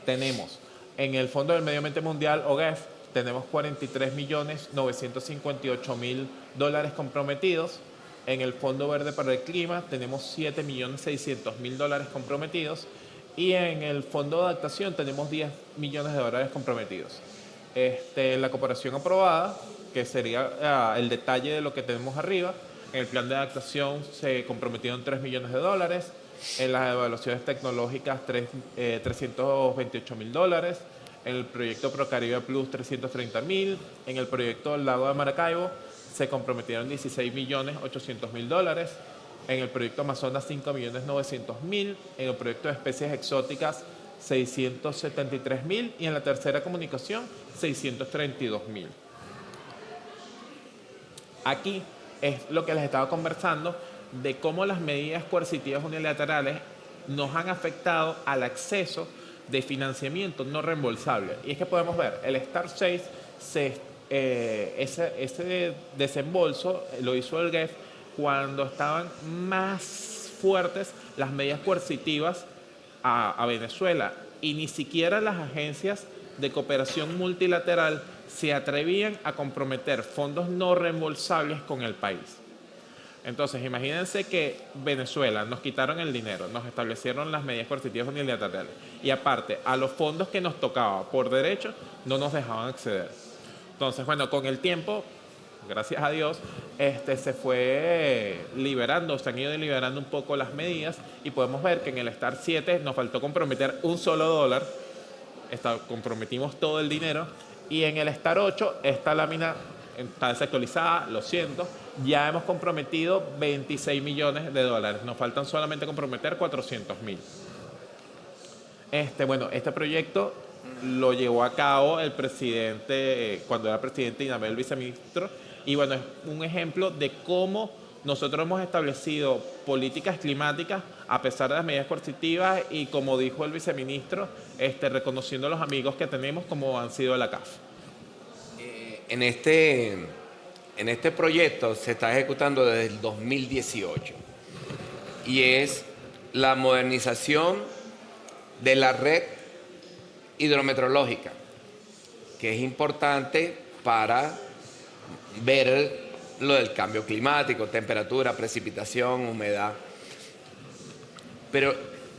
Tenemos en el Fondo del Medio Ambiente Mundial, o GEF, tenemos $43.958.000 comprometidos. En el Fondo Verde para el Clima tenemos $7.600.000 comprometidos. Y en el Fondo de Adaptación tenemos $10 millones comprometidos. La cooperación aprobada, que sería el detalle de lo que tenemos arriba, en el plan de adaptación se comprometieron $3 millones. En las evaluaciones tecnológicas, $328.000. En el proyecto ProCaribe Plus, $330.000. En el proyecto Lago de Maracaibo se comprometieron $16.800.000. En el proyecto Amazonas, $5.900.000. En el proyecto de especies exóticas, $673.000. Y en la tercera comunicación, $632.000. Aquí es lo que les estaba conversando de cómo las medidas coercitivas unilaterales nos han afectado al acceso de financiamiento no reembolsable. Y es que podemos ver, el STAR 6, ese desembolso lo hizo el GEF cuando estaban más fuertes las medidas coercitivas a Venezuela, y ni siquiera las agencias de cooperación multilateral se atrevían a comprometer fondos no reembolsables con el país. Entonces, imagínense que Venezuela nos quitaron el dinero, nos establecieron las medidas coercitivas unilaterales y aparte, a los fondos que nos tocaba por derecho no nos dejaban acceder. Entonces, bueno, con el tiempo, gracias a Dios, se fue liberando, se han ido liberando un poco las medidas y podemos ver que en el STAR 7 nos faltó comprometer un solo dólar, comprometimos todo el dinero, y en el STAR 8 esta lámina está desactualizada, lo siento, ya hemos comprometido 26 millones de dólares, nos faltan solamente comprometer 400.000. Bueno, este proyecto lo llevó a cabo el presidente, cuando era presidente, y el viceministro, y bueno, es un ejemplo de cómo nosotros hemos establecido políticas climáticas a pesar de las medidas coercitivas y, como dijo el viceministro, reconociendo a los amigos que tenemos como han sido la CAF. En este proyecto se está ejecutando desde el 2018 y es la modernización de la red hidrometeorológica, que es importante para ver lo del cambio climático, temperatura, precipitación, humedad. Pero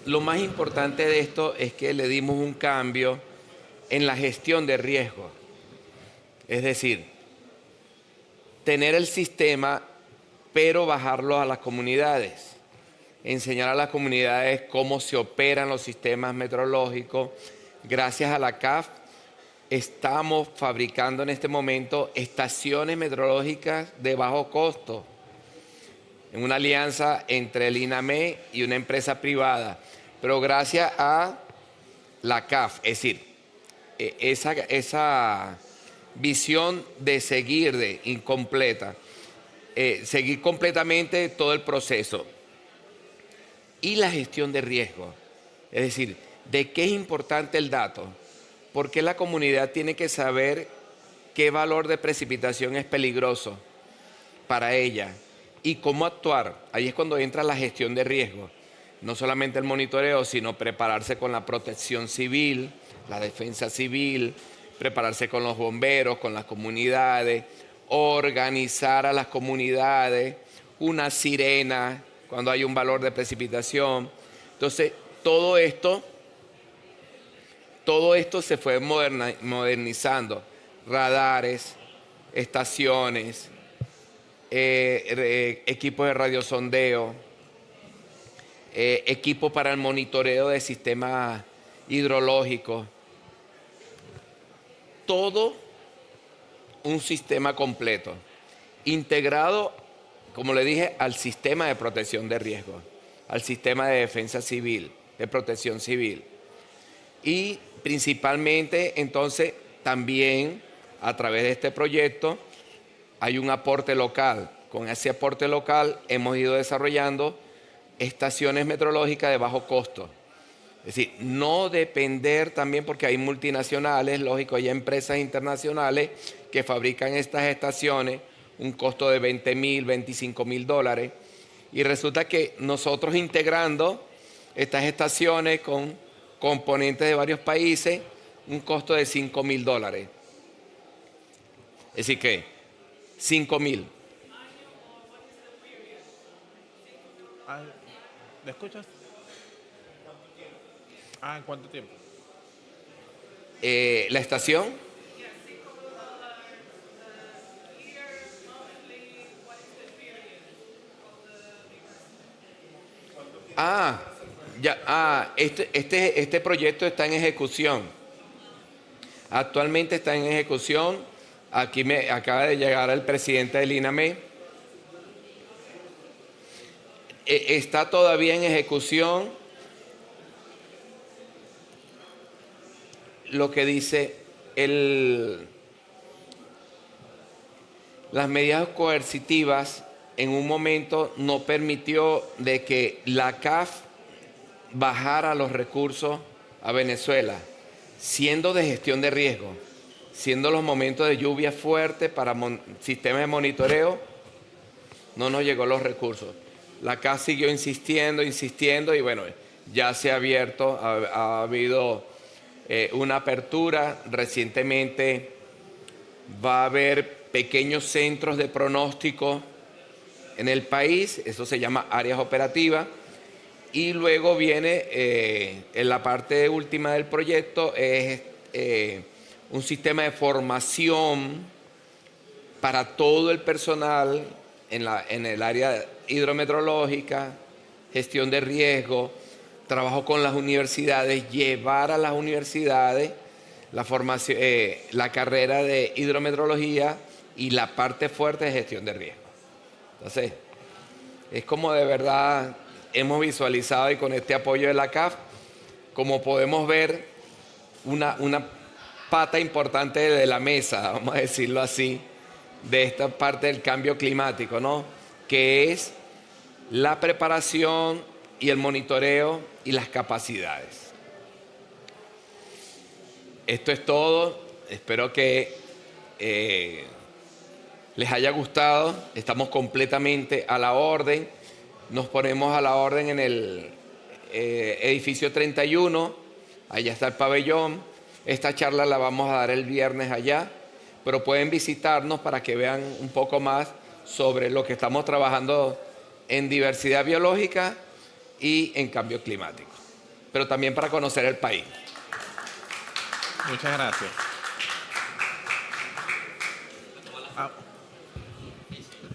lo más importante de esto es que le dimos un cambio en la gestión de riesgos. Es decir, tener el sistema, pero bajarlo a las comunidades. Enseñar a las comunidades cómo se operan los sistemas meteorológicos. Gracias a la CAF estamos fabricando en este momento estaciones meteorológicas de bajo costo, en una alianza entre el INAME y una empresa privada. Pero gracias a la CAF, es decir, esa visión de seguir incompleta, seguir completamente todo el proceso y la gestión de riesgo. Es decir, ¿de qué es importante el dato? Porque la comunidad tiene que saber qué valor de precipitación es peligroso para ella y cómo actuar. Ahí es cuando entra la gestión de riesgo. No solamente el monitoreo, sino prepararse con la protección civil, la defensa civil, prepararse con los bomberos, con las comunidades, organizar a las comunidades, una sirena cuando hay un valor de precipitación. Entonces, todo esto se fue modernizando. Radares, estaciones, equipos de radiosondeo, equipos para el monitoreo de sistemas hidrológicos. Todo un sistema completo, integrado, como le dije, al sistema de protección de riesgos, al sistema de defensa civil, de protección civil. Y principalmente, entonces, también a través de este proyecto hay un aporte local. Con ese aporte local hemos ido desarrollando estaciones meteorológicas de bajo costo. Es decir, no depender también, porque hay multinacionales, lógico, hay empresas internacionales que fabrican estas estaciones, un costo de 20.000, 25.000 dólares. Y resulta que nosotros integrando estas estaciones con componentes de varios países, un costo de 5.000 dólares. Es decir que 5.000. ¿Me escuchas? ¿En cuánto tiempo? La estación. Este proyecto está en ejecución. Actualmente está en ejecución. Aquí me acaba de llegar el presidente del INAME. Está todavía en ejecución lo que dice las medidas coercitivas. En un momento no permitió de que la CAF bajara los recursos a Venezuela, siendo de gestión de riesgo, siendo los momentos de lluvia fuerte para sistemas de monitoreo, no nos llegó los recursos. La CAS siguió insistiendo y bueno, ya se ha abierto, ha habido una apertura. Recientemente va a haber pequeños centros de pronóstico en el país, eso se llama áreas operativas, y luego viene en la parte última del proyecto es un sistema de formación para todo el personal en el área hidrometeorológica, gestión de riesgo, trabajo con las universidades, llevar a las universidades la formación, la carrera de hidrometeorología y la parte fuerte de gestión de riesgo. Entonces, es como de verdad hemos visualizado, y con este apoyo de la CAF, como podemos ver, una pata importante de la mesa, vamos a decirlo así, de esta parte del cambio climático, ¿no? Que es la preparación y el monitoreo y las capacidades. Esto es todo. Espero que les haya gustado. Estamos completamente a la orden. Nos ponemos a la orden en el edificio 31. Allá está el pabellón. Esta charla la vamos a dar el viernes allá, pero pueden visitarnos para que vean un poco más sobre lo que estamos trabajando en diversidad biológica y en cambio climático, pero también para conocer el país. Muchas gracias.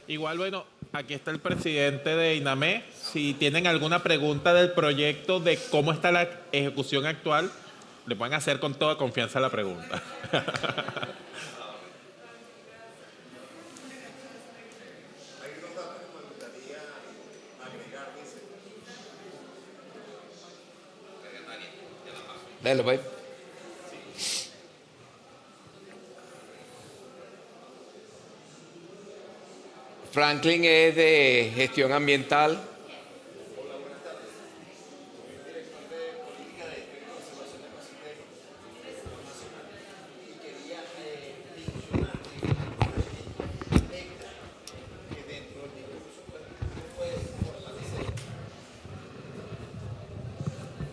Igual, bueno, aquí está el presidente de INAME. Si tienen alguna pregunta del proyecto, de cómo está la ejecución actual, le pueden hacer con toda confianza la pregunta. Dale, pues. Franklin es de gestión ambiental.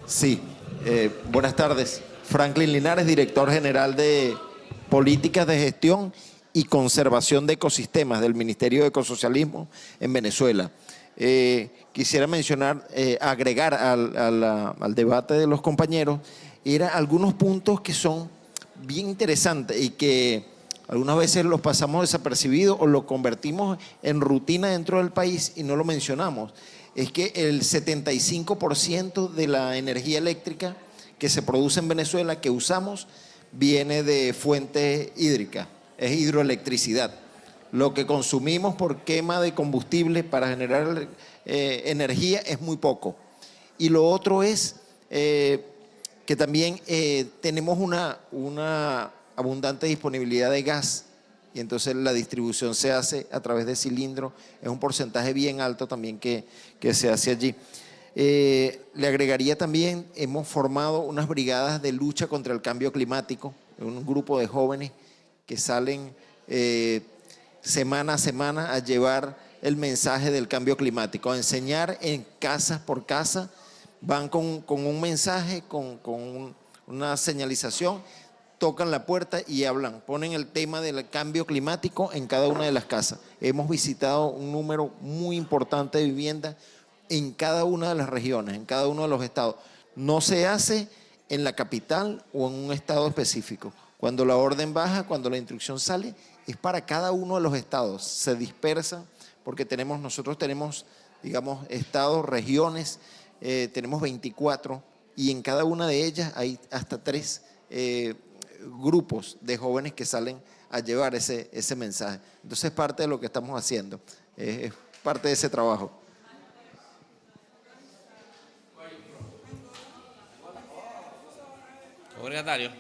Sí, buenas tardes. Franklin Linares, director general de Políticas de Gestión y Conservación de Ecosistemas del Ministerio de Ecosocialismo en Venezuela. Quisiera mencionar, agregar al debate de los compañeros, algunos puntos que son bien interesantes y que algunas veces los pasamos desapercibidos o lo convertimos en rutina dentro del país y no lo mencionamos. Es que el 75% de la energía eléctrica que se produce en Venezuela, que usamos, viene de fuentes hídricas, es hidroelectricidad. Lo que consumimos por quema de combustible para generar energía es muy poco. Y lo otro es que también tenemos una abundante disponibilidad de gas, y entonces la distribución se hace a través de cilindros, es un porcentaje bien alto también que se hace allí. Le agregaría también, hemos formado unas brigadas de lucha contra el cambio climático, un grupo de jóvenes que salen semana a semana a llevar el mensaje del cambio climático, a enseñar en casa por casa, van con un mensaje, con una señalización, tocan la puerta y hablan, ponen el tema del cambio climático en cada una de las casas. Hemos visitado un número muy importante de viviendas en cada una de las regiones, en cada uno de los estados. No se hace en la capital o en un estado específico. Cuando la orden baja, cuando la instrucción sale, es para cada uno de los estados. Se dispersan porque nosotros tenemos, digamos, estados, regiones, tenemos 24 y en cada una de ellas hay hasta 3 grupos de jóvenes que salen a llevar ese mensaje. Entonces es parte de lo que estamos haciendo, es parte de ese trabajo. Secretario.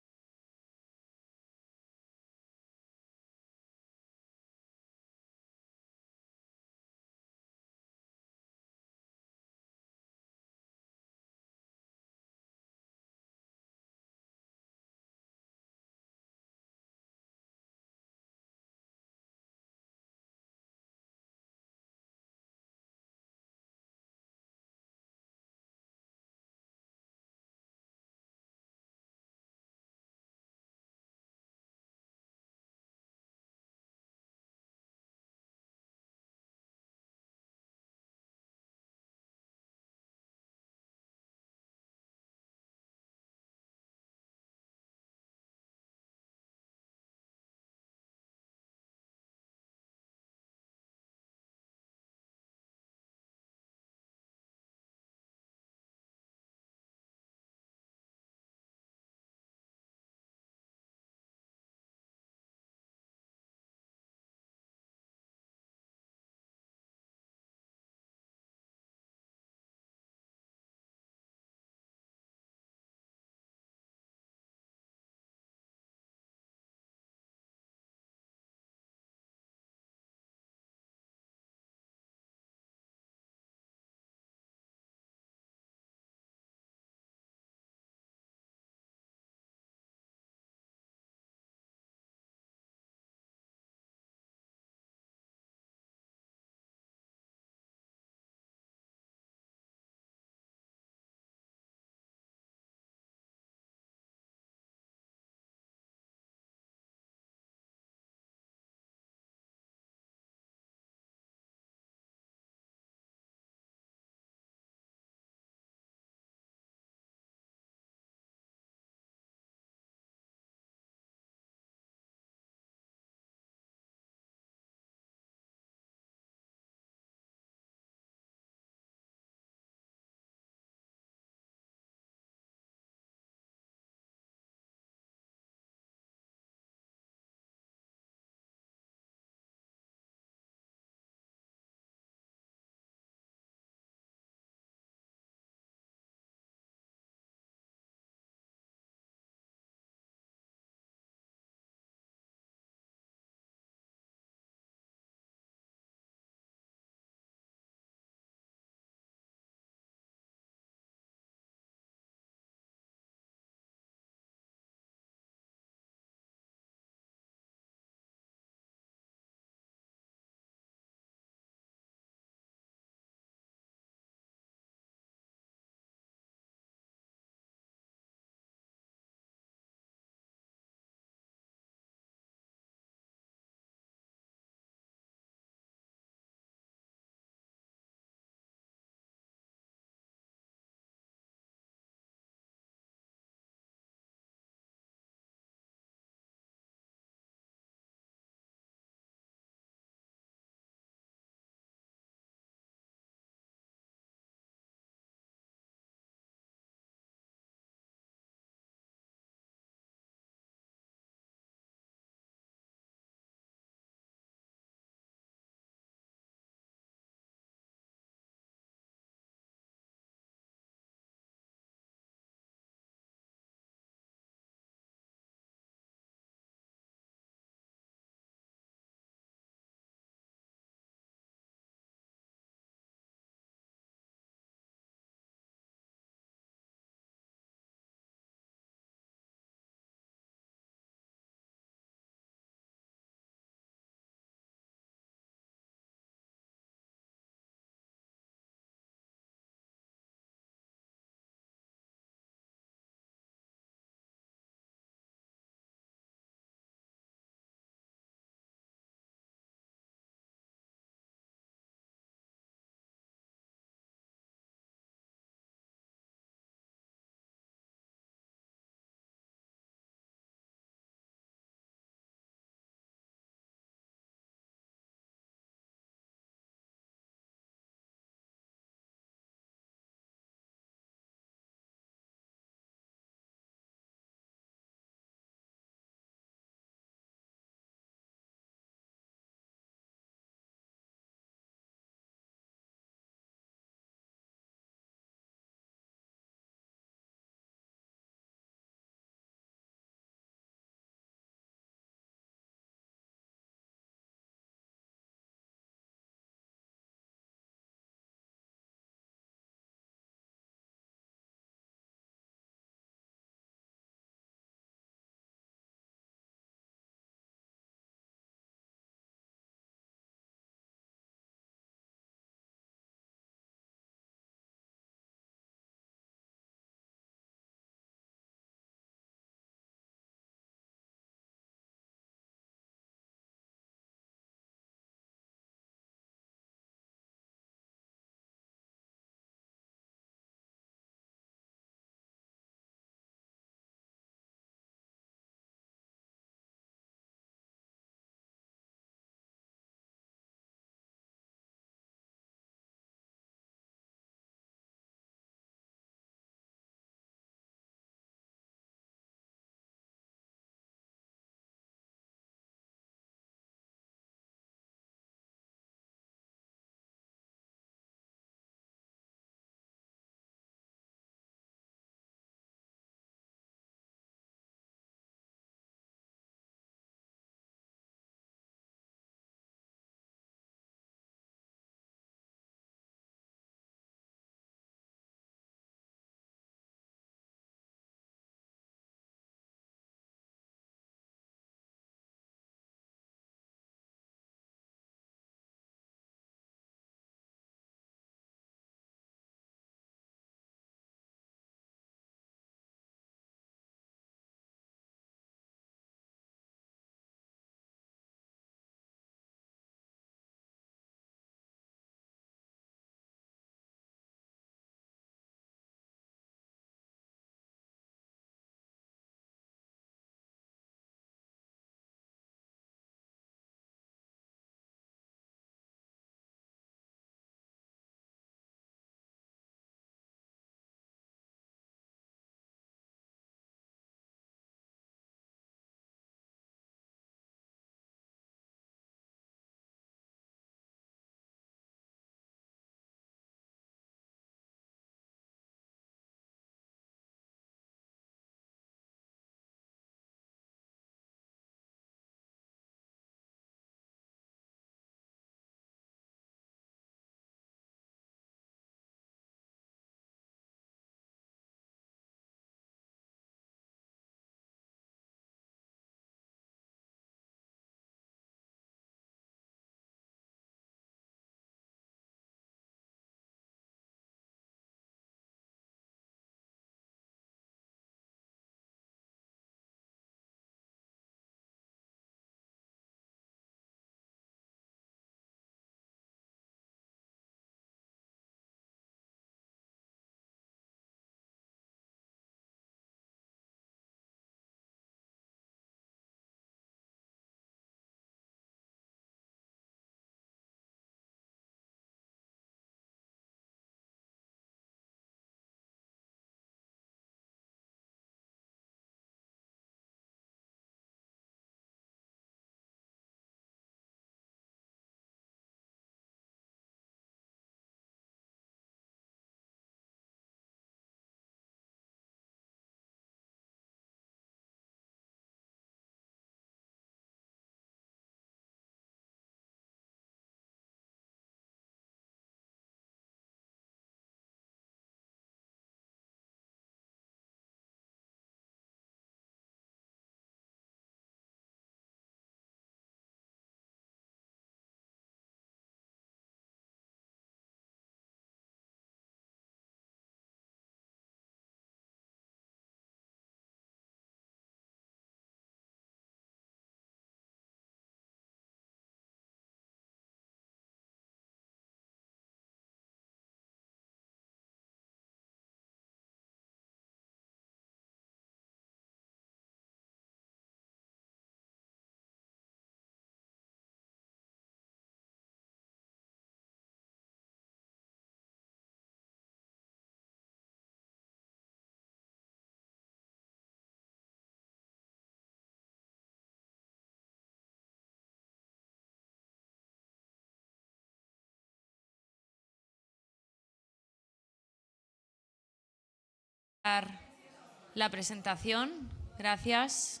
la presentación. Gracias.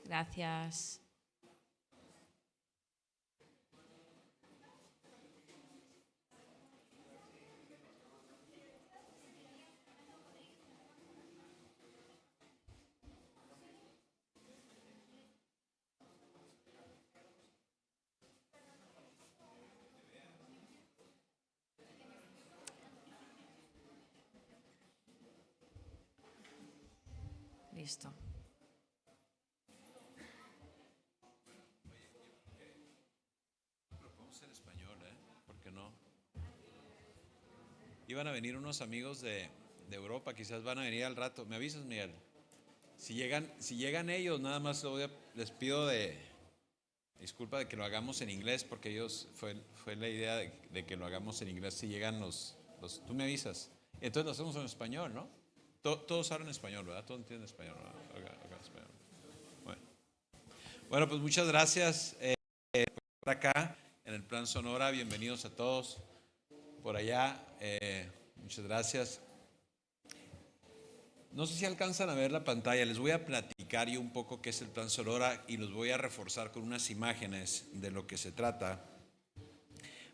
Gracias. Listo. Podemos en español, ¿por qué no? Iban a venir unos amigos de Europa, quizás van a venir al rato. ¿Me avisas, Miguel? Si llegan ellos, nada más les pido disculpa de que lo hagamos en inglés, porque ellos fue la idea de que lo hagamos en inglés. Si llegan tú me avisas. Entonces lo hacemos en español, ¿no? Todos hablan español, ¿verdad? Todos entienden español, ¿verdad? Okay, español. Bueno, pues muchas gracias por acá en el Plan Sonora. Bienvenidos a todos por allá. Muchas gracias. No sé si alcanzan a ver la pantalla. Les voy a platicar yo un poco qué es el Plan Sonora y los voy a reforzar con unas imágenes de lo que se trata.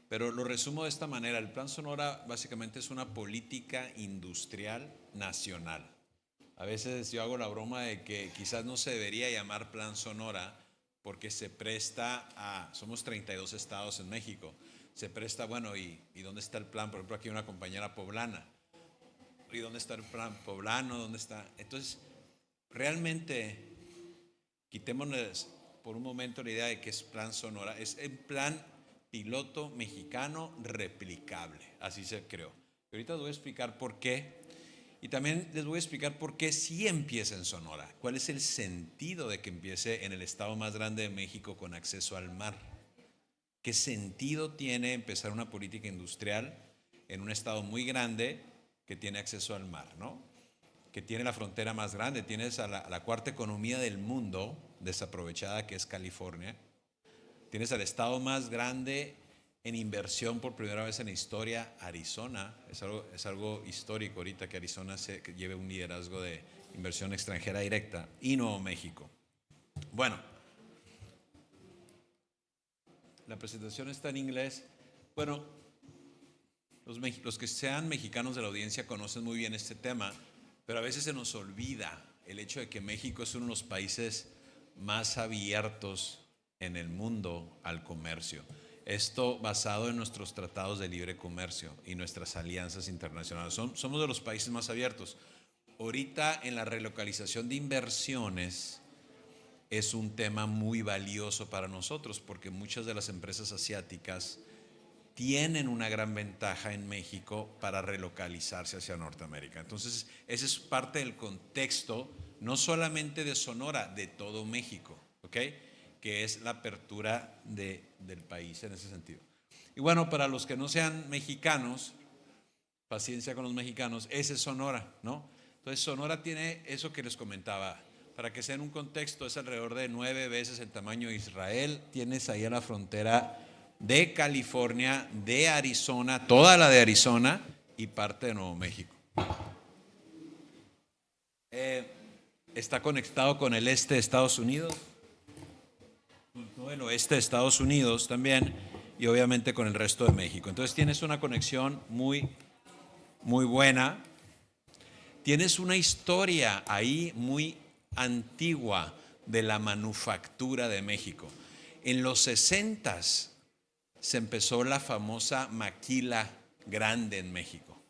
Pero lo resumo de esta manera. El Plan Sonora básicamente es una política industrial nacional. A veces yo hago la broma de que quizás no se debería llamar Plan Sonora porque se presta somos 32 estados en México. Se presta, bueno, ¿y dónde está el plan? Por ejemplo, aquí hay una compañera poblana. ¿Y dónde está el plan poblano? ¿Dónde está? Entonces, realmente, quitémonos por un momento la idea de que es Plan Sonora. Es el plan piloto mexicano replicable. Así se creó. Y ahorita les voy a explicar por qué. Y también les voy a explicar por qué sí empieza en Sonora. ¿Cuál es el sentido de que empiece en el estado más grande de México con acceso al mar? ¿Qué sentido tiene empezar una política industrial en un estado muy grande que tiene acceso al mar, ¿no? Que tiene la frontera más grande? Tienes a la cuarta economía del mundo desaprovechada, que es California. Tienes al estado más grande en inversión por primera vez en la historia, Arizona. Es algo histórico ahorita que Arizona que lleve un liderazgo de inversión extranjera directa. Y Nuevo México. Bueno, la presentación está en inglés. Bueno, los que sean mexicanos de la audiencia conocen muy bien este tema, pero a veces se nos olvida el hecho de que México es uno de los países más abiertos en el mundo al comercio. Esto basado en nuestros tratados de libre comercio y nuestras alianzas internacionales. Somos de los países más abiertos. Ahorita en la relocalización de inversiones es un tema muy valioso para nosotros porque muchas de las empresas asiáticas tienen una gran ventaja en México para relocalizarse hacia Norteamérica. Entonces, ese es parte del contexto, no solamente de Sonora, de todo México, ¿ok? Que es la apertura del país en ese sentido. Y bueno, para los que no sean mexicanos, paciencia con los mexicanos, ese es Sonora, ¿no? Entonces, Sonora tiene eso que les comentaba. Para que sea en un contexto, es alrededor de 9 veces el tamaño de Israel. Tienes ahí a la frontera de California, de Arizona, toda la de Arizona y parte de Nuevo México. Está conectado con el este de Estados Unidos, con el oeste de Estados Unidos también y obviamente con el resto de México. Entonces tienes una conexión muy, muy buena. Tienes una historia ahí muy antigua de la manufactura de México. En los 60s se empezó la famosa maquila grande en México,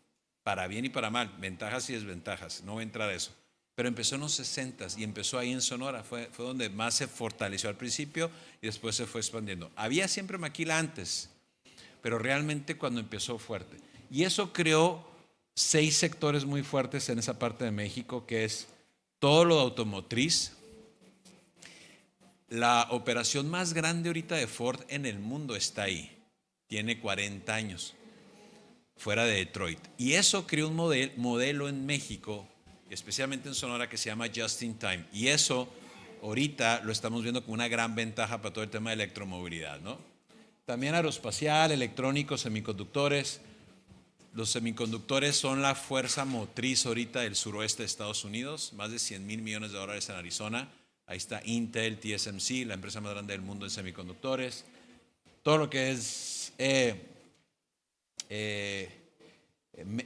para bien y para mal, ventajas y desventajas, no voy a entrar a eso, pero empezó en los 60s y empezó ahí en Sonora, fue donde más se fortaleció al principio y después se fue expandiendo. Había siempre maquila antes, pero realmente cuando empezó fuerte. Y eso creó 6 sectores muy fuertes en esa parte de México, que es todo lo automotriz. La operación más grande ahorita de Ford en el mundo está ahí. Tiene 40 años, fuera de Detroit. Y eso creó un modelo en México, especialmente en Sonora, que se llama Just in Time. Y eso ahorita lo estamos viendo como una gran ventaja para todo el tema de electromovilidad, ¿no? También aeroespacial, electrónicos, semiconductores. Los semiconductores son la fuerza motriz ahorita del suroeste de Estados Unidos, más de $100,000 millones en Arizona. Ahí está Intel, TSMC, la empresa más grande del mundo en semiconductores. Todo lo que es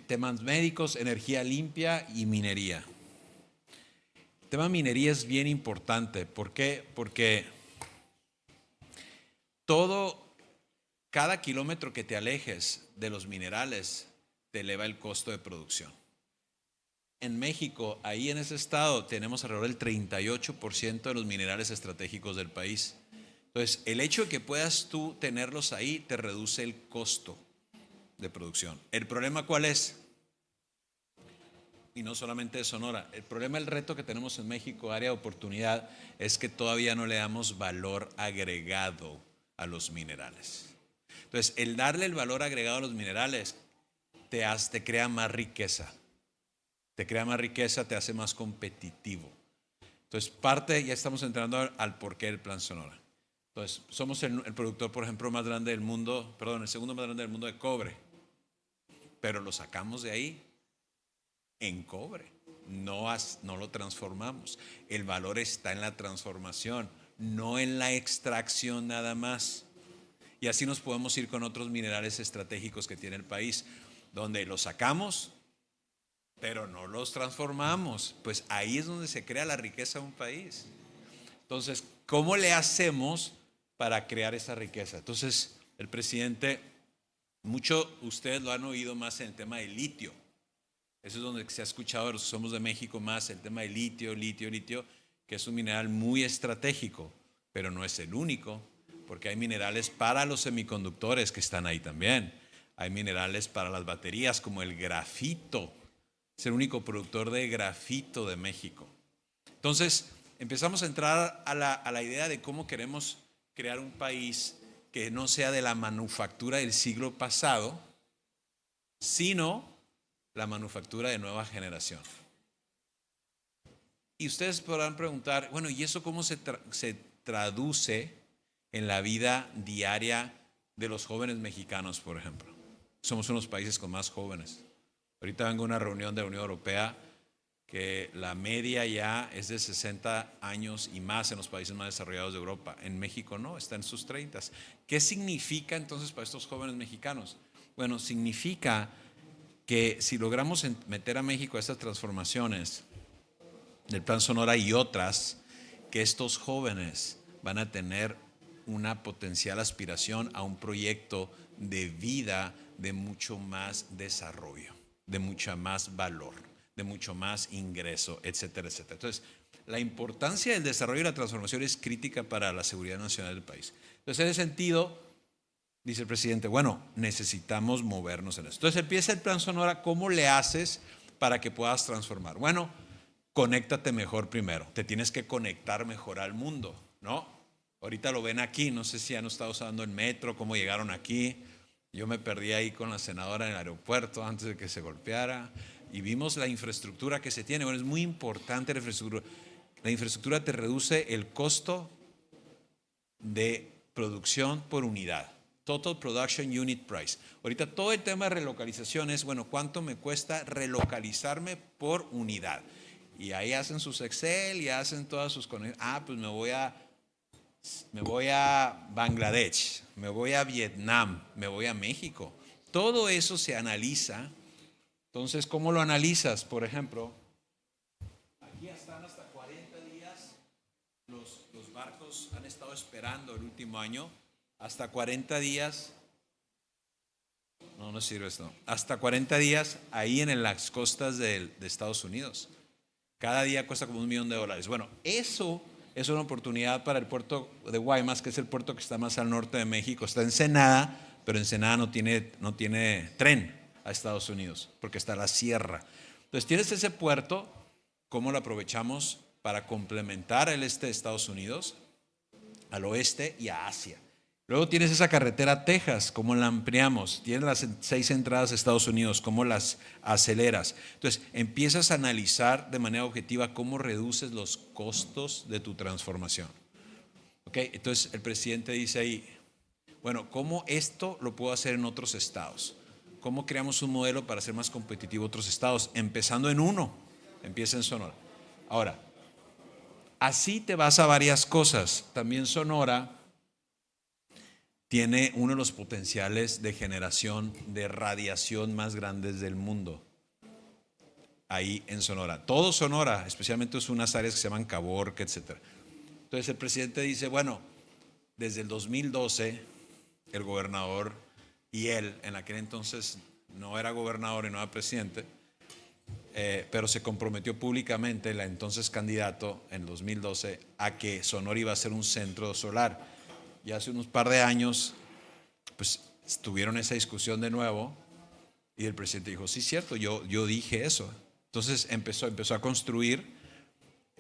temas médicos, energía limpia y minería. El tema minería es bien importante. ¿Por qué? Porque cada kilómetro que te alejes de los minerales te eleva el costo de producción. En México, ahí en ese estado, tenemos alrededor del 38% de los minerales estratégicos del país. Entonces, el hecho de que puedas tú tenerlos ahí te reduce el costo de producción. ¿El problema cuál es? Y no solamente de Sonora. El problema, el reto que tenemos en México, área de oportunidad, es que todavía no le damos valor agregado a los minerales. Entonces, el darle el valor agregado a los minerales te crea más riqueza. Te crea más riqueza, te hace más competitivo. Entonces, ya estamos entrando al porqué del Plan Sonora. Entonces, somos el productor, por ejemplo, más grande del mundo, el segundo más grande del mundo de cobre. Pero lo sacamos de ahí en cobre. No lo transformamos. El valor está en la transformación, no en la extracción nada más. Y así nos podemos ir con otros minerales estratégicos que tiene el país, donde los sacamos, pero no los transformamos. Pues ahí es donde se crea la riqueza de un país. Entonces, ¿cómo le hacemos para crear esa riqueza? Entonces, el presidente, ustedes lo han oído más en el tema del litio. Eso es donde se ha escuchado, los que somos de México, más el tema del litio, que es un mineral muy estratégico, pero no es el único, porque hay minerales para los semiconductores que están ahí también. Hay minerales para las baterías como el grafito. Es el único productor de grafito de México. Entonces, empezamos a entrar a la idea de cómo queremos crear un país que no sea de la manufactura del siglo pasado, sino la manufactura de nueva generación. Y ustedes podrán preguntar, bueno, ¿y eso cómo se traduce en la vida diaria de los jóvenes mexicanos, por ejemplo? Somos unos países con más jóvenes. Ahorita vengo a una reunión de la Unión Europea que la media ya es de 60 años y más en los países más desarrollados de Europa. En México no, está en sus 30. ¿Qué significa entonces para estos jóvenes mexicanos? Bueno, significa que si logramos meter a México a estas transformaciones del Plan Sonora y otras, que estos jóvenes van a tener una potencial aspiración a un proyecto de vida de mucho más desarrollo, de mucha más valor, de mucho más ingreso, etcétera, etcétera. Entonces, la importancia del desarrollo y la transformación es crítica para la seguridad nacional del país. Entonces, en ese sentido, dice el presidente, bueno, necesitamos movernos en eso. Entonces, empieza el Plan Sonora. ¿Cómo le haces para que puedas transformar? Bueno, conéctate mejor primero. Te tienes que conectar mejor al mundo, ¿no? Ahorita lo ven aquí, no sé si han estado usando el metro, cómo llegaron aquí. Yo me perdí ahí con la senadora en el aeropuerto antes de que se golpeara y vimos la infraestructura que se tiene. Bueno, es muy importante la infraestructura. La infraestructura te reduce el costo de producción por unidad. Total Production Unit Price. Ahorita todo el tema de relocalización es, bueno, ¿cuánto me cuesta relocalizarme por unidad? Y ahí hacen sus Excel y hacen todas sus conexiones. Pues me voy a Bangladesh, me voy a Vietnam, me voy a México. Todo eso se analiza. Entonces, ¿cómo lo analizas? Por ejemplo, aquí están hasta 40 días. Los barcos han estado esperando el último año. Hasta 40 días. No sirve esto. Hasta 40 días ahí en las costas de Estados Unidos. Cada día cuesta como $1 millón. Bueno, eso es una oportunidad para el puerto de Guaymas, que es el puerto que está más al norte de México. Está en Ensenada, pero Ensenada no tiene tren a Estados Unidos, porque está la sierra. Entonces tienes ese puerto, ¿cómo lo aprovechamos para complementar el este de Estados Unidos, al oeste y a Asia? Luego tienes esa carretera a Texas, ¿cómo la ampliamos? Tienes las 6 entradas a Estados Unidos, ¿cómo las aceleras? Entonces, empiezas a analizar de manera objetiva cómo reduces los costos de tu transformación. ¿Okay? Entonces, el presidente dice ahí, bueno, ¿cómo esto lo puedo hacer en otros estados? ¿cómo creamos un modelo para ser más competitivo otros estados? Empezando en uno, empieza en Sonora. Ahora, así te vas a varias cosas. También Sonora tiene uno de los potenciales de generación de radiación más grandes del mundo. Ahí en Sonora. Todo Sonora, especialmente es unas áreas que se llaman Caborca, etc. Entonces el presidente dice, bueno, desde el 2012, el gobernador y él, en aquel entonces no era gobernador y no era presidente, pero se comprometió públicamente, el entonces candidato en 2012, a que Sonora iba a ser un centro solar. Y hace unos par de años, pues tuvieron esa discusión de nuevo y el presidente dijo, sí, cierto, yo dije eso. Entonces empezó a construir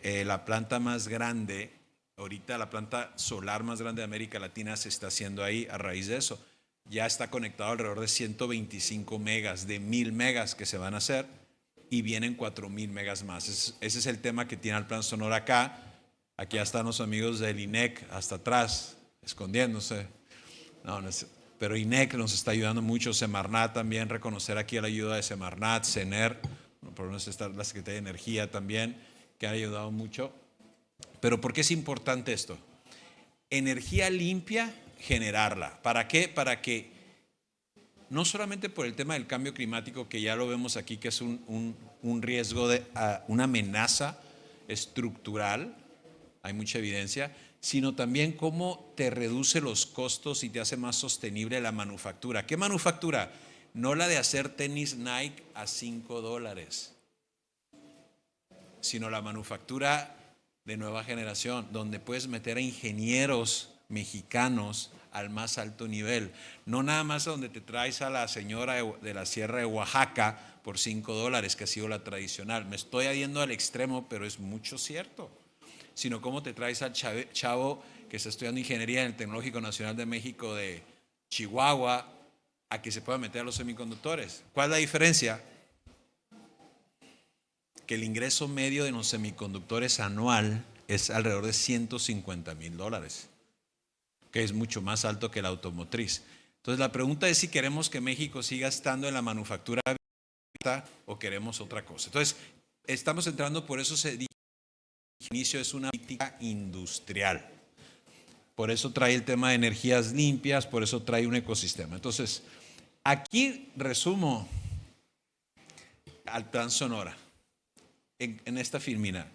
la planta más grande. Ahorita la planta solar más grande de América Latina se está haciendo ahí a raíz de eso. Ya está conectado alrededor de 125 megas, de 1000 megas que se van a hacer, y vienen 4000 megas más. Ese es el tema que tiene el Plan Sonora acá. Aquí ya están los amigos del INEC hasta atrás, escondiéndose. Pero INEC nos está ayudando mucho, Semarnat también, reconocer aquí la ayuda de Semarnat, CENER, por lo menos está la Secretaría de Energía también, que ha ayudado mucho. Pero ¿por qué es importante esto? Energía limpia, generarla. ¿Para qué? Para que, no solamente por el tema del cambio climático, que ya lo vemos aquí, que es un riesgo, una amenaza estructural, hay mucha evidencia, sino también cómo te reduce los costos y te hace más sostenible la manufactura. ¿Qué manufactura? No la de hacer tenis Nike a $5, sino la manufactura de nueva generación, donde puedes meter a ingenieros mexicanos al más alto nivel. No nada más donde te traes a la señora de la Sierra de Oaxaca por $5, que ha sido la tradicional. Me estoy yendo al extremo, pero es mucho cierto. Sino cómo te traes al chavo que está estudiando ingeniería en el Tecnológico Nacional de México de Chihuahua a que se pueda meter a los semiconductores. ¿Cuál es la diferencia? Que el ingreso medio de los semiconductores anual es alrededor de $150,000, que es mucho más alto que la automotriz. Entonces la pregunta es si queremos que México siga estando en la manufactura o queremos otra cosa. Entonces estamos entrando, por eso se dice que el inicio es una política industrial. Por eso trae el tema de energías limpias, por eso trae un ecosistema. Entonces, aquí resumo al Plan Sonora en esta filmina.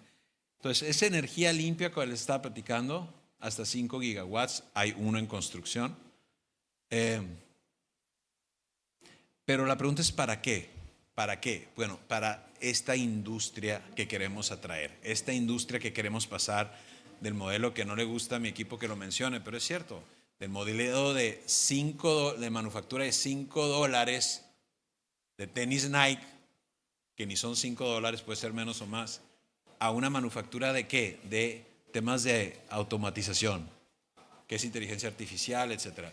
Entonces, esa energía limpia que les estaba platicando, hasta 5 gigawatts, hay uno en construcción. Pero la pregunta es ¿para qué? ¿Para qué? Bueno, para esta industria que queremos atraer, esta industria que queremos pasar del modelo que no le gusta a mi equipo que lo mencione, pero es cierto, del modelo de manufactura de $5 de tenis Nike, que ni son $5, puede ser menos o más, a una manufactura de ¿qué? De temas de automatización, que es inteligencia artificial, etcétera.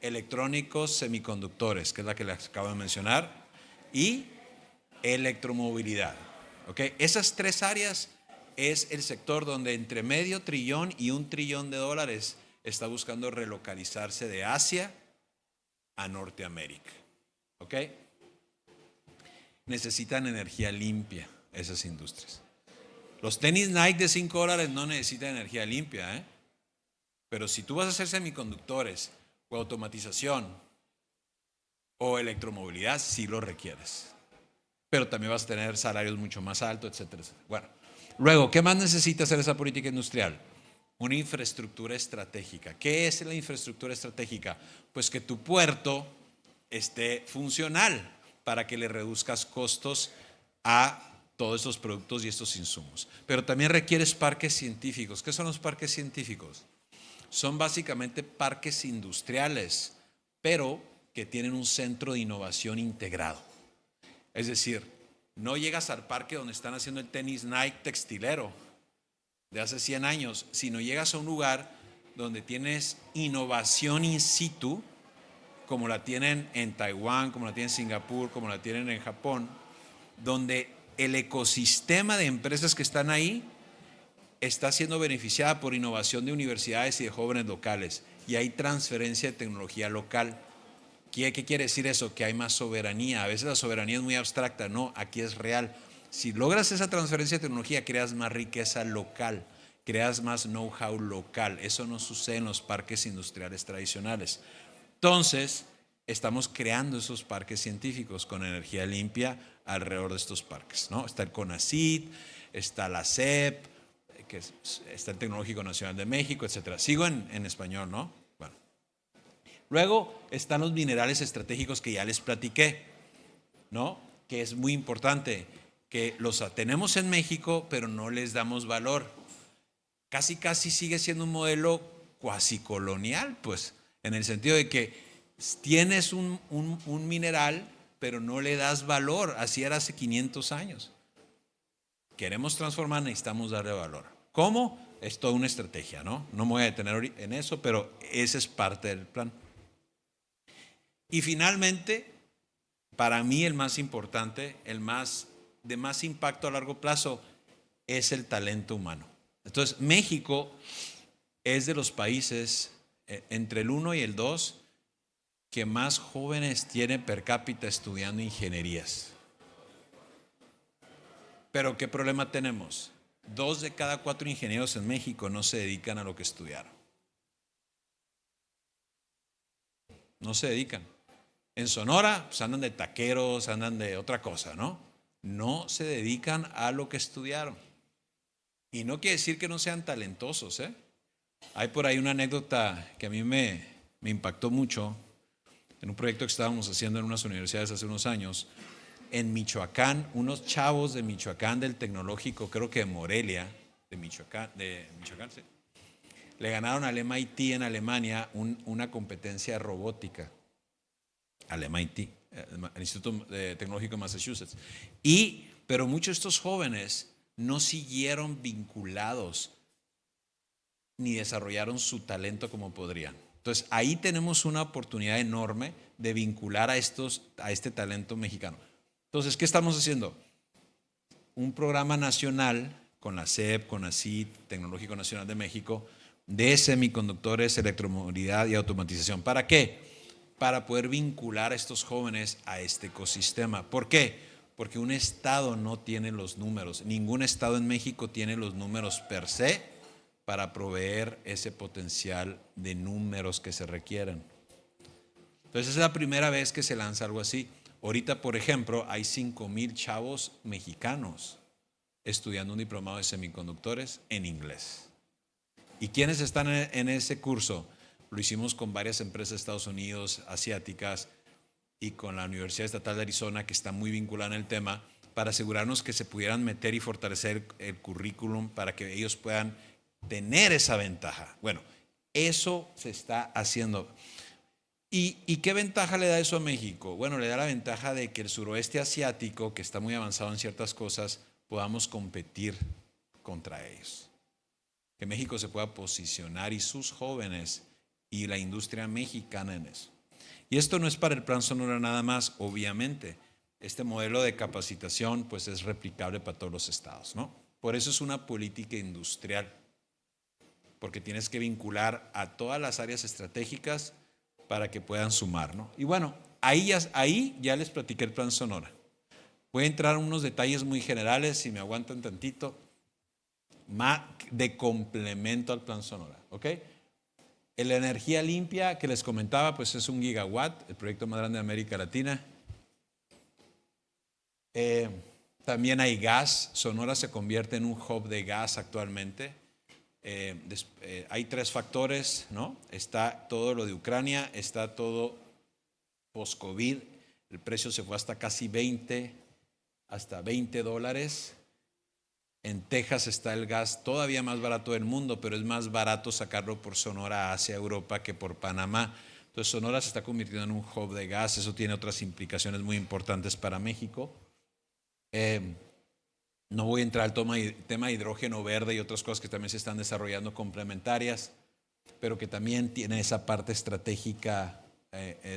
Electrónicos, semiconductores, que es la que les acabo de mencionar, y electromovilidad. ¿Okay? Esas tres áreas es el sector donde entre $500 billion y $1 trillón está buscando relocalizarse de Asia a Norteamérica. ¿Ok? Necesitan energía limpia esas industrias. Los tenis Nike de $5 no necesitan energía limpia, ¿eh? Pero si tú vas a hacer semiconductores o automatización o electromovilidad, sí lo requieres. Pero también vas a tener salarios mucho más altos, etcétera, etcétera. Bueno, luego, ¿qué más necesita hacer esa política industrial? Una infraestructura estratégica. ¿Qué es la infraestructura estratégica? Pues que tu puerto esté funcional para que le reduzcas costos a todos estos productos y estos insumos. Pero también requieres parques científicos. ¿Qué son los parques científicos? Son básicamente parques industriales, pero que tienen un centro de innovación integrado. Es decir, no llegas al parque donde están haciendo el tenis Nike textilero de hace 100 años, sino llegas a un lugar donde tienes innovación in situ, como la tienen en Taiwán, como la tienen en Singapur, como la tienen en Japón, donde el ecosistema de empresas que están ahí está siendo beneficiada por innovación de universidades y de jóvenes locales, y hay transferencia de tecnología local. ¿Qué quiere decir eso? Que hay más soberanía. A veces la soberanía es muy abstracta. No, aquí es real. Si logras esa transferencia de tecnología, creas más riqueza local, creas más know-how local. Eso no sucede en los parques industriales tradicionales. Entonces, estamos creando esos parques científicos con energía limpia alrededor de estos parques, ¿no? Está el CONACYT, está la CEP, está el Tecnológico Nacional de México, etc. Sigo en español, ¿no? Bueno. Luego están los minerales estratégicos que ya les platiqué, ¿no? Que es muy importante, que los tenemos en México, pero no les damos valor. Casi sigue siendo un modelo cuasi colonial, pues, en el sentido de que tienes un mineral, pero no le das valor. Así era hace 500 años. Queremos transformar, necesitamos darle valor. ¿Cómo? Es toda una estrategia, ¿no? No me voy a detener en eso, pero ese es parte del plan. Y finalmente, para mí el más importante, de más impacto a largo plazo, es el talento humano. Entonces, México es de los países entre el 1 y el 2 que más jóvenes tiene per cápita estudiando ingenierías. Pero ¿qué problema tenemos? 2 de cada 4 ingenieros en México no se dedican a lo que estudiaron. No se dedican. En Sonora, pues andan de taqueros, andan de otra cosa, ¿no? No se dedican a lo que estudiaron. Y no quiere decir que no sean talentosos, ¿eh? Hay por ahí una anécdota que a mí me impactó mucho en un proyecto que estábamos haciendo en unas universidades hace unos años. En Michoacán, unos chavos de Michoacán, del tecnológico, creo que de Morelia, de Michoacán, sí, le ganaron al MIT en Alemania una competencia robótica. Al MIT, el Instituto Tecnológico de Massachusetts. Pero muchos de estos jóvenes no siguieron vinculados ni desarrollaron su talento como podrían. Entonces, ahí tenemos una oportunidad enorme de vincular a este talento mexicano. Entonces, ¿qué estamos haciendo? Un programa nacional con la CEP, con la CIT, Tecnológico Nacional de México, de semiconductores, electromovilidad y automatización. ¿Para qué? Para poder vincular a estos jóvenes a este ecosistema. ¿Por qué? Porque un estado no tiene los números, ningún estado en México tiene los números per se para proveer ese potencial de números que se requieren. Entonces es la primera vez que se lanza algo así. Ahorita, por ejemplo, hay 5,000 chavos mexicanos estudiando un diplomado de semiconductores en inglés. ¿Y quiénes están en ese curso? Lo hicimos con varias empresas de Estados Unidos, asiáticas, y con la Universidad Estatal de Arizona, que está muy vinculada en el tema, para asegurarnos que se pudieran meter y fortalecer el currículum para que ellos puedan tener esa ventaja. Bueno, eso se está haciendo. ¿Y qué ventaja le da eso a México? Bueno, le da la ventaja de que el suroeste asiático, que está muy avanzado en ciertas cosas, podamos competir contra ellos. Que México se pueda posicionar y sus jóvenes y la industria mexicana en eso. Y esto no es para el Plan Sonora nada más, obviamente. Este modelo de capacitación pues es replicable para todos los estados, ¿no? Por eso es una política industrial, porque tienes que vincular a todas las áreas estratégicas para que puedan sumar, ¿no? Y bueno, ahí ya les platiqué el Plan Sonora. Voy a entrar en unos detalles muy generales, si me aguantan tantito, más de complemento al Plan Sonora, ¿ok? La energía limpia que les comentaba, pues es 1 gigawatt, el proyecto más grande de América Latina. También hay gas. Sonora se convierte en un hub de gas actualmente. Hay 3 factores, ¿no? Está todo lo de Ucrania, está todo post-COVID. El precio se fue hasta casi hasta $20. En Texas está el gas todavía más barato del mundo, pero es más barato sacarlo por Sonora hacia Europa que por Panamá. Entonces Sonora se está convirtiendo en un hub de gas. Eso tiene otras implicaciones muy importantes para México. No voy a entrar al tema de hidrógeno verde y otras cosas que también se están desarrollando complementarias, pero que también tiene esa parte estratégica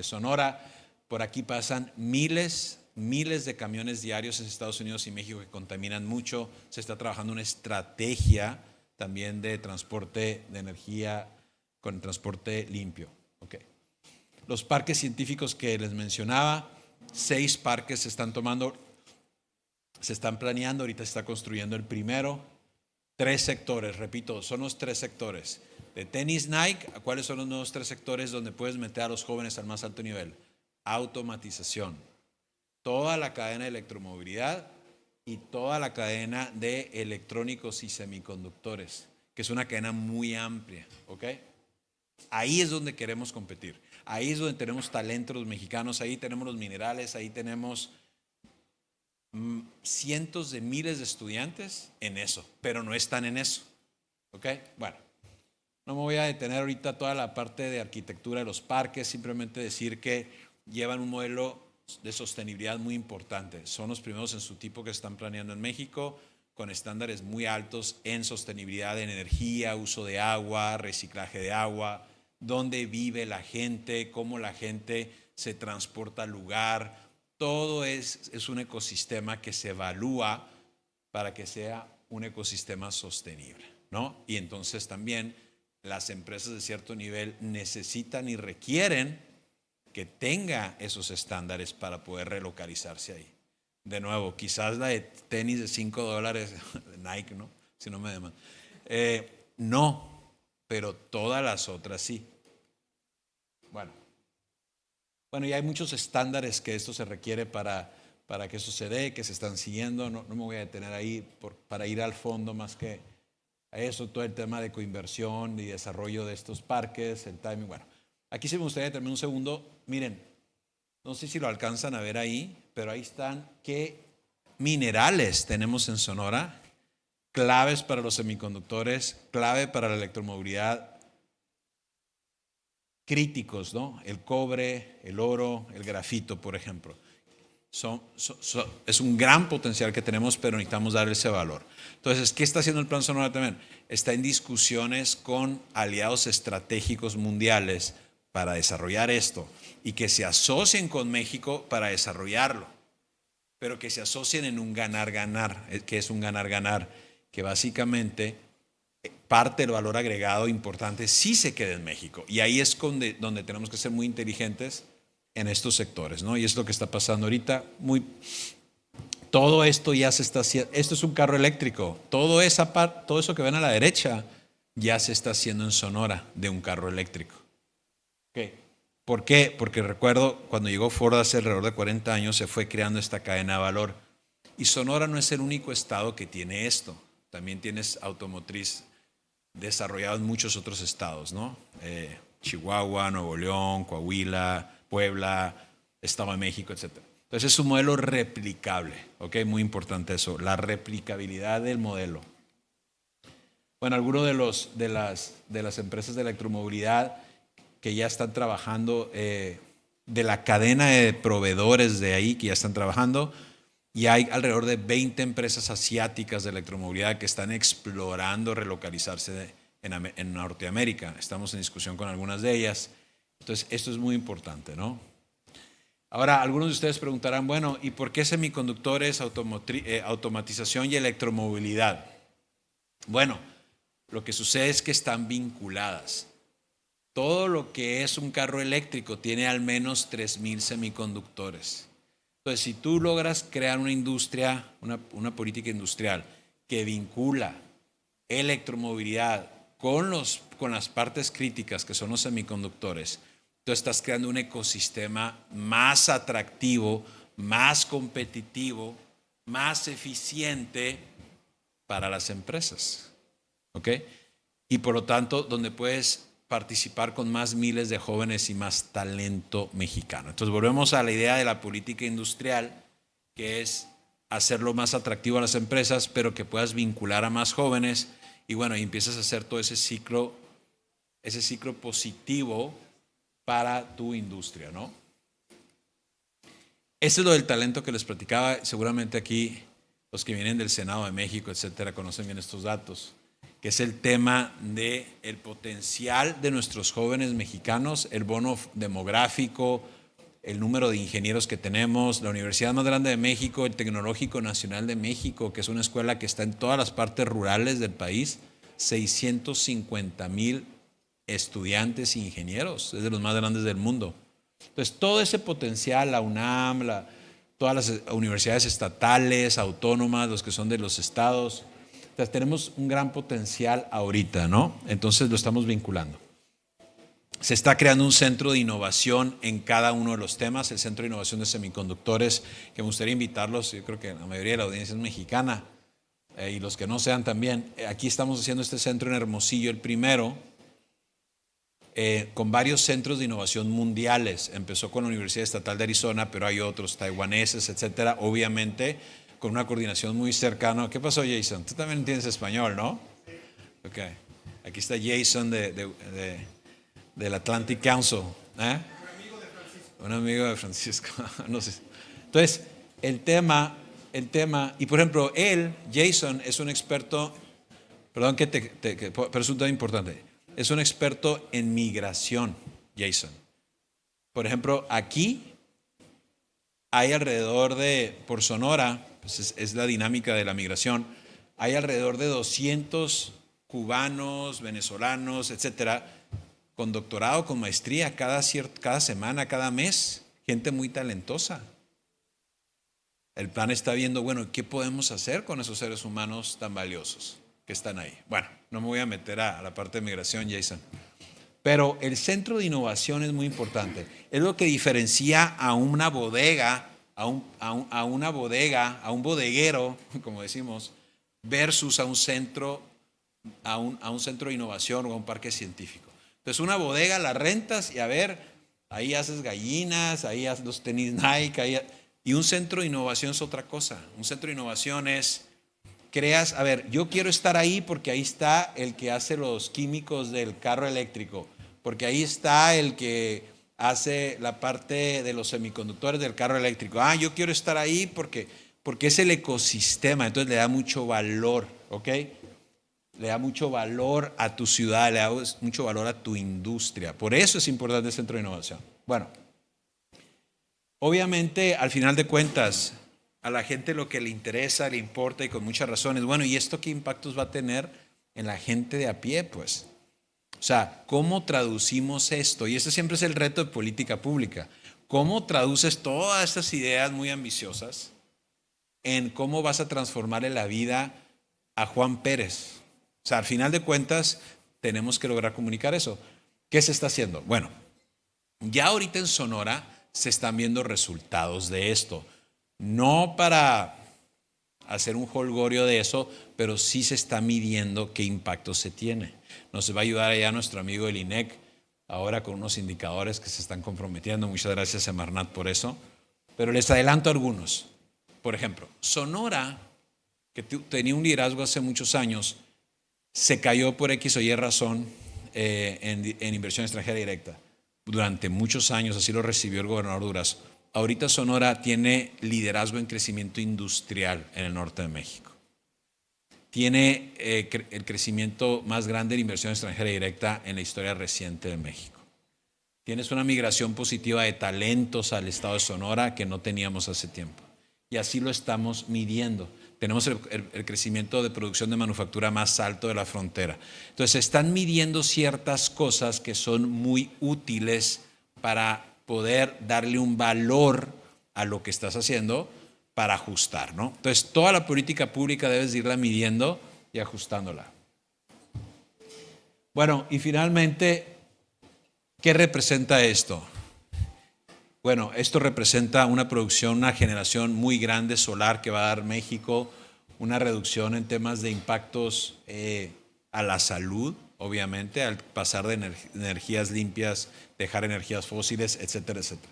Sonora. Por aquí pasan miles de camiones diarios en Estados Unidos y México que contaminan mucho. Se está trabajando una estrategia también de transporte de energía con transporte limpio. Okay. Los parques científicos que les mencionaba, 6 parques se están planeando, ahorita se está construyendo el primero. 3 sectores, repito, son los 3 sectores. De tenis Nike, ¿cuáles son los nuevos 3 sectores donde puedes meter a los jóvenes al más alto nivel? Automatización, toda la cadena de electromovilidad y toda la cadena de electrónicos y semiconductores, que es una cadena muy amplia, ¿ok? Ahí es donde queremos competir, ahí es donde tenemos talentos los mexicanos, ahí tenemos los minerales, ahí tenemos cientos de miles de estudiantes en eso, pero no están en eso, ¿ok? Bueno, no me voy a detener ahorita toda la parte de arquitectura de los parques, simplemente decir que llevan un modelo de sostenibilidad muy importante. Son los primeros en su tipo que están planeando en México, con estándares muy altos en sostenibilidad en energía, uso de agua, reciclaje de agua, dónde vive la gente, cómo la gente se transporta al lugar. Todo es un ecosistema que se evalúa para que sea un ecosistema sostenible, ¿no? Y entonces también las empresas de cierto nivel necesitan y requieren que tenga esos estándares para poder relocalizarse ahí. De nuevo, quizás la de tenis de $5 de Nike, ¿no? Si no me deman. No, pero todas las otras sí. Bueno, y hay muchos estándares que esto se requiere para que eso se dé, que se están siguiendo. No me voy a detener ahí para ir al fondo más que a eso, todo el tema de coinversión y desarrollo de estos parques, el timing. Bueno, aquí sí me gustaría terminar un segundo. Miren, no sé si lo alcanzan a ver ahí, pero ahí están qué minerales tenemos en Sonora, claves para los semiconductores, clave para la electromovilidad, críticos, ¿no? El cobre, el oro, el grafito, por ejemplo. Es un gran potencial que tenemos, pero necesitamos darle ese valor. Entonces, ¿qué está haciendo el Plan Sonora también? Está en discusiones con aliados estratégicos mundiales para desarrollar esto y que se asocien con México para desarrollarlo, pero que se asocien en un ganar-ganar. ¿Qué es un ganar-ganar? Que básicamente parte del valor agregado importante sí se queda en México. Y ahí es donde tenemos que ser muy inteligentes en estos sectores, ¿no? Y es lo que está pasando ahorita. Todo esto ya se está haciendo. Esto es un carro eléctrico. Todo eso que ven a la derecha ya se está haciendo en Sonora de un carro eléctrico. Okay. ¿Por qué? Porque recuerdo cuando llegó Ford hace alrededor de 40 años se fue creando esta cadena de valor. Y Sonora no es el único estado que tiene esto. También tienes automotriz desarrollado en muchos otros estados, ¿no? Chihuahua, Nuevo León, Coahuila, Puebla, Estado de México, etc. Entonces es un modelo replicable, ¿ok? Muy importante eso, la replicabilidad del modelo. Bueno, algunos de las empresas de electromovilidad que ya están trabajando, de la cadena de proveedores de ahí que ya están trabajando, y hay alrededor de 20 empresas asiáticas de electromovilidad que están explorando relocalizarse en Norteamérica. Estamos en discusión con algunas de ellas. Entonces, esto es muy importante, ¿no? Ahora, algunos de ustedes preguntarán, bueno, ¿y por qué semiconductores, automatización y electromovilidad? Bueno, lo que sucede es que están vinculadas. Todo lo que es un carro eléctrico tiene al menos 3,000 semiconductores. Entonces, si tú logras crear una industria, una política industrial que vincula electromovilidad con las partes críticas que son los semiconductores, tú estás creando un ecosistema más atractivo, más competitivo, más eficiente para las empresas, ¿ok? Y por lo tanto, donde puedes participar con más miles de jóvenes y más talento mexicano. Entonces volvemos a la idea de la política industrial, que es hacerlo más atractivo a las empresas, pero que puedas vincular a más jóvenes y bueno, y empiezas a hacer todo ese ciclo positivo para tu industria, ¿no? Ese es lo del talento que les platicaba. Seguramente aquí los que vienen del Senado de México, etcétera, conocen bien estos datos, que es el tema del potencial de nuestros jóvenes mexicanos, el bono demográfico, el número de ingenieros que tenemos, la universidad más grande de México, el Tecnológico Nacional de México, que es una escuela que está en todas las partes rurales del país, 650,000 estudiantes e ingenieros, es de los más grandes del mundo. Entonces, todo ese potencial, la UNAM, todas las universidades estatales, autónomas, los que son de los estados, entonces, tenemos un gran potencial ahorita, ¿no? Entonces lo estamos vinculando. Se está creando un centro de innovación en cada uno de los temas, el Centro de Innovación de Semiconductores, que me gustaría invitarlos, yo creo que la mayoría de la audiencia es mexicana, y los que no sean también. Aquí estamos haciendo este centro en Hermosillo, el primero, con varios centros de innovación mundiales. Empezó con la Universidad Estatal de Arizona, pero hay otros taiwaneses, etcétera, obviamente con una coordinación muy cercana. ¿Qué pasó, Jason? Tú también entiendes español, ¿no? Ok. Aquí está Jason del Atlantic Council. Un amigo de Francisco. No sé. Entonces, el tema, y por ejemplo, Jason, es un experto, perdón pero es un tema importante, es un experto en migración, Jason. Por ejemplo, aquí hay alrededor por Sonora, pues es la dinámica de la migración, hay alrededor de 200 cubanos, venezolanos, etcétera, con doctorado, con maestría, cada semana, cada mes, gente muy talentosa. El plan está viendo, bueno, ¿qué podemos hacer con esos seres humanos tan valiosos que están ahí? Bueno, no me voy a meter a la parte de migración, Jason. Pero el centro de innovación es muy importante. Es lo que diferencia a una bodega, a un bodeguero, como decimos, versus a un centro de innovación o a un parque científico. Entonces, una bodega la rentas y a ver, ahí haces gallinas, ahí haces los tenis Nike, y un centro de innovación es otra cosa. Un centro de innovación es a ver, yo quiero estar ahí porque ahí está el que hace los químicos del carro eléctrico, porque ahí está el que hace la parte de los semiconductores del carro eléctrico. Yo quiero estar ahí porque es el ecosistema, entonces le da mucho valor, ¿ok? Le da mucho valor a tu ciudad, le da mucho valor a tu industria. Por eso es importante el centro de innovación. Bueno, obviamente, al final de cuentas, a la gente lo que le interesa, le importa y con muchas razones. Bueno, ¿y esto qué impactos va a tener en la gente de a pie? Pues, o sea, ¿cómo traducimos esto? Y ese siempre es el reto de política pública. ¿Cómo traduces todas estas ideas muy ambiciosas en cómo vas a transformarle la vida a Juan Pérez? O sea, al final de cuentas, tenemos que lograr comunicar eso. ¿Qué se está haciendo? Bueno, ya ahorita en Sonora se están viendo resultados de esto. No para hacer un jolgorio de eso, pero sí se está midiendo qué impacto se tiene. Nos va a ayudar allá nuestro amigo el INEC, ahora con unos indicadores que se están comprometiendo. Muchas gracias a Marnat por eso. Pero les adelanto algunos. Por ejemplo, Sonora, que tenía un liderazgo hace muchos años, se cayó por X o Y razón en inversión extranjera directa. Durante muchos años, así lo recibió el gobernador Durazo. Ahorita Sonora tiene liderazgo en crecimiento industrial en el norte de México. Tiene el crecimiento más grande de inversión extranjera directa en la historia reciente de México. Tienes una migración positiva de talentos al estado de Sonora que no teníamos hace tiempo. Y así lo estamos midiendo. Tenemos el crecimiento de producción de manufactura más alto de la frontera. Entonces, se están midiendo ciertas cosas que son muy útiles para poder darle un valor a lo que estás haciendo para ajustar, ¿no? Entonces, toda la política pública debes irla midiendo y ajustándola. Bueno, y finalmente, ¿qué representa esto? Bueno, esto representa una producción, una generación muy grande solar que va a dar México, una reducción en temas de impactos a la salud, obviamente, al pasar de energías limpias, dejar energías fósiles, etcétera, etcétera.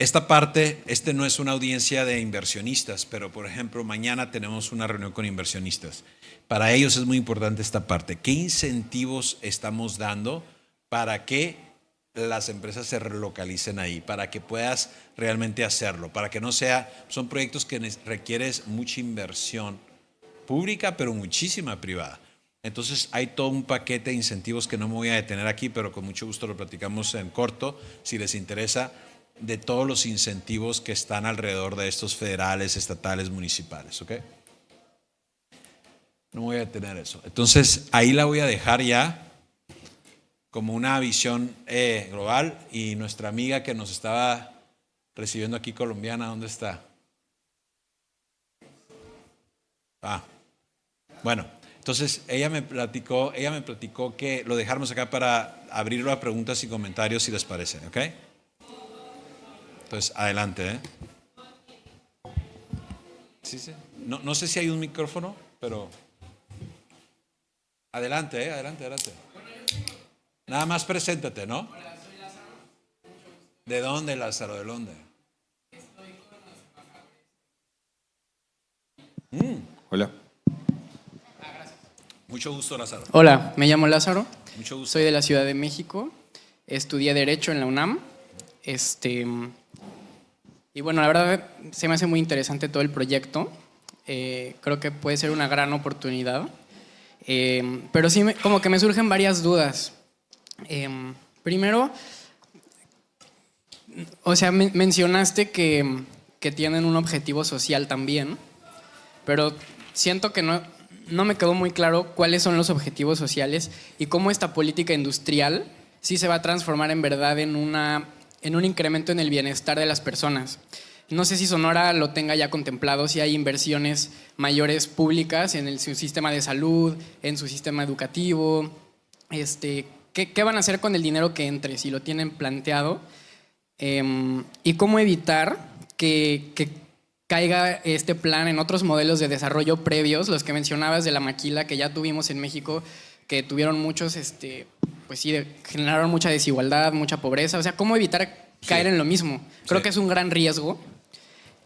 Esta parte, no es una audiencia de inversionistas, pero por ejemplo, mañana tenemos una reunión con inversionistas. Para ellos es muy importante esta parte. ¿Qué incentivos estamos dando para que las empresas se relocalicen ahí? Para que puedas realmente hacerlo, para que no son proyectos que requieres mucha inversión pública, pero muchísima privada. Entonces hay todo un paquete de incentivos que no me voy a detener aquí, pero con mucho gusto lo platicamos en corto, si les interesa, de todos los incentivos que están alrededor de estos federales, estatales, municipales, ¿ok? No voy a detener eso. Entonces ahí la voy a dejar ya. como una visión global. Y nuestra amiga que nos estaba recibiendo aquí, colombiana, ¿dónde está? Bueno, entonces ella me platicó que lo dejáramos acá para abrirlo a preguntas y comentarios, si les parece, ¿ok? Entonces, adelante, Sí. No sé si hay un micrófono, pero adelante, adelante. Nada más preséntate, ¿no? ¿De dónde, Lázaro? ¿De dónde? Hola. Mucho gusto, Lázaro. Hola, me llamo Lázaro. Mucho gusto. Soy de la Ciudad de México. Estudié Derecho en la UNAM. Y bueno, la verdad se me hace muy interesante todo el proyecto. Creo que puede ser una gran oportunidad. Pero sí, como que me surgen varias dudas. Primero, o sea, mencionaste que tienen un objetivo social también, pero siento que no me quedó muy claro cuáles son los objetivos sociales y cómo esta política industrial sí se va a transformar en verdad en un incremento en el bienestar de las personas. No sé si Sonora lo tenga ya contemplado, si hay inversiones mayores públicas en su sistema de salud, en su sistema educativo. ¿Qué van a hacer con el dinero que entre, si lo tienen planteado? Y cómo evitar que caiga este plan en otros modelos de desarrollo previos, los que mencionabas de la maquila que ya tuvimos en México, que tuvieron muchos, pues sí, generaron mucha desigualdad, mucha pobreza. O sea, ¿cómo evitar caer en lo mismo? Creo que es un gran riesgo.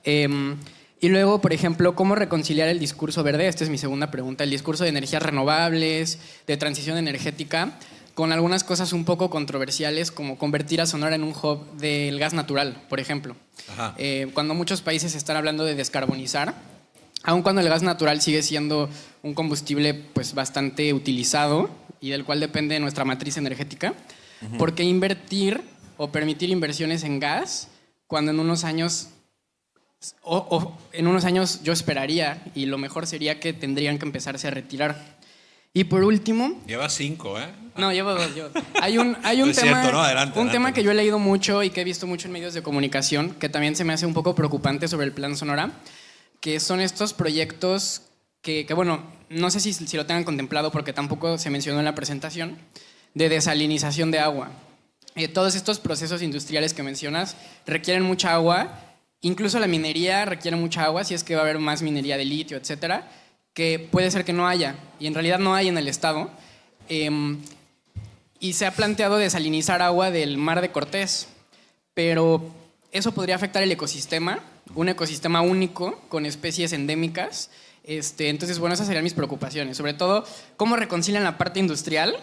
Y luego, por ejemplo, ¿cómo reconciliar el discurso verde? Esta es mi segunda pregunta. El discurso de energías renovables, de transición energética, con algunas cosas un poco controversiales, como convertir a Sonora en un hub del gas natural, por ejemplo. Cuando muchos países están hablando de descarbonizar, aun cuando el gas natural sigue siendo un combustible pues, bastante utilizado y del cual depende nuestra matriz energética, ¿por qué invertir o permitir inversiones en gas cuando en unos años... en unos años yo esperaría, y lo mejor sería que tendrían que empezarse a retirar? Y por último... Lleva 5, No, llevo 2. Hay un No es tema, cierto, no, adelante, tema que yo he leído mucho y que he visto mucho en medios de comunicación, que también se me hace un poco preocupante sobre el Plan Sonora, que son estos proyectos que bueno, no sé si lo tengan contemplado porque tampoco se mencionó en la presentación, de desalinización de agua. Todos estos procesos industriales que mencionas requieren mucha agua. Incluso la minería requiere mucha agua, si es que va a haber más minería de litio, etcétera, que puede ser que no haya, y en realidad no hay en el estado. Y se ha planteado desalinizar agua del Mar de Cortés, pero eso podría afectar el ecosistema, un ecosistema único con especies endémicas. Entonces, bueno, esas serían mis preocupaciones. Sobre todo, ¿cómo reconcilian la parte industrial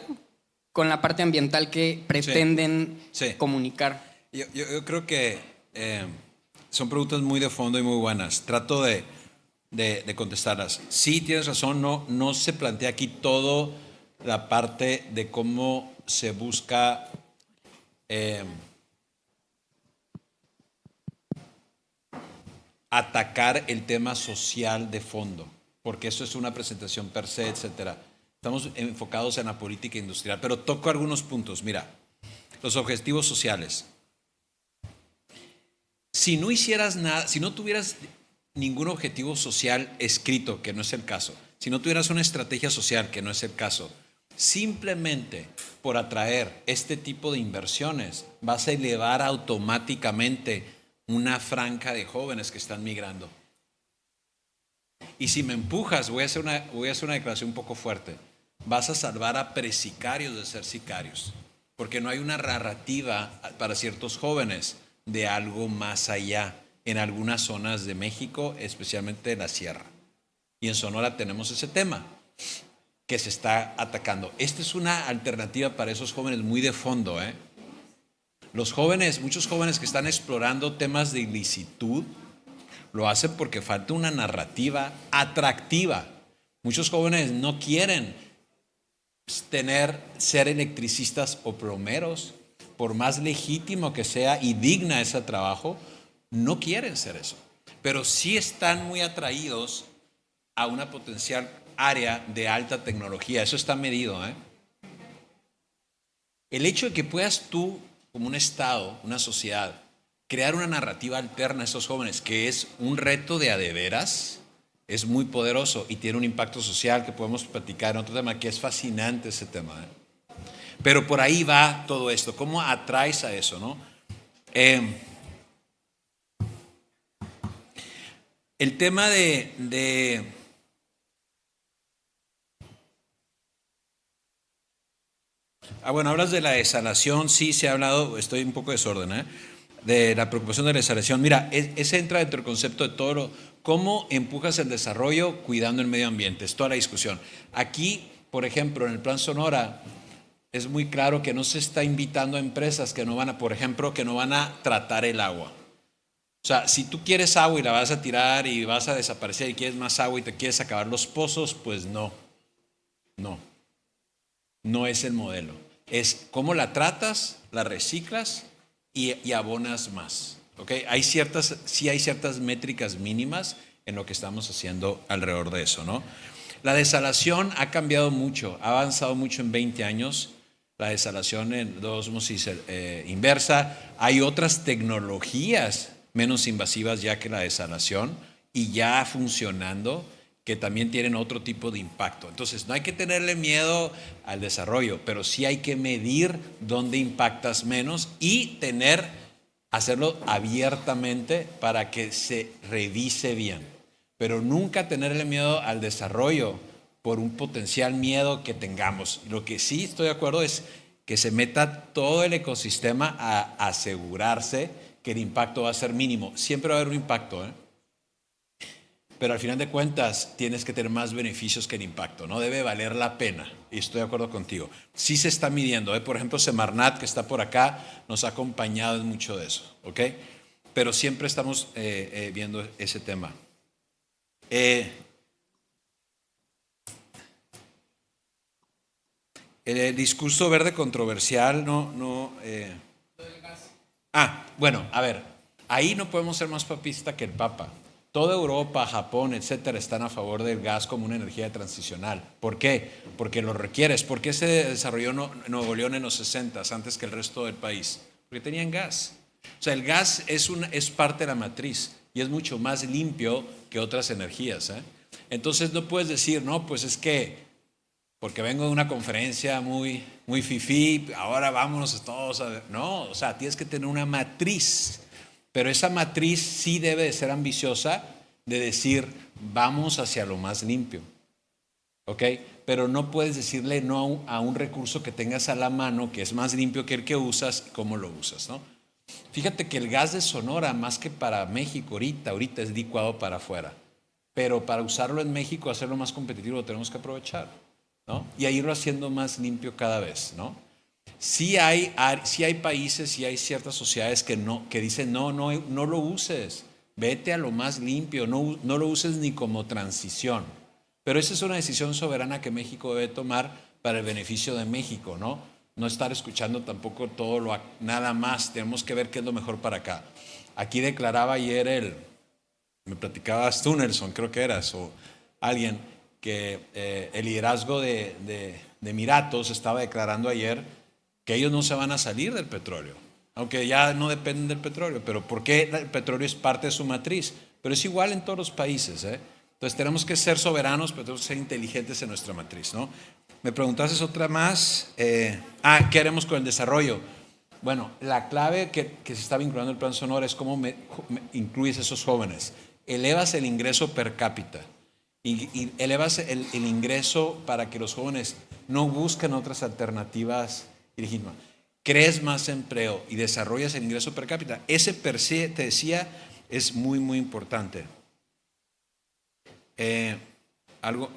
con la parte ambiental que pretenden comunicar? Yo creo que... son preguntas muy de fondo y muy buenas. Trato de contestarlas. Sí, tienes razón, no se plantea aquí toda la parte de cómo se busca atacar el tema social de fondo, porque eso es una presentación per se, etcétera. Estamos enfocados en la política industrial, pero toco algunos puntos. Mira, los objetivos sociales. Si no hicieras nada, si no tuvieras ningún objetivo social escrito, que no es el caso, si no tuvieras una estrategia social, que no es el caso, simplemente por atraer este tipo de inversiones, vas a elevar automáticamente una franja de jóvenes que están migrando. Y si me empujas, voy a hacer una declaración un poco fuerte, vas a salvar a presicarios de ser sicarios, porque no hay una narrativa para ciertos jóvenes de algo más allá en algunas zonas de México, especialmente en la sierra. Y en Sonora tenemos ese tema que se está atacando. Esta es una alternativa para esos jóvenes muy de fondo. Los jóvenes, muchos jóvenes que están explorando temas de ilicitud, lo hacen porque falta una narrativa atractiva. Muchos jóvenes no quieren ser electricistas o plomeros, por más legítimo que sea y digna ese trabajo, no quieren ser eso. Pero sí están muy atraídos a una potencial área de alta tecnología. Eso está medido, El hecho de que puedas tú, como un Estado, una sociedad, crear una narrativa alterna a estos jóvenes, que es un reto de a de veras, es muy poderoso y tiene un impacto social que podemos platicar en otro tema, que es fascinante ese tema. Pero por ahí va todo esto. ¿Cómo atraes a eso, no? El tema bueno, hablas de la desalación, sí se ha hablado, estoy un poco desorden, de la preocupación de la desalación. Mira, ese entra dentro del concepto de todo cómo empujas el desarrollo cuidando el medio ambiente, es toda la discusión. Aquí, por ejemplo, en el Plan Sonora, es muy claro que no se está invitando a empresas que no van a, por ejemplo, que no van a tratar el agua. O sea, si tú quieres agua y la vas a tirar y vas a desaparecer y quieres más agua y te quieres acabar los pozos, pues no es el modelo. Es cómo la tratas, la reciclas y abonas más. ¿Okay? Sí hay ciertas métricas mínimas en lo que estamos haciendo alrededor de eso, ¿no? La desalación ha cambiado mucho, ha avanzado mucho en 20 años. La desalación en osmosis inversa. Hay otras tecnologías menos invasivas ya que la desalación y ya funcionando, que también tienen otro tipo de impacto. Entonces, no hay que tenerle miedo al desarrollo, pero sí hay que medir dónde impactas menos y hacerlo abiertamente para que se revise bien. Pero nunca tenerle miedo al desarrollo por un potencial miedo que tengamos. Lo que sí estoy de acuerdo es que se meta todo el ecosistema a asegurarse que el impacto va a ser mínimo. Siempre va a haber un impacto, pero al final de cuentas tienes que tener más beneficios que el impacto, ¿no? Debe valer la pena, y estoy de acuerdo contigo. Sí se está midiendo, por ejemplo, Semarnat, que está por acá, nos ha acompañado en mucho de eso, ¿ok? Pero siempre estamos viendo ese tema. El discurso verde controversial, bueno, a ver, ahí no podemos ser más papista que el Papa. Toda Europa, Japón, etcétera, están a favor del gas como una energía transicional. ¿Por qué? Porque lo requieres. ¿Por qué se desarrolló Nuevo León en los 60 antes que el resto del país? Porque tenían gas. O sea, el gas es parte de la matriz y es mucho más limpio que otras energías. Entonces no puedes decir, no, pues es que porque vengo de una conferencia muy fifí, ahora vámonos todos a ver. No, o sea, tienes que tener una matriz. Pero esa matriz sí debe de ser ambiciosa de decir, vamos hacia lo más limpio. ¿Ok? Pero no puedes decirle no a un recurso que tengas a la mano, que es más limpio que el que usas, cómo lo usas, ¿no? Fíjate que el gas de Sonora, más que para México ahorita es licuado para afuera. Pero para usarlo en México, hacerlo más competitivo, lo tenemos que aprovechar, ¿no? Y a irlo haciendo más limpio cada vez, ¿no? Sí hay países, sí hay ciertas sociedades que dicen no lo uses, vete a lo más limpio, no lo uses ni como transición. Pero esa es una decisión soberana que México debe tomar para el beneficio de México, ¿no? No estar escuchando tampoco nada más, tenemos que ver qué es lo mejor para acá. Aquí declaraba ayer me platicabas tú, Nelson, creo que eras, o alguien, que el liderazgo de Emiratos estaba declarando ayer que ellos no se van a salir del petróleo, aunque ya no dependen del petróleo, pero porque el petróleo es parte de su matriz, pero es igual en todos los países, Entonces tenemos que ser soberanos, pero tenemos que ser inteligentes en nuestra matriz, ¿no? Me preguntaste otra más, ¿qué haremos con el desarrollo? Bueno, la clave que se está vinculando al Plan Sonora es cómo incluyes a esos jóvenes, elevas el ingreso per cápita y elevas el ingreso para que los jóvenes no busquen otras alternativas legítimas. Crees más empleo y desarrollas el ingreso per cápita. Ese per se, te decía, es muy, muy importante.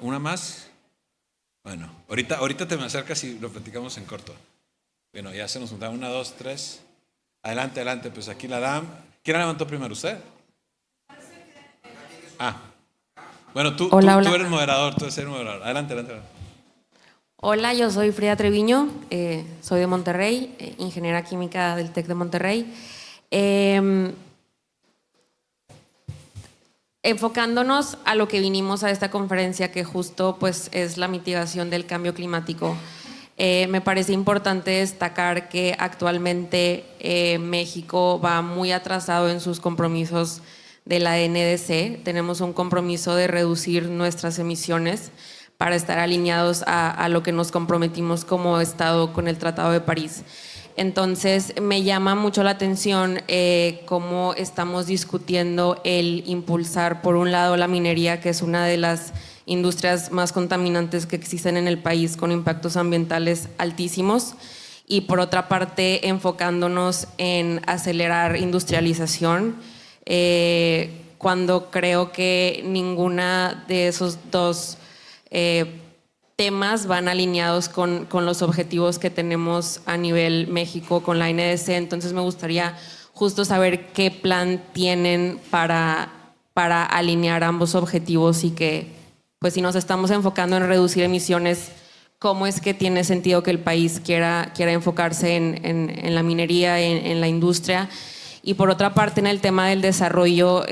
¿Una más? Bueno, ahorita te me acercas y lo platicamos en corto. Bueno, ya se nos juntaron 1, 2, 3. Adelante, pues aquí la dama. ¿Quién la levantó primero, usted? Bueno, tú eres moderador, tú eres el moderador. Adelante. Hola, yo soy Frida Treviño, soy de Monterrey, ingeniera química del TEC de Monterrey. Enfocándonos a lo que vinimos a esta conferencia, que justo pues es la mitigación del cambio climático. Me parece importante destacar que actualmente México va muy atrasado en sus compromisos de la NDC. Tenemos un compromiso de reducir nuestras emisiones para estar alineados a lo que nos comprometimos como Estado con el Tratado de París. Entonces, me llama mucho la atención cómo estamos discutiendo el impulsar, por un lado, la minería, que es una de las industrias más contaminantes que existen en el país, con impactos ambientales altísimos, y por otra parte, enfocándonos en acelerar industrialización, cuando creo que ninguna de esos dos temas van alineados con los objetivos que tenemos a nivel México con la NDC. Entonces me gustaría justo saber qué plan tienen para alinear ambos objetivos y que, pues si nos estamos enfocando en reducir emisiones, ¿cómo es que tiene sentido que el país quiera enfocarse en la minería, en la industria? Y por otra parte, en el tema del desarrollo,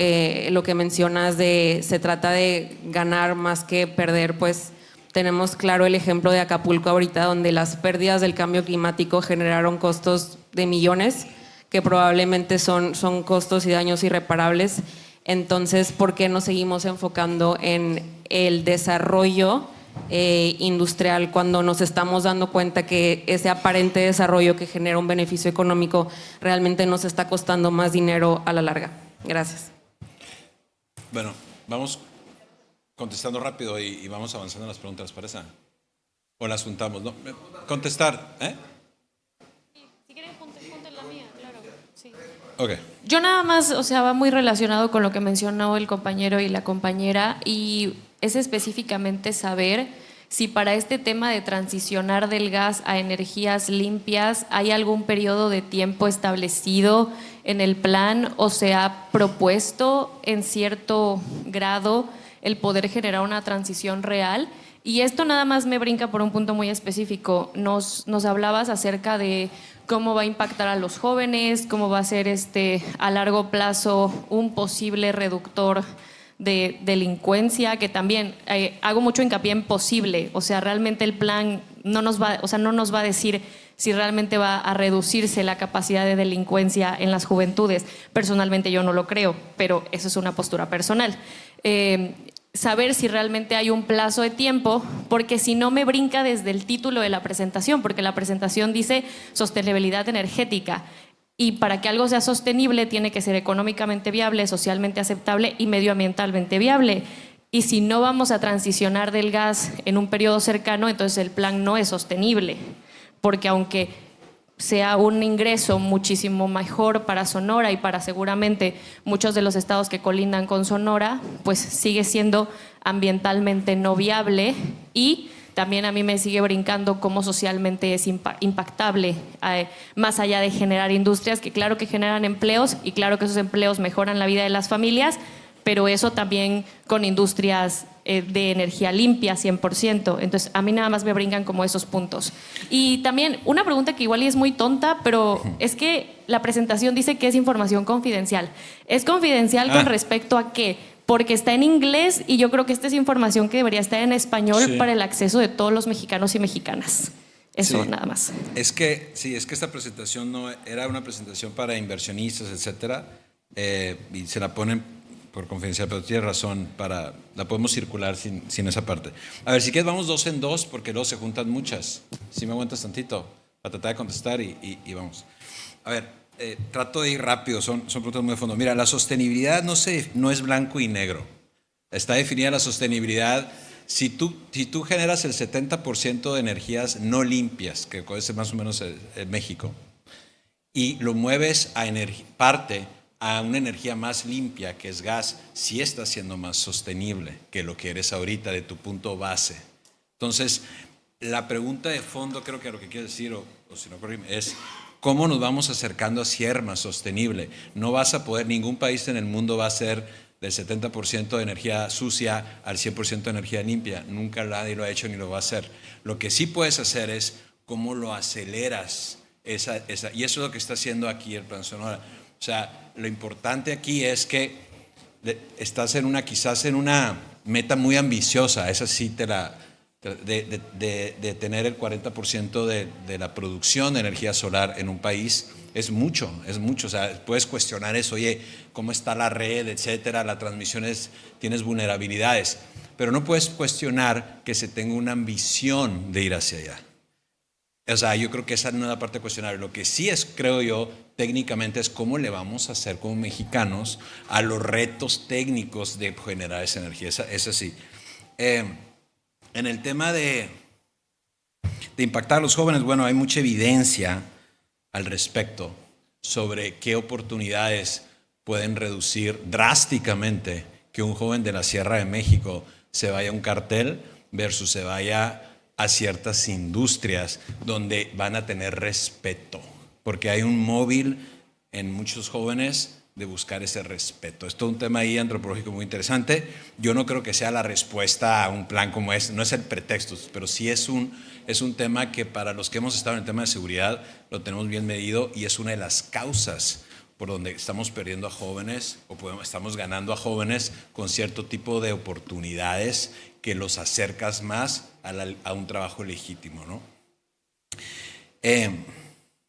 lo que mencionas se trata de ganar más que perder, pues tenemos claro el ejemplo de Acapulco ahorita, donde las pérdidas del cambio climático generaron costos de millones, que probablemente son costos y daños irreparables. Entonces, ¿por qué no seguimos enfocando en el desarrollo industrial cuando nos estamos dando cuenta que ese aparente desarrollo que genera un beneficio económico realmente nos está costando más dinero a la larga? Gracias. Bueno, vamos contestando rápido y vamos avanzando en las preguntas, ¿parece? ¿O las juntamos? ¿No? Contestar, ¿eh? Si quieren, junten la mía, claro. Sí. Ok. Yo nada más, o sea, va muy relacionado con lo que mencionó el compañero y la compañera, y es específicamente saber si para este tema de transicionar del gas a energías limpias hay algún periodo de tiempo establecido en el plan o se ha propuesto en cierto grado el poder generar una transición real. Y esto nada más me brinca por un punto muy específico. Nos hablabas acerca de cómo va a impactar a los jóvenes, cómo va a ser a largo plazo un posible reductor de delincuencia, que también hago mucho hincapié en posible. O sea, realmente el plan no nos va a decir si realmente va a reducirse la capacidad de delincuencia en las juventudes. Personalmente yo no lo creo, pero eso es una postura personal. Saber si realmente hay un plazo de tiempo, porque si no me brinca desde el título de la presentación, porque la presentación dice sostenibilidad energética, y para que algo sea sostenible tiene que ser económicamente viable, socialmente aceptable y medioambientalmente viable. Y si no vamos a transicionar del gas en un periodo cercano, entonces el plan no es sostenible, porque aunque sea un ingreso muchísimo mejor para Sonora y para seguramente muchos de los estados que colindan con Sonora, pues sigue siendo ambientalmente no viable. Y también a mí me sigue brincando cómo socialmente es impactable, más allá de generar industrias que claro que generan empleos y claro que esos empleos mejoran la vida de las familias, pero eso también con industrias de energía limpia 100%. Entonces, a mí nada más me brincan como esos puntos. Y también una pregunta que igual y es muy tonta, pero es que la presentación dice que es información confidencial. ¿Es confidencial con respecto a qué? Porque está en inglés y yo creo que esta es información que debería estar en español para el acceso de todos los mexicanos y mexicanas. Eso nada más. Es que esta presentación no era una presentación para inversionistas, etcétera, y se la ponen por confidencial, pero tiene razón, la podemos circular sin esa parte. A ver, si quieres vamos 2 en 2, porque luego se juntan muchas. Si me aguantas tantito, para tratar de contestar y vamos. A ver, trato de ir rápido, son preguntas muy de fondo. Mira, la sostenibilidad no es blanco y negro. Está definida la sostenibilidad. Si tú generas el 70% de energías no limpias, que puede ser más o menos México, y lo mueves a una energía más limpia, que es gas, sí está siendo más sostenible que lo que eres ahorita de tu punto base. Entonces, la pregunta de fondo, creo que lo que quiero decir, o si no corrime, es cómo nos vamos acercando a ser más sostenible. No vas a poder, ningún país en el mundo va a ser del 70% de energía sucia al 100% de energía limpia. Nunca nadie lo ha hecho ni lo va a hacer. Lo que sí puedes hacer es cómo lo aceleras, y eso es lo que está haciendo aquí el Plan Sonora. O sea, lo importante aquí es que estás quizás en una meta muy ambiciosa, esa sí te de tener el 40% de la producción de energía solar en un país es mucho. O sea, puedes cuestionar eso, oye, ¿cómo está la red, etcétera? La transmisión tienes vulnerabilidades, pero no puedes cuestionar que se tenga una ambición de ir hacia allá. O sea, yo creo que esa no es la parte cuestionable. Lo que sí es, creo yo, técnicamente es cómo le vamos a hacer como mexicanos a los retos técnicos de generar esa energía. Esa sí. En el tema de impactar a los jóvenes, bueno, hay mucha evidencia al respecto sobre qué oportunidades pueden reducir drásticamente que un joven de la Sierra de México se vaya a un cartel versus se vaya a ciertas industrias donde van a tener respeto, porque hay un móvil en muchos jóvenes de buscar ese respeto. Es todo un tema ahí antropológico muy interesante. Yo no creo que sea la respuesta a un plan como este, no es el pretexto, pero sí es un tema que para los que hemos estado en el tema de seguridad lo tenemos bien medido y es una de las causas por donde estamos perdiendo a jóvenes o estamos ganando a jóvenes con cierto tipo de oportunidades que los acercas más a un trabajo legítimo, ¿no?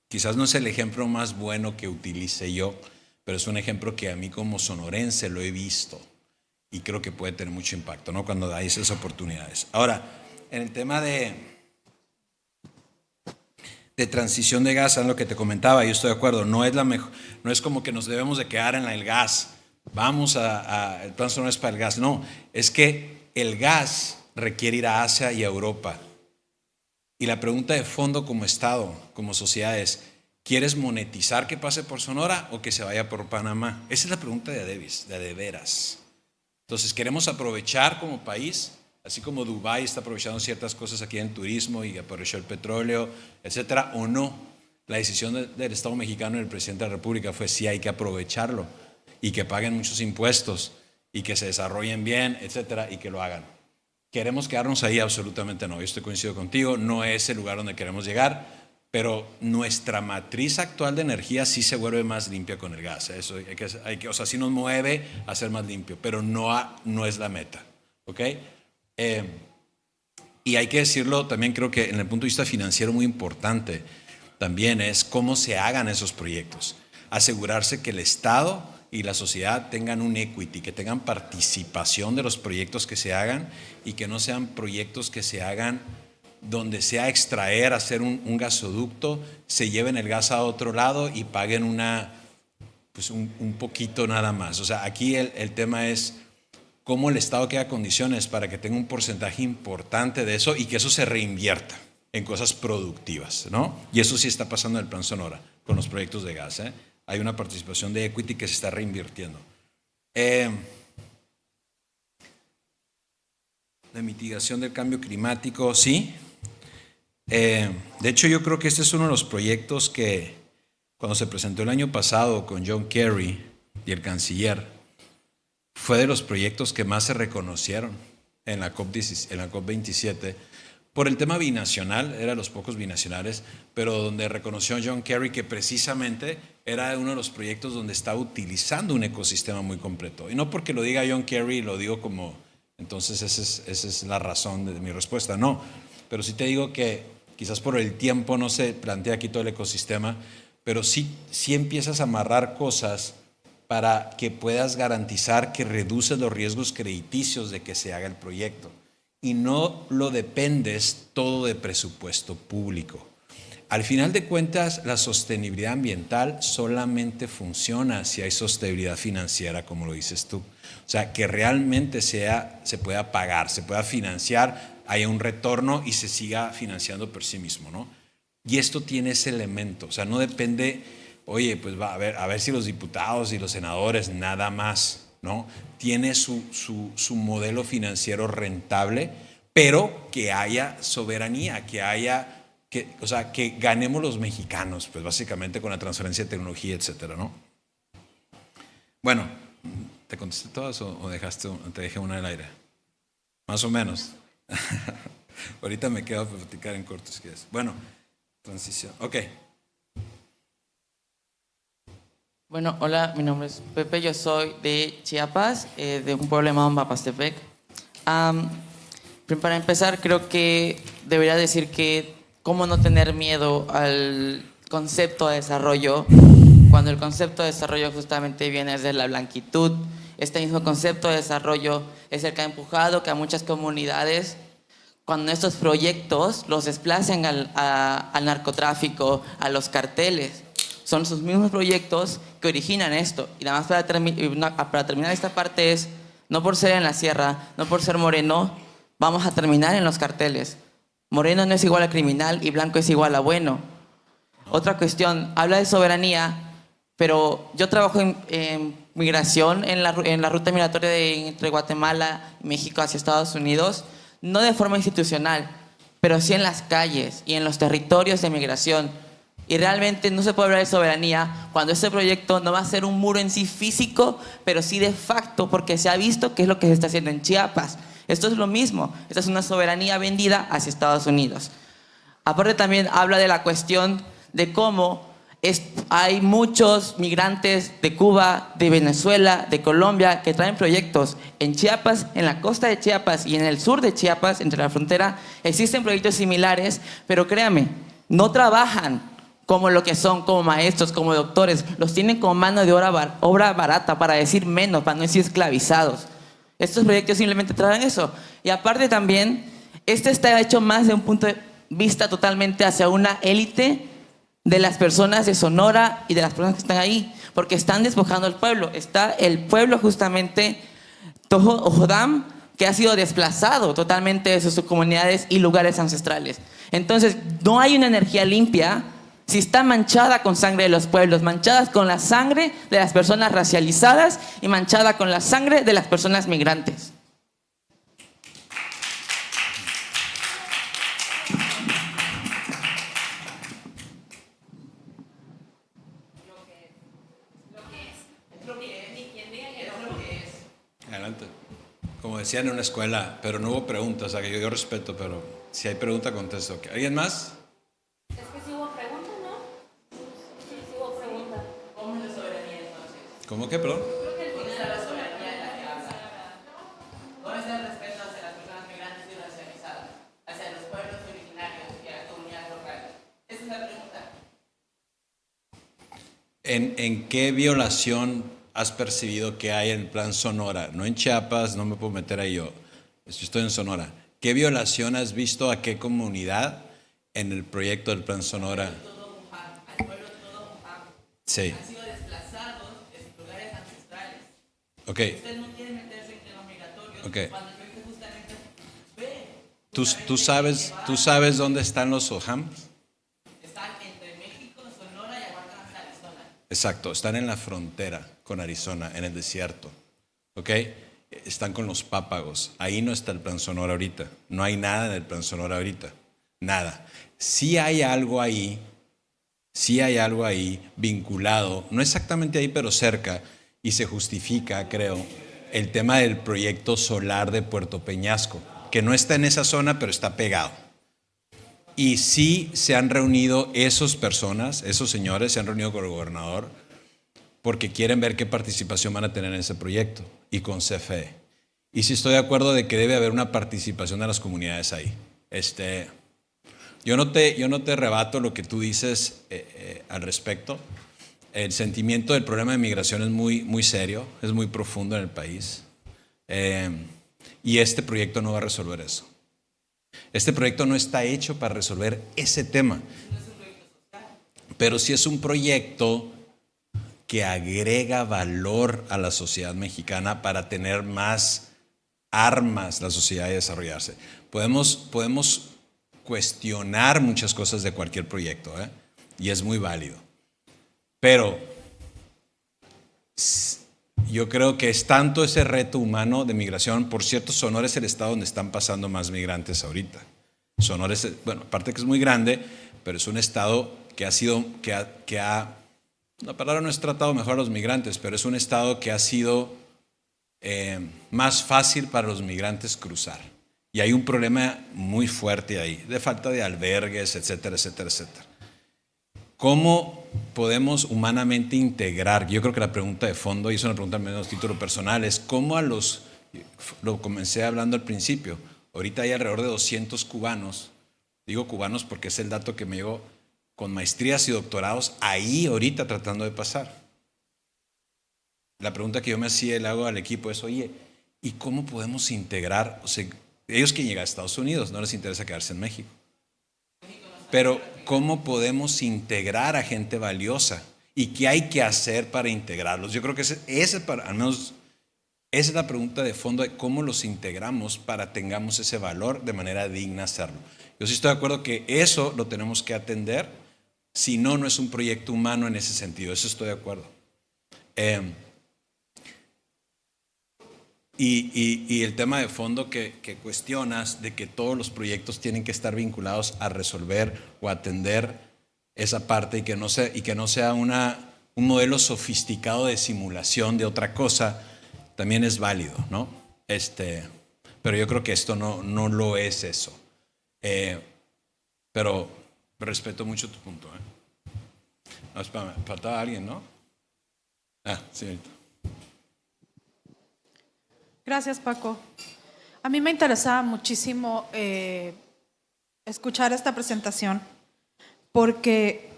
Quizás no es el ejemplo más bueno que utilice yo, pero es un ejemplo que a mí como sonorense lo he visto y creo que puede tener mucho impacto, ¿no? Cuando hay esas oportunidades. Ahora, en el tema de transición de gas, es lo que te comentaba, yo estoy de acuerdo, no es como que nos debemos de quedar en el gas, el plan sonoro es para el gas, no, es que el gas requiere ir a Asia y a Europa. Y la pregunta de fondo como Estado, como sociedad es, ¿quieres monetizar que pase por Sonora o que se vaya por Panamá? Esa es la pregunta de veras. Entonces, ¿queremos aprovechar como país? Así como Dubái está aprovechando ciertas cosas aquí en turismo y aprovechó el petróleo, etcétera, o no. La decisión del Estado mexicano y del presidente de la República fue sí, hay que aprovecharlo y que paguen muchos impuestos y que se desarrollen bien, etcétera, y que lo hagan. ¿Queremos quedarnos ahí? Absolutamente no. Yo estoy coincido contigo, no es el lugar donde queremos llegar, pero nuestra matriz actual de energía sí se vuelve más limpia con el gas. Eso o sea, sí nos mueve a ser más limpio, pero no es la meta, ¿ok? Y hay que decirlo también, creo que en el punto de vista financiero muy importante también es cómo se hagan esos proyectos. Asegurarse que el Estado y la sociedad tengan un equity, que tengan participación de los proyectos que se hagan y que no sean proyectos que se hagan donde sea extraer, hacer un gasoducto, se lleven el gas a otro lado y paguen un poquito nada más. O sea, aquí el tema es cómo el Estado crea condiciones para que tenga un porcentaje importante de eso y que eso se reinvierta en cosas productivas, ¿no? Y eso sí está pasando en el Plan Sonora con los proyectos de gas, ¿eh? Hay una participación de equity que se está reinvirtiendo. La mitigación del cambio climático, sí. De hecho, yo creo que este es uno de los proyectos que cuando se presentó el año pasado con John Kerry y el canciller, fue de los proyectos que más se reconocieron en la COP27 por el tema binacional, era de los pocos binacionales, pero donde reconoció John Kerry que precisamente era uno de los proyectos donde estaba utilizando un ecosistema muy completo. Y no porque lo diga John Kerry, lo digo como, entonces esa es la razón de mi respuesta, no. Pero sí te digo que quizás por el tiempo no se plantea aquí todo el ecosistema, pero sí empiezas a amarrar cosas para que puedas garantizar que reduces los riesgos crediticios de que se haga el proyecto. Y no lo dependes todo de presupuesto público. Al final de cuentas, la sostenibilidad ambiental solamente funciona si hay sostenibilidad financiera, como lo dices tú. O sea, que realmente se pueda pagar, se pueda financiar, haya un retorno y se siga financiando por sí mismo, ¿no? Y esto tiene ese elemento, o sea, no depende, oye, pues va a ver si los diputados y los senadores nada más, ¿no? Tiene su modelo financiero rentable, pero que haya soberanía, o sea, que ganemos los mexicanos, pues básicamente con la transferencia de tecnología, etcétera, ¿no? Bueno, ¿te contesté todas o te dejé una en el aire? Más o menos. Ahorita me quedo para platicar en corto, si quieres. Bueno, transición. Ok. Bueno, hola, mi nombre es Pepe, yo soy de Chiapas, de un pueblo llamado Mapastepec. Para empezar, creo que debería decir que cómo no tener miedo al concepto de desarrollo, cuando el concepto de desarrollo justamente viene desde la blanquitud. Este mismo concepto de desarrollo es el que ha empujado que a muchas comunidades, cuando estos proyectos los desplacen al narcotráfico, a los carteles, son sus mismos proyectos que originan esto. Y nada más para terminar esta parte es, no por ser en la sierra, no por ser moreno, vamos a terminar en los carteles. Moreno no es igual a criminal y blanco es igual a bueno. Otra cuestión, habla de soberanía, pero yo trabajo en migración, en la ruta migratoria entre Guatemala y México hacia Estados Unidos, no de forma institucional, pero sí en las calles y en los territorios de migración. Y realmente no se puede hablar de soberanía cuando este proyecto no va a ser un muro en sí físico, pero sí de facto, porque se ha visto qué es lo que se está haciendo en Chiapas. Esto es lo mismo, esta es una soberanía vendida hacia Estados Unidos. Aparte también habla de la cuestión de cómo hay muchos migrantes de Cuba, de Venezuela, de Colombia, que traen proyectos en Chiapas, en la costa de Chiapas y en el sur de Chiapas, entre la frontera, existen proyectos similares, pero créame, no trabajan como lo que son, como maestros, como doctores, los tienen como mano de obra barata, para decir menos, para no decir esclavizados. Estos proyectos simplemente traen eso. Y aparte también, este está hecho más de un punto de vista totalmente hacia una élite de las personas de Sonora y de las personas que están ahí, porque están despojando al pueblo. Está el pueblo justamente Tojodam, que ha sido desplazado totalmente de sus comunidades y lugares ancestrales. Entonces, no hay una energía limpia si está manchada con sangre de los pueblos, manchada con la sangre de las personas racializadas y manchada con la sangre de las personas migrantes. Adelante. Como decían en una escuela, pero no hubo preguntas, o sea, que yo respeto, pero si hay pregunta, contesto. ¿Alguien más? Es que si hubo pregunta, ¿no? Sí hubo pregunta. ¿Cómo es la soberanía entonces? ¿Cómo que, perdón? Creo que el final de la soberanía es la que habla. ¿Dónde está el respeto hacia las personas migrantes y racializadas? Hacia los pueblos originarios y a las comunidades locales. Esa es la pregunta. ¿En qué violación has percibido que hay en el plan Sonora? No en Chiapas, no me puedo meter ahí yo estoy en Sonora. ¿Qué violación has visto a qué comunidad en el proyecto del plan Sonora? Sí. Han sido desplazados de sus lugares ancestrales. Ok. Usted no quiere meterse en temas migratorios Ok. cuando el proyecto justamente ve. ¿Tú sabes dónde están los OHAMs? Están entre México, Sonora y aguantan hasta Arizona. Exacto, están en la frontera con Arizona, en el desierto. ¿Ok? Están con los pápagos. Ahí no está el plan Sonora ahorita. No hay nada en el plan Sonora ahorita. Nada. Sí hay algo ahí vinculado, no exactamente ahí, pero cerca, y se justifica, creo, el tema del proyecto solar de Puerto Peñasco, que no está en esa zona, pero está pegado. Y sí se han reunido esas personas, esos señores, se han reunido con el gobernador porque quieren ver qué participación van a tener en ese proyecto y con CFE. Y sí estoy de acuerdo de que debe haber una participación de las comunidades ahí. Yo no te rebato lo que tú dices al respecto. El sentimiento del problema de migración es muy, muy serio, es muy profundo en el país. Y este proyecto no va a resolver eso. Este proyecto no está hecho para resolver ese tema. Pero sí es un proyecto que agrega valor a la sociedad mexicana para tener más armas la sociedad y desarrollarse. Podemos cuestionar muchas cosas de cualquier proyecto, y es muy válido. Pero yo creo que es tanto ese reto humano de migración. Por cierto, Sonora es el estado donde están pasando más migrantes ahorita. Sonora es, bueno, aparte que es muy grande, pero es un estado que la palabra no es tratado mejor a los migrantes, pero es un estado que ha sido más fácil para los migrantes cruzar. Y hay un problema muy fuerte ahí, de falta de albergues, etcétera, etcétera, etcétera. ¿Cómo podemos humanamente integrar? Yo creo que la pregunta de fondo, y es una pregunta menos título personal, es cómo lo comencé hablando al principio, Ahorita hay alrededor de 200 cubanos, digo cubanos porque es el dato que me llegó, con maestrías y doctorados ahí ahorita tratando de pasar. La pregunta que yo me hacía y le hago al equipo es, oye, ¿y cómo podemos integrar? O sea, ellos quieren llegar a Estados Unidos, no les interesa quedarse en México. Pero ¿cómo podemos integrar a gente valiosa? ¿Y qué hay que hacer para integrarlos? Yo creo que al menos esa es la pregunta de fondo de cómo los integramos para tengamos ese valor de manera digna hacerlo. Yo sí estoy de acuerdo que eso lo tenemos que atender, si no, no es un proyecto humano en ese sentido, eso estoy de acuerdo. Y el tema de fondo que cuestionas de que todos los proyectos tienen que estar vinculados a resolver o atender esa parte y que no sea un modelo sofisticado de simulación de otra cosa, también es válido, ¿no? Pero yo creo que esto no lo es eso. Pero respeto mucho tu punto. No, espérame, faltaba alguien, ¿no? Sí, ahorita. Gracias, Paco. A mí me interesaba muchísimo escuchar esta presentación porque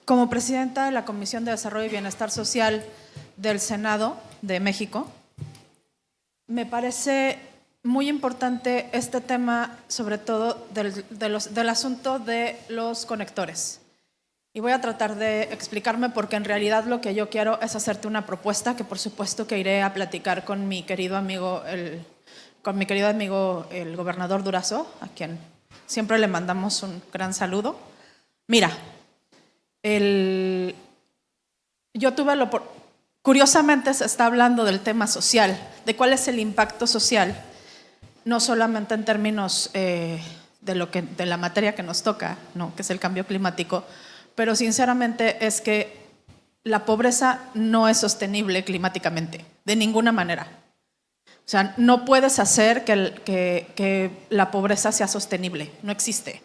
como presidenta de la Comisión de Desarrollo y Bienestar Social del Senado de México, me parece muy importante este tema, sobre todo del asunto de los conectores. Y voy a tratar de explicarme porque en realidad lo que yo quiero es hacerte una propuesta que por supuesto que iré a platicar con mi querido amigo el gobernador Durazo, a quien siempre le mandamos un gran saludo. Mira, yo tuve curiosamente se está hablando del tema social, de cuál es el impacto social, no solamente en términos de la materia que nos toca, ¿no? Que es el cambio climático, pero sinceramente es que la pobreza no es sostenible climáticamente, de ninguna manera. O sea, no puedes hacer que la pobreza sea sostenible, no existe.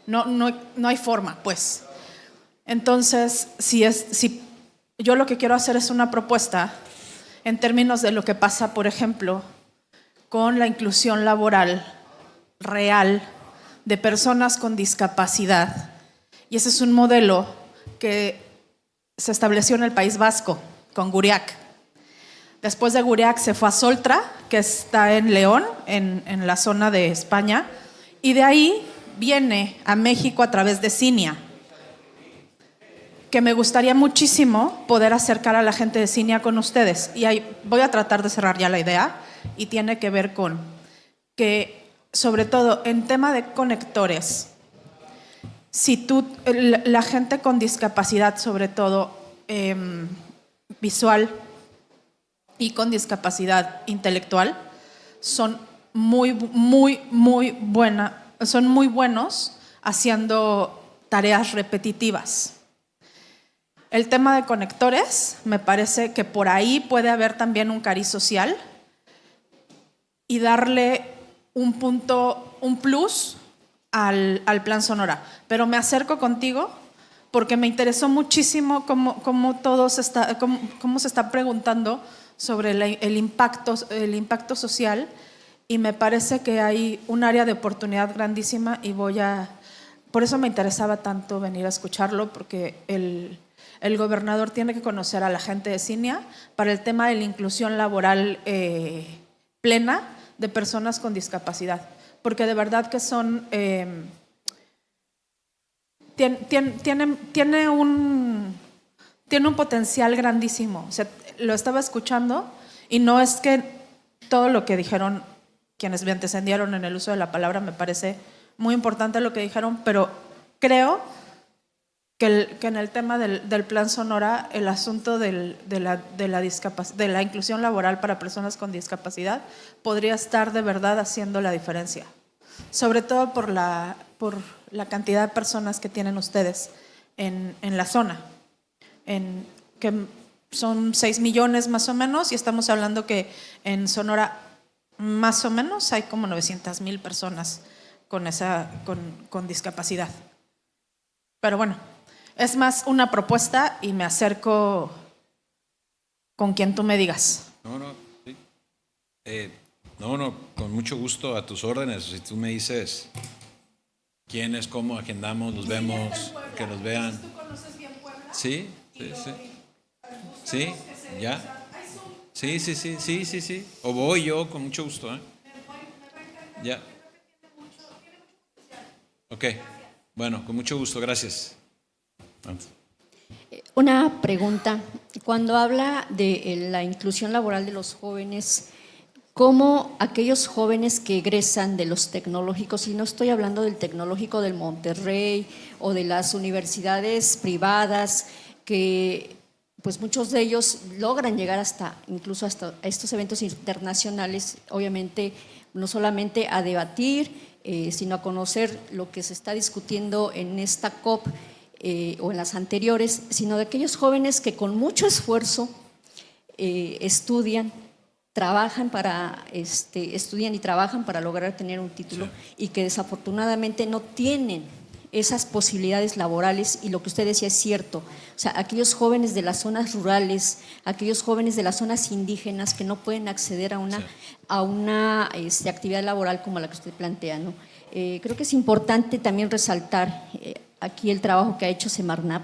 No hay forma, pues. Entonces, si yo lo que quiero hacer es una propuesta en términos de lo que pasa, por ejemplo, con la inclusión laboral real de personas con discapacidad. Y ese es un modelo que se estableció en el País Vasco, con Guriac. Después de Guriac se fue a Soltra, que está en León, en la zona de España, y de ahí viene a México a través de Cinia, que me gustaría muchísimo poder acercar a la gente de Cinia con ustedes. Y ahí voy a tratar de cerrar ya la idea, y tiene que ver con que, sobre todo en tema de conectores, si la gente con discapacidad, sobre todo visual y con discapacidad intelectual, son muy buenos haciendo tareas repetitivas. El tema de conectores, me parece que por ahí puede haber también un cariz social y darle un plus al plan Sonora. Pero me acerco contigo porque me interesó muchísimo cómo se está preguntando sobre el impacto social, y me parece que hay un área de oportunidad grandísima y por eso me interesaba tanto venir a escucharlo, porque el gobernador tiene que conocer a la gente de Cinia para el tema de la inclusión laboral plena de personas con discapacidad, porque de verdad que son tiene un potencial grandísimo. O sea, lo estaba escuchando y no es que todo lo que dijeron quienes me antecedieron en el uso de la palabra, me parece muy importante lo que dijeron, pero creo que en el tema del plan Sonora, el asunto de la inclusión laboral para personas con discapacidad podría estar de verdad haciendo la diferencia, sobre todo por la cantidad de personas que tienen ustedes en la zona, que son 6 millones más o menos, y estamos hablando que en Sonora más o menos hay como 900,000 personas con discapacidad. Pero bueno, es más una propuesta y me acerco con quien tú me digas. Sí. No, con mucho gusto, a tus órdenes. Si tú me dices quiénes, cómo agendamos, los vemos, que los vean. ¿Tú conoces bien Puebla? Sí. Sí, ya. Sí. O voy yo, con mucho gusto, ¿eh? Ya. Ok. Bueno, con mucho gusto, gracias. Vamos. Una pregunta. Cuando habla de la inclusión laboral de los jóvenes, ¿cómo aquellos jóvenes que egresan de los tecnológicos, y no estoy hablando del tecnológico del Monterrey o de las universidades privadas, que pues muchos de ellos logran llegar incluso hasta estos eventos internacionales, obviamente no solamente a debatir, sino a conocer lo que se está discutiendo en esta COP o en las anteriores, sino de aquellos jóvenes que con mucho esfuerzo estudian y trabajan para lograr tener un título, y que desafortunadamente no tienen esas posibilidades laborales, y lo que usted decía es cierto, o sea, aquellos jóvenes de las zonas rurales, aquellos jóvenes de las zonas indígenas que no pueden acceder a una actividad laboral como la que usted plantea, ¿no? Creo que es importante también resaltar aquí el trabajo que ha hecho Semarnat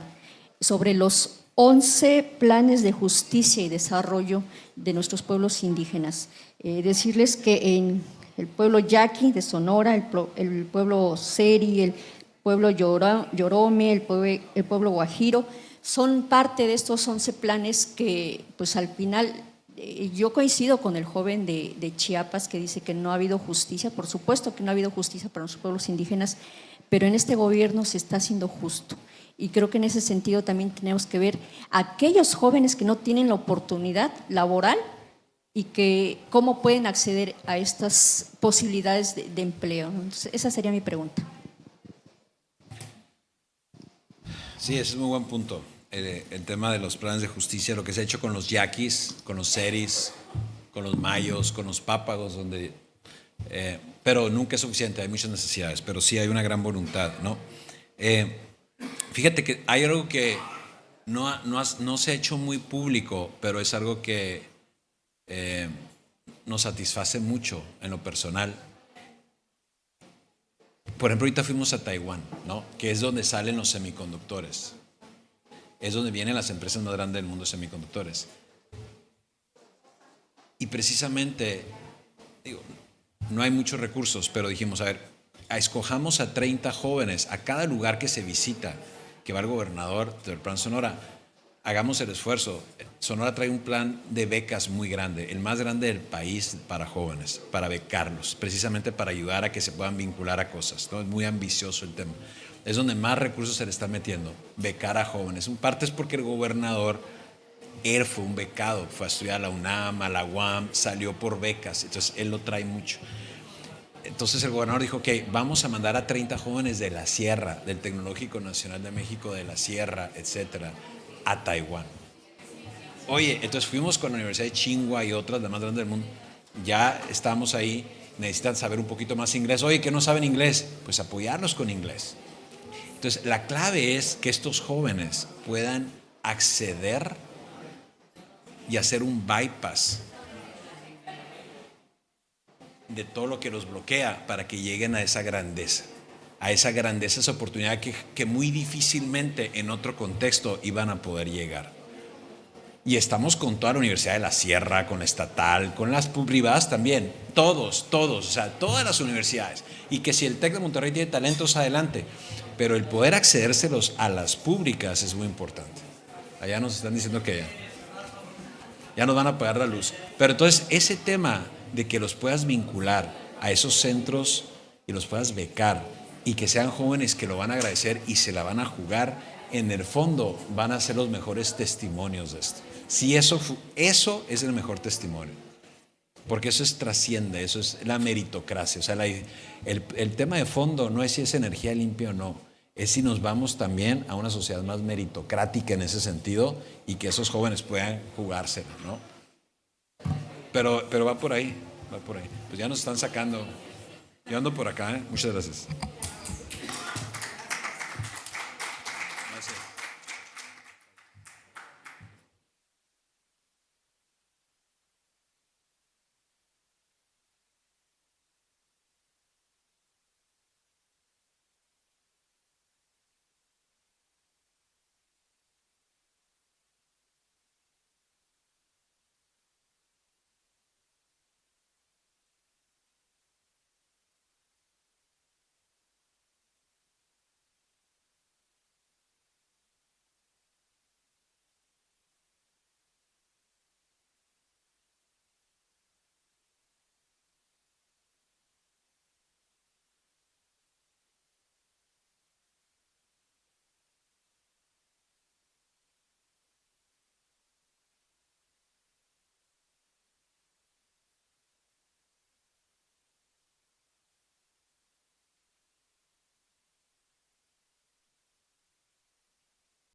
sobre los 11 planes de justicia y desarrollo de nuestros pueblos indígenas. Decirles que en el pueblo Yaqui de Sonora, el pueblo Seri, el pueblo Yorome, el pueblo Guajiro, son parte de estos 11 planes que pues al final yo coincido con el joven de Chiapas que dice que no ha habido justicia. Por supuesto que no ha habido justicia para los pueblos indígenas, pero en este gobierno se está haciendo justo. Y creo que en ese sentido también tenemos que ver a aquellos jóvenes que no tienen la oportunidad laboral y que cómo pueden acceder a estas posibilidades de empleo. Entonces, esa sería mi pregunta. Sí, ese es un muy buen punto. El tema de los planes de justicia, lo que se ha hecho con los yaquis, con los seris, con los mayos, con los pápagos, pero nunca es suficiente, hay muchas necesidades, pero sí hay una gran voluntad, ¿no? Fíjate que hay algo que no se ha hecho muy público, pero es algo que nos satisface mucho en lo personal. Por ejemplo, ahorita fuimos a Taiwán, ¿no? Que es donde salen los semiconductores. Es donde vienen las empresas más grandes del mundo de semiconductores. Y precisamente, no hay muchos recursos, pero dijimos, a ver, escojamos a 30 jóvenes a cada lugar que se visita, que va el gobernador del Plan Sonora, hagamos el esfuerzo. Sonora trae un plan de becas muy grande, el más grande del país para jóvenes, para becarlos, precisamente para ayudar a que se puedan vincular a cosas, ¿no? Es muy ambicioso el tema. Es donde más recursos se le está metiendo, becar a jóvenes. En parte es porque el gobernador, él fue un becado, fue a estudiar a la UNAM, a la UAM, salió por becas, entonces él lo trae mucho. Entonces el gobernador dijo, ok, vamos a mandar a 30 jóvenes de la Sierra, del Tecnológico Nacional de México, de la Sierra, etcétera, a Taiwán. Oye, entonces fuimos con la Universidad de Tsinghua y otras, las más grandes del mundo. Ya estamos ahí, necesitan saber un poquito más inglés. Oye, ¿que no saben inglés? Pues apoyarlos con inglés. Entonces, la clave es que estos jóvenes puedan acceder y hacer un bypass de todo lo que los bloquea para que lleguen a esa grandeza, esa oportunidad que muy difícilmente en otro contexto iban a poder llegar. Y estamos con toda la Universidad de la Sierra, con la estatal, con las privadas también, todos, o sea, todas las universidades. Y que si el TEC de Monterrey tiene talentos, adelante. Pero el poder accedérselos a las públicas es muy importante. Allá nos están diciendo que ya nos van a apagar la luz. Pero entonces ese tema de que los puedas vincular a esos centros y los puedas becar y que sean jóvenes que lo van a agradecer y se la van a jugar, en el fondo van a ser los mejores testimonios de esto. Si eso es el mejor testimonio, porque eso trasciende, eso es la meritocracia. O sea, el tema de fondo no es si es energía limpia o no, es si nos vamos también a una sociedad más meritocrática en ese sentido y que esos jóvenes puedan jugársela, ¿no? Pero va por ahí. Pues ya nos están sacando. Yo ando por acá, ¿eh? Muchas gracias.